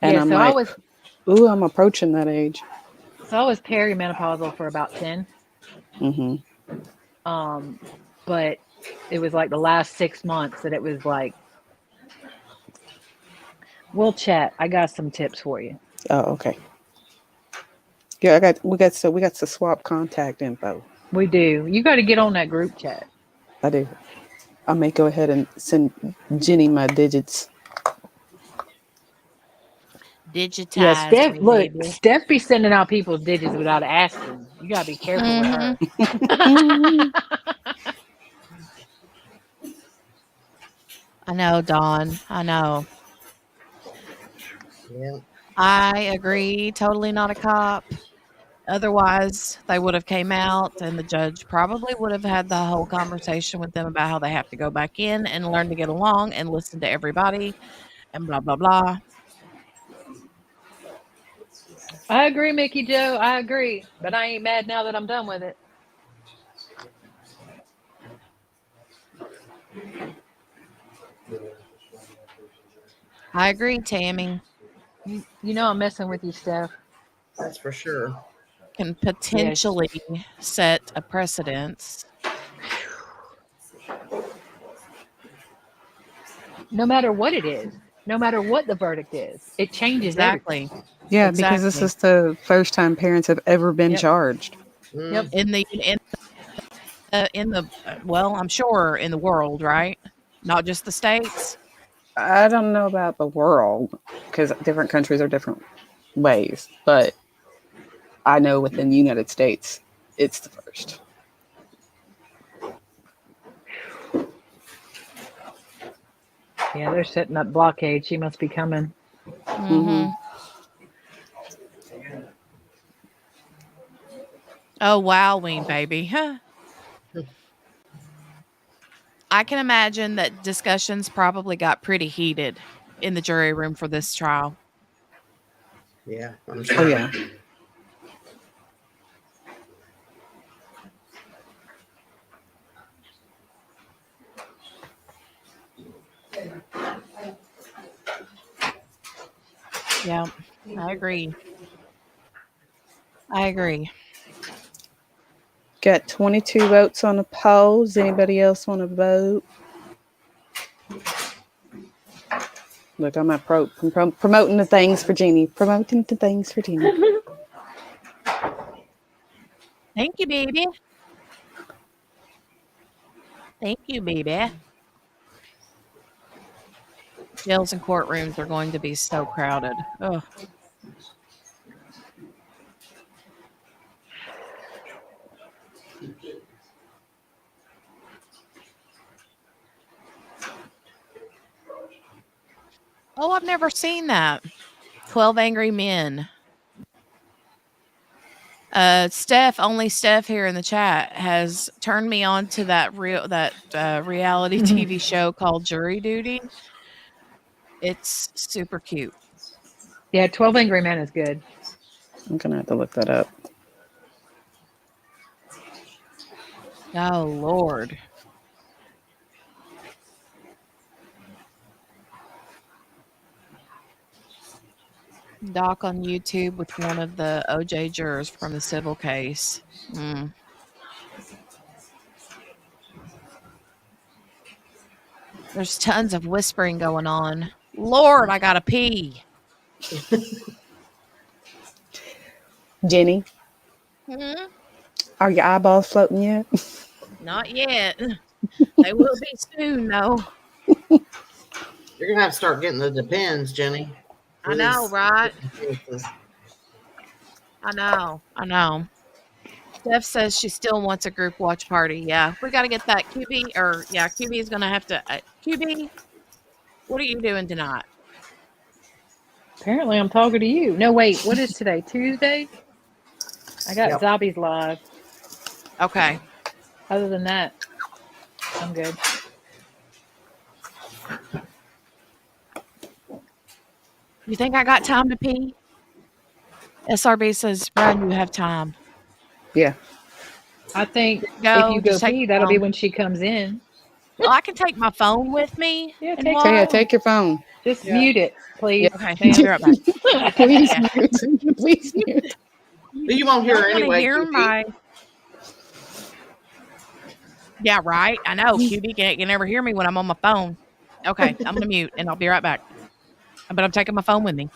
And Yeah, I'm so like, ooh, I'm approaching that age. So I was perimenopausal for about 10. Mm-hmm. But it was like the last 6 months that it was like, we'll chat. I got some tips for you. Oh, okay. Yeah, we got to swap contact info. We do. You got to get on that group chat. I do. I may go ahead and send Jenny my digits. Digitize. Yeah, Steph be sending out people's digits without asking. You gotta be careful with her. I know, Dawn. I know. Yeah. I agree. Totally not a cop. Otherwise, they would have came out, and the judge probably would have had the whole conversation with them about how they have to go back in and learn to get along and listen to everybody and blah, blah, blah. I agree, Mickey Joe. I agree. But I ain't mad now that I'm done with it. I agree, Tammy. You know I'm messing with you, Steph. That's for sure. Can potentially set a precedence. No matter what it is, no matter what the verdict is, it changes everything. Exactly. Yeah, because this is the first time parents have ever been Yep. charged. Yep. In the well, I'm sure in the world, right? Not just the states. I don't know about the world because different countries are different ways, but I know within the United States, it's the first. Yeah, they're setting up blockade. She must be coming. Mm-hmm. Oh, wowing, baby. Huh. I can imagine that discussions probably got pretty heated in the jury room for this trial. Yeah. I'm Oh, sure. yeah. Yeah, I agree. I agree. Got 22 votes on the poll. Does anybody else want to vote? Look, I'm not promoting the things for Jeannie. Promoting the things for Jeannie. Thank you, baby. Thank you, baby. Jails and courtrooms are going to be so crowded. Oh. Oh, I've never seen that. 12 Angry Men. Only Steph here in the chat has turned me on to that reality TV show called Jury Duty. It's super cute. Yeah, 12 Angry Men is good. I'm going to have to look that up. Oh, Lord. Doc on YouTube with one of the OJ jurors from the civil case. There's tons of whispering going on. Lord, I gotta pee. Jenny, are your eyeballs floating yet? Not yet. They will be soon, though. You're gonna have to start getting the Depends, Jenny. I know, right? I know. Steph says she still wants a group watch party. Yeah, we got to get that. QB is going to have to. QB, what are you doing tonight? Apparently, I'm talking to you. No, wait. What is today? Tuesday? I got Zobbies live. Okay. Other than that, I'm good. You think I got time to pee? SRB says, Brian, you have time. Yeah. I think if you go pee, that'll be when she comes in. Well, I can take my phone with me. Yeah, take your phone. Just mute it, please. Okay, I'll be right back. Please mute. Please mute. But you won't hear her anyway. Hear my... Yeah, right. I know. QB can never hear me when I'm on my phone. Okay, I'm gonna mute and I'll be right back. But I'm taking my phone with me.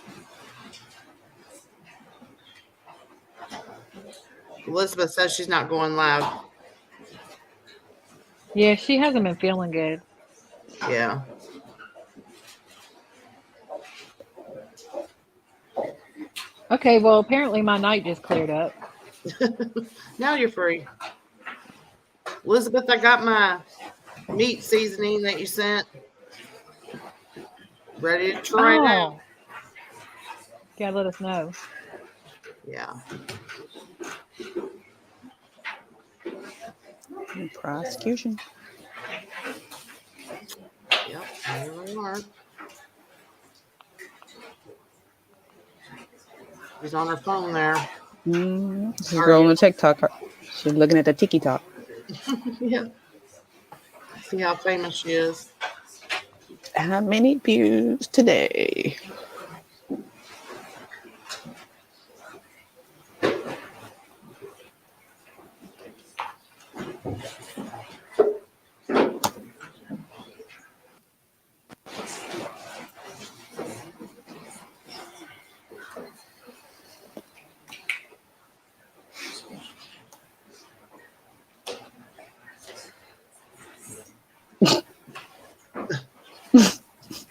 Elizabeth says she's not going live. Yeah, she hasn't been feeling good. Yeah. Okay, well, apparently my night just cleared up. Now you're free. Elizabeth, I got my meat seasoning that you sent. Ready to try now? Yeah, let us know. Yeah. Prosecution. Yep. Here we are. She's on her phone there. She's rolling a TikTok. She's looking at the TikTok. Yeah. See how famous she is. How many views today?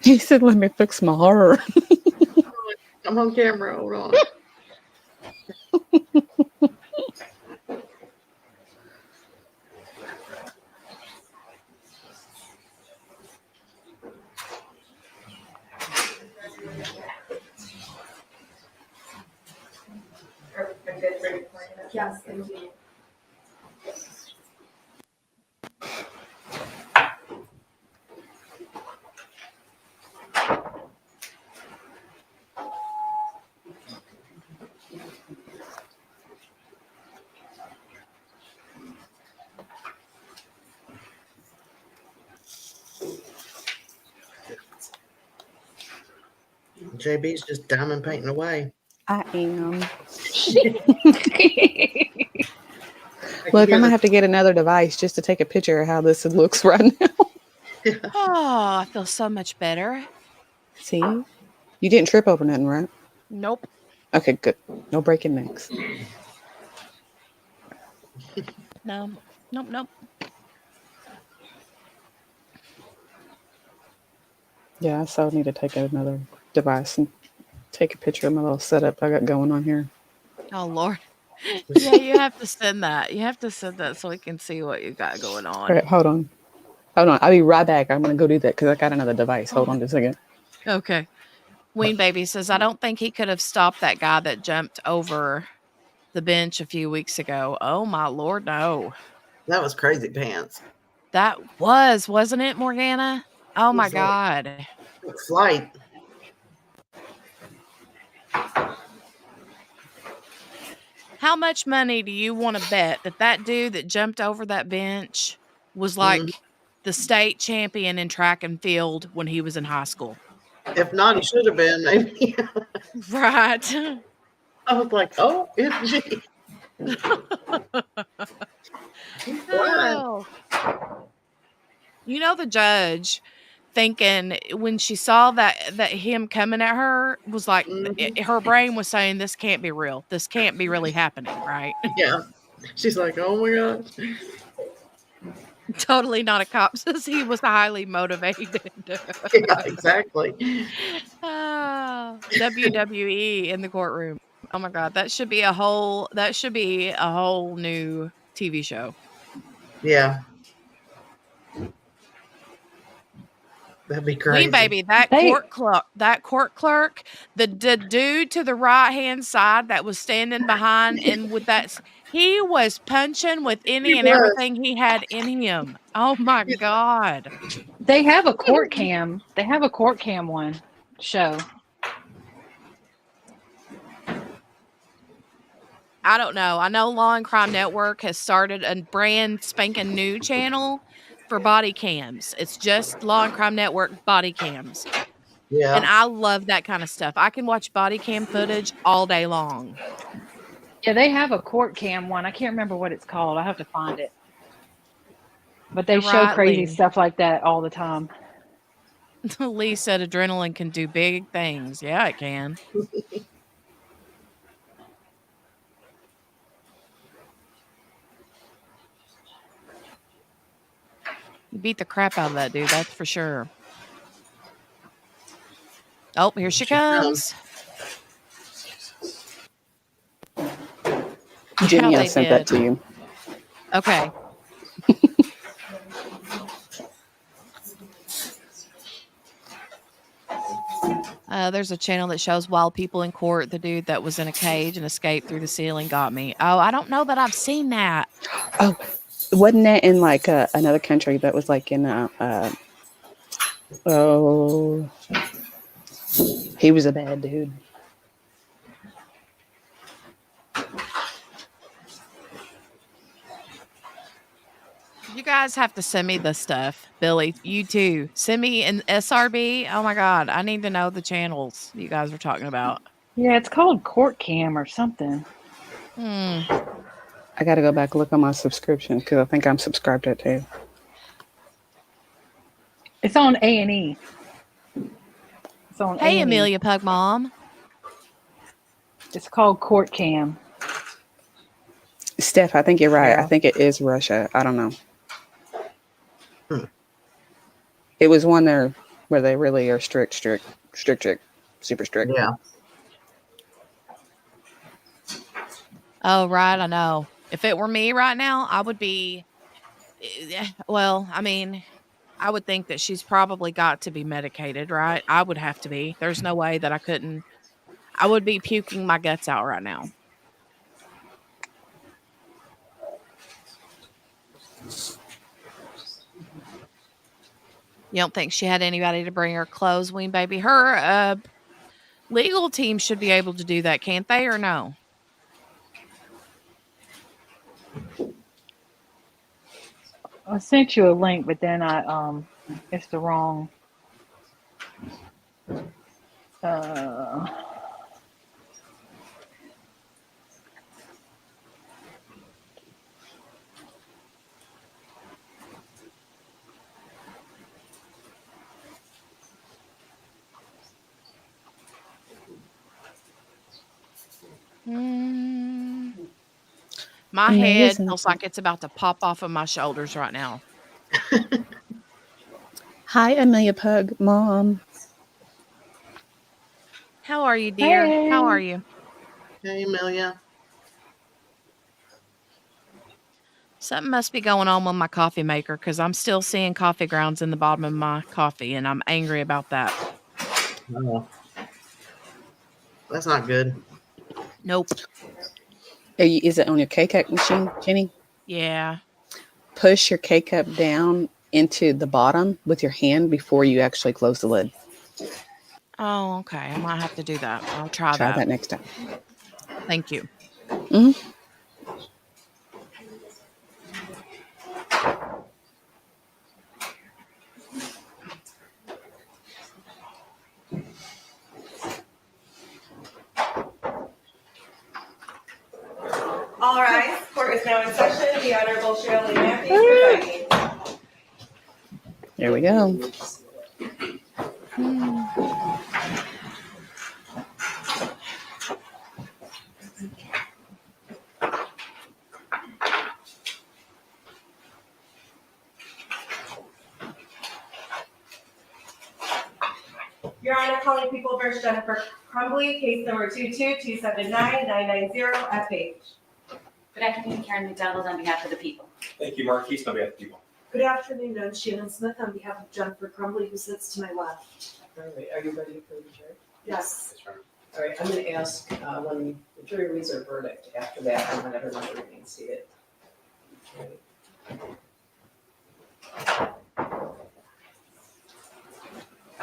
He said, "Let me fix my heart." I'm on camera. Hold on. Yes, thank you. JB's just diamond painting away. I am. Look, I'm gonna have to get another device just to take a picture of how this looks right now. Oh, I feel so much better. See, you didn't trip over nothing, right? Nope. Okay, good. No breaking necks. No. Nope. Yeah, I still need to take another device and take a picture of my little setup I got going on here. Oh, Lord. Yeah, you have to send that. You have to send that so we can see what you got going on. All right, hold on. I'll be right back. I'm gonna go do that because I got another device. Hold on just a second. Okay. Ween Baby says, I don't think he could have stopped that guy that jumped over the bench a few weeks ago. Oh, my Lord, no. That was crazy pants. That wasn't it, Morgana? Oh, my God. Flight. How much money do you want to bet that dude that jumped over that bench was like the state champion in track and field when he was in high school? If not, he should have been, maybe. Right. I was like, oh, MG. Oh. You know, the judge thinking when she saw that him coming at her was like, her brain was saying, this can't be real. This can't be really happening, right? Yeah. She's like, oh my gosh. Totally not a cop, says he was highly motivated. Yeah, exactly. WWE in the courtroom. Oh my God, that should be a whole new TV show. Yeah. That'd be crazy. Ween Baby, that court clerk, the dude to the right hand side that was standing behind and with that, he was punching with any and everything he had in him. Oh my God. They have a court cam. They have a court cam one show. I don't know. I know Law and Crime Network has started a brand spanking new channel for body cams. It's just Law and Crime Network body cams. Yeah. And I love that kind of stuff. I can watch body cam footage all day long. Yeah, they have a court cam one. I can't remember what it's called. I have to find it. But they show crazy stuff like that all the time. Lee said adrenaline can do big things. Yeah, it can. You beat the crap out of that dude, that's for sure. Oh, here she comes. Jenny, I sent that to you. Okay. There's a channel that shows wild people in court. The dude that was in a cage and escaped through the ceiling got me. Oh, I don't know that I've seen that. Oh, wasn't that in like another country that was like in oh, he was a bad dude. You guys have to send me the stuff, Billy. You too. Send me an SRB. Oh my God, I need to know the channels you guys were talking about. Yeah, it's called Court Cam or something. Hmm. I got to go back and look on my subscription because I think I'm subscribed to it too. It's on A&E. It's on Hey, A&E. Amelia Pug Mom. It's called Court Cam. Steph, I think you're right. Yeah. I think it is Russia. I don't know. It was one there where they really are strict, super strict. Yeah. Oh, right. I know. If it were me right now, I would be. Well, I mean, I would think that she's probably got to be medicated, right? I would have to be. There's no way that I couldn't. I would be puking my guts out right now. You don't think she had anybody to bring her clothes, Ween Baby? Her legal team should be able to do that, can't they, or no? I sent you a link, but then it's the wrong. My head feels like it's about to pop off of my shoulders right now. Hi, Amelia Pug Mom. How are you, dear? Hey. How are you? Hey, Amelia. Something must be going on with my coffee maker because I'm still seeing coffee grounds in the bottom of my coffee, and I'm angry about that. Oh. That's not good. Nope. Is it on your K-Cup machine, Jenny? Yeah. Push your K-Cup down into the bottom with your hand before you actually close the lid. Oh, okay. I might have to do that. I'll try that. Try that next time. Thank you. Mm-hmm. All right, court is now in session. The Honorable Shirley Matthews presiding. There we go. Your Honor, calling People versus Jennifer Crumbley, case number 22279-990 at page. Good afternoon, Karen McDonald on behalf of the people. Thank you, Marquise, on behalf of the people. Good afternoon, I'm Shannon Smith on behalf of Jennifer Crumbley, who sits to my left. All right, are you ready for the jury? Yes. All right, I'm going to ask when the jury reads their verdict. After that, I want everyone to remain seated.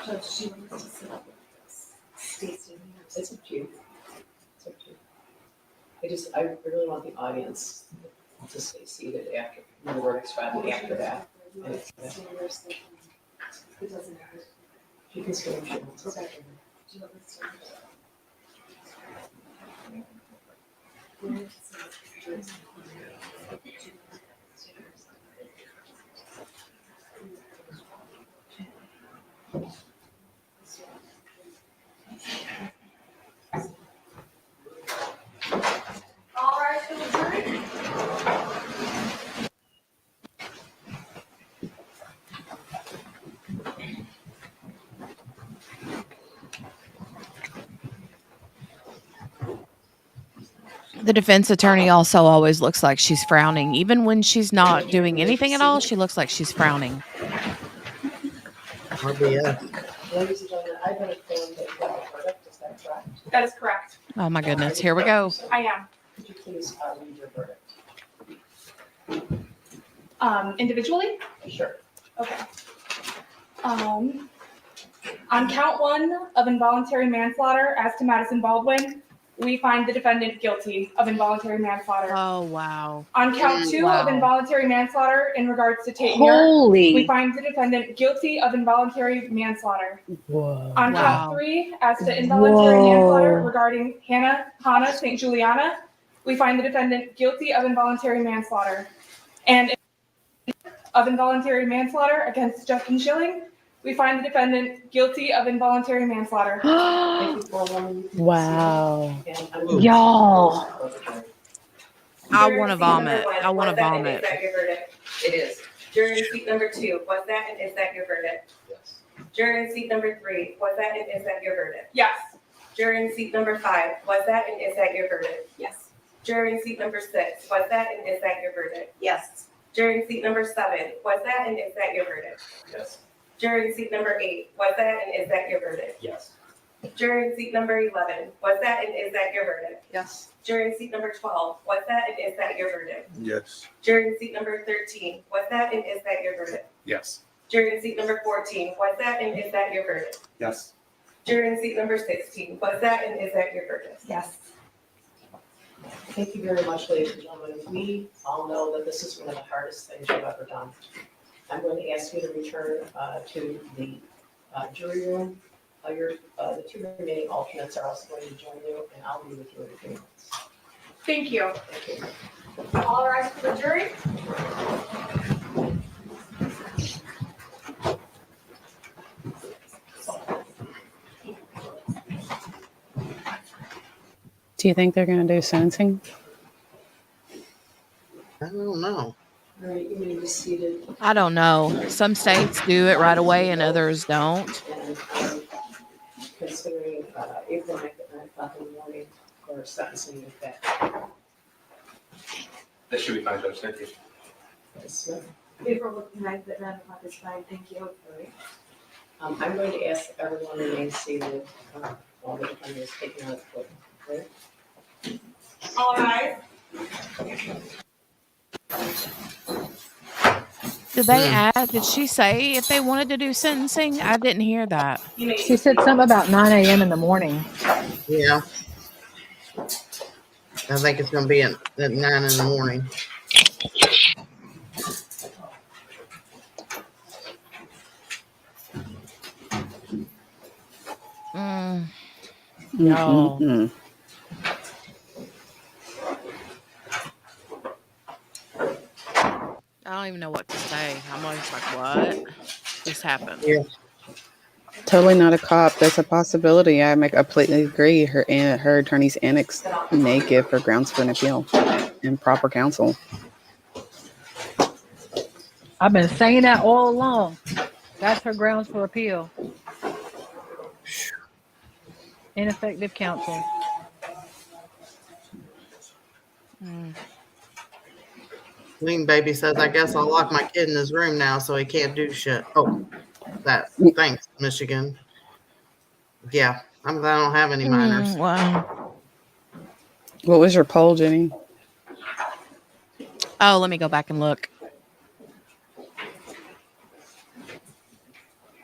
Judge, she wants to sit up with us. Stacy. It's up to you. It's up to you. I really want the audience to stay seated after when the verdict's read. After that, and It doesn't matter. you can stay if you want. Okay. Do you want me to stay? All right, to the jury. The defense attorney also always looks like she's frowning. Even when she's not doing anything at all, she looks like she's frowning. RBF. Ladies and gentlemen, I've been informed that That is correct. Oh my goodness. Here we go. I am. Could you please read your verdict? Individually? Sure. Okay. On count 1 of involuntary manslaughter as to Madison Baldwin, we find the defendant guilty of involuntary manslaughter. Oh, wow. On count 2 Wow. of involuntary manslaughter in regards to Tate Holy. Muir, we find the defendant guilty of involuntary manslaughter. Whoa. On Wow. count 3 as to involuntary manslaughter Whoa. regarding Hannah St. Juliana, we find the defendant guilty of involuntary manslaughter. And of involuntary manslaughter against Justin Schilling, we find the defendant guilty of involuntary manslaughter. Wow. Y'all. I Juror want to seat number vomit. 1, I want to was that and vomit. Is that your verdict? It is. Juror in seat number 2, was that and is that your verdict? Yes. Juror in seat number 3, was that and is that your verdict? Yes. Juror in seat number 5, was that and is that your verdict? Yes. Juror in seat number 6, was that and is that your verdict? Yes. Juror in seat number 7, was that and is that your verdict? Yes. Juror in seat number 8, was that and is that your verdict? Yes. Juror in seat number 11, was that and is that your verdict? Yes. Juror in seat number 12, was that and is that your verdict? Yes. Juror in seat number 13, was that and is that your verdict? Yes. Juror in seat number 14, was that and is that your verdict? Yes. Juror in seat number 16, was that and is that your verdict? Yes. Thank you very much, ladies and gentlemen. We all know that this is one of the hardest things you've ever done. I'm going to ask you to return to the jury room. The 2 remaining alternates are also going to join you, and I'll be with you in a few minutes. Thank you. Thank you. All rise for the jury. Do you think they're going to do sentencing? I don't know. All right, you may be seated. I don't know. Some states do it right away and others don't. And considering April 9th at 9 o'clock in the morning for sentencing effect. That should be fine, Judge. Thank you. Yes, April 9th at 9 o'clock is fine, thank you. all right. I'm going to ask everyone to remain seated while the defendant is taken out of court. Okay? All rise. Did they add? Did she say if they wanted to do sentencing? I didn't hear that. She said something about 9 a.m. in the morning. Yeah. I think it's gonna be at 9 in the morning. No. Mm-mm-mm. I don't even know what to say. I'm always like, what just happened? Yeah. Totally not a cop. That's a possibility. I completely agree. Her attorney's annex may give her grounds for an appeal and proper counsel. I've been saying that all along. That's her grounds for appeal. Ineffective counsel. Lean baby says, I guess I'll lock my kid in his room now so he can't do shit. Oh, that. Thanks, Michigan. Yeah, I don't have any minors. Wow. What was your poll, Jenny? Oh, let me go back and look.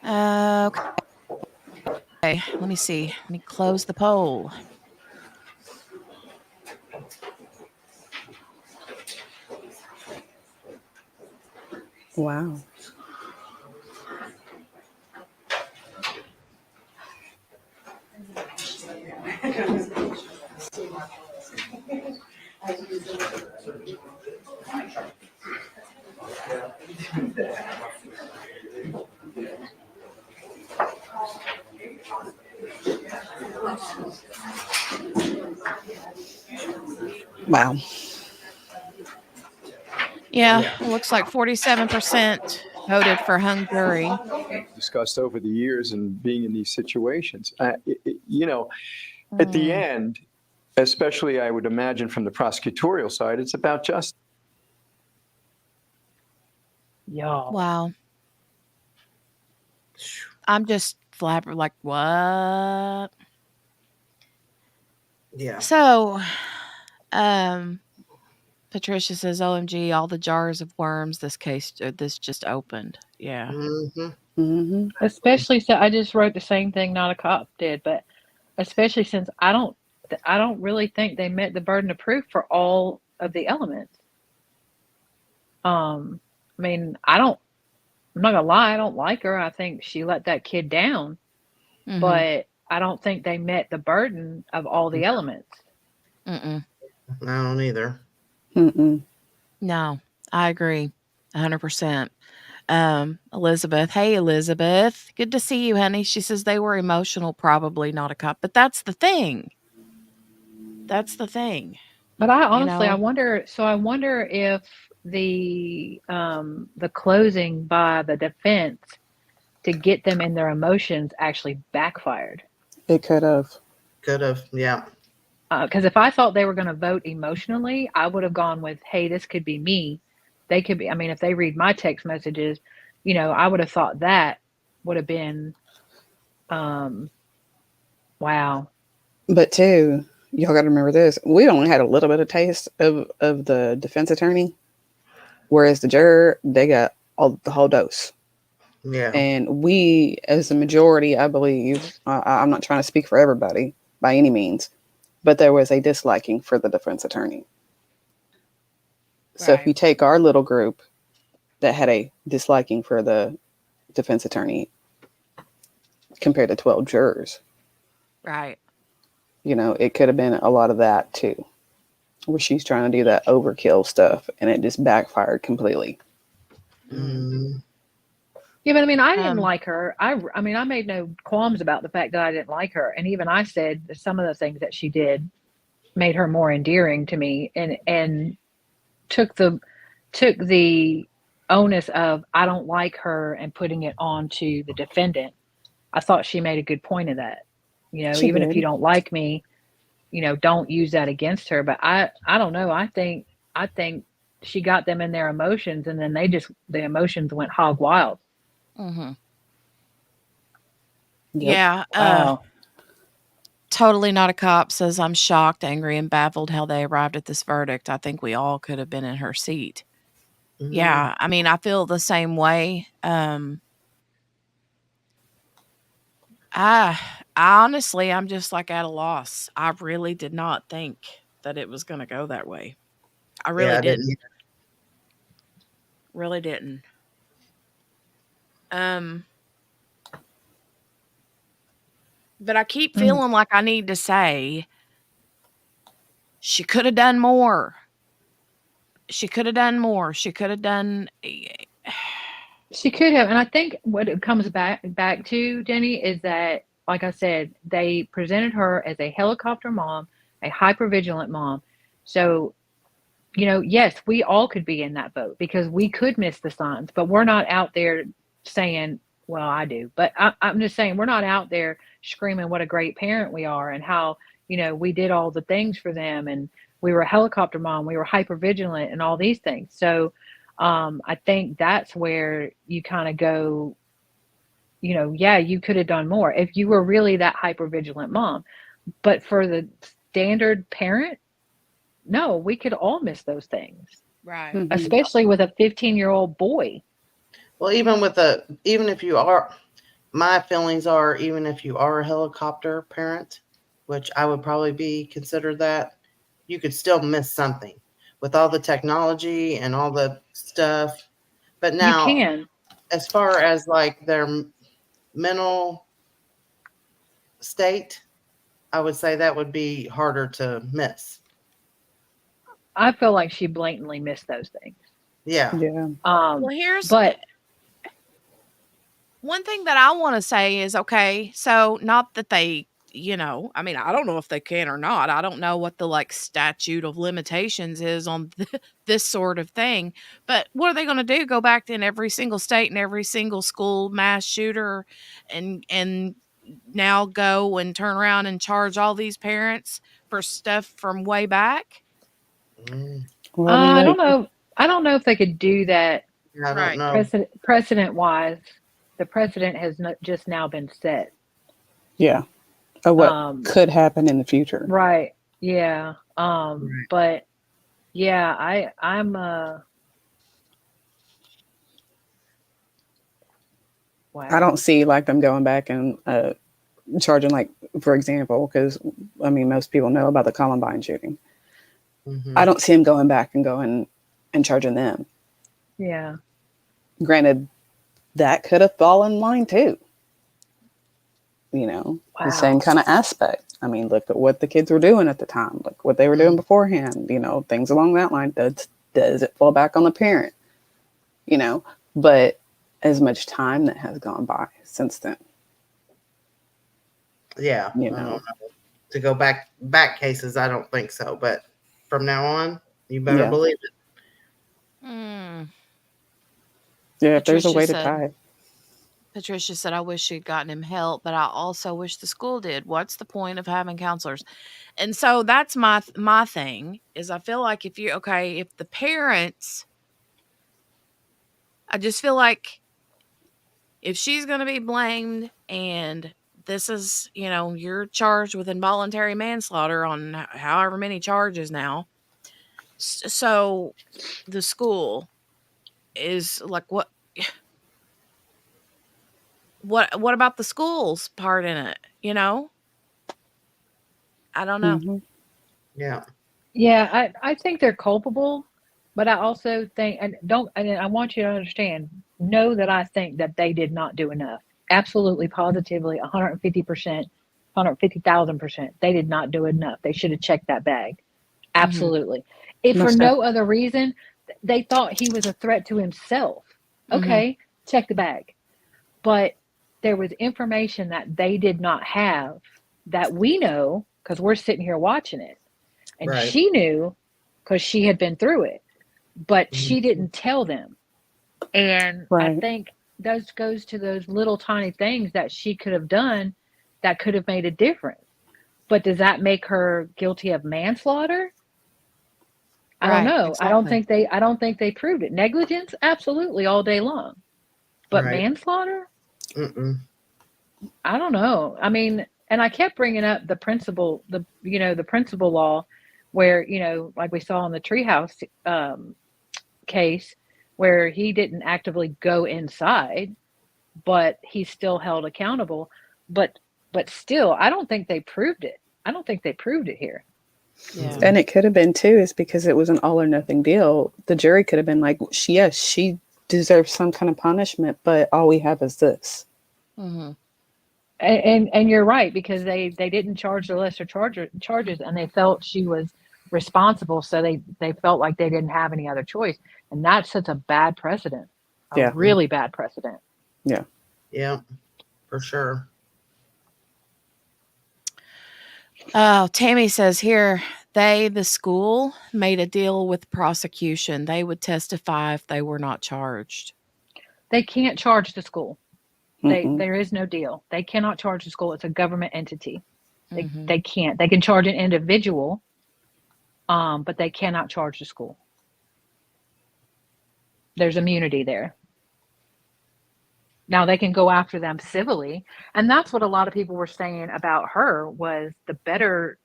Okay. Okay, let me see. Let me close the poll. Wow. Wow. Yeah, it looks like 47% voted for hung jury. Discussed over the years and being in these situations. You know, at the end, especially I would imagine from the prosecutorial side, it's about justice. Yeah. Wow. I'm just flabbergasted. Like, what? Yeah. So, Patricia says, "OMG, all the jars of worms this just opened." Yeah. Mm-hmm. Especially so I just wrote the same thing Not a Cop did, but especially since I don't really think they met the burden of proof for all of the elements. I mean, I'm not gonna lie, I don't like her. I think she let that kid down, but I don't think they met the burden of all the elements. Mm-mm. I don't either. Mm-mm. No, I agree, 100%. Elizabeth, hey Elizabeth, good to see you, honey. She says they were emotional, probably not a cop, but that's the thing. That's the thing. But I You honestly, I know? wonder. So I wonder if the closing by the defense to get them in their emotions actually backfired. It could have. Could have. Yeah. Because if I thought they were going to vote emotionally, I would have gone with, "Hey, this could be me. They could be." I mean, if they read my text messages, I would have thought that would have been, wow. But too, y'all got to remember this: we only had a little bit of taste of the defense attorney, whereas the juror they got the whole dose. Yeah. And we, as a majority, I believe, I'm not trying to speak for everybody by any means, but there was a disliking for the defense attorney. So if you take our little group that had a disliking for the defense attorney compared to 12 jurors, Right. It could have been a lot of that too, where she's trying to do that overkill stuff and it just backfired completely. Yeah, but I mean, I didn't like her. I mean, I made no qualms about the fact that I didn't like her, and even I said that some of the things that she did made her more endearing to me, and took the onus of I don't like her and putting it on to the defendant. I thought she made a good point of that. She Even if you did. don't like me, don't use that against her. But I don't know. I think she got them in their emotions, and then the emotions went hog wild. Mm-hmm. Yep. Yeah. Wow. Totally Not a Cop says, "I'm shocked, angry, and baffled how they arrived at this verdict. I think we all could have been in her seat." Yeah, I mean, I feel the same way. I honestly, I'm just like at a loss. I really did not think that it was going to go that way. I really Yeah, I didn't. didn't. Really didn't. But I keep feeling like I need to say she could have done more. She could have done more. She could have done. She could have, and I think what it comes back to, Jenny, is that, like I said, they presented her as a helicopter mom, a hypervigilant mom. So, yes, we all could be in that boat because we could miss the signs, but we're not out there saying, well, I do, but I'm just saying we're not out there screaming what a great parent we are and how, we did all the things for them and we were a helicopter mom, we were hypervigilant and all these things. So, I think that's where you kind of go, yeah, you could have done more if you were really that hypervigilant mom. But for the standard parent, no, we could all miss those things. Right. Mm-hmm. Especially with a 15-year-old boy. Well, even if you are, my feelings are, even if you are a helicopter parent, which I would probably be considered that, you could still miss something with all the technology and all the stuff. But now, You can. as far as like their mental state, I would say that would be harder to miss. I feel like she blatantly missed those things. Yeah. Yeah. Well, here's but one thing that I want to say is, okay, so not that they, I mean, I don't know if they can or not. I don't know what the like statute of limitations is on this sort of thing. But what are they going to do? Go back in every single state and every single school mass shooter and now go and turn around and charge all these parents for stuff from way back? Well, I don't know. I don't know if they could do that. I don't know. Precedent wise, the precedent has just now been set. Yeah. Of what could happen in the future. Right. Yeah. But yeah, I'm I wow. don't see like them going back and charging, like, for example, because I mean, most people know about the Columbine shooting. I don't see him going back and going and charging them. Yeah. Granted, that could have fallen in line too. You know, the same Wow. kind of aspect. I mean, look at what the kids were doing at the time. Look what they were doing beforehand. You know, things along that line. Does it fall back on the parent? You know, but as much time that has gone by since then. Yeah. You I don't know. know. To go back cases, I don't think so. But from now on, you better Yeah. believe it. Yeah, if there's a Patricia way to said, tie it. I wish she'd gotten him help, but I also wish the school did. What's the point of having counselors? And so that's my thing is I feel like if the parents, I just feel like if she's going to be blamed and this is, you're charged with involuntary manslaughter on however many charges now. So the school is like, what about the school's part in it? I don't know. Mm-hmm. Yeah. Yeah, I think they're culpable, but I also think and I want you to understand, know that I think that they did not do enough. Absolutely, positively, 150%, 150,000%. They did not do enough. They should have checked that bag. Absolutely. If for Most no other reason, they thought he was a threat to himself. Okay, check the bag. But there was information that they did not have that we know because we're sitting here watching it. And Right. she knew because she had been through it, but she didn't tell them. And I Right. think those goes to those little tiny things that she could have done that could have made a difference. But does that make her guilty of manslaughter? I don't Right, know. exactly. I don't think they proved it. Negligence, absolutely, all day long. But Right. manslaughter? Mm-mm. I don't know. I mean, and I kept bringing up the principle, the principle law, where like we saw in the treehouse case, where he didn't actively go inside, but he's still held accountable. But still, I don't think they proved it. I don't think they proved it here. Yeah. And it could have been too, is because it was an all or nothing deal. The jury could have been like, yes, she deserves some kind of punishment, but all we have is this. Mm-hmm. And you're right, because they didn't charge the lesser charges, and they felt she was responsible, so they felt like they didn't have any other choice, and that sets a bad precedent, a Yeah. really bad precedent. Yeah. Yeah, for sure. Oh, Tammy says here, the school, made a deal with prosecution. They would testify if they were not charged. They can't charge the school. Mm-mm. There is no deal. They cannot charge the school. It's a government entity. Mhm. They can't. They can charge an individual, but they cannot charge the school. There's immunity there. Now they can go after them civilly, and that's what a lot of people were saying about her was the better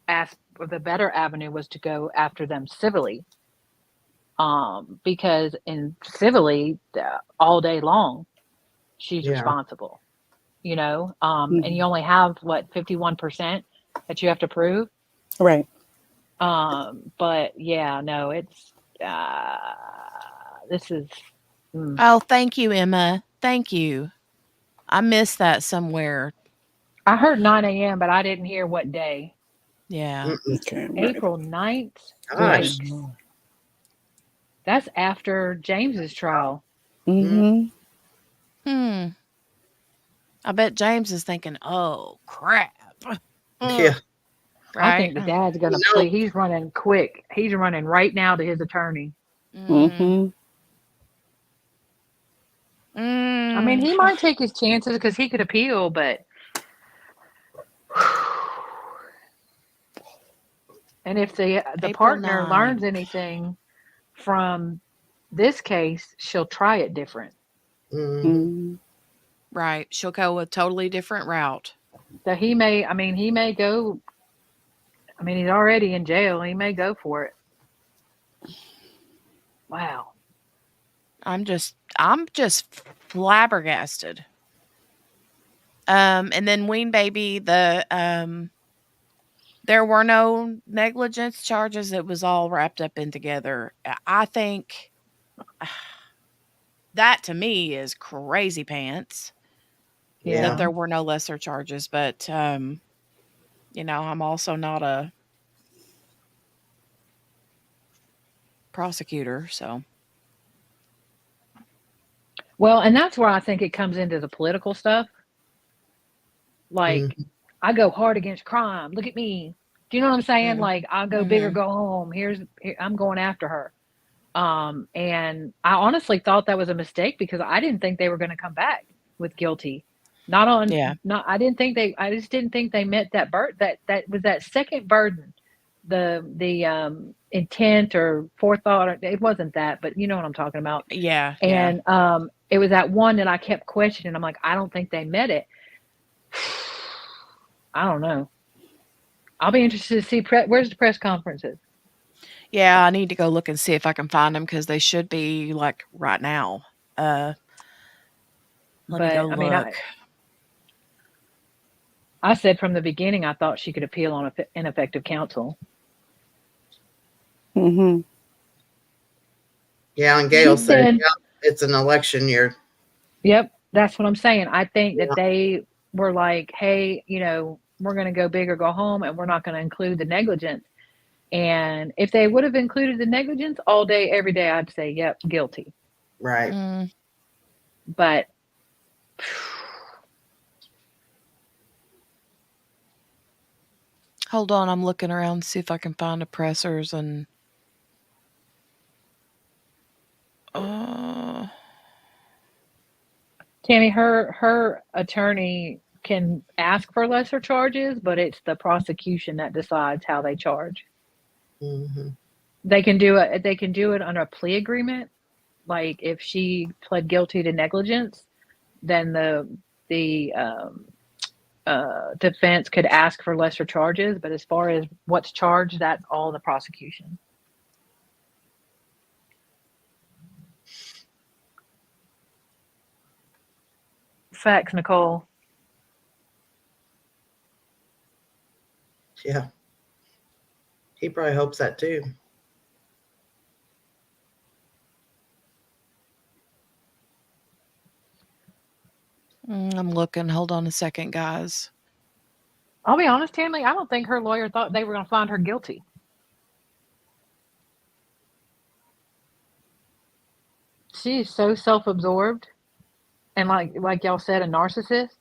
avenue was to go after them civilly, because in civilly all day long she's Yeah. responsible, and you only have 51% that you have to prove. Right. But yeah, no, it's this is Oh, thank you, Emma. Thank you. I missed that somewhere. I heard 9 a.m., but I didn't hear what day. Yeah. Okay. April 9th. Gosh. Yikes. That's after James's trial. Mm-hmm. I bet James is thinking, "Oh, crap." Yeah. I think Right? the dad's gonna No. plea. He's running quick. He's running right now to his attorney. Mm-hmm. I mean, he might take his chances because he could appeal, but and if the April partner 9th. learns anything from this case, she'll try it different. Mm-hmm. Right. She'll go a totally different route. So he may go. I mean, he's already in jail. He may go for it. Wow. I'm just flabbergasted. And then Ween Baby, there were no negligence charges. It was all wrapped up in together. I think that to me is crazy pants. Yeah. That there were no lesser charges, but I'm also not a prosecutor, so. Well, and that's where I think it comes into the political stuff. Like, I go hard against crime. Look at me. Do you know what I'm saying? Like, I'll go big or go home. I'm going after her. And I honestly thought that was a mistake because I didn't think they were going to come back with guilty. I just didn't think they met that that was that second burden, the intent or forethought. It wasn't that, but you know what I'm talking about. Yeah. And it was that one that I kept questioning. I'm like, I don't think they met it. I don't know. I'll be interested to see where's the press conferences. Yeah, I need to go look and see if I can find them because they should be like right now. Let me go look. I said from the beginning I thought she could appeal on ineffective counsel. Mm-hmm. Yeah, and Gail said it's an election year. Yep, that's what I'm saying. I think that they were like, hey, we're going to go big or go home, and we're not going to include the negligence. And if they would have included the negligence all day, every day, I'd say, yep, guilty. Right. But hold on, I'm looking around to see if I can find oppressors and Tammy, her attorney can ask for lesser charges, but it's the prosecution that decides how they charge. Mm-hmm. They can do it under a plea agreement. Like if she pled guilty to negligence, then the defense could ask for lesser charges. But as far as what's charged, that's all the prosecution. Facts, Nicole. Yeah. He probably hopes that too. I'm looking. Hold on a second, guys. I'll be honest, Tammy, I don't think her lawyer thought they were going to find her guilty. She's so self-absorbed and like y'all said, a narcissist.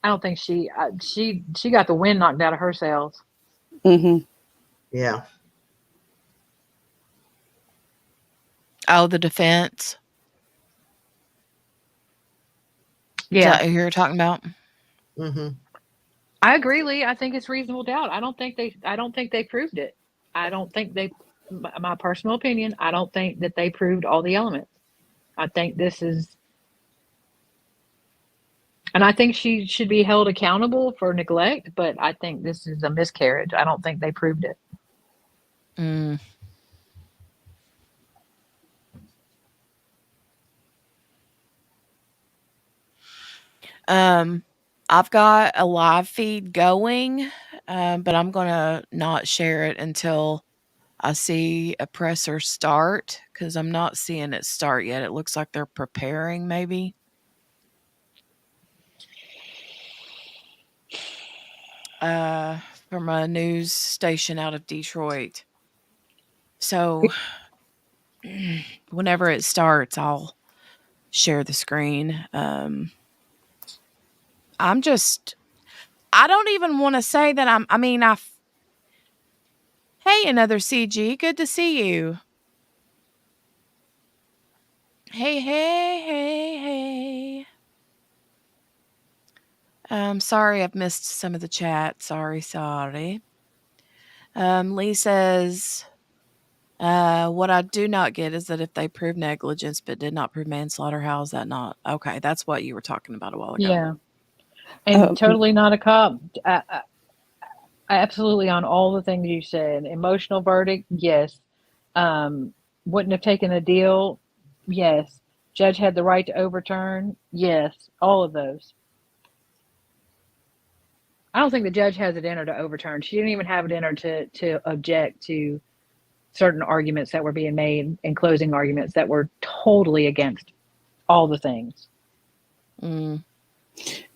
I don't think she got the wind knocked out of her sails. Mm-hmm. Yeah. Oh, the defense. Yeah. Is that who you're talking about? Mm-hmm. I agree, Lee. I think it's reasonable doubt. I don't think they proved it. My personal opinion, I don't think that they proved all the elements. I think this is, and I think she should be held accountable for neglect, but I think this is a miscarriage. I don't think they proved it. I've got a live feed going, but I'm going to not share it until I see oppressor start because I'm not seeing it start yet. It looks like they're preparing maybe. From a news station out of Detroit. So whenever it starts, I'll share the screen. I don't even want to say that hey, another CG. Good to see you. Hey. Sorry I've missed some of the chat. Sorry. Lee says, what I do not get is that if they prove negligence but did not prove manslaughter, how is that not? Okay, that's what you were talking about a while ago. Yeah. And totally not a cop. Absolutely on all the things you said. Emotional verdict, yes. Wouldn't have taken a deal, yes. Judge had the right to overturn, yes. All of those. I don't think the judge has it in her to overturn. She didn't even have it in her to object to certain arguments that were being made and closing arguments that were totally against all the things. Mm.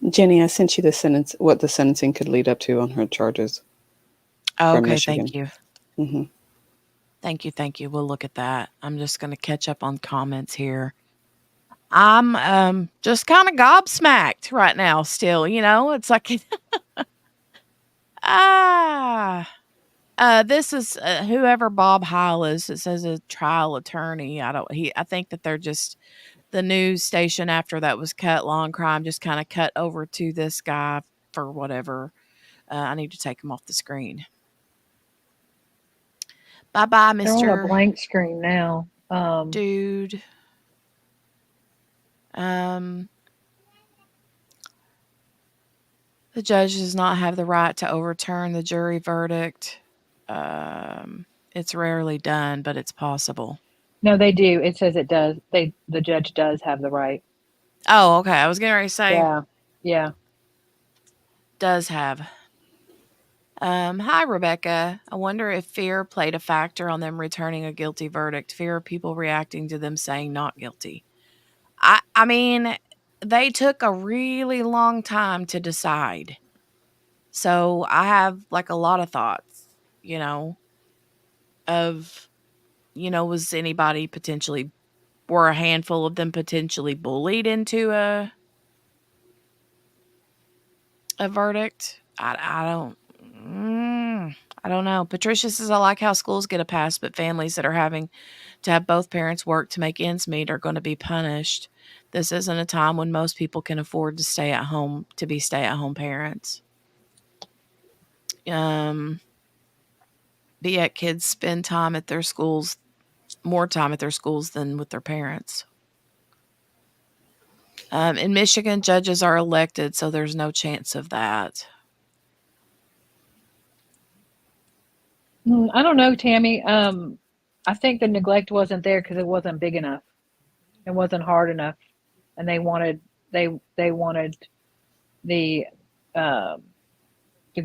Jenny, I sent you the sentence, what the sentencing could lead up to on her charges. Oh, from okay, Michigan. thank you. Mm-hmm. Thank you. We'll look at that. I'm just going to catch up on comments here. I'm just kind of gobsmacked right now still, it's like this is whoever Bob Heil is. It says a trial attorney. I think that they're just the news station after that was cut, Law and Crime, just kind of cut over to this guy for whatever. I need to take him off the screen. Bye-bye, They're on a Mr. blank screen now. Dude. The judge does not have the right to overturn the jury verdict. It's rarely done, but it's possible. No, they do. It says it does. The judge does have the right. Oh, okay. I was getting ready to say. Yeah. Does have. Hi, Rebecca. I wonder if fear played a factor on them returning a guilty verdict. Fear of people reacting to them saying not guilty. I mean, they took a really long time to decide. So I have like a lot of thoughts, of, was anybody were a handful of them potentially bullied into a verdict? I don't know. Patricia says, I like how schools get a pass, but families that are having to have both parents work to make ends meet are going to be punished. This isn't a time when most people can afford to stay at home, to be stay-at-home parents. But yet kids spend time at their schools, more time at their schools than with their parents. In Michigan, judges are elected, so there's no chance of that. I don't know, Tammy. I think the neglect wasn't there because it wasn't big enough. It wasn't hard enough, and they wanted the to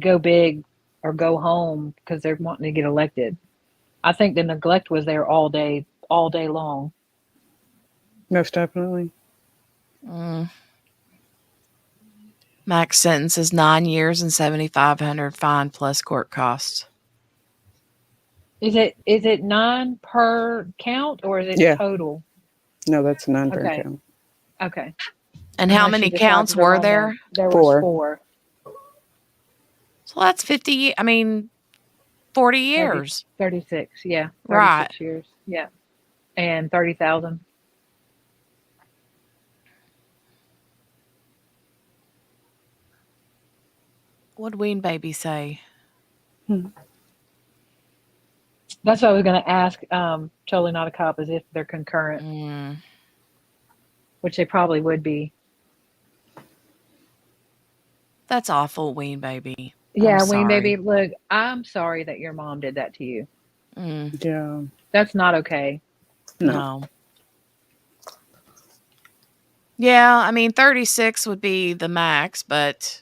go big or go home because they're wanting to get elected. I think the neglect was there all day long. Most definitely. Max sentence is 9 years and $7,500 fine plus court costs. Is it 9 per count or is it total? No, that's 9 per Okay. count. Okay. And how many counts were there? There Four. was 4. So that's 40 years. 36, yeah. 36 Right. years. Yeah. And 30,000. What'd Ween Baby say? That's what I was going to ask. Totally Not a Cop, is if they're concurrent, which they probably would be. That's awful, Ween Baby. Yeah, I'm Wayne, sorry. baby, look, I'm sorry that your mom did that to you. Yeah. That's not okay. No. Yeah, I mean, 36 would be the max, but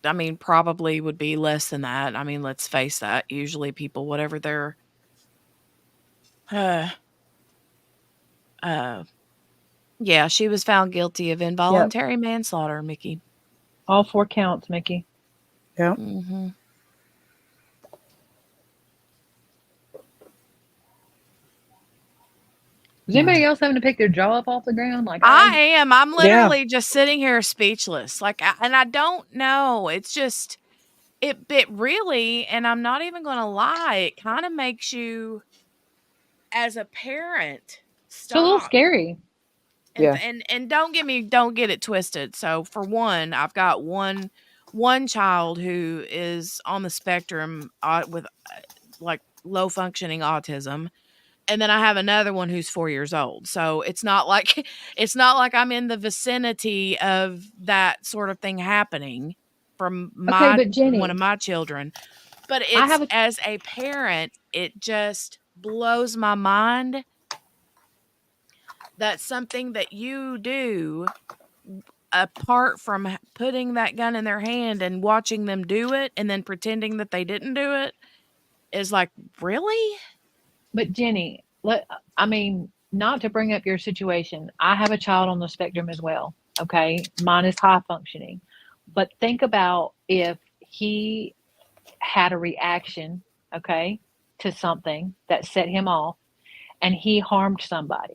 I mean, probably would be less than that. I mean, let's face that. Usually people, whatever their yeah, she was found guilty of involuntary manslaughter, Mickey. All 4 counts, Mickey. Yeah. Mm-hmm. Is anybody else having to pick their jaw up off the ground? Like I am. I'm literally just sitting here speechless. And I don't know. It's just, it really, and I'm not even going to lie, it kind of makes you, as a parent, It's a little stop. scary. And don't get it twisted. So for one, I've got one child who is on the spectrum with like low functioning autism. And then I have another one who's 4 years old. So it's not like I'm in the vicinity of that sort of thing happening from but Jenny, one of my children. But I have it's as a parent, it just blows my mind that something that you do apart from putting that gun in their hand and watching them do it and then pretending that they didn't do it is like, really? But Jenny, I mean, not to bring up your situation, I have a child on the spectrum as well. Okay. Mine is high functioning. But think about if he had a reaction, okay, to something that set him off and he harmed somebody.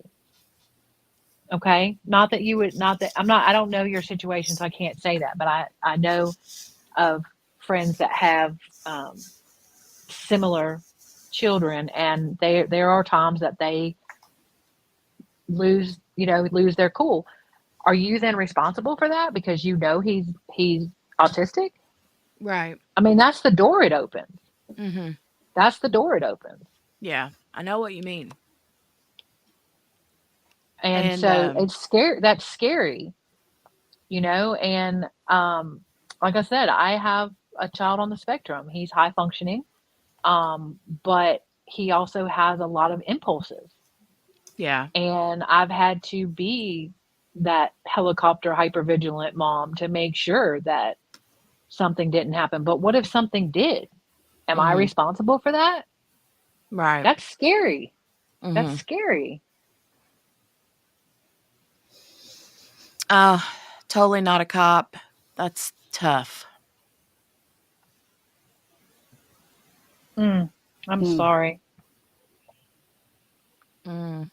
Okay. Not that you would, not that I don't know your situation, so I can't say that, but I know of friends that have similar children, and there are times that they lose their cool. Are you then responsible for that because you know he's autistic? Right. I mean, that's the door it opens. Mhm. That's the door it opens. Yeah, I know what you mean. And And so it's scary. That's scary, and like I said, I have a child on the spectrum. He's high functioning, but he also has a lot of impulses. yeah. And I've had to be that helicopter hypervigilant mom to make sure that something didn't happen. But what if something did? Am I Mhm. responsible for that? Right. That's scary. That's Mhm. scary. Totally not a cop. That's tough. I'm sorry. Mm.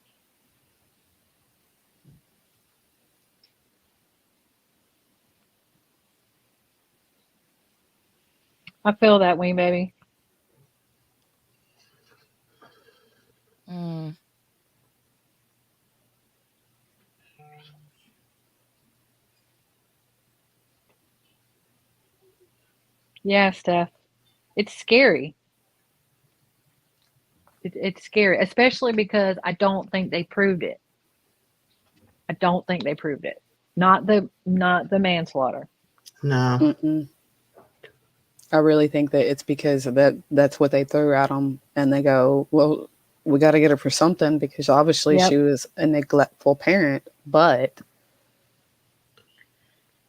I feel that way, baby. Mm. Yeah, Steph. It's scary. It's scary, especially because I don't think they proved it. I don't think they proved it. Not the manslaughter. No. Mm-mm. I really think that it's because that's what they threw at them, and they go, well, we got to get her for something because obviously Yep. she was a neglectful parent, but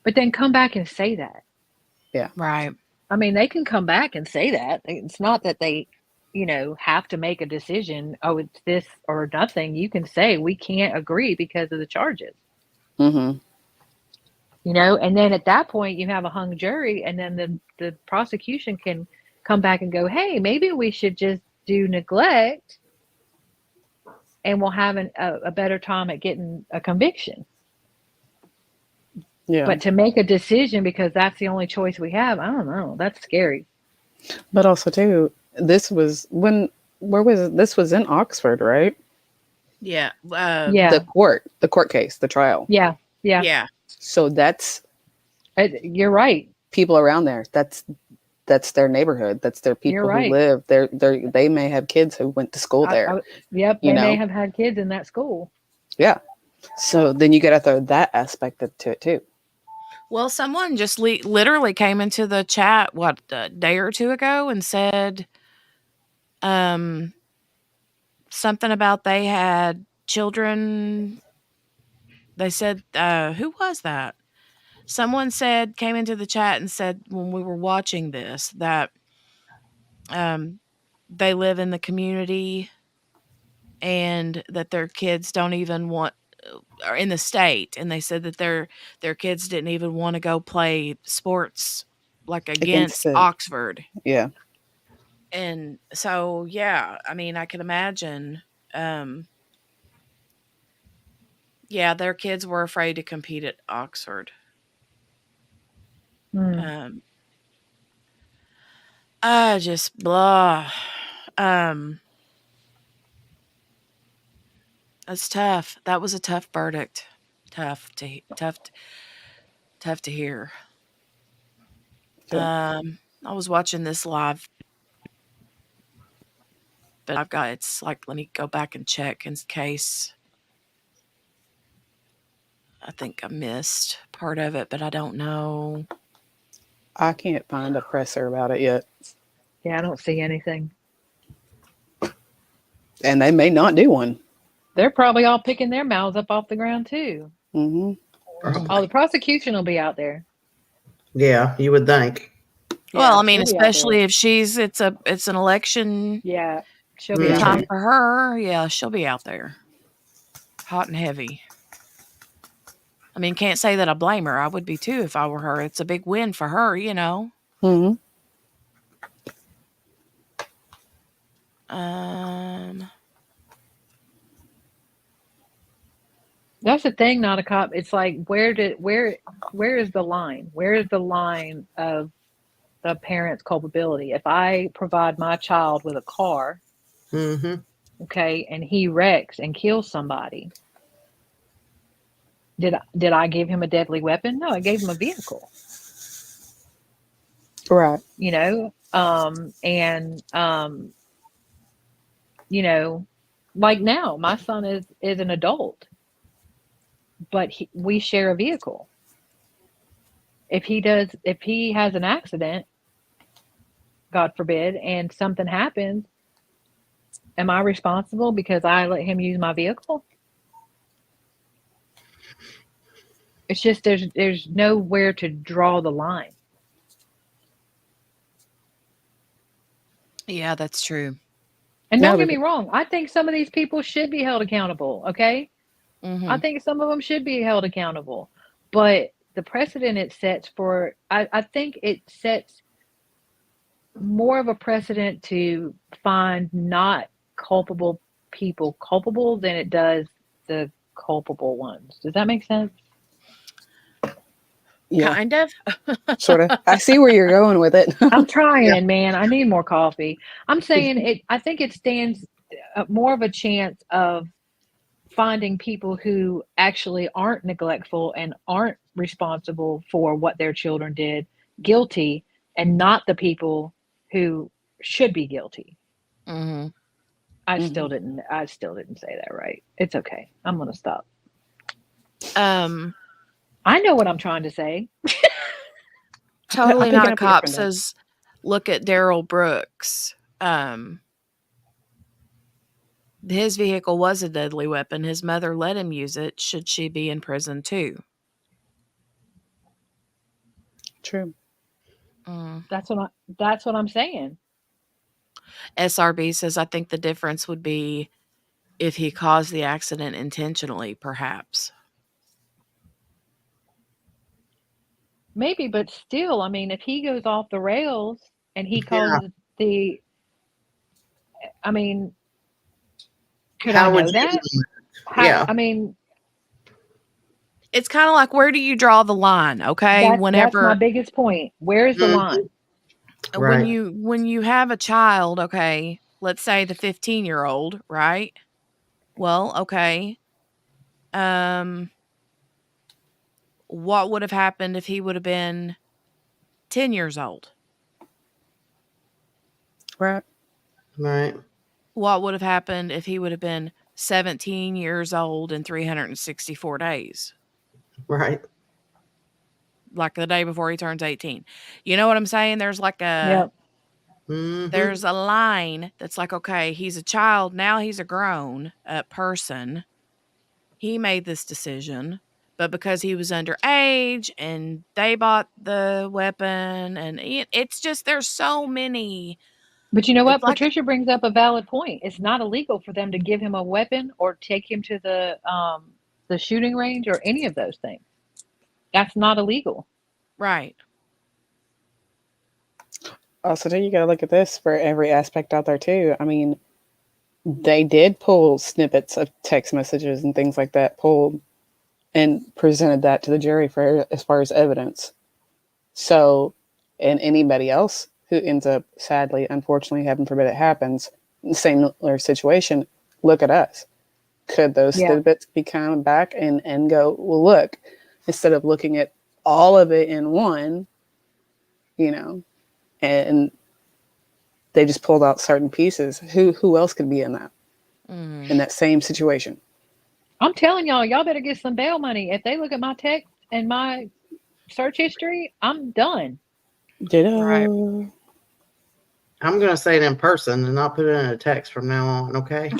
then come back and say that. yeah. Right. I mean, they can come back and say that. It's not that they, have to make a decision. Oh, it's this or nothing. You can say we can't agree because of the charges. Mm-hmm. And then at that point you have a hung jury, and then the prosecution can come back and go, hey, maybe we should just do neglect, and we'll have a better time at getting a conviction. Yeah. But to make a decision because that's the only choice we have, I don't know. That's scary. But also too, this was where was it? This was in Oxford, right? Yeah. Yeah. The court case, the trial. Yeah. Yeah. Yeah. So that's you're right. People around there. That's their neighborhood. That's their people You're right. who live there. They may have kids who went to school there. Yep. They may have had kids in that school. Yeah. So then you got to throw that aspect to it too. Well, someone just literally came into the chat, a day or two ago and said something about they had children. They said, who was that? Someone came into the chat and said when we were watching this that they live in the community and that their kids don't even want or in the state, and they said that their kids didn't even want to go play sports like against Oxford. Yeah. And so yeah, I mean, I can imagine their kids were afraid to compete at Oxford. I just blah. That's tough. That was a tough verdict. Tough to hear. Yeah. I was watching this live, but it's like, let me go back and check in case. I think I missed part of it, but I don't know. I can't find a presser about it yet. Yeah, I don't see anything. And they may not do one. They're probably all picking their mouths up off the ground too. Mm-hmm. Oh, the prosecution will be out there. Yeah, you would think. Well, I mean, she'll be out especially there. if it's an election Yeah, she'll be out time there. for her. Yeah, she'll be out there. Hot and heavy. I mean, can't say that I blame her. I would be too if I were her. It's a big win for her, you know. Mm-hmm. That's the thing, not a cop. It's like where is the line? Where is the line of the parent's culpability? If I provide my child with a car, okay, and he wrecks and kills somebody, did I give him a deadly weapon? No, I gave him a vehicle. Right. You know, you know, like now, my son is an adult, but we share a vehicle. If he has an accident, God forbid, and something happens, am I responsible because I let him use my vehicle? It's just there's nowhere to draw the line. Yeah, that's true. And don't get me wrong, I think some of these people should be held accountable, okay? Mm-hmm. I think some of them should be held accountable. But the precedent it sets for, I think it sets more of a precedent to find not culpable people culpable than it does the culpable ones. Does that make sense? Yeah. Kind of. Sort of. I see where you're going with it. I'm trying, man. I need more coffee. I'm saying it. I think it stands more of a chance of finding people who actually aren't neglectful and aren't responsible for what their children did guilty, and not the people who should be guilty. Mm-hmm. I still didn't say that right. It's okay. I'm gonna stop. I know what I'm trying to say. Totally Not a Cop says, look at Daryl Brooks. His vehicle was a deadly weapon. His mother let him use it. Should she be in prison too? True. That's what I'm saying. SRB says, I think the difference would be if he caused the accident intentionally, perhaps. Maybe, but still, I mean, if he goes off the rails and he causes I mean, could I know that? I mean, it's kind of like, where do you draw the line? Okay. That's my biggest point. Where's the line? When you have a child, okay, let's say the 15-year-old, right? Well, okay. What would have happened if he would have been 10 years old? Right. Right. What would have happened if he would have been 17 years old in 364 days? Right. Like the day before he turns 18. You know what I'm saying? There's like a there's a line that's like, okay, he's a child, now he's a grown up person. He made this decision, but because he was underage and they bought the weapon, and it's just, there's so many. But you know what? Patricia brings up a valid point. It's not illegal for them to give him a weapon or take him to the shooting range or any of those things. That's not illegal. Right. Also, then you got to look at this for every aspect out there too. I mean, they did pull snippets of text messages and things like that, pulled and presented that to the jury for as far as evidence. So, and anybody else who ends up, sadly, unfortunately, heaven forbid it happens, in the similar situation, look at us. Could those snippets be coming back and go, well, look, instead of looking at all of it in one, you know, and they just pulled out certain pieces. Who else could be in that? In that same situation? I'm telling y'all better get some bail money. If they look at my text and my search history, I'm done. Ditto. Right. I'm going to say it in person and I'll put it in a text from now on, okay?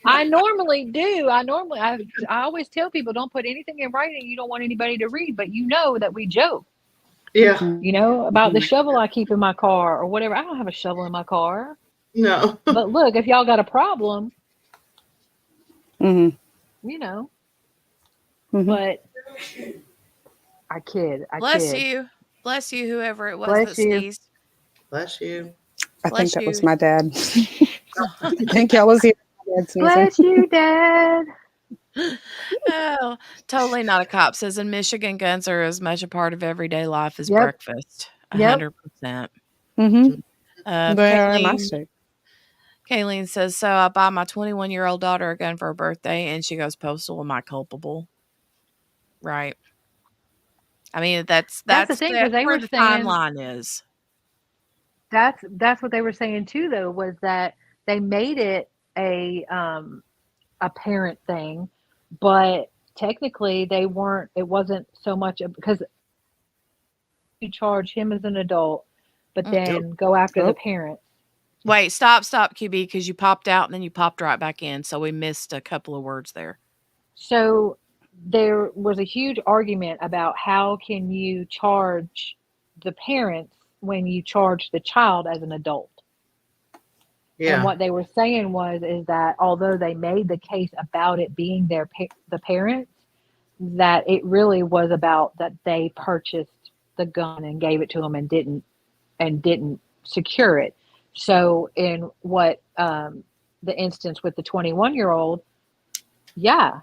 I normally do. I always tell people don't put anything in writing you don't want anybody to read, but you know that we joke. Yeah. You know, about the shovel I keep in my car or whatever. I don't have a shovel in my car. No. But look, if y'all got a problem, Mm-hmm. you know. Mm-hmm. But I kid. Bless you. Bless you, whoever it was Bless that you. sneezed. Bless you. I Bless think that was you. my dad. I think y'all was here. My dad sneezing. Bless you, Dad. Oh, totally not a cop. Says in Michigan, guns are as much a part of everyday life as Yep. breakfast. Yep. 100%. Mm-hmm. They are in my Kayleen, state. Kayleen says, so I buy my 21-year-old daughter a gun for her birthday and she goes postal. Am I culpable? Right. I mean, That's the thing, because they where were the saying timeline is. that's what they were saying too, though, was that they made it a parent thing, but technically they weren't. It wasn't so much because you charge him as an adult, but then go after the parents. Wait, stop, QB, because you popped out and then you popped right back in. So we missed a couple of words there. So there was a huge argument about how can you charge the parents when you charge the child as an adult. Yeah. And what they were saying is that although they made the case about it being the parents, that it really was about that they purchased the gun and gave it to them and didn't secure it. So in what the instance with the 21-year-old, yeah,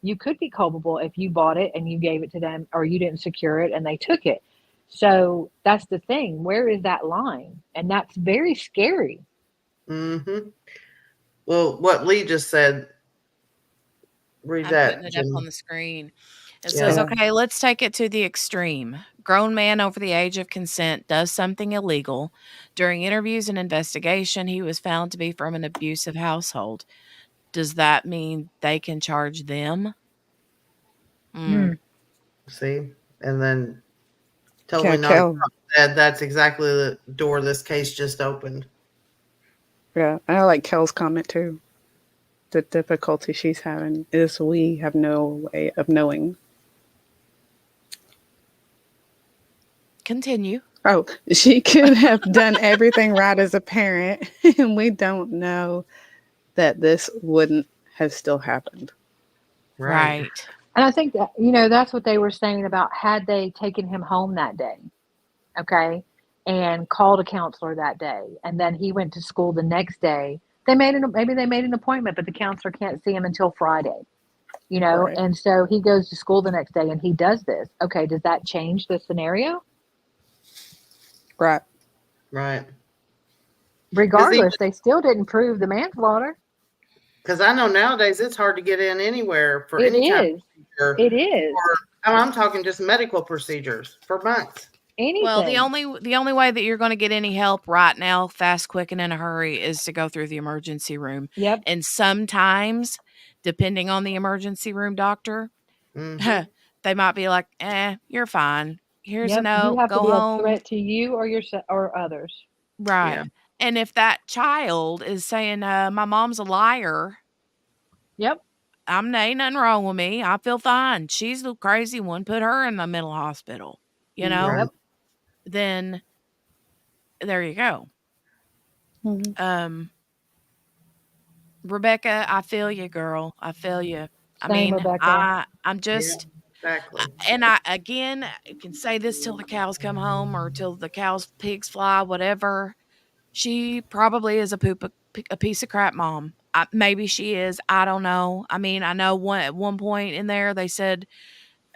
you could be culpable if you bought it and you gave it to them or you didn't secure it and they took it. So that's the thing. Where is that line? And that's very scary. Mm-hmm. Well, what Lee just said, read I'm that. putting it up Jenny. on the screen. It says, okay, let's take it to the extreme. Grown man over the age of consent does something illegal. During interviews and investigation, he was found to be from an abusive household. Does that mean they can charge them? See? And then totally not Kel. said that's exactly the door this case just opened. Yeah, I like Kel's comment too. The difficulty she's having is we have no way of knowing. Continue. Oh, she could have done everything right as a parent, and we don't know that this wouldn't have still happened. Right. And I think that, that's what they were saying about had they taken him home that day, okay, and called a counselor that day, and then he went to school the next day. Maybe they made an appointment, but the counselor can't see him until Friday, Right. and so he goes to school the next day and he does this. Okay, does that change the scenario? Right. Right. Regardless, they still didn't prove the manslaughter. Because I know nowadays it's hard to get in anywhere for any kind of procedure. It is. I'm talking just medical procedures for months. Anything. Well, the only way that you're going to get any help right now, fast, quick, and in a hurry, is to go through the emergency room. Yep. And sometimes, depending on the emergency room doctor, they might be like, you're fine. Here's a note. You have go to be home. a threat to you or others. Right. Yeah. And if that child is saying, my mom's a liar. Yep. Ain't nothing wrong with me. I feel fine. She's the crazy one. Put her in the mental hospital. Yep. Then there you go. Mm-hmm. Rebecca, I feel you, girl. I feel you. Same, Rebecca. I'm just, exactly. And I can say this till the cows come home or till the pigs fly, whatever. She probably is a piece of crap mom. Maybe she is. I don't know. I mean, I know at one point in there they said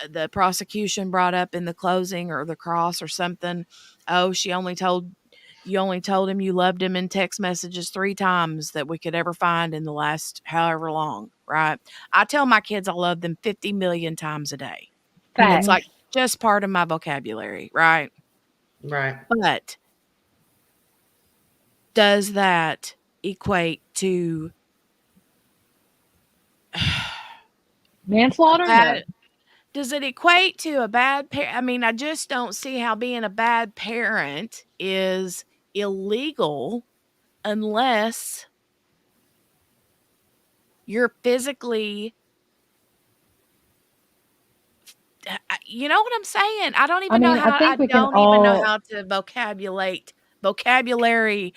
the prosecution brought up in the closing or the cross or something. Oh, you only told him you loved him in text messages 3 times that we could ever find in the last however long, right? I tell my kids I love them 50 million times a day. Fact. It's like just part of my vocabulary, right? Right. But does that equate to manslaughter? No. does it equate to a bad parent? I mean, I just don't see how being a bad parent is illegal unless you're physically, you know what I'm saying? I don't I even know mean, I how, I think we can don't even know all. how to vocabulary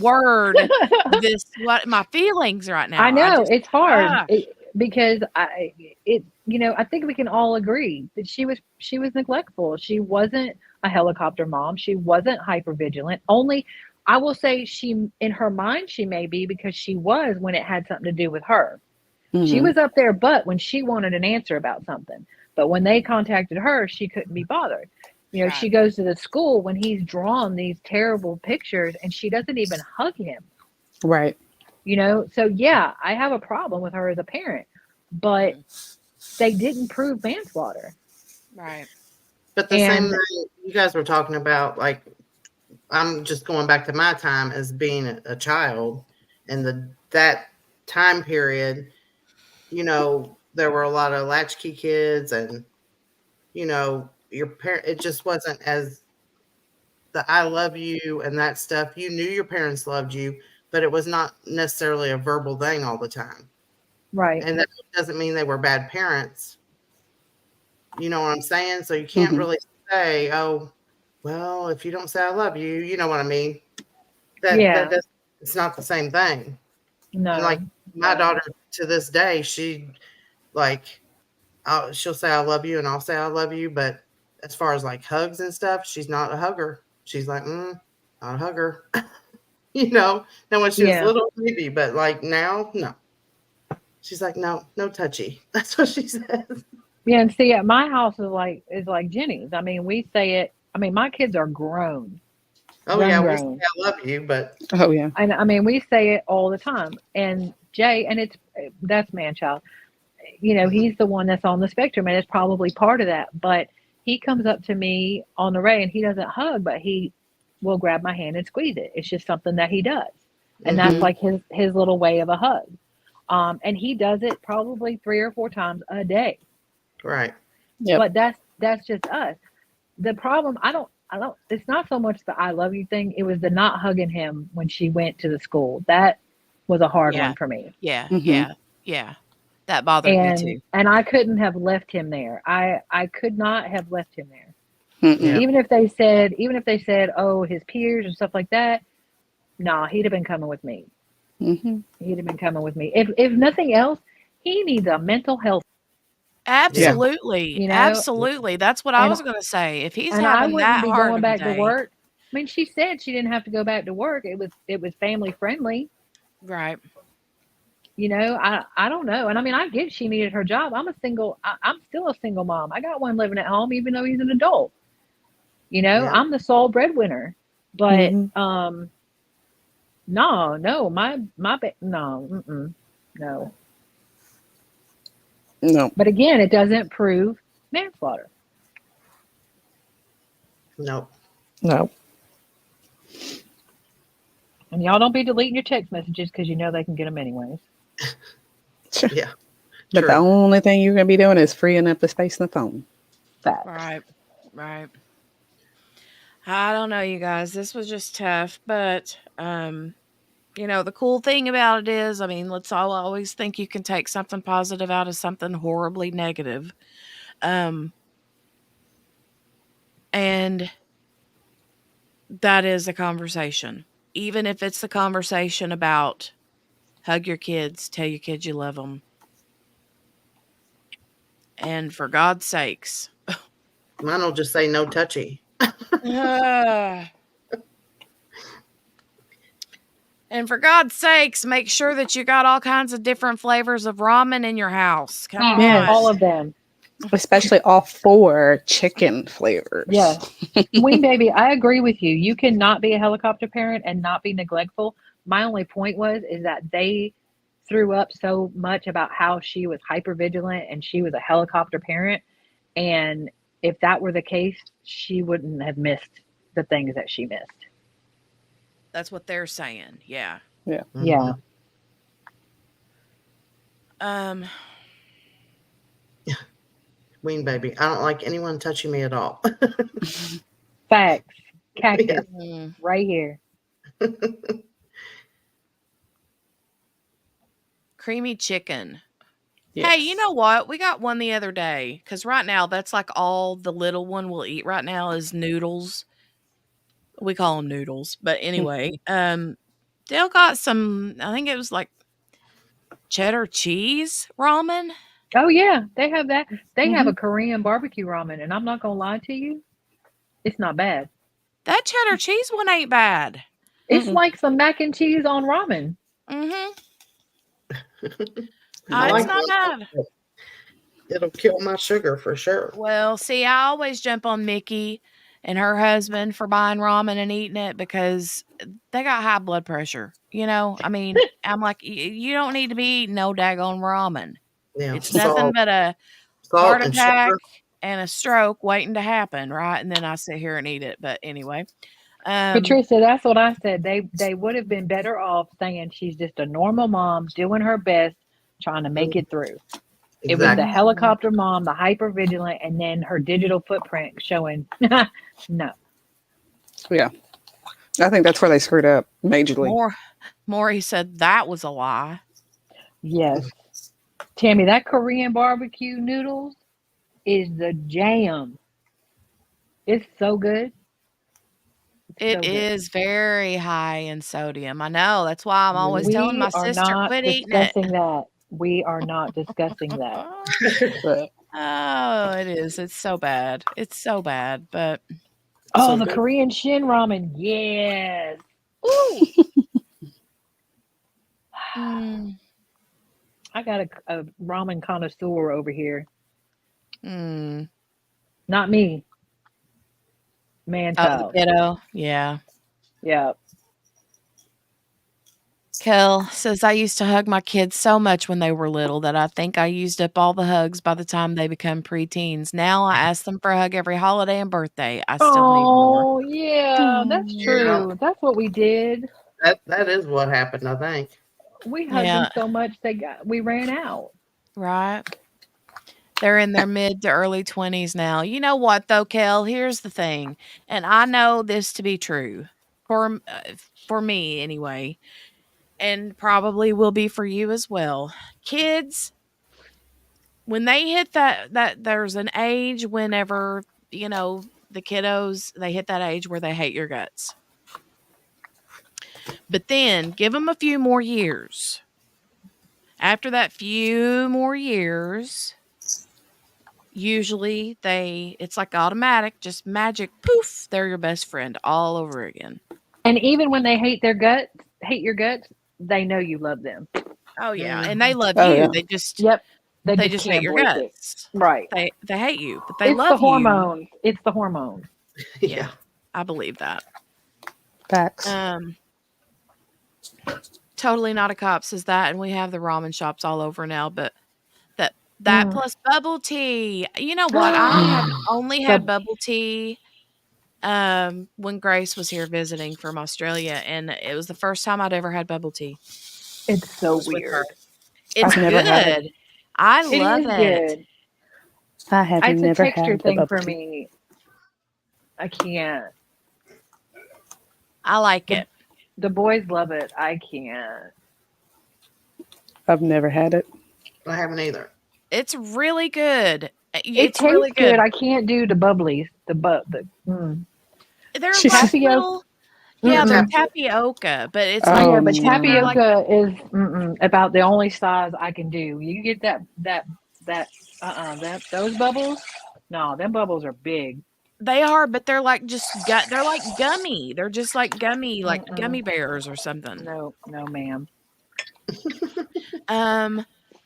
word this, what my feelings right I now. I know just, it's hard ah, because I think we can all agree that she was neglectful. She wasn't a helicopter mom. She wasn't hyper vigilant. Only I will say she in her mind she may be because she was when it had something to do with her. She Mm-hmm. was up there, but when she wanted an answer about something. But when they contacted her, she couldn't be bothered. right. She goes to the school when he's drawn these terrible pictures and she doesn't even hug him. Right. So yeah, I have a problem with her as a parent, but they didn't prove manslaughter. Right. But the same And thing you guys were talking about, like, I'm just going back to my time as being a child and that time period, there were a lot of latchkey kids and, your parent, it just wasn't as the I love you and that stuff. You knew your parents loved you, but it was not necessarily a verbal thing all the time. right. And that doesn't mean they were bad parents. You know what I'm saying? So you can't Mm-hmm. really say, oh, well, if you don't say I love you, you know what I mean? That Yeah. does, it's not the same thing. And like No. my daughter to this day, she like she'll say I love you and I'll say I love you, but as far as like hugs and stuff, she's not a hugger. She's like, not a hugger. Now when she was Yeah. little, maybe, but like now, no. She's like, no, no touchy. That's what she says. Yeah, and see, at my house is like Jenny's. I mean, we say it. I mean, my kids are grown, Oh yeah, we say grown. I love you, but Oh yeah. And I mean, we say it all the time. And Jay, and that's man child. He's the one that's on the spectrum, and it's probably part of that. But he comes up to me on the Ray, and he doesn't hug, but he will grab my hand and squeeze it. It's just something that he does, and that's Mhm. like his little way of a hug. And he does it probably 3 or 4 times a day. Right. Yep. But that's just us. The problem, I don't. It's not so much the I love you thing. It was the not hugging him when she went to the school. That was a hard Yeah. one for me. Yeah. Mm-hmm. Yeah. That bothered me And too. and I couldn't have left him there. I could not have left him there. Mm-mm. Yeah. Even if they said, oh, his peers and stuff like that, nah, he'd have been coming with me. Mm-hmm. He'd have been coming with me. If nothing else, he needs a mental health. Yeah. Absolutely. You know, Absolutely. That's what I and was going to say. If he's and I having wouldn't that be hard going of a back to day, work. I mean, she said she didn't have to go back to work. It was family friendly. right. I don't know. And I mean, I get she needed her job. I'm still a single mom. I got one living at home, even though he's an adult. Yeah. I'm the sole breadwinner. But Mm-hmm. no, no, no, no. No. But again, it doesn't prove manslaughter. No. No. And y'all don't be deleting your text messages because you know they can get them anyways. Yeah. But True. the only thing you're gonna be doing is freeing up the space in the phone. Facts. Right. Right. I don't know, you guys. This was just tough, but the cool thing about it is, I mean, let's all always think you can take something positive out of something horribly negative. And that is a conversation. Even if it's the conversation about hug your kids, tell your kids you love them. And for God's sakes. Mine will just say no touchy. And for God's sakes, make sure that you got all kinds of different flavors of ramen in your house. Come on. All of them. Especially all 4 chicken flavors. Yeah. Wing baby, I agree with you. You cannot be a helicopter parent and not be neglectful. My only point is that they threw up so much about how she was hyper vigilant and she was a helicopter parent. And if that were the case, she wouldn't have missed the things that she missed. That's what they're saying. Yeah. Yeah. Yeah. Ween baby. I don't like anyone touching me at all. Facts. Cactus. Yeah. Mm. Right here. Creamy chicken. Hey, you know what? We got one the other day because right now that's like all the little one will eat right now is noodles. We call them noodles, but anyway, Dale got some. I think it was like cheddar cheese ramen. Oh yeah, they have that. They have Mhm. a Korean barbecue ramen, and I'm not gonna lie to you, it's not bad. That cheddar cheese one ain't bad. It's like some mac and cheese on ramen. Mm-hmm. I It's like not that. bad. It'll kill my sugar for sure. Well, see, I always jump on Mickey and her husband for buying ramen and eating it because they got high blood pressure. You know, I mean, I'm like, you don't need to be eating no daggone ramen. Yeah. It's nothing but a Salt heart and attack sugar. and a stroke waiting to happen, right? And then I sit here and eat it. But anyway, Patricia, that's what I said. They would have been better off saying she's just a normal mom doing her best, trying to make it through. It was the Exactly. helicopter mom, the hyper vigilant, and then her digital footprint showing no. Yeah. I think that's where they screwed up majorly. Maury said that was a lie. Yes. Tammy, that Korean barbecue noodles is the jam. It's so good. It is very high in sodium. I know. That's why I'm always telling We my are sister, not quit eating it. discussing that. We are not discussing that. Oh, it is. It's so bad. It's so bad. But Oh, the Korean Shin ramen. Yes. Ooh. I got a ramen connoisseur over here. Not me. Man Oh, the child. kiddo. Yeah. Yeah. Kel says, I used to hug my kids so much when they were little that I think I used up all the hugs by the time they become preteens. Now I ask them for a hug every holiday and birthday. I still need more. Oh, yeah, that's true. That's what we did. That is what happened, I think. We hugged Yeah. them so much we ran out. Right. They're in their mid to early 20s now. You know what, though, Kel? Here's the thing, and I know this to be true for me anyway, and probably will be for you as well. Kids, when they hit that there's an age whenever, you know, the kiddos, they hit that age where they hate your guts. But then give them a few more years. After that few more years, usually it's like automatic, just magic, poof, they're your best friend all over again. And even when they hate your guts, they know you love them. Oh yeah, and they love Oh, you. yeah. They just They they just just hate can't your believe it. guts. Right. They hate you, but they It's love the you. hormones. It's the hormones. Yeah, I believe that. Facts. Totally not a cop says that, and we have the ramen shops all over now. But that plus bubble tea. You know what? I have only had bubble tea when Grace was here visiting from Australia, and it was the first time I'd ever had bubble tea. It's so Was with her. weird. It's I've never had it. good. I love It is it. good. I have It's a never texture had the thing bubble for tea. me. I can't. I like it. The boys love it. I can't. I've never had it. I haven't either. It's really good. It It's tastes really good. I can't do the bubblies. They're She's- like Tapioca. little, yeah, they're tapioca, but it's like Yeah, but they're like tapioca is about the only size I can do. You get that those bubbles. No, them bubbles are big. they are, but they're like they're like gummy. They're just like gummy, like gummy bears or something. No, ma'am.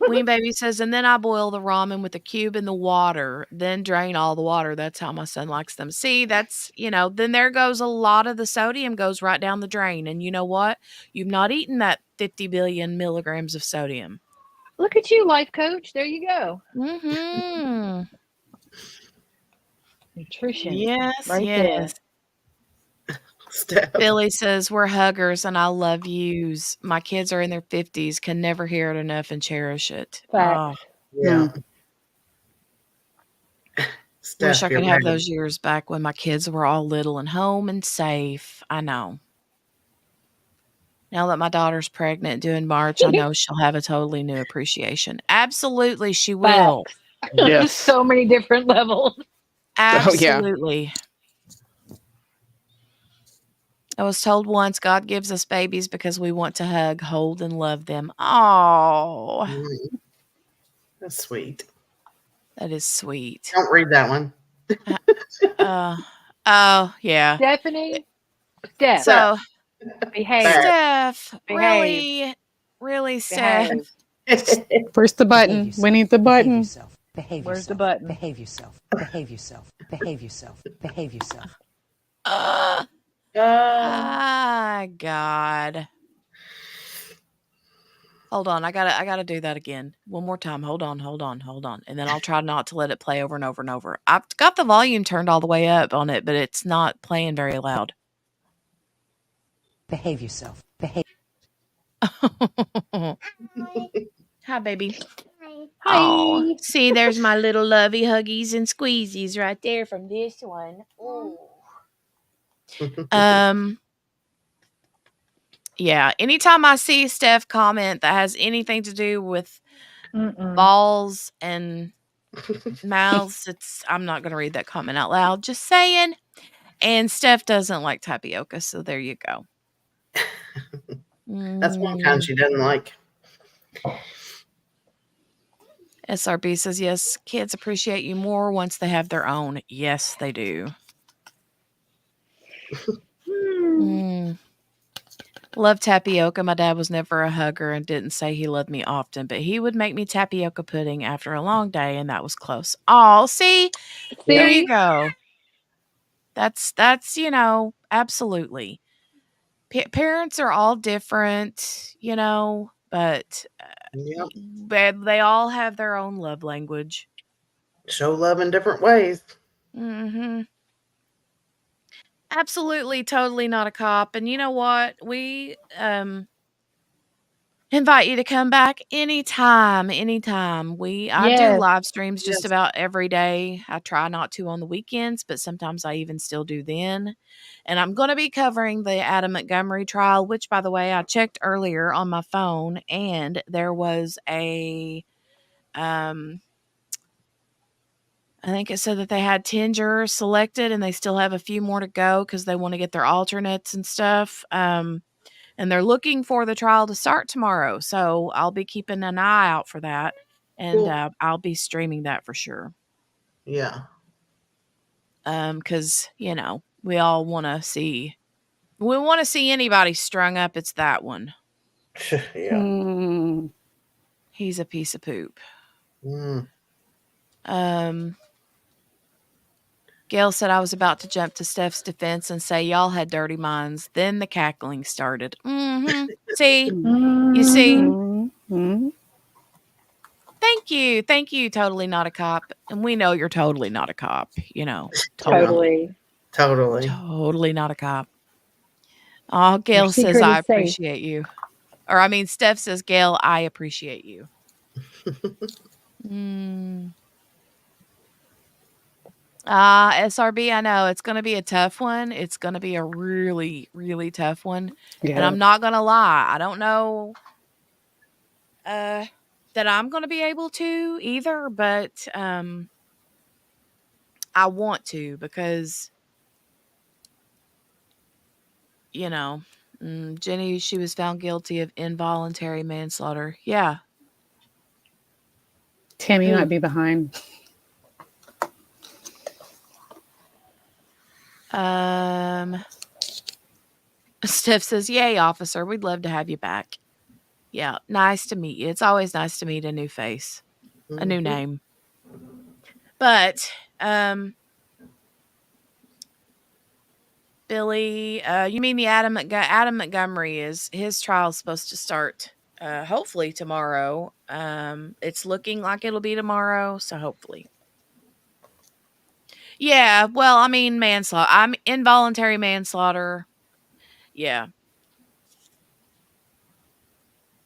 Ween Baby says, and then I boil the ramen with a cube in the water, then drain all the water. That's how my son likes them. See, that's, then there goes a lot of the sodium goes right down the drain. And you know what? You've not eaten that 50 billion milligrams of sodium. Look at you, life coach. There you go. Mm-hmm. Nutrition. Yes, right yes. there. Billy says, we're huggers and I love yous. My kids are in their 50s, can never hear it enough and cherish it. Facts. Oh. Yeah. Wish Steph, I get could have ready. those years back when my kids were all little and home and safe. I know. Now that my daughter's pregnant due in March, I know she'll have a totally new appreciation. Absolutely, she will. Facts. Yes. So many different levels. Absolutely. I was told once God gives us babies because we want to hug, hold, and love them. Oh, That's sweet. that is sweet. Don't read that one. Oh, yeah. Stephanie, Steph, So, behave. Steph, Behave. really, Steph. Behave. Where's the button? We need the Behave button. yourself. Behave Where's yourself. the button? Behave yourself. Behave yourself. Behave yourself. Behave yourself. God. Hold on, I gotta do that again. One more time. Hold on. And then I'll try not to let it play over and over and over. I've got the volume turned all the way up on it, but it's not playing very loud. Behave yourself. Behave. Hi, baby. Hi. Oh, see, there's my little lovey huggies and squeezies right there from this one. Ooh. Yeah, anytime I see Steph comment that has anything to do with balls and mouths, I'm not going to read that comment out loud. Just saying. And Steph doesn't like tapioca, so there you go. That's one kind she doesn't like. SRB says, yes, kids appreciate you more once they have their own. Yes, they do. Love tapioca. My dad was never a hugger and didn't say he loved me often, but he would make me tapioca pudding after a long day, and that was close. Oh, see? There you go. That's absolutely. Parents are all different, but they all have their own love language. Show love in different ways. Mm-hmm. Absolutely, totally not a cop. And you know what? We invite you to come back anytime. I do Yes. live streams just about every day. I try not to on the weekends, but sometimes I even still do then. And I'm going to be covering the Adam Montgomery trial, which, by the way, I checked earlier on my phone, and there was I think it said that they had 10 jurors selected and they still have a few more to go because they want to get their alternates and stuff. And they're looking for the trial to start tomorrow. So I'll be keeping an eye out for that. And Cool. I'll be streaming that for sure. Yeah. Because, we all want to see. We want to see anybody strung up. It's that one. Yeah. He's a piece of poop. Gail said I was about to jump to Steph's defense and say y'all had dirty minds. Then the cackling started. See? You see? Thank you. Totally not a cop. And we know you're totally not a cop. Totally not a cop. Oh, Gail says I appreciate you. Or I mean, Steph says, Gail, I appreciate you. SRB, I know it's going to be a tough one. It's going to be a really, really tough one. Yeah. And I'm not going to lie. I don't know that I'm going to be able to either, but I want to because, Jenny, she was found guilty of involuntary manslaughter. Yeah. Tammy might be behind. Steph says, yay, officer. We'd love to have you back. Yeah, nice to meet you. It's always nice to meet a new face, a new name. But, Billy, you mean the Adam Montgomery his trial is supposed to start hopefully tomorrow. It's looking like it'll be tomorrow, so hopefully. Yeah, well, I mean manslaughter. I'm involuntary manslaughter. Yeah.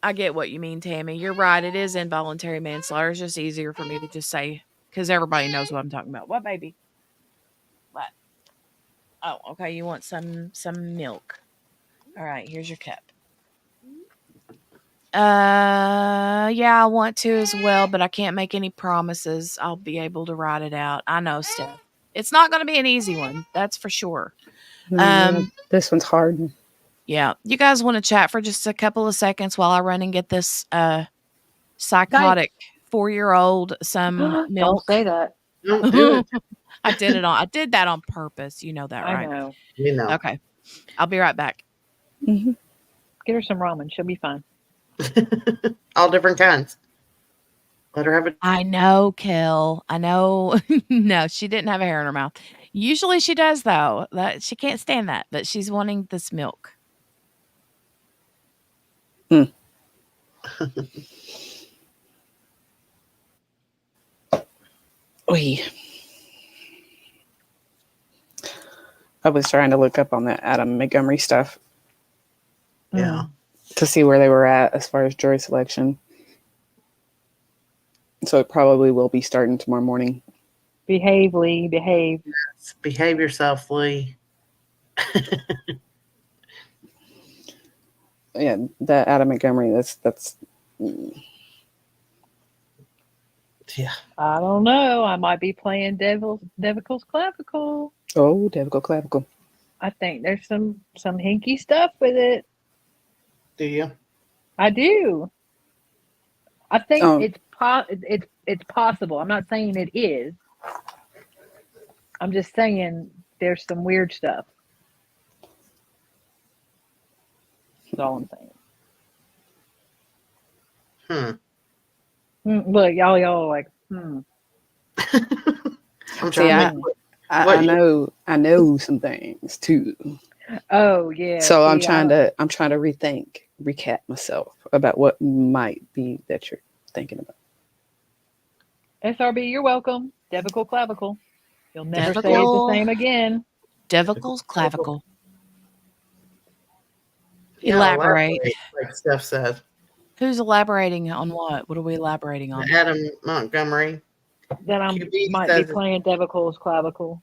I get what you mean, Tammy. You're right. It is involuntary manslaughter. It's just easier for me to just say because everybody knows what I'm talking about. What, baby? What? Oh, okay. You want some milk? All right. Here's your cup. Yeah, I want to as well, but I can't make any promises. I'll be able to write it out. I know, Steph. It's not going to be an easy one. That's for sure. Yeah, this one's hard. Yeah. You guys want to chat for just a couple of seconds while I run and get this psychotic 4-year-old some milk? Don't say that. Don't do it. I did that on purpose. You know that, I right? know. You know. Okay. I'll be right back. Mm-hmm. Get her some ramen. She'll be fine. All different kinds. Let her have it. I know, Kel. I know. No, she didn't have a hair in her mouth. Usually she does, though. That she can't stand that, but she's wanting this milk. Mm. Oy. I was trying to look up on that Adam Montgomery stuff. Yeah. To see where they were at as far as jury selection. So it probably will be starting tomorrow morning. Behave, Lee. Behave. Yes, behave yourself, Lee. Yeah, that Adam Montgomery, that's yeah. I don't know. I might be playing Devil's Clavicle. Oh, Devical Clavicle. I think there's some hinky stuff with it. Do you? I do. I think Oh. it's possible. I'm not saying it is. I'm just saying there's some weird stuff. That's all I'm saying. Look, y'all are like, I'm See, trying I know some things too. Oh yeah. So I'm see, trying to recap myself about what might be that you're thinking about. SRB, you're welcome. Devical Clavicle. You'll never say it the Devical. same again. Devicle's clavicle. Yeah, Elaborate. like Steph said. Who's elaborating on what? What are we elaborating on? Adam Montgomery. That I QB might be says playing Devicle's Clavicle.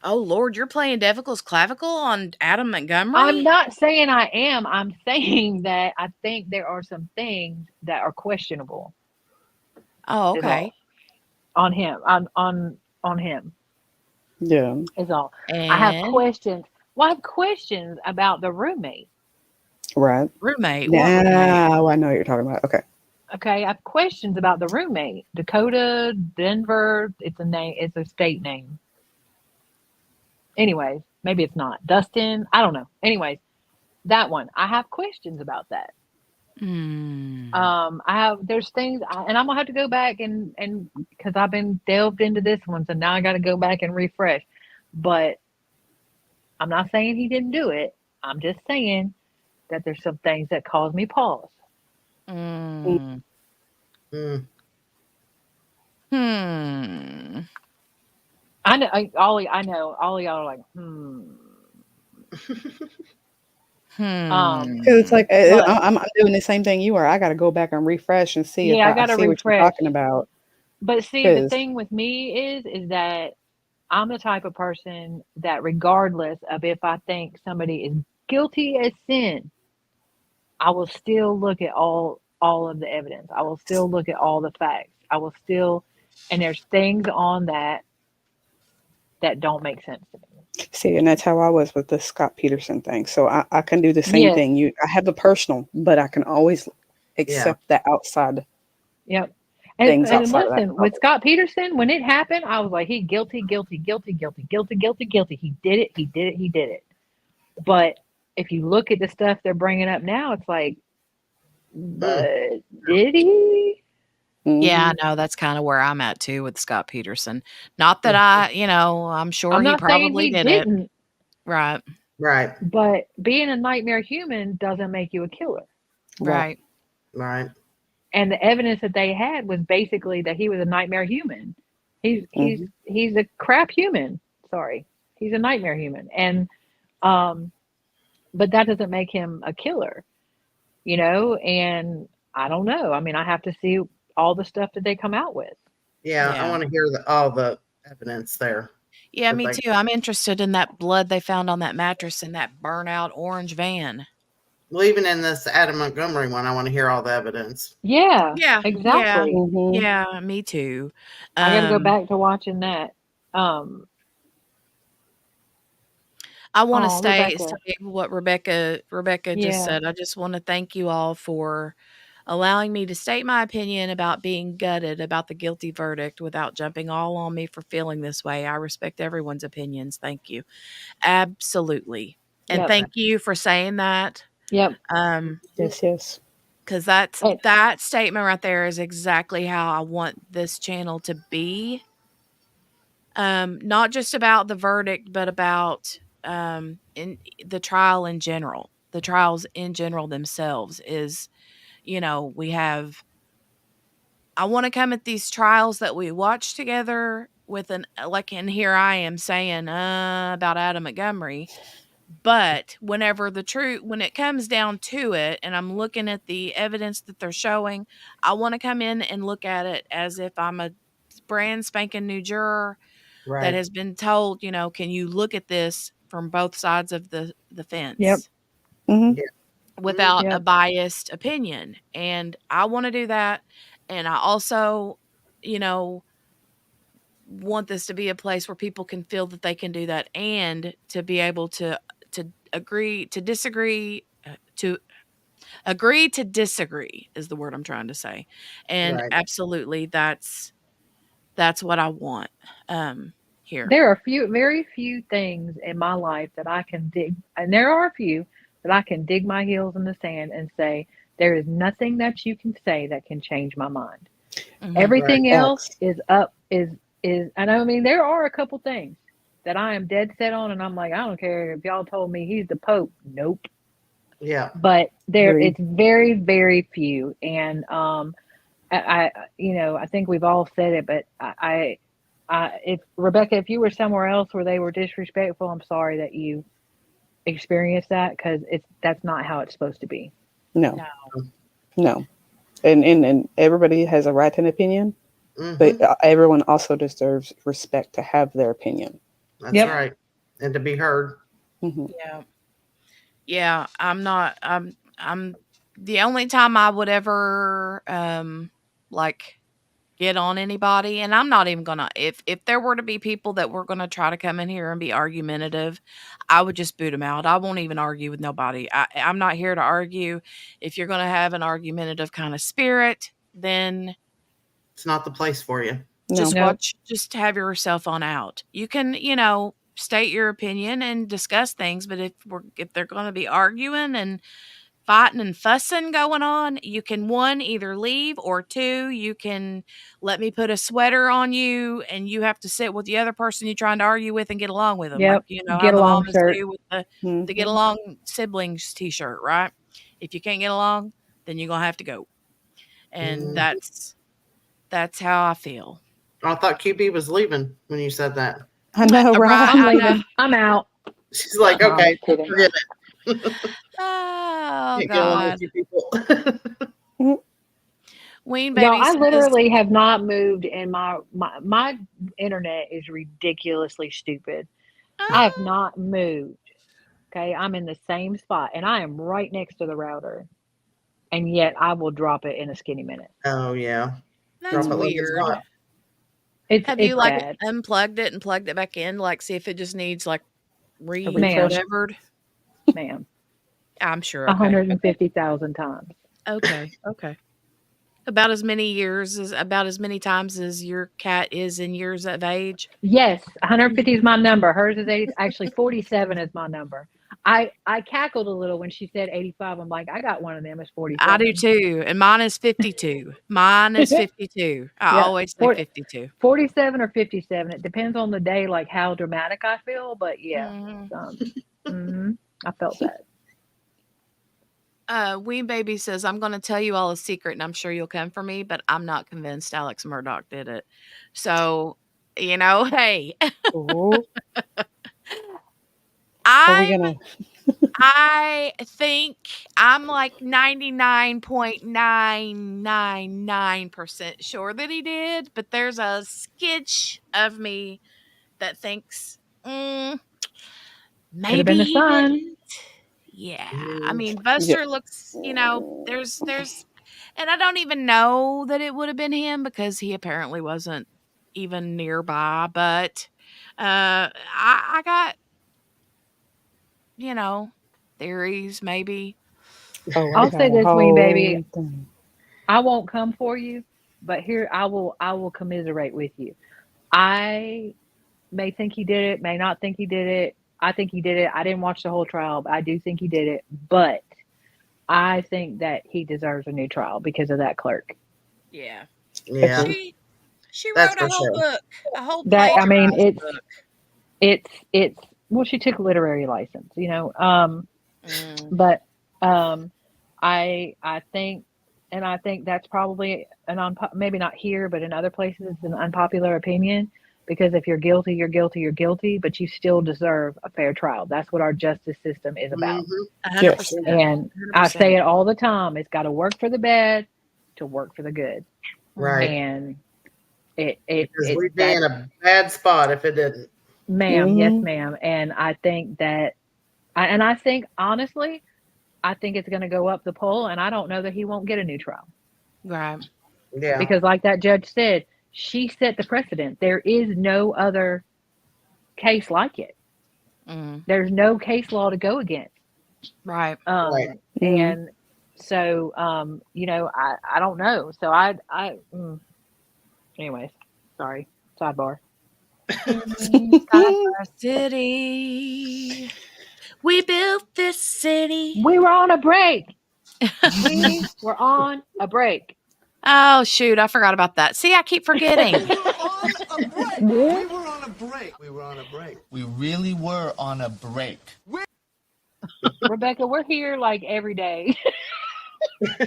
Oh Lord, you're playing Devicle's clavicle on Adam Montgomery? I'm not saying I am. I'm saying that I think there are some things that are questionable. Oh, is okay. all. On him. On him. Yeah. Is all. And I have questions. Well, I have questions about the roommate. Right. Roommate. What roommate? Now I know what you're talking about. Okay. Okay, I have questions about the roommate. Dakota, Denver, it's a name, it's a state name. Anyways, maybe it's not. Dustin, I don't know. Anyways, that one. I have questions about that. There's things and I'm gonna have to go back and because I've been delved into this one, so now I gotta go back and refresh. But I'm not saying he didn't do it. I'm just saying that there's some things that cause me pause. Mm. I know all of y'all are like, Because it's like I'm doing the same thing you are. I got to go back and refresh and see if I I gotta see what you're refresh. talking about. But see, the thing with me is that I'm the type of person that regardless of if I think somebody is guilty as sin, I will still look at all of the evidence. I will still look at all the facts. I will still, and there's things on that don't make sense to me. See, and that's how I was with the Scott Peterson thing. So I can do the same thing. I have the personal, but I can always accept the outside. Yep. Things and outside of that. listen, with Scott Peterson, when it happened, I was like, he guilty. He did it. But if you look at the stuff they're bringing up now, it's like, but did he? Yeah, no, that's kind of where I'm at too with Scott Peterson. Not that I'm sure I'm he not saying probably he did didn't. it. Right. Right. But being a nightmare human doesn't make you a killer. Right. Right. And the evidence that they had was basically that he was a nightmare human. He's a crap human. Sorry. He's a nightmare human. And but that doesn't make him a killer. And I don't know. I mean, I have to see all the stuff that they come out with. Yeah, I Yeah. want to hear all the evidence there. Yeah, that me they- too. I'm interested in that blood they found on that mattress in that burnout orange van. Well, even in this Adam Montgomery one, I want to hear all the evidence. Yeah, Yeah, exactly. yeah, me too. I got to go back to watching that. I want to Rebecca. say what Rebecca just Yeah. said. I just want to thank you all for allowing me to state my opinion about being gutted about the guilty verdict without jumping all on me for feeling this way. I respect everyone's opinions. Thank you. Absolutely. And Yep. thank you for saying that. Yep. Yes. Because that statement right there is exactly how I want this channel to be. Not just about the verdict, but about in the trial in general. The trials in general themselves is, we have. I want to come at these trials that we watch together with and here I am saying about Adam Montgomery. But when it comes down to it, and I'm looking at the evidence that they're showing, I want to come in and look at it as if I'm a brand spanking new juror that has been told, can you look at this from both sides of the fence? Yep. Without a biased opinion. And I want to do that. And I also, want this to be a place where people can feel that they can do that and to be able to agree to disagree to agree to disagree is the word I'm trying to say. And absolutely that's what I want here. There are very few things in my life that I can dig, and there are a few that I can dig my heels in the sand and say, there is nothing that you can say that can change my mind. Everything else is and I mean, there are a couple things that I am dead set on, and I'm like, I don't care if y'all told me he's the Pope. Nope. Yeah. But it's very, very few. And I think we've all said it, but if Rebecca, if you were somewhere else where they were disrespectful, I'm sorry that you experienced that, because that's not how it's supposed to be. No. And everybody has a right to an opinion, but everyone also deserves respect to have their opinion. That's right. And to be heard. Yeah. Yeah. I'm the only time I would ever get on anybody, and I'm not even gonna, if there were to be people that were gonna try to come in here and be argumentative, I would just boot them out. I won't even argue with nobody. I'm not here to argue. If you're gonna have an argumentative kind of spirit, then it's not the place for you. Just have yourself on out. You can, state your opinion and discuss things, but if they're gonna be arguing and fighting and fussing going on, you can, one, either leave, or two, you can let me put a sweater on you and you have to sit with the other person you're trying to argue with and get along with them. Yep. How Get the along mamas shirt. do with the get along siblings t-shirt, right? If you can't get along, then you're gonna have to go. And that's how I feel. I thought QB was leaving when you said that. I know, right? I'm leaving. I'm out. She's like, No, okay, I'm kidding. forget it. Oh God. Ween No, baby I says, literally have not moved, and my internet is ridiculously stupid. I have not moved. Okay, I'm in the same spot, and I am right next to the router, and yet I will drop it in a skinny minute. Oh yeah, that's weird. Have It's you bad. unplugged it and plugged it back in? See if it just needs whatever. Ma'am, I'm sure. 150,000 times. Okay. About as many times as your cat is in years of age. Yes, 150 is my number. Hers is 80. Actually, 47 is my number. I cackled a little when she said 85. I'm like, I got one of them. It's 47. I do too, and mine is 52. I always say 52. 47 or 57. It depends on the day, like how dramatic I feel. But yeah, I felt that. Ween Baby says, I'm going to tell you all a secret, and I'm sure you'll come for me, but I'm not convinced Alex Murdaugh did it. So, hey. Are we I'm gonna? I think I'm like 99.999% sure that he did, but there's a skitch of me that thinks, Could have maybe been the he son. didn't. Yeah. I mean, Yeah. Buster looks, there's and I don't even know that it would have been him because he apparently wasn't even nearby, but I got, theories maybe. Oh, I I'll say got a this, Ween baby. whole thing. I won't come for you, but here I will commiserate with you. I may think he did it, may not think he did it. I think he did it. I didn't watch the whole trial, but I do think he did it. But I think that he deserves a new trial because of that clerk. Yeah. Yeah, She that's wrote for a whole sure. book, a whole That I mean, plagiarized book. it's well, she took a literary license, Mm. but I think, and I think that's probably maybe not here, but in other places, it's an unpopular opinion because if you're guilty, you're guilty, you're guilty, but you still deserve a fair trial. That's what our justice system is about. 100%. And I 100%. say it all the time. It's got to work for the bad to work for the good. Right. And Because we'd be in a bad spot if it didn't. ma'am, yes, ma'am. And I think that, I think honestly, I think it's going to go up the poll, and I don't know that he won't get a new trial. Right. Yeah. Because, like that judge said, she set the precedent. There is no other case like it. Mm. There's no case law to go against. Right. And so, I don't know. So anyways, sorry. Sidebar. Cyber City. We built this city. We were on a break. We were on a break. Oh, shoot. I forgot about that. See, I keep forgetting. We were on a break. We were on a break. We were on a break. We really were on a break. Rebecca, we're here like every day.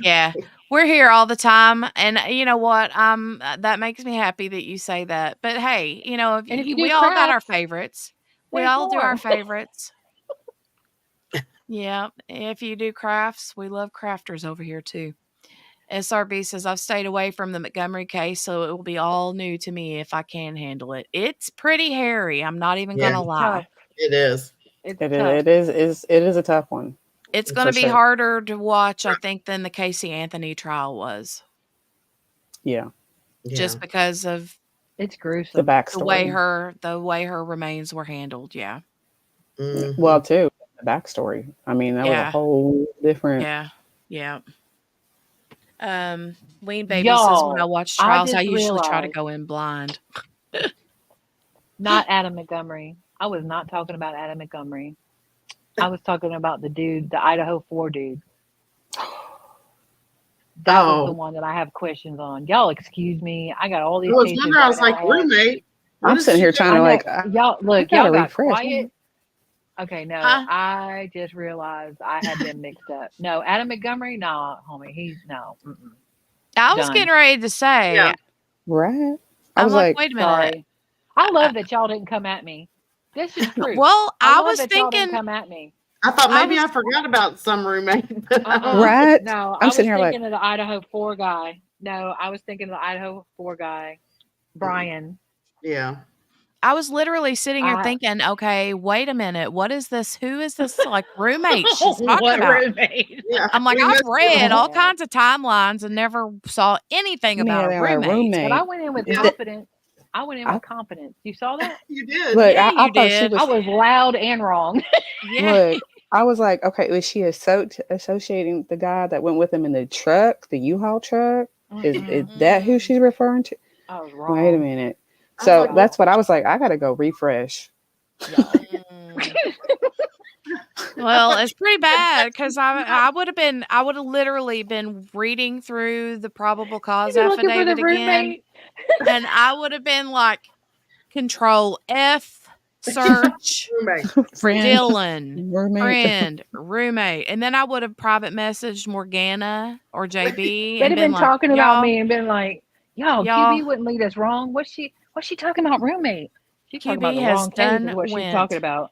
Yeah. We're here all the time. And you know what? That makes me happy that you say that. But hey, And if you do we all got our crafts, favorites. We there's all do our more. favorites. Yeah. If you do crafts, we love crafters over here too. SRB says, I've stayed away from the Montgomery case, so it will be all new to me if I can handle it. It's pretty hairy. I'm not even going to lie. It is. It's It tough. is a tough one. It's going to be harder to watch, I think, than the Casey Anthony trial was. Yeah. Just because of it's gruesome. The backstory. The way her remains were handled. Yeah. Mm-hmm. Well, too, the backstory. I mean, that was a whole different. Yeah. Yeah. Ween Baby says, when I watch trials, I usually try to go in blind. Not Adam Montgomery. I was not talking about Adam Montgomery. I was talking about the dude, the Idaho 4 dude. That was the one that I have questions on. Y'all excuse me. I got all these cases. I was like, roommate. I'm sitting here trying to y'all look, y'all got refresh. quiet. Okay, no, I just realized I had been mixed up. No, Adam Montgomery, no, homie, he's no. Mm-mm. I was getting ready to say, right. I was like, wait a minute. Sorry. I love that y'all didn't come at me. This is true. Well, I love was that y'all didn't thinking. come at me. I thought maybe I forgot about some roommate. Right? No, I'm sitting here like, thinking of the Idaho 4 guy. No, I was thinking of the Idaho 4 guy, Brian. Yeah. I was literally sitting here thinking, okay, wait a minute. What is this? Who is this like roommate she's talking about? Roommate? Yeah. I'm like, I've read all kinds of timelines and never saw anything about a roommate. But I went in with confidence. I went in with confidence. You saw that? You did. Look, Yeah, I you thought she did. was. I was loud and wrong. Yeah. Look, I was like, okay, was she associating the guy that went with him in the truck, the U-Haul truck? Is that who she's referring to? I was wrong. Wait a minute. So that's what I was like. I gotta go refresh. Well, it's pretty bad because I would have literally been reading through the probable cause affidavit again, and I would have been like, Control F, search, Dylan, friend, roommate, and then I would have private messaged Morgana or JB. They'd have been like, talking about me and been like, "Yo, QB wouldn't lead us wrong. What's she talking about, roommate? She's talking about the wrong case is what she's talking about."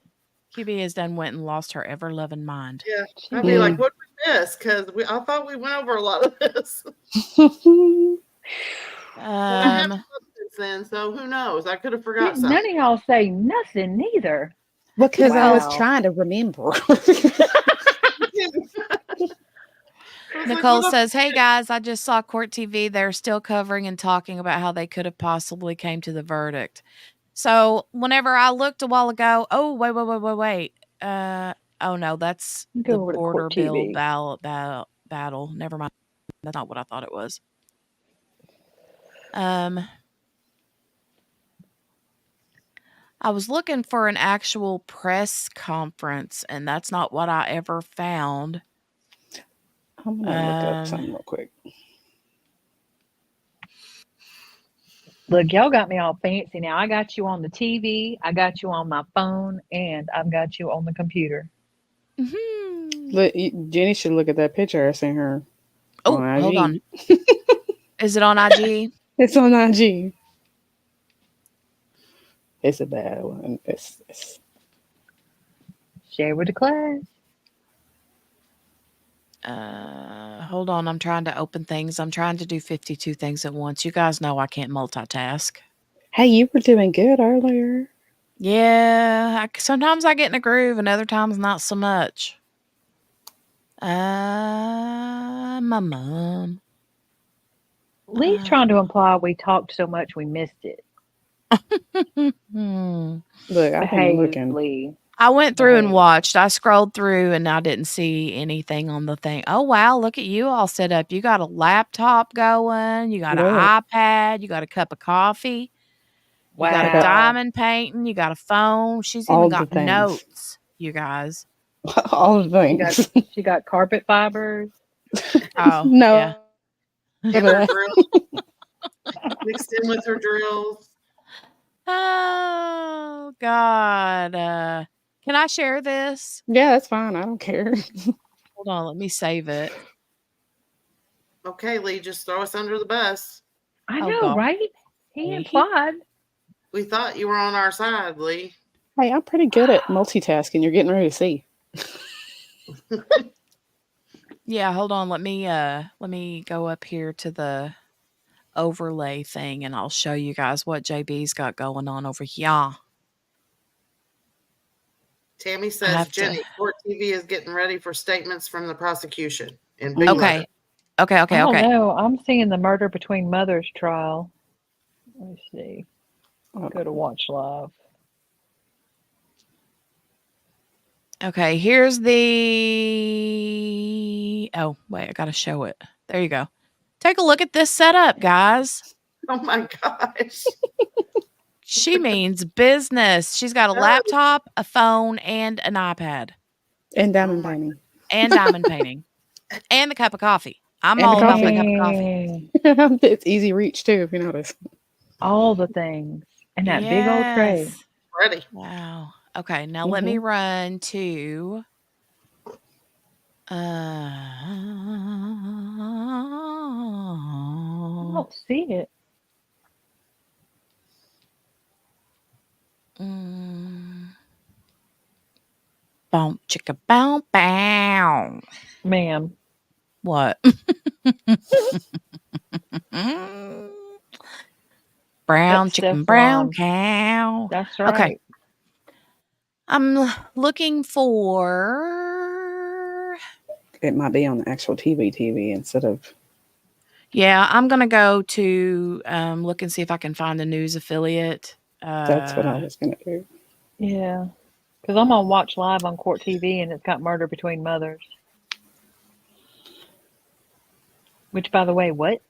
QB has done went and lost her ever loving mind. Yeah, I'd be like, what did we miss? Because I thought we went over a lot of this. I haven't looked since then, so who knows? I could have forgot Didn't none something. of y'all say nothing neither. Because I was Wow. trying to remember. Nicole says, "Hey guys, I just saw Court TV. They're still covering and talking about how they could have possibly came to the verdict." So whenever I looked a while ago, oh wait. Oh no, that's Go the over to border Court bill TV. battle. Never mind. That's not what I thought it was. I was looking for an actual press conference, and that's not what I ever found. I'm gonna look up something real quick. Look, y'all got me all fancy now. I got you on the TV, I got you on my phone, and I've got you on the computer. Look, Jenny should look at that picture I sent her. Oh, hold on. Is it on IG? It's on IG. It's a bad one. It's Share with the class. Hold on. I'm trying to open things. I'm trying to do 52 things at once. You guys know I can't multitask. Hey, you were doing good earlier. Yeah. Sometimes I get in a groove and other times not so much. My mom. Lee's trying to imply we talked so much we missed it. Look, I've been looking. Lee. I went through and watched. I scrolled through and I didn't see anything on the thing. Oh, wow. Look at you all set up. You got a laptop going. You got an iPad. You got a cup of coffee. You got a diamond painting. You got a phone. She's even got notes, you guys. All the things. She got carpet fibers. Oh, no. Yeah. And her drills. Mixed in with her drills. Oh, God. Can I share this? Yeah, that's fine. I don't care. Hold on. Let me save it. Okay, Lee, just throw us under the bus. I know, right? He implied. We thought you were on our side, Lee. Hey, I'm pretty good at multitasking. You're getting ready to see. Yeah, hold on. Let me go up here to the overlay thing and I'll show you guys what JB's got going on over here. Tammy says, Jenny, Court TV is getting ready for statements from the prosecution. In big Okay. letters. Okay. I don't know. I'm seeing the murder between mothers trial. Let me see. Go to watch live. Okay, here's the... Oh, wait, I got to show it. There you go. Take a look at this setup, guys. Oh, my gosh. She means business. She's got a laptop, a phone, and an iPad. And diamond painting. And diamond painting. And the cup of coffee. I'm all about the cup of coffee. It's easy reach, too, if you notice. All the things. And that big old tray. Ready. Wow. Okay, now let me run to... I don't see it. Boom, chicka, bow, bow. Ma'am. What? Brown That's chicken, Steph's brown mom. cow. That's right. Okay. I'm looking for... It might be on the actual TV instead of... Yeah, I'm going to go to look and see if I can find the news affiliate. That's what I was going to do. Yeah. Because I'm on Watch Live on Court TV and it's got murder between mothers. Which, by the way, what?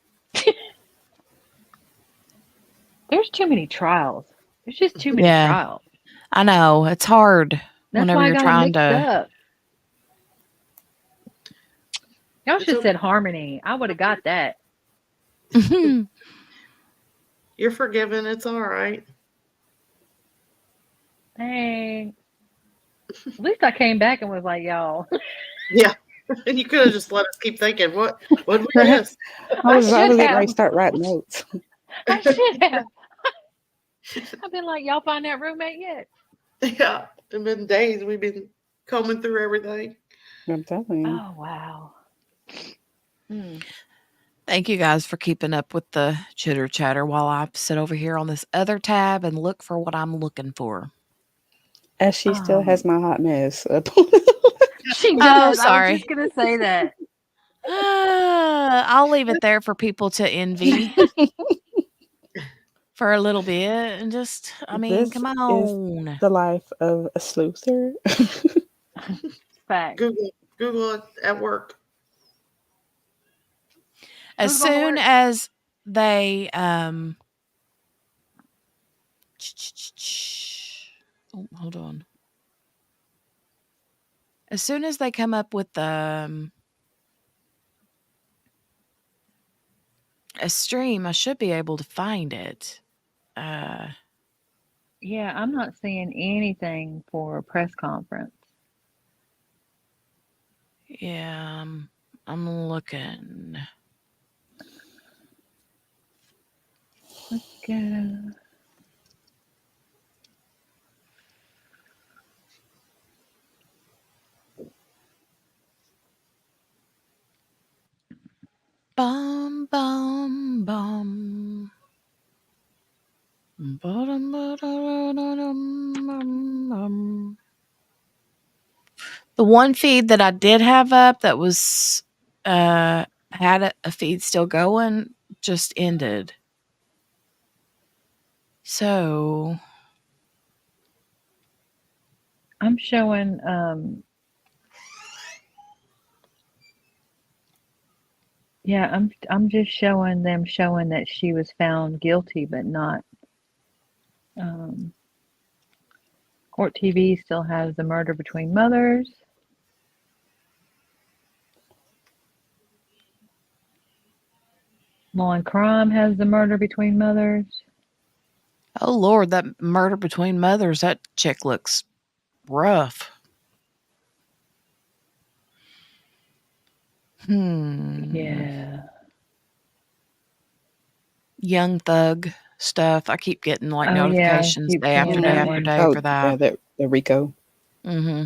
There's too many trials. There's just too many trials. I know. It's hard That's whenever why you're I got trying them mixed to... up. Y'all should have said Harmony. I would have got that. You're forgiven. It's all right. Hey. At least I came back and was like, y'all. Yeah. You could have just let us keep thinking, what did we miss? I was getting ready to start writing notes. I should have. I've been like, y'all find that roommate yet? Yeah. It's been days we've been combing through everything. I'm telling you. Oh wow. Thank you guys for keeping up with the chitter chatter while I sit over here on this other tab and look for what I'm looking for. As she still has my hot mess up. She Oh, does. I was sorry. just gonna say that. I'll leave it there for people to envy for a little bit and just, I mean, This come is on. the life of a sleuther. Fact. Google it at work. As Who's going to soon work? as they oh, hold on. As soon as they come up with a stream, I should be able to find it. Yeah, I'm not seeing anything for a press conference. Yeah, I'm looking. Let's go. Bum bum bum. Ba-dum-ba-da-da-dum-bum-bum. The one feed that I did have up that was had a feed still going just ended. So I'm showing yeah, I'm just showing them showing that she was found guilty but not Court TV still has the murder between mothers. Law and Crime has the murder between mothers. oh Lord, that murder between mothers, that chick looks rough. Yeah. Young Thug stuff. I keep getting like Oh yeah, I notifications keep day after seeing day that after one. day Oh, for that. yeah, the Rico. Mm-hmm.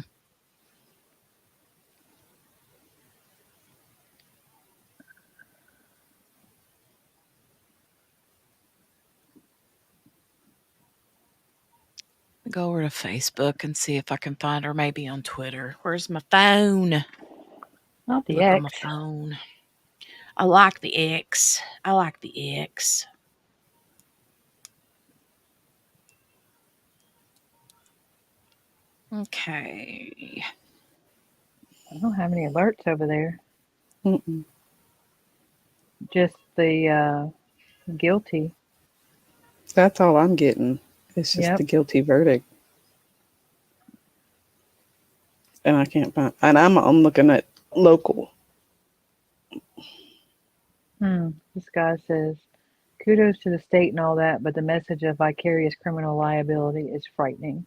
Go over to Facebook and see if I can find her maybe on Twitter. Where's my phone? Not the Look on my X. phone. I like the X. I like the X. Okay. I don't have any alerts over there. Mm-mm. Just the guilty. That's all I'm getting. It's just Yep. the guilty verdict. And I can't find, and I'm looking at local. This guy says, kudos to the state and all that, but the message of vicarious criminal liability is frightening.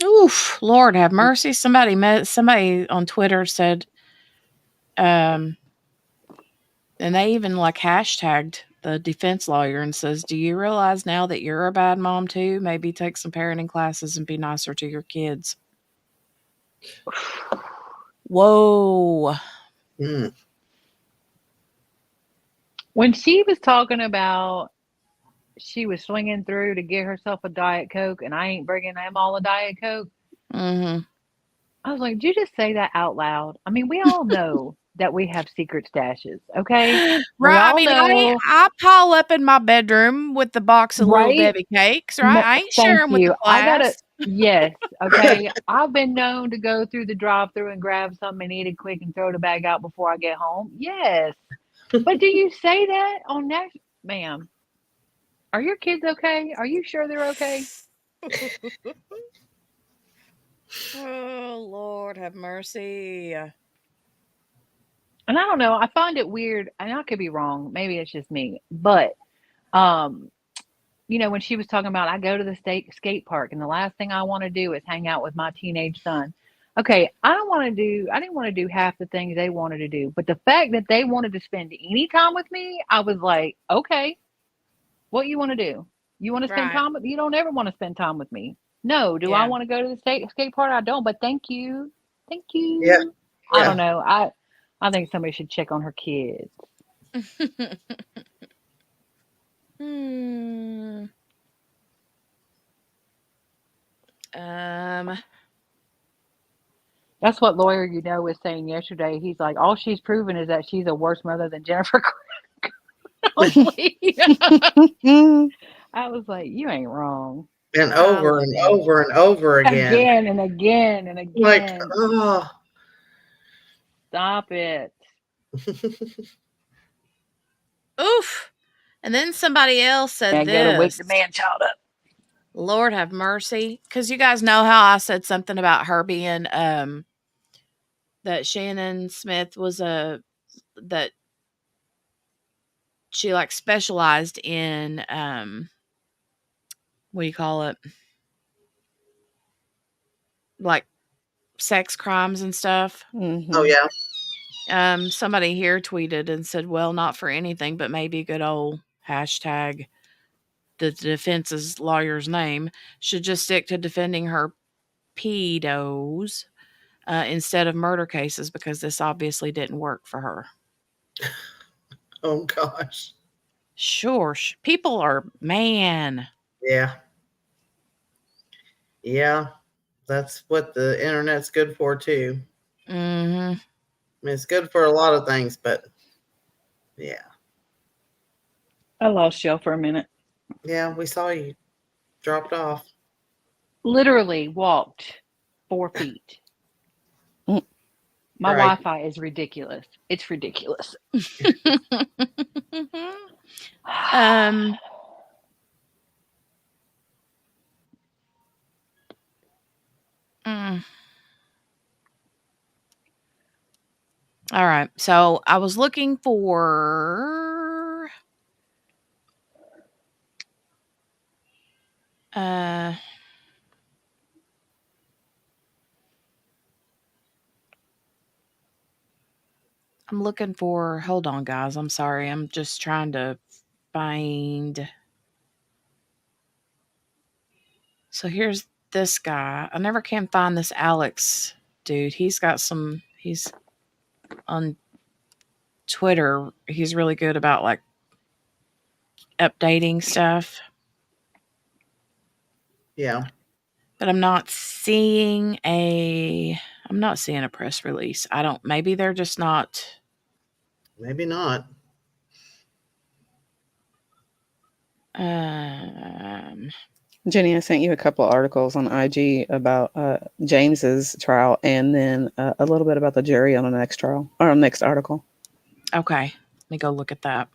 Oof, Lord have mercy. Somebody on Twitter said, and they even like hashtagged the defense lawyer and says, do you realize now that you're a bad mom too? Maybe take some parenting classes and be nicer to your kids. Whoa. When she was talking about she was swinging through to get herself a Diet Coke and I ain't bringing them all a Diet Coke. Mm-hmm. I was like, did you just say that out loud? I mean, we all know that we have secret stashes, okay? We Right. I all mean, know. I pile up in my bedroom with the box of Little Right? Debbie cakes, right? I ain't Thank sharing with the you. I gotta, class. yes, okay. I've been known to go through the drive-through and grab something and eat it quick and throw the bag out before I get home. Yes. But do you say that on next, ma'am? Are your kids okay? Are you sure they're okay? Oh, Lord have mercy. And I don't know, I find it weird, and I could be wrong, maybe it's just me, but, um, when she was talking about, "I go to the skate park, and the last thing I wanna do is hang out with my teenage son." Okay, I didn't wanna do half the things they wanted to do, but the fact that they wanted to spend any time with me, I was like, "Okay, what you wanna do? You wanna spend Right. time with me? You don't ever wanna spend time with me." "No. Do I Yeah. wanna go to the skate park? I don't, but thank you. Thank Yeah. you." I don't Yeah. know, I think somebody should check on her kids. Hmm. Um. That's what lawyer was saying yesterday. He's like, "All she's proven is that she's a worse mother than Jennifer Crumbley." I was like, "You ain't wrong." And I over love and it. over and over again. Again and again and Like, again. oh. Stop it. Oof. And then somebody else said And gotta wake this. the man child up. Lord have mercy. Because you guys know how I said something about her being that Shannon Smith was that she like specialized in what do you call it? Like sex crimes and stuff. Oh yeah. Somebody here tweeted and said, "Well, not for anything, but maybe a good old hashtag the defense's lawyer's name should just stick to defending her pedos instead of murder cases because this obviously didn't work for her." Oh gosh. Sure, people are man. Yeah. Yeah. That's what the internet's good for too. Mm-hmm. I mean, it's good for a lot of things, but yeah. I lost y'all for a minute. Yeah, we saw you dropped off. Literally walked 4 feet. My Right. Wi-Fi is ridiculous. It's ridiculous. um mm. All right. So I was looking for I'm looking for hold on guys, I'm sorry. I'm just trying to find. So here's this guy. I never can find this Alex dude. He's on Twitter. He's really good about like updating stuff. Yeah. But I'm not seeing a press release. Maybe they're just not. Maybe not. Jenny, I sent you a couple articles on IG about James's trial, and then a little bit about the jury on the next trial or on the next article. Okay, let me go look at that.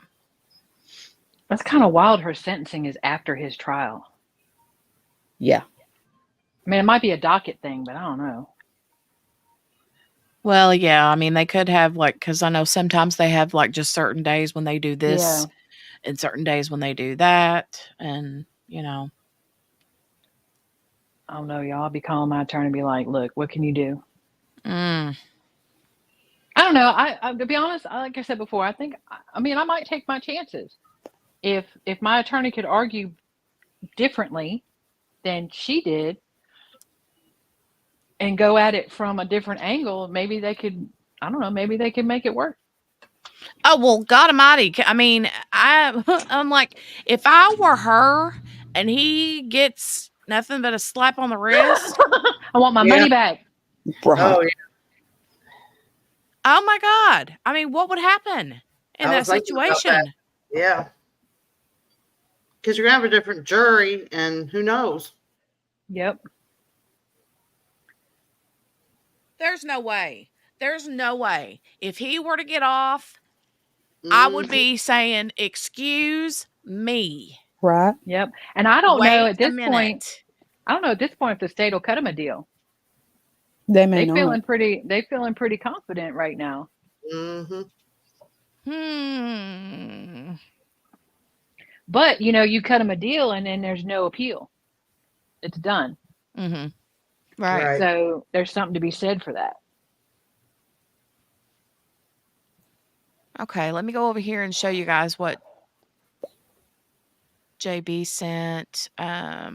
That's kind of wild. Her sentencing is after his trial. Yeah. I mean, it might be a docket thing, but I don't know. Well, yeah. I mean, they could have because I know sometimes they have just certain days when they do this, and certain days when they do that, and I don't know, y'all. I'll be calling my attorney and be like, "Look, what can you do?" I don't know. I to be honest, like I said before, I think I might take my chances. If my attorney could argue differently than she did and go at it from a different angle, maybe they could. I don't know. Maybe they could make it work. Oh well, God Almighty! I mean, I'm like, if I were her and he gets nothing but a slap on the wrist, I want my money back. Oh yeah. Oh my God! I mean, what would happen in that situation? That. Yeah, because you're gonna have a different jury, and who knows? Yep. There's no way. There's no way. If he were to get off, I would be saying, "Excuse me." Right. Yep. And I don't know at this minute. point. I don't know at this point if the state will cut him a deal. They may They not. feeling pretty confident right now. Mm-hmm. But you cut them a deal, and then there's no appeal. It's done. Mm-hmm. Right. So there's something to be said for that. Okay, let me go over here and show you guys what JB sent. Let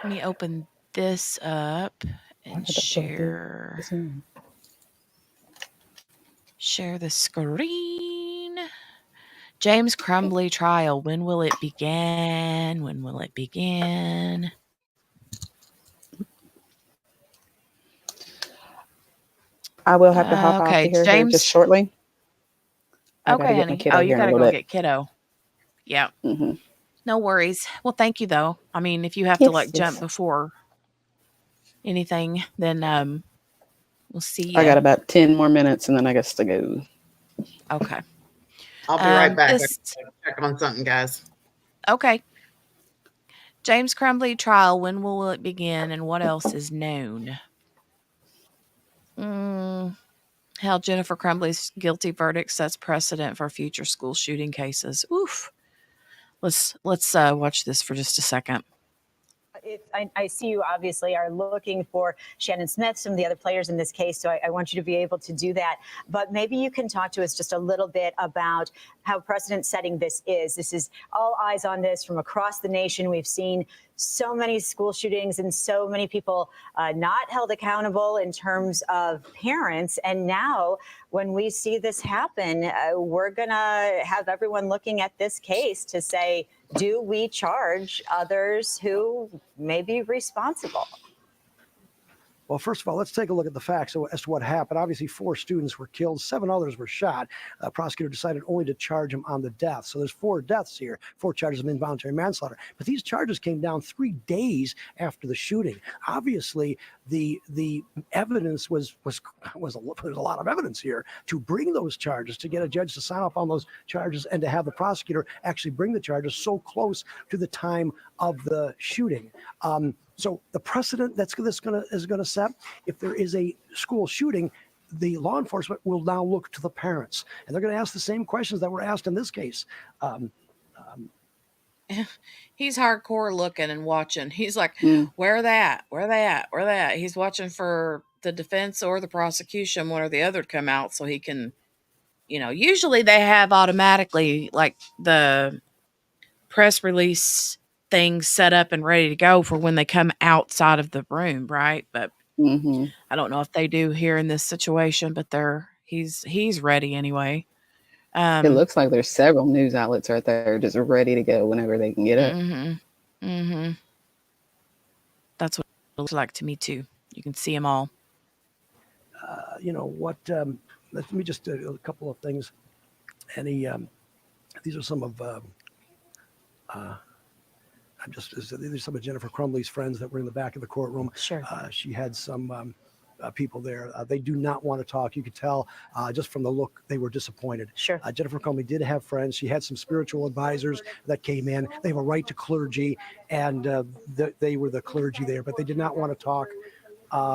me open this up and share the screen. James Crumbley trial. When will it begin? When will it begin? I will have to hop off Okay, here James. just shortly. I gotta Okay, get my honey. kiddo Oh, you here in a gotta little go bit. get kiddo. Yeah. Mm-hmm. No worries. Well, thank you though. I mean, if you have to Yes, jump yes. before anything, then we'll see I you. got about 10 more minutes and then I guess to go. Okay. I'll be right back. This Check on something, guys. Okay. James Crumbley trial. When will it begin, and what else is known? How Jennifer Crumbley's guilty verdict sets precedent for future school shooting cases. Oof. Let's watch this for just a second. I see you obviously are looking for Shannon Smith, some of the other players in this case, so I want you to be able to do that. But maybe you can talk to us just a little bit about how precedent setting this is. This is all eyes on this from across the nation. We've seen so many school shootings and so many people not held accountable in terms of parents. And now when we see this happen, we're going to have everyone looking at this case to say, do we charge others who may be responsible? Well, first of all, let's take a look at the facts as to what happened. Obviously, 4 students were killed, 7 others were shot. Prosecutor decided only to charge them on the death. So there's 4 deaths here, 4 charges of involuntary manslaughter. But these charges came down 3 days after the shooting. Obviously, the evidence was a lot of evidence here to bring those charges, to get a judge to sign off on those charges, and to have the prosecutor actually bring the charges so close to the time of the shooting. So the precedent is going to set, if there is a school shooting, the law enforcement will now look to the parents, and they're going to ask the same questions that were asked in this case. He's hardcore looking and watching. He's like, where they at? Where they at? Where they at? He's watching for the defense or the prosecution, one or the other, to come out so he can, usually they have automatically like the press release things set up and ready to go for when they come outside of the room, right? But I don't know if they do here in this situation, but he's ready anyway. It looks like there's several news outlets right there just ready to go whenever they can get up. That's what it looks like to me too. You can see them all. Let me just do a couple of things. These are some of these are some of Jennifer Crumbley's friends that were in the back of the courtroom. Sure. She had some people there. They do not want to talk. You could tell just from the look they were disappointed. Sure. Jennifer Crumbley did have friends. She had some spiritual advisors that came in. They have a right to clergy, and they were the clergy there, but they did not want to talk.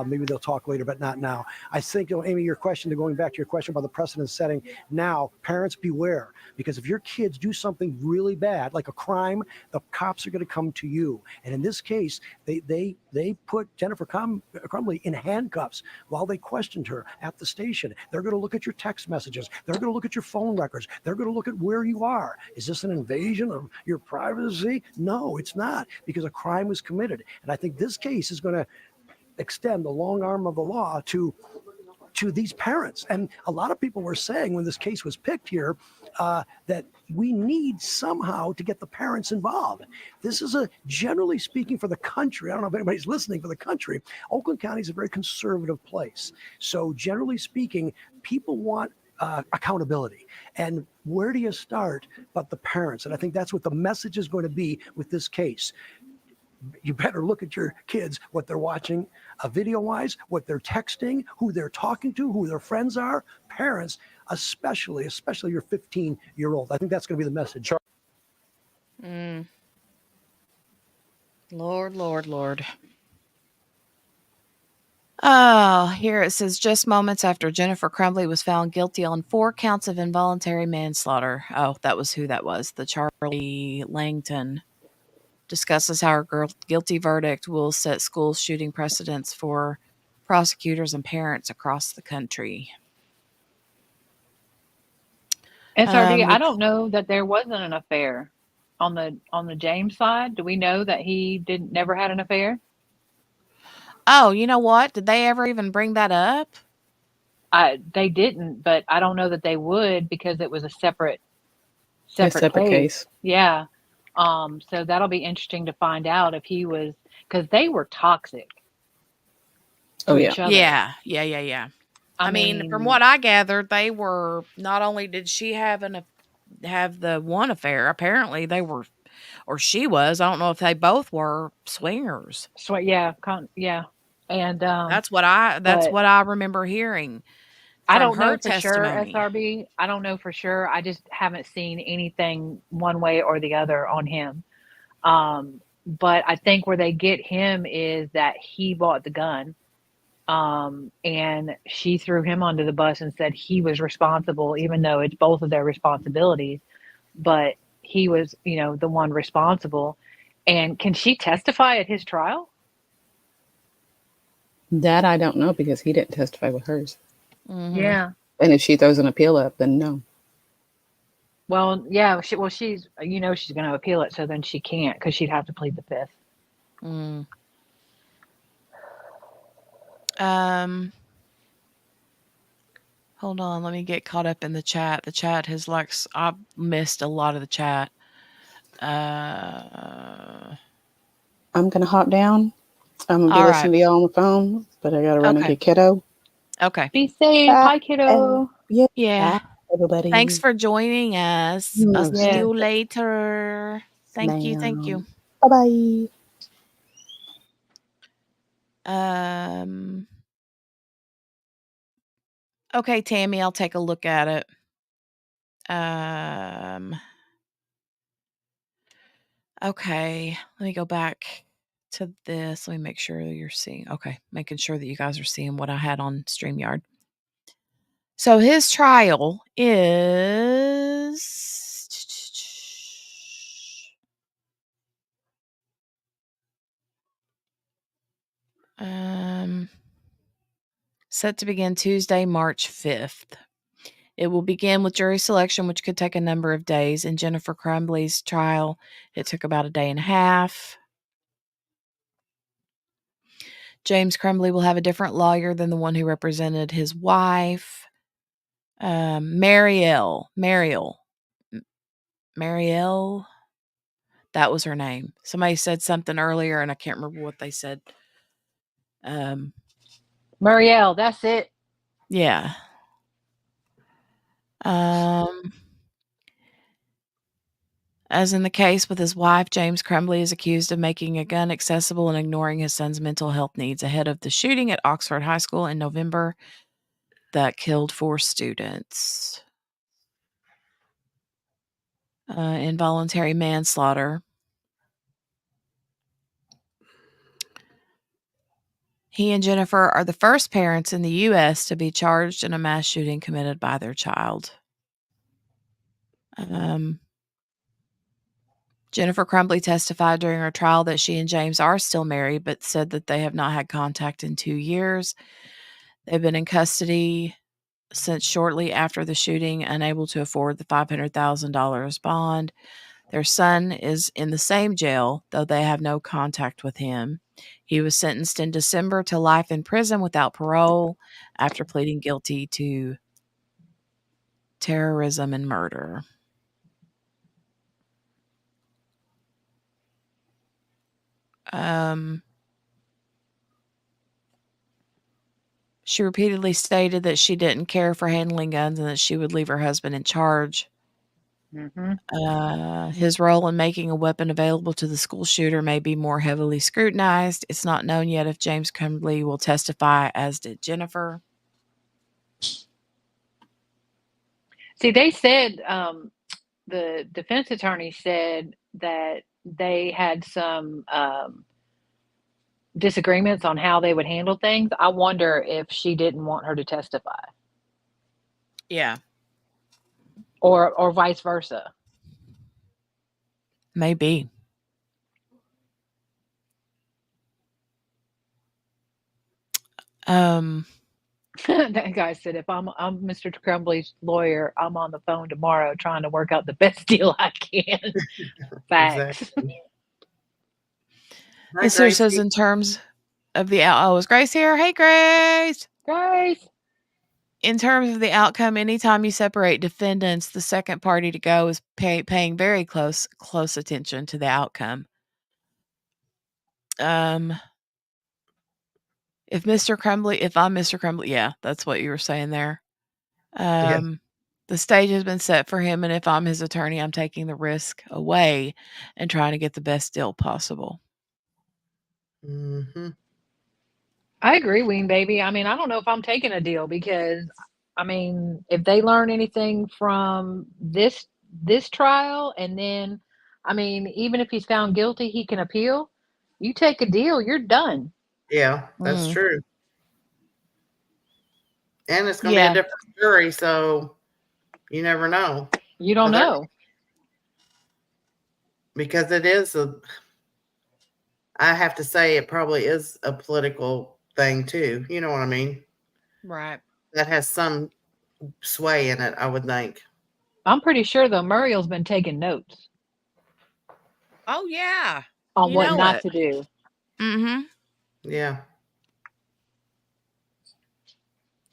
Maybe they'll talk later, but not now. I think, Amy, going back to your question about the precedent setting, now parents beware, because if your kids do something really bad, like a crime, the cops are going to come to you. And in this case, they put Jennifer Crumbley in handcuffs while they questioned her at the station. They're going to look at your text messages. They're going to look at your phone records. They're going to look at where you are. Is this an invasion of your privacy? No, it's not, because a crime was committed. And I think this case is going to extend the long arm of the law to these parents. And a lot of people were saying when this case was picked here that we need somehow to get the parents involved. This is generally speaking, for the country, I don't know if anybody's listening, for the country, Oakland County is a very conservative place. So generally speaking, people want accountability. And where do you start but the parents? And I think that's what the message is going to be with this case. You better look at your kids, what they're watching video-wise, what they're texting, who they're talking to, who their friends are. Parents, especially your 15-year-old. I think that's going to be the message. Lord. Oh, here it says just moments after Jennifer Crumbley was found guilty on 4 counts of involuntary manslaughter. Oh, that was who that was. The Charlie Langton discusses how her guilty verdict will set school shooting precedents for prosecutors and parents across the country. SRD, I We, don't know that there wasn't an affair on the James side. Do we know that he never had an affair? oh, you know what? Did they ever even bring that up? They didn't, but I don't know that they would because it was a separate separate case. case. Yeah. So that'll be interesting to find out if he was, because they were toxic Oh, to yeah. each other. Yeah. I mean, from what I gathered, they were not only did she have the one affair, apparently they were, or she was. I don't know if they both were swingers. Yeah, yeah, and that's what I remember hearing. I From don't know her for sure, testimony. SRB. I don't know for sure. I just haven't seen anything one way or the other on him. But I think where they get him is that he bought the gun. And she threw him under the bus and said he was responsible, even though it's both of their responsibilities. But he was, the one responsible. And can she testify at his trial? That I don't know because he didn't testify with hers. Mm-hmm. Yeah. And if she throws an appeal up, then no. Well, yeah. She's she's going to appeal it, so then she can't because she'd have to plead the fifth. Mm. Hold on, let me get caught up in the chat. The chat has I've missed a lot of the chat. I'm gonna hop down. I'm gonna be listening to y'all on the phone, but I gotta run and get kiddo. Okay. Be safe. Hi, kiddo. Yeah. Bye, everybody. Thanks for joining us. I'll see you later. Thank you. Bye bye. Okay, Tammy, I'll take a look at it. Okay, let me go back to this. Let me make sure you're seeing. Okay, making sure that you guys are seeing what I had on StreamYard. So his trial is set to begin Tuesday, March 5th. It will begin with jury selection, which could take a number of days. In Jennifer Crumbley's trial, it took about a day and a half. James Crumbley will have a different lawyer than the one who represented his wife. Marielle. That was her name. Somebody said something earlier, and I can't remember what they said. Marielle, that's it. Yeah. As in the case with his wife, James Crumbley is accused of making a gun accessible and ignoring his son's mental health needs ahead of the shooting at Oxford High School in November that killed 4 students. Involuntary manslaughter. He and Jennifer are the first parents in the U.S. to be charged in a mass shooting committed by their child. Jennifer Crumbley testified during her trial that she and James are still married, but said that they have not had contact in 2 years. They've been in custody since shortly after the shooting, unable to afford the $500,000 bond. Their son is in the same jail, though they have no contact with him. He was sentenced in December to life in prison without parole after pleading guilty to terrorism and murder. She repeatedly stated that she didn't care for handling guns and that she would leave her husband in charge. His role in making a weapon available to the school shooter may be more heavily scrutinized. It's not known yet if James Crumbley will testify, as did Jennifer. See, they said, the defense attorney said that they had some disagreements on how they would handle things, I wonder if she didn't want her to testify, Yeah, or vice versa. maybe. That guy said, "If I'm Mr. Crumbly's lawyer, I'm on the phone tomorrow trying to work out the best deal I can." Facts. Exactly. Hi, It here says Gracie. in terms of the oh, is Grace here? Hey, Grace. Grace. In terms of the outcome, anytime you separate defendants, the second party to go is paying very close attention to the outcome. If I'm Mr. Crumbley, yeah, that's what you were saying there. Yeah. The stage has been set for him, and if I'm his attorney, I'm taking the risk away and trying to get the best deal possible. Mm-hmm. I agree, Ween Baby. I mean, I don't know if I'm taking a deal because, I mean, if they learn anything from this trial, and then, I mean, even if he's found guilty, he can appeal. You take a deal, you're done. Yeah, that's true. And it's going to be a Yeah. different jury, so you never know. You don't know. Because it is I have to say it probably is a political thing too. You know what I mean? Right. That has some sway in it, I would think. I'm pretty sure though Muriel's been taking notes Oh yeah. on You what know not it. to do. Mm-hmm. Yeah.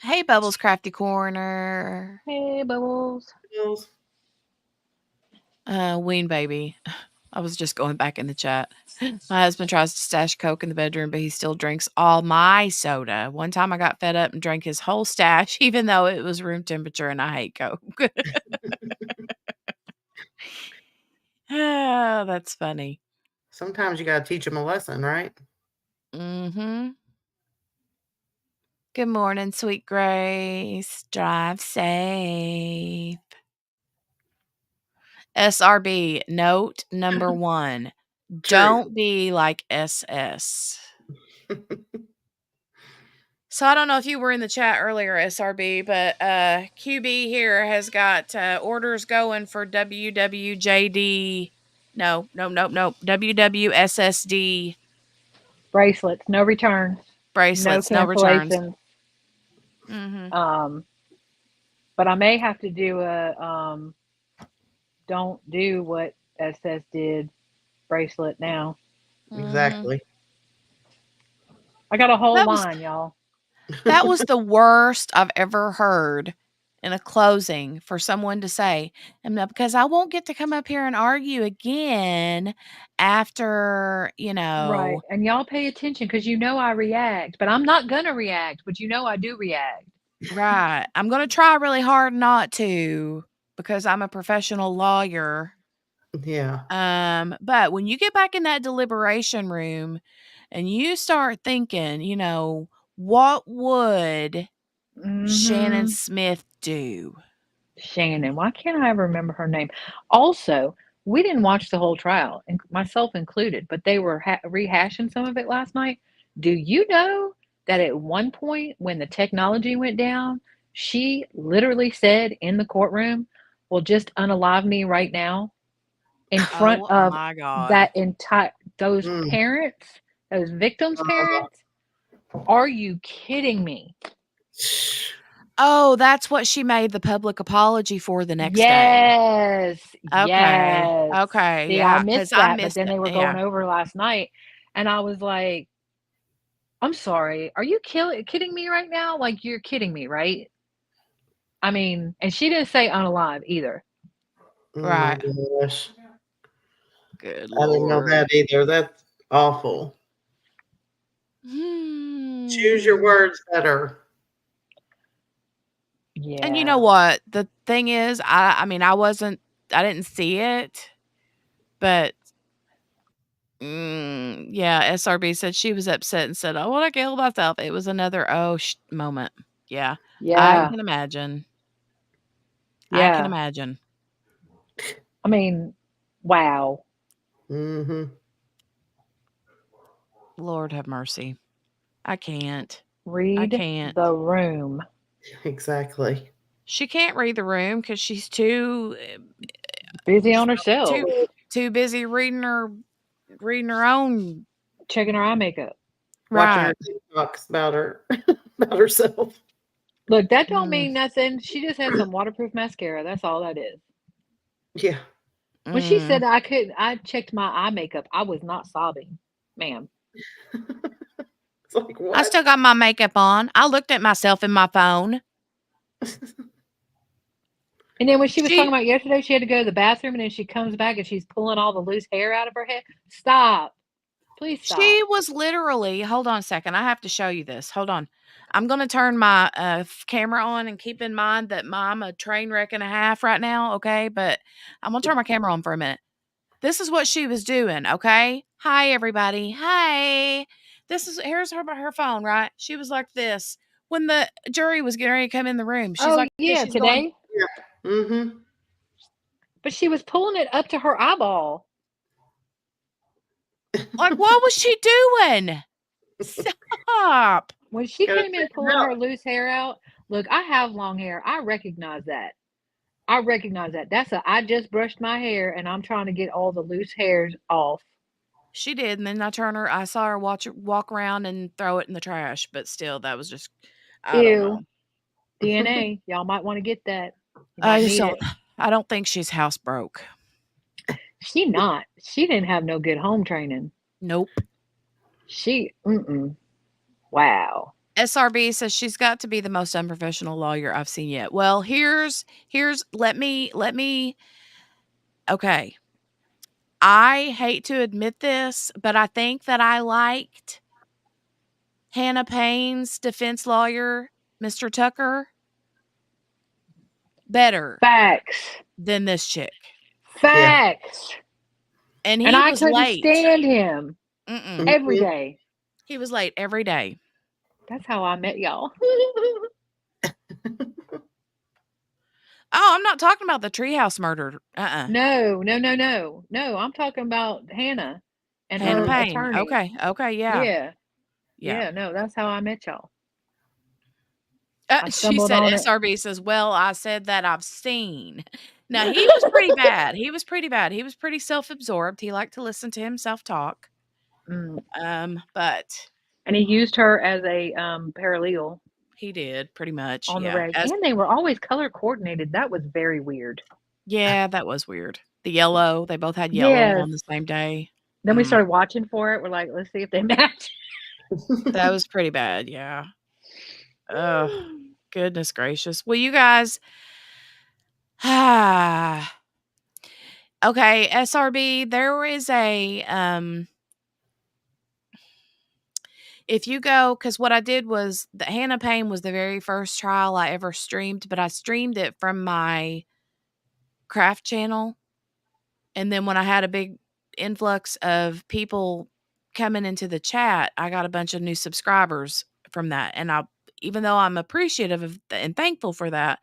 Hey, Bubbles Crafty Corner. Hey, Bubbles. Ween Baby. I was just going back in the chat. My husband tries to stash Coke in the bedroom, but he still drinks all my soda. One time I got fed up and drank his whole stash, even though it was room temperature and I hate Coke. Oh, that's funny. Sometimes you got to teach them a lesson, right? Mm-hmm. Good morning, sweet Grace. Drive safe. SRB, note number 1. Don't be like SS. So I don't know if you were in the chat earlier, SRB, but QB here has got orders going for WWJD. No, WWSSD Bracelets, no returns. bracelets, No no returns. cancellations. Mm-hmm. But I may have to do a don't do what SS did bracelet now. Exactly. I got a whole That was- line, y'all. That was the worst I've ever heard in a closing for someone to say, because I won't get to come up here and argue again after, Right. And y'all pay attention because you know I react, but I'm not going to react, but you know I do react. Right. I'm going to try really hard not to because I'm a professional lawyer. Yeah. But when you get back in that deliberation room and you start thinking, what would Shannon Smith do? Shannon. Why can't I ever remember her name? Also, we didn't watch the whole trial, and myself included, but they were rehashing some of it last night. Do you know that at one point when the technology went down, she literally said in the courtroom, "Well, just unalive me right now," in front of my God. that those parents, those victims' parents? Are you kidding me? Oh, that's what she made the public apology for the next day. Yes. Okay. Okay. See, Yeah. I missed that, but then they were going over last night, and I was like, "I'm sorry. Are you kidding me right now? Like, you're kidding me, right?" I mean, and she didn't say unalive either. Right. Oh my gosh. Good I didn't know Lord. that either. That's awful. Choose your words better. Yeah. And you know what? The thing is, I mean, I didn't see it, but yeah, SRB said she was upset and said, "I want to kill myself." It was another moment. Yeah. I Yeah. can imagine. I can Yeah. imagine. I mean, wow. Mm-hmm. Lord have mercy. I can't. I Read can't. the room. Exactly. She can't read the room because she's too Busy on herself. too busy reading her own, checking her eye makeup. Watching right. her TikToks about her about herself. Look, that don't mean nothing. She just has some waterproof mascara. That's all that is. Yeah. When she said I checked my eye makeup, I was not sobbing, ma'am. It's like, what? I still got my makeup on. I looked at myself in my phone. And then when she was talking about yesterday, she had to go to the bathroom, and then she comes back and she's pulling all the loose hair out of her head. Stop. Please stop. She was literally, hold on a second. I have to show you this. Hold on. I'm going to turn my camera on and keep in mind that I'm a train wreck and a half right now, okay? But I'm going to turn my camera on for a minute. This is what she was doing, okay? Hi, everybody. Hi. Here's her phone, right? She was like this when the jury was getting ready to come in the room. She's like, yeah, she's today. Yeah. Mm-hmm. But she was pulling it up to her eyeball. Like, what was she doing? Stop. When she came in pulling her loose hair out, look, I have long hair. I recognize that. That's I just brushed my hair and I'm trying to get all the loose hairs off. She did, and then I saw her walk around and throw it in the trash, but still, that was just, I don't know. DNA, y'all might want to get that. I don't think she's housebroke. She not. She didn't have no good home training. Nope. Wow. SRB says she's got to be the most unprofessional lawyer I've seen yet. Well, let me okay. I hate to admit this, but I think that I liked Hannah Payne's defense lawyer, Mr. Tucker, better. Facts. Than this chick. Facts. Yeah. And I was couldn't late. stand him. Every day. He was late every day. That's how I met y'all. Oh, I'm not talking about the treehouse murder. No. I'm talking about Hannah and Hannah her Payne. attorney. Okay, yeah. Yeah, no, that's how I met y'all. She said, SRB says, well, I said that I've seen. Now, he was pretty bad. He was pretty self-absorbed. He liked to listen to himself talk. But. And he used her as a paralegal. He did, pretty much. On the reg. And they were always color coordinated. That was very weird. Yeah, that was weird. The yellow, they both had yellow on the same day. Then we started watching for it. We're like, let's see if they match. That was pretty bad, yeah. Oh, goodness gracious. Well, you guys. Okay, SRB, there is a if you go, because what I did was the Hannah Payne was the very first trial I ever streamed, but I streamed it from my craft channel. And then when I had a big influx of people coming into the chat, I got a bunch of new subscribers from that. And even though I'm appreciative of and thankful for that,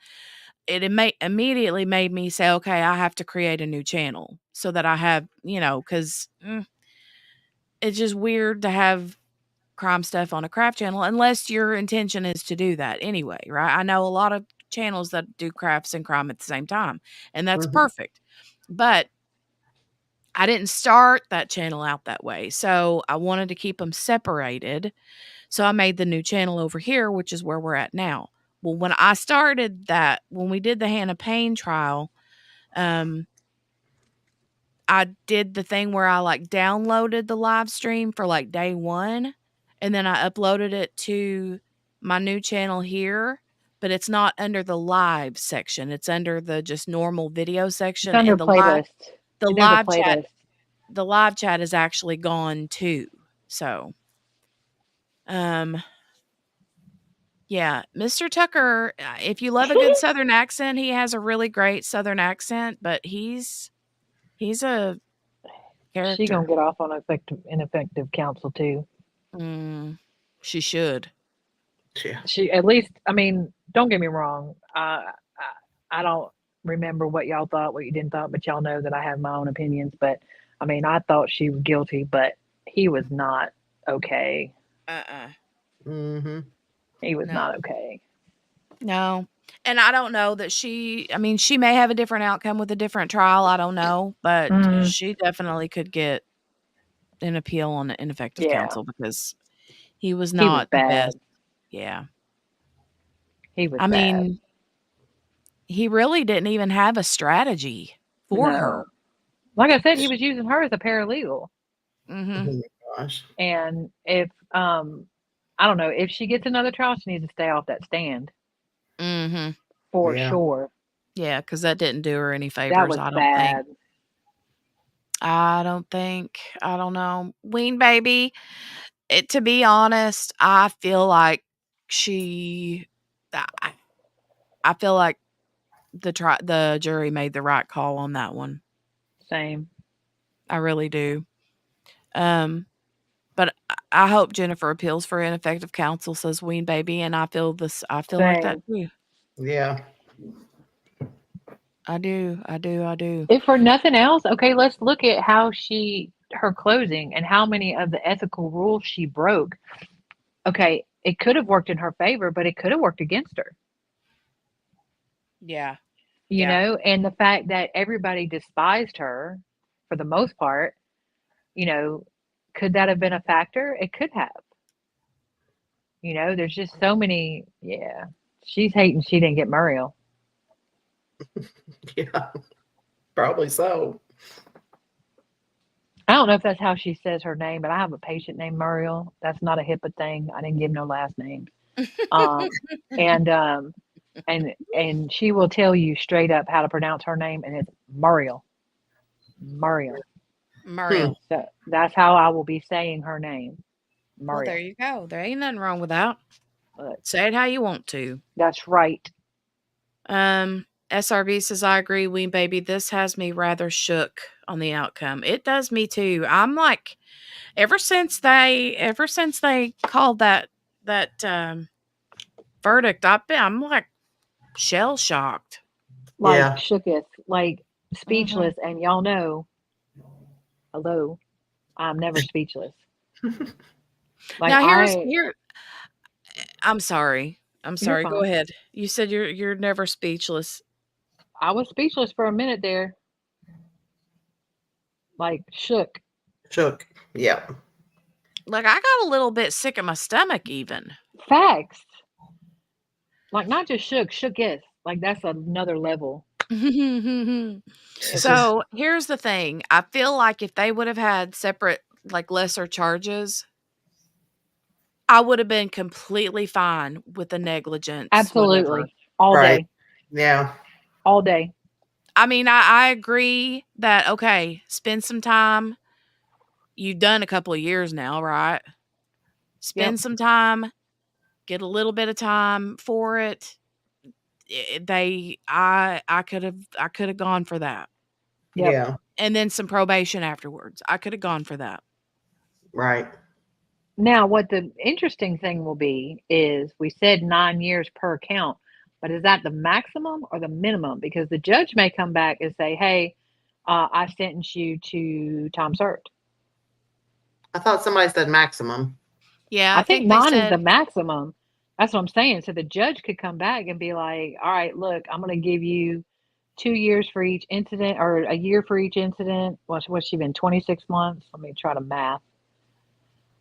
it immediately made me say, okay, I have to create a new channel so that I have, because it's just weird to have crime stuff on a craft channel unless your intention is to do that anyway, right? I know a lot of channels that do crafts and crime at the same time, and that's perfect. But I didn't start that channel out that way, so I wanted to keep them separated. So I made the new channel over here, which is where we're at now. Well, when I started that, when we did the Hannah Payne trial, I did the thing where I downloaded the live stream for day one, and then I uploaded it to my new channel here, but it's not under the live section. It's under the just normal video section. It's under and playlist. The live chat is actually gone too. So, yeah, Mr. Tucker, if you love a good Southern accent, he has a really great Southern accent, but he's a character. She gonna get off on ineffective counsel too. She should. Yeah. She at least. I mean, don't get me wrong. I don't remember what y'all thought, what you didn't thought, but y'all know that I have my own opinions. But I mean, I thought she was guilty, but he was not. okay. Mm-hmm. He was No. not okay. No. And I don't know that she may have a different outcome with a different trial. I don't know, but Mm. she definitely could get an appeal on ineffective Yeah. counsel because he was He was not the bad. best. Yeah. He was I bad. mean, he really didn't even have a strategy for her. No. Like I said, he was using her as a paralegal. Mhm. Oh my gosh. And if I don't know, if she gets another trial, she needs to stay off that stand Mhm. for Yeah. sure. Yeah, cuz that didn't do her any That favors, was I don't think. bad. I don't think. I don't know. Ween Baby, to be honest, I feel like she I I feel like the jury made the right call on that one. Same. I really do. But I hope Jennifer appeals for ineffective counsel, says Ween Baby, and I feel like that Same. too. Yeah. I do. I do. I do. If for nothing else, okay, let's look at how her closing and how many of the ethical rules she broke. Okay, it could have worked in her favor, but it could have worked against her. Yeah. You Yeah. know, and the fact that everybody despised her for the most part, you know, could that have been a factor? It could have. You know, there's just so many. Yeah, she's hating she didn't get Muriel. Yeah. Probably so. I don't know if that's how she says her name, but I have a patient named Muriel. That's not a HIPAA thing. I didn't give no last name. Um, and she will tell you straight up how to pronounce her name, and it's Muriel. Muriel. Muriel. So that's how I will be saying her name. Well, there Muriel. you go. There ain't nothing wrong with that. But Say it how you want to. that's right. SRB says, I agree, Ween Baby. This has me rather shook on the outcome. It does me too. I'm like, ever since they called that verdict, I'm like shell shocked. Like Yeah. shooketh, like speechless, and y'all know, hello, I'm never speechless. Like Now I'm sorry. I'm You're sorry. Go fine. ahead. You said you're never speechless. I was speechless for a minute there. Like shook. Shook. Yeah. Like I got a little bit sick in my stomach even. Facts. Like not just shooketh. Like that's another level. So here's the thing. I feel like if they would have had separate, like lesser charges, I would have been completely fine with the negligence, whatever. Absolutely. All Right. day. Yeah. All day. I mean, I agree that, okay, spend some time. You've done a couple of years now, right? Spend Yep. some time, get a little bit of time for it. I could have gone for that. Yep. Yeah. And then some probation afterwards. I could have gone for that. Right. Now, what the interesting thing will be is we said 9 years per count, but is that the maximum or the minimum? Because the judge may come back and say, hey, I sentence you to time served. I thought somebody said maximum. Yeah, I think think they 9 is the said maximum. That's what I'm saying. So the judge could come back and be like, all right, look, I'm going to give you 2 years for each incident or a year for each incident. What's she been, 26 months? Let me try to math.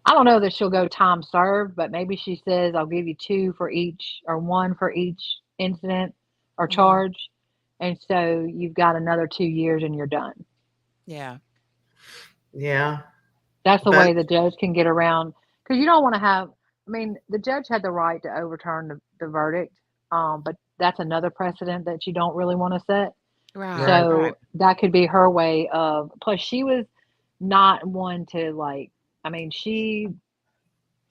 I don't know that she'll go time served, but maybe she says, I'll give you 2 for each or 1 for each incident or charge. And so you've got another 2 years and you're done. Yeah. Yeah. That's the But way the judge can get around. Because you don't want to have, I mean, the judge had the right to overturn the verdict, but that's another precedent that you don't really want to set. Right. So Right. that could be her way of, plus she was not one to like, I mean, she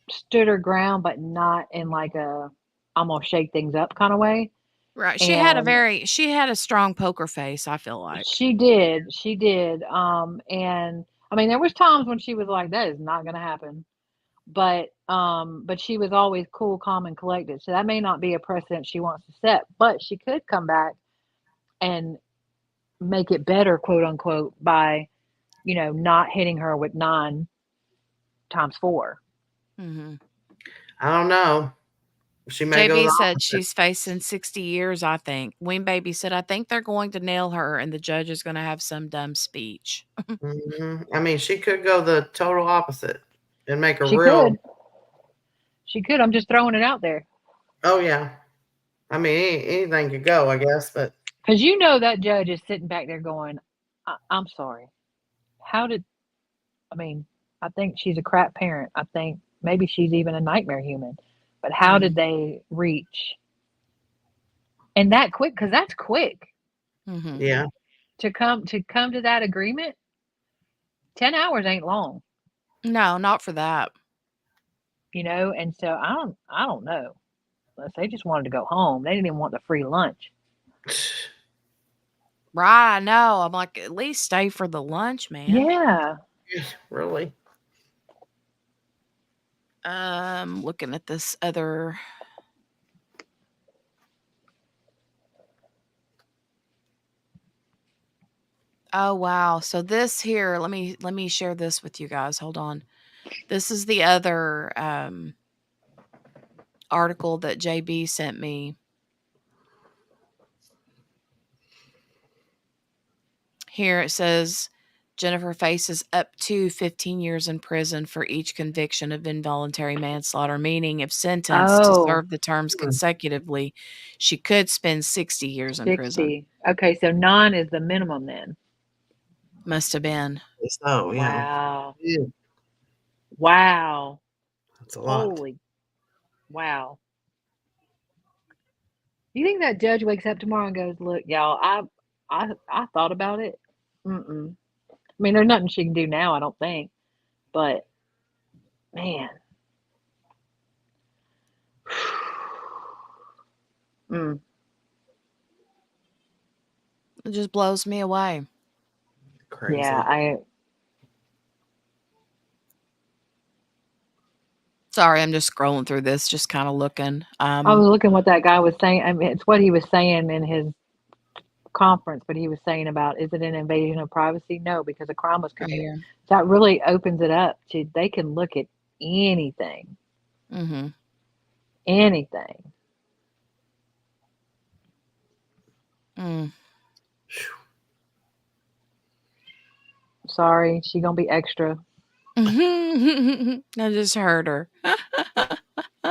stood her ground, but not in like a, I'm going to shake things up kind of way. Right. She had And a strong poker face, I feel like. she did. And I mean, there was times when she was like, that is not going to happen. But she was always cool, calm, and collected. So that may not be a precedent she wants to set, but she could come back and make it better, quote unquote, by, not hitting her with 9 times 4. Mm-hmm. I don't know. She may go JB the said opposite. she's facing 60 years, I think. Ween Baby said, I think they're going to nail her and the judge is going to have some dumb speech. I mean, she could go the total opposite and make a She real. could. She could. I'm just throwing it out there. Oh yeah. I mean, anything could go, I guess, but Because that judge is sitting back there going, I'm sorry. How did, I mean, I think she's a crap parent. I think maybe she's even a nightmare human. But how did they reach? And that quick, because that's quick. Mm-hmm. Yeah. To come to that agreement, 10 hours ain't long. No, not for that. And so I don't know. Unless they just wanted to go home. They didn't even want the free lunch. Right, I know. I'm like, at least stay for the lunch, man. Yeah. Really. Looking at this other. Oh wow. So this here, let me share this with you guys. Hold on. This is the other article that JB sent me. Here it says Jennifer faces up to 15 years in prison for each conviction of involuntary manslaughter, meaning if sentenced to serve the terms consecutively, she could spend 60 years in prison. 60. Okay, so 9 is the minimum then. Must have been. So, yeah. Wow. Yeah. Wow. That's a lot. Holy. Wow. You think that judge wakes up tomorrow and goes, "Look, y'all, I thought about it. Mm-mm. I mean, there's nothing she can do now, I don't think. But man. It just blows me away. Crazy. Yeah, Sorry, I'm just scrolling through this, just kind of looking. I was looking what that guy was saying. I mean, it's what he was saying in his conference, but he was saying about, is it an invasion of privacy? No, because a crime was committed. Right. That really opens it up to, they can look at anything. Mm-hmm. Anything. Mm. Sorry, she gonna be extra. I just heard her.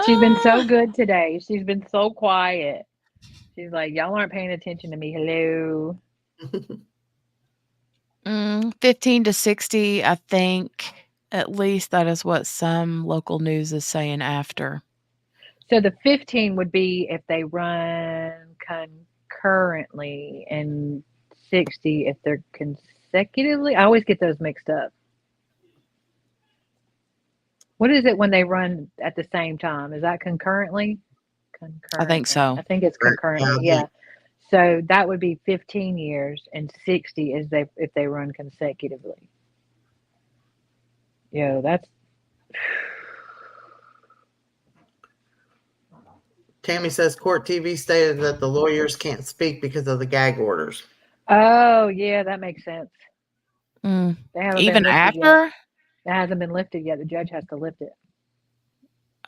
She's been so good today. She's been so quiet. She's like, y'all aren't paying attention to me. Hello. 15 to 60, I think. At least that is what some local news is saying after. So the 15 would be if they run concurrently, and 60 if they're consecutively. I always get those mixed up. What is it when they run at the same time? Is that concurrently? I think so. I think it's concurrently. Yeah. So that would be 15 years, and 60 is if they run consecutively. That's. Tammy says court TV stated that the lawyers can't speak because of the gag orders. Oh yeah, that makes sense. They haven't Even been lifted after? yet. It hasn't been lifted yet. The judge has to lift it.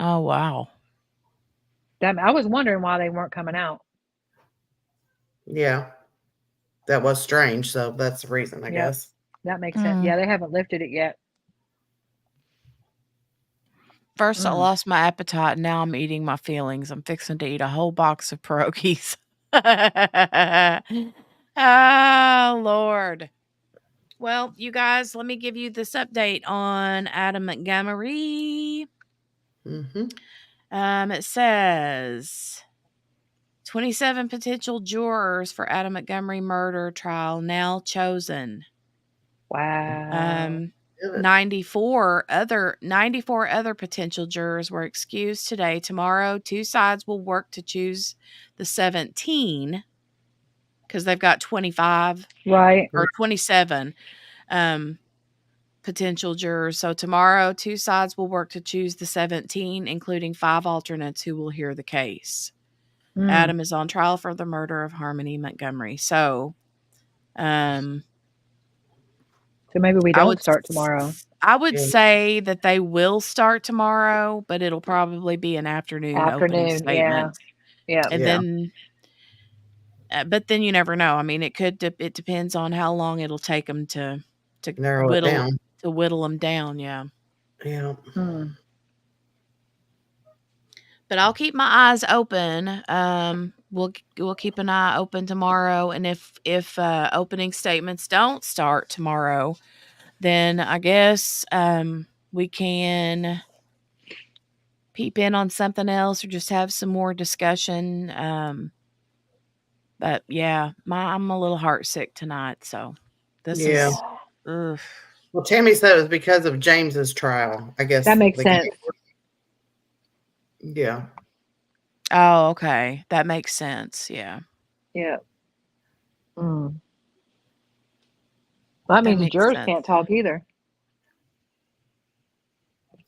Oh wow. I was wondering why they weren't coming out. Yeah. That was strange, so that's the reason, I guess. That makes sense. Yeah, they haven't lifted it yet. First, I lost my appetite, and now I'm eating my feelings. I'm fixing to eat a whole box of pierogies. Oh, Lord. Well, you guys, let me give you this update on Adam Montgomery. It says 27 potential jurors for Adam Montgomery murder trial now chosen. Wow. 94 other potential jurors were excused today. Tomorrow, two sides will work to choose the 17 because they've got 25 right or 27 potential jurors. So tomorrow, two sides will work to choose the 17, including 5 alternates who will hear the case. Adam is on trial for the murder of Harmony Montgomery. So maybe we don't start tomorrow. I would Yeah. say that they will start tomorrow, but it'll probably be an afternoon opening Afternoon, yeah. statement. Yeah. And then but then you never know. I mean, it depends on how long it'll take them to Narrow it down. whittle them down, yeah. Yeah. But I'll keep my eyes open. We'll keep an eye open tomorrow, and if opening statements don't start tomorrow, then I guess we can peep in on something else or just have some more discussion. But yeah, I'm a little heartsick tonight, so this Yeah. is ugh. Well, Tammy said it was because of James's trial. I guess That makes the sense. Yeah. Oh, okay. That makes sense. Yeah. Yeah. Mm. Well, that That means the makes jurors sense. can't talk either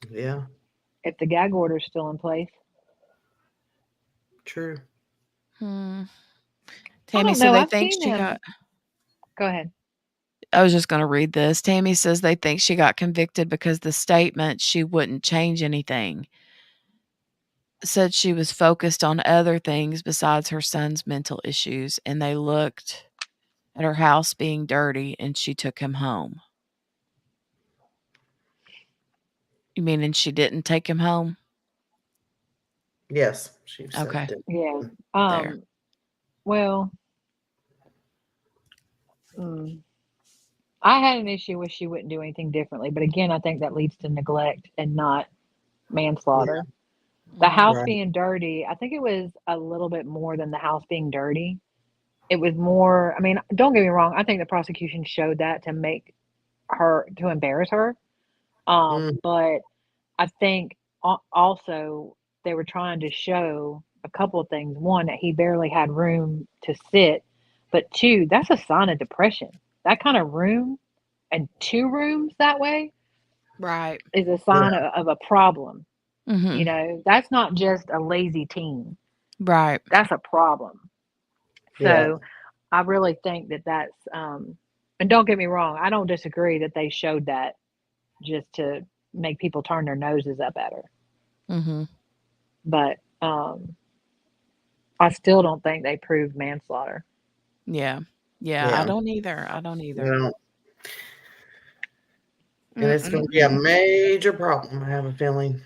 Yeah. if the gag order is still in place. True. Hmm. I Tammy don't said know. they I've think seen she him. got Go ahead. I was just going to read this. Tammy says they think she got convicted because the statement she wouldn't change anything. Said she was focused on other things besides her son's mental issues, and they looked at her house being dirty and she took him home. You mean and she didn't take him home? Yes, she said Okay. it. Yeah. There. Well, I had an issue with she wouldn't do anything differently, but again, I think that leads to neglect and not manslaughter. The house Right. being dirty, I think it was a little bit more than the house being dirty. It was more, I mean, don't get me wrong, I think the prosecution showed that to make her to embarrass her. But I think also they were trying to show a couple of things. One, that he barely had room to sit, but two, that's a sign of depression. That kind of room and two rooms that way Right. is a sign of a problem. You Mhm. know, that's not just a lazy teen. Right. That's a problem. Yeah. So I really think that that's, and don't get me wrong, I don't disagree that they showed that just to make people turn their noses up at her. Mhm. But I still don't think they proved manslaughter. Yeah. Yeah, I don't either. I don't either. No. And it's going to be a major problem, I have a feeling.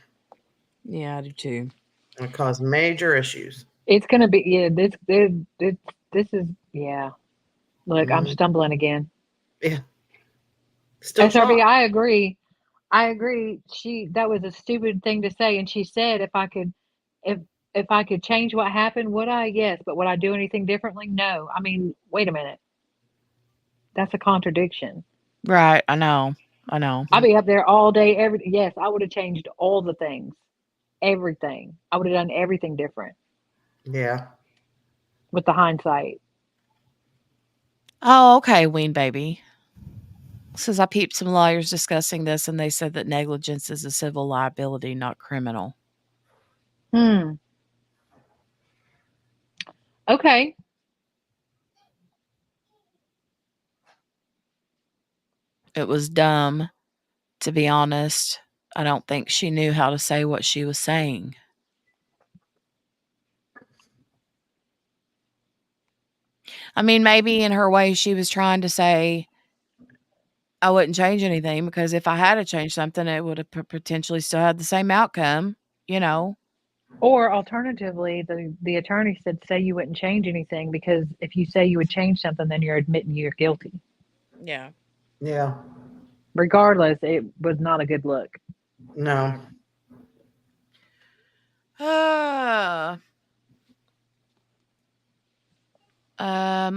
Yeah, I do too. It'll cause major issues. It's going to be, yeah, this is, yeah. Look, I'm stumbling again. Yeah. Still SRB, shocked. I agree. I agree. That was a stupid thing to say. And she said, if I could change what happened, would I? Yes. But would I do anything differently? No. I mean, wait a minute. That's a contradiction. Right, I know. I know. I'd be up there all day, yes, I would have changed all the things. Everything. I would have done everything different Yeah. with the hindsight. Oh, okay, Ween Baby. Says I peeped some lawyers discussing this and they said that negligence is a civil liability, not criminal. Okay. It was dumb, to be honest. I don't think she knew how to say what she was saying. I mean, maybe in her way she was trying to say, I wouldn't change anything because if I had to change something, it would have potentially still had the same outcome, you know? Or alternatively, the attorney said, say you wouldn't change anything because if you say you would change something, then you're admitting you're guilty. Yeah. Yeah. Regardless, it was not a good look. No.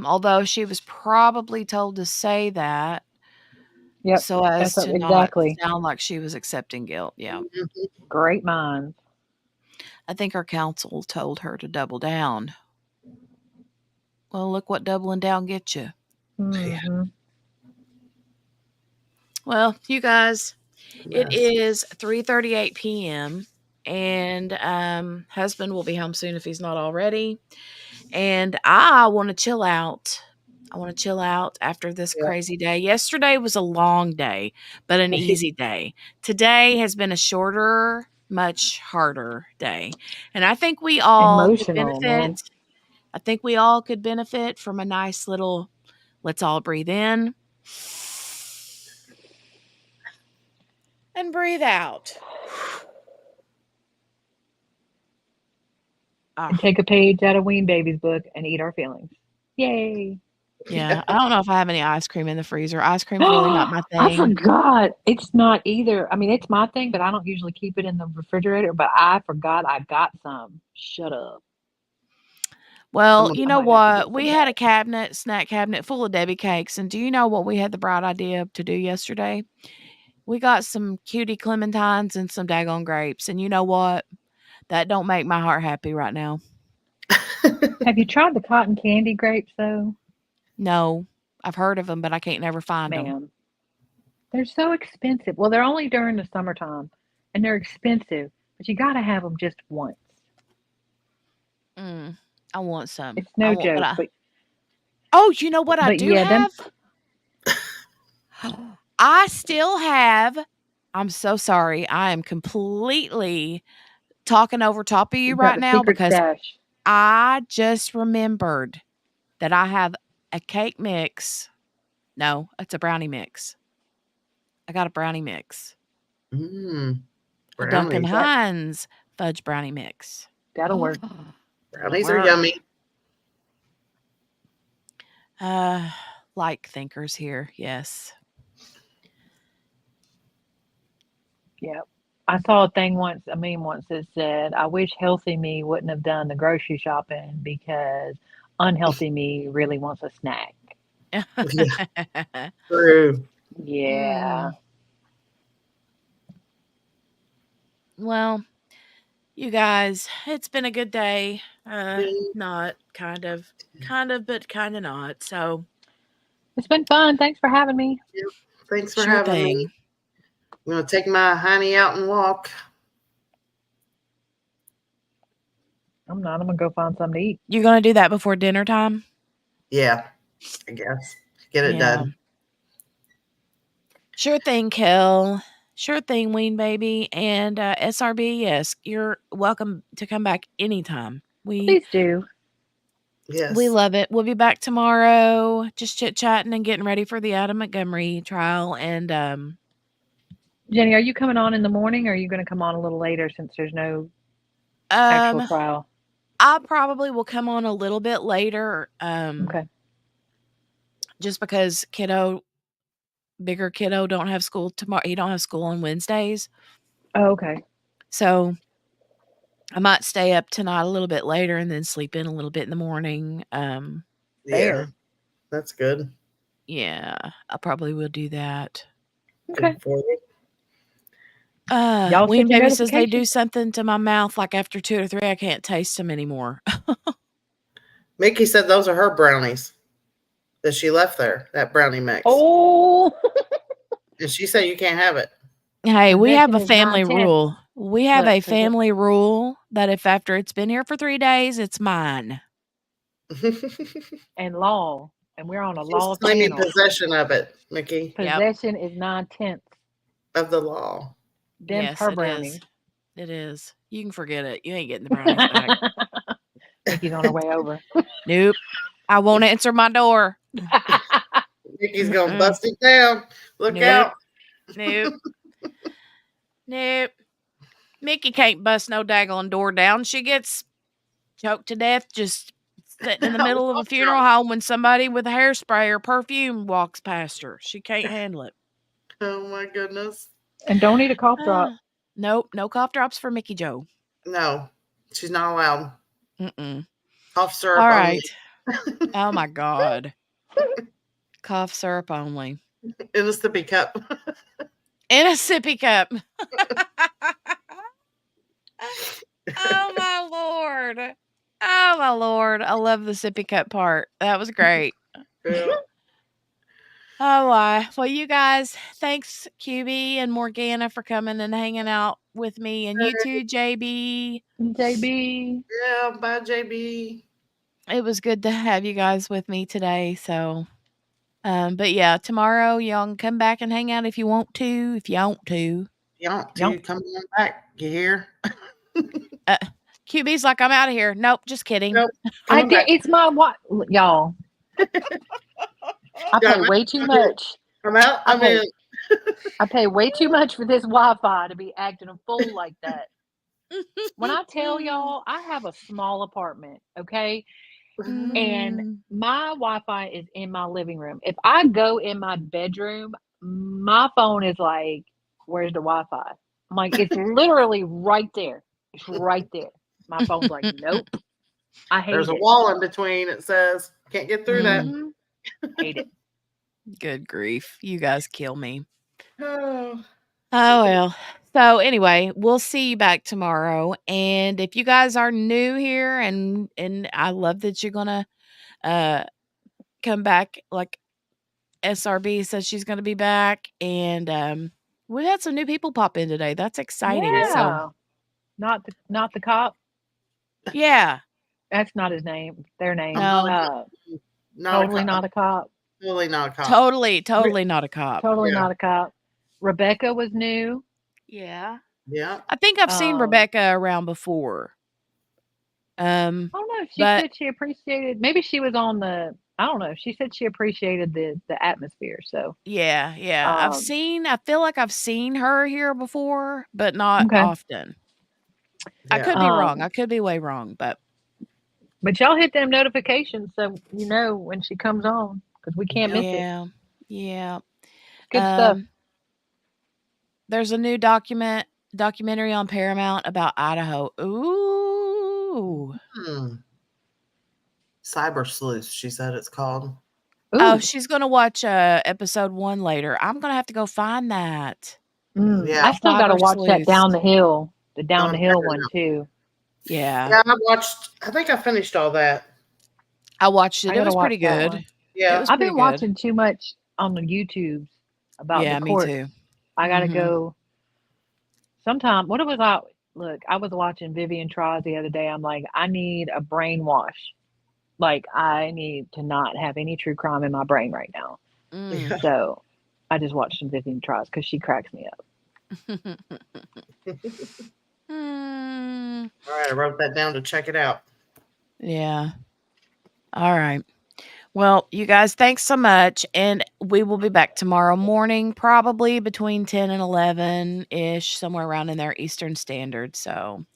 Although she was probably told to say that. Yep. So as to not exactly. sound like she was accepting guilt. Yeah. Great minds. I think her counsel told her to double down. Well, look what doubling down gets you. Mm-hmm. Well, you guys, it is 3:38 p.m. and husband will be home soon if he's not already. And I want to chill out. I want to chill out after this Yeah. crazy day. Yesterday was a long day, but an easy day. Today has been a shorter, much harder day. And I think we all could Emotional, man. benefit. I think we all could benefit from a nice little, let's all breathe in and breathe out. And take a page out of Ween Baby's book and eat our feelings. Yay. Yeah, I don't know if I have any ice cream in the freezer. Ice cream's really not my I thing. forgot. It's not either. I mean, it's my thing, but I don't usually keep it in the refrigerator. But I forgot I got some. Shut up. Well, I you know might have to get what? some We had back. a snack cabinet full of Debbie cakes, and do you know what we had the bright idea to do yesterday? We got some cutie clementines and some daggone grapes, and you know what? That don't make my heart happy right now. Have you tried the cotton candy grapes though? No, I've heard of them, but I can't never find them. Ma'am, they're so expensive. Well, they're only during the summertime, and they're expensive. But you got to have them just once. I want some. It's I no want, joke. But oh, you know what I do yeah, them. have? I still have. I'm so sorry. I am completely talking over top of you You got right the now secret because stash. I just remembered that I have a cake mix. No, it's a brownie mix. I got a brownie mix. A Duncan Brownies. Hines fudge brownie mix. That'll work. Brownies are yummy. Like thinkers here, yes. Yep. I saw a thing once, a meme once that said, I wish healthy me wouldn't have done the grocery shopping because unhealthy me really wants a snack. Yeah. True. Yeah. Well, you guys, it's been a good day. Not kind of, but kind of not. So it's been fun. Thanks for having me. Yep. Thanks for Sure having thing. me. I'm going to take my honey out and walk. I'm not. I'm going to go find something to eat. You're going to do that before dinner time? Yeah, I guess. Get it done. Sure thing, Kel. Sure thing, Ween Baby. And SRB, yes, you're welcome to come back anytime. Please do. Yes. We love it. We'll be back tomorrow, just chit-chatting and getting ready for the Adam Montgomery trial. And Jenny, are you coming on in the morning or are you going to come on a little later since there's no actual trial? I probably will come on a little bit later. Okay. Just because bigger kiddo don't have school tomorrow. He don't have school on Wednesdays. Oh, okay. So I might stay up tonight a little bit later and then sleep in a little bit in the morning. Yeah, that's good. Yeah, I probably will do that. Okay. Ween Baby says they do something to my mouth like after 2 or 3, I can't taste them anymore. Mickey said those are her brownies that she left there, that brownie mix. Oh. And she said you can't have it. Hey, we have a Possession is family 9/10. rule. We have Look, a family rule that if after it's been here for 3 days, it's mine. And law. And we're on a She's law claiming channel. possession of it, Mickey. Possession is 9/10 of the law. Them's Yes, her it brownies. is. It is. You can forget it. You ain't getting the brownies back. Mickey's on her way over. Nope. I won't answer my door. Mickey's gonna bust it down. Look out. Nope. Nope. Mickey can't bust no daggone door down. She gets choked to death just sitting in the middle of a funeral home when somebody with a hairspray or perfume walks past her. She can't handle it. Oh my goodness. And don't eat a cough drop. Nope. No cough drops for Mickey Joe. No, she's not allowed. Mm-mm. Cough syrup All only. right. Oh my God. Cough syrup only. In a sippy cup. In a sippy cup. Oh my Lord. Oh my Lord. I love the sippy cup part. That was great. Yeah. Oh, well, you guys, thanks, QB and Morgana, for coming and hanging out with me. And you too, JB. JB. Yeah, bye, JB. It was good to have you guys with me today. So, but yeah, tomorrow y'all can come back and hang out if you want to. If you want to. You want to come on back? You hear? QB's like, I'm out of here. Nope, just kidding. Nope. I did. It's my what, y'all. I pay way too much. I'm out. I'm in. I pay way too much for this Wi-Fi to be acting a fool like that. When I tell y'all, I have a small apartment, okay? And my Wi-Fi is in my living room. If I go in my bedroom, my phone is like, where's the Wi-Fi? I'm like, it's literally right there. It's right there. My phone's like, nope. I hate There's a it. wall in between. It says can't get through that. Hate it. Good grief. You guys kill me. Oh. Oh, well. So anyway, we'll see you back tomorrow. And if you guys are new here and I love that you're gonna come back, like SRB says she's gonna be back. And we had some new people pop in today. That's exciting. Yeah. So Not the cop. yeah. That's not his name. Their name. No. Totally not a cop. Totally not a cop. Totally not a cop. Totally not a cop. Rebecca was new. Yeah. Yeah. I think I've seen Rebecca around before. I don't know. She said she appreciated. Maybe she was on the. I don't know. She said she appreciated the atmosphere. So yeah. I feel like I've seen her here before, but not often. I could be wrong. I could be way wrong, but y'all hit them notifications so you know when she comes on because we can't miss it. Yeah. Good stuff. There's a new documentary on Paramount about Idaho. Ooh. Cyber Sleuth, she said it's called. Oh, she's gonna watch episode 1 later. I'm gonna have to go find that. Yeah. I still got to watch that Down the Hill one too. Yeah. Yeah, I think I finished all that. I watched it. I It gotta was pretty watch that good. one. Yeah. It was I've pretty been good. watching too much on the YouTubes about the me court. too. I gotta go. Sometime. What was I? Look, I was watching Vivian Traz the other day. I'm like, I need a brainwash. Like, I need to not have any true crime in my brain right now. So, I just watched some Vivian Traz because she cracks me up. All right, I wrote that down to check it out. Yeah. All right. Well, you guys, thanks so much. And we will be back tomorrow morning, probably between 10 and 11-ish, somewhere around in there, Eastern Standard. So,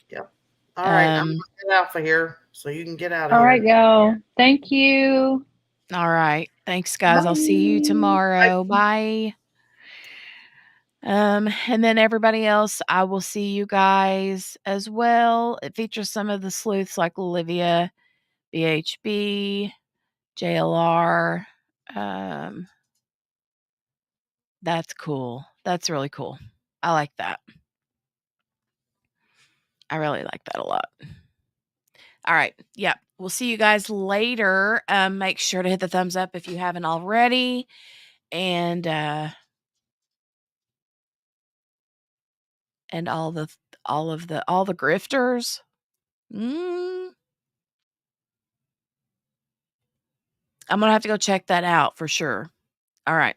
yep. All right. I'm going to get out of here so you can get out of here. All right, y'all. Thank you. All right. Thanks, guys. I'll see you tomorrow. Bye. And then everybody else, I will see you guys as well. It features some of the sleuths like Olivia, BHB, JLR. That's cool. That's really cool. I like that. I really like that a lot. All right. Yep. We'll see you guys later. Make sure to hit the thumbs up if you haven't already. And all the grifters. I'm going to have to go check that out for sure. All right.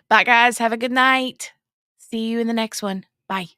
Bye, guys. Have a good night. See you in the next one. Bye.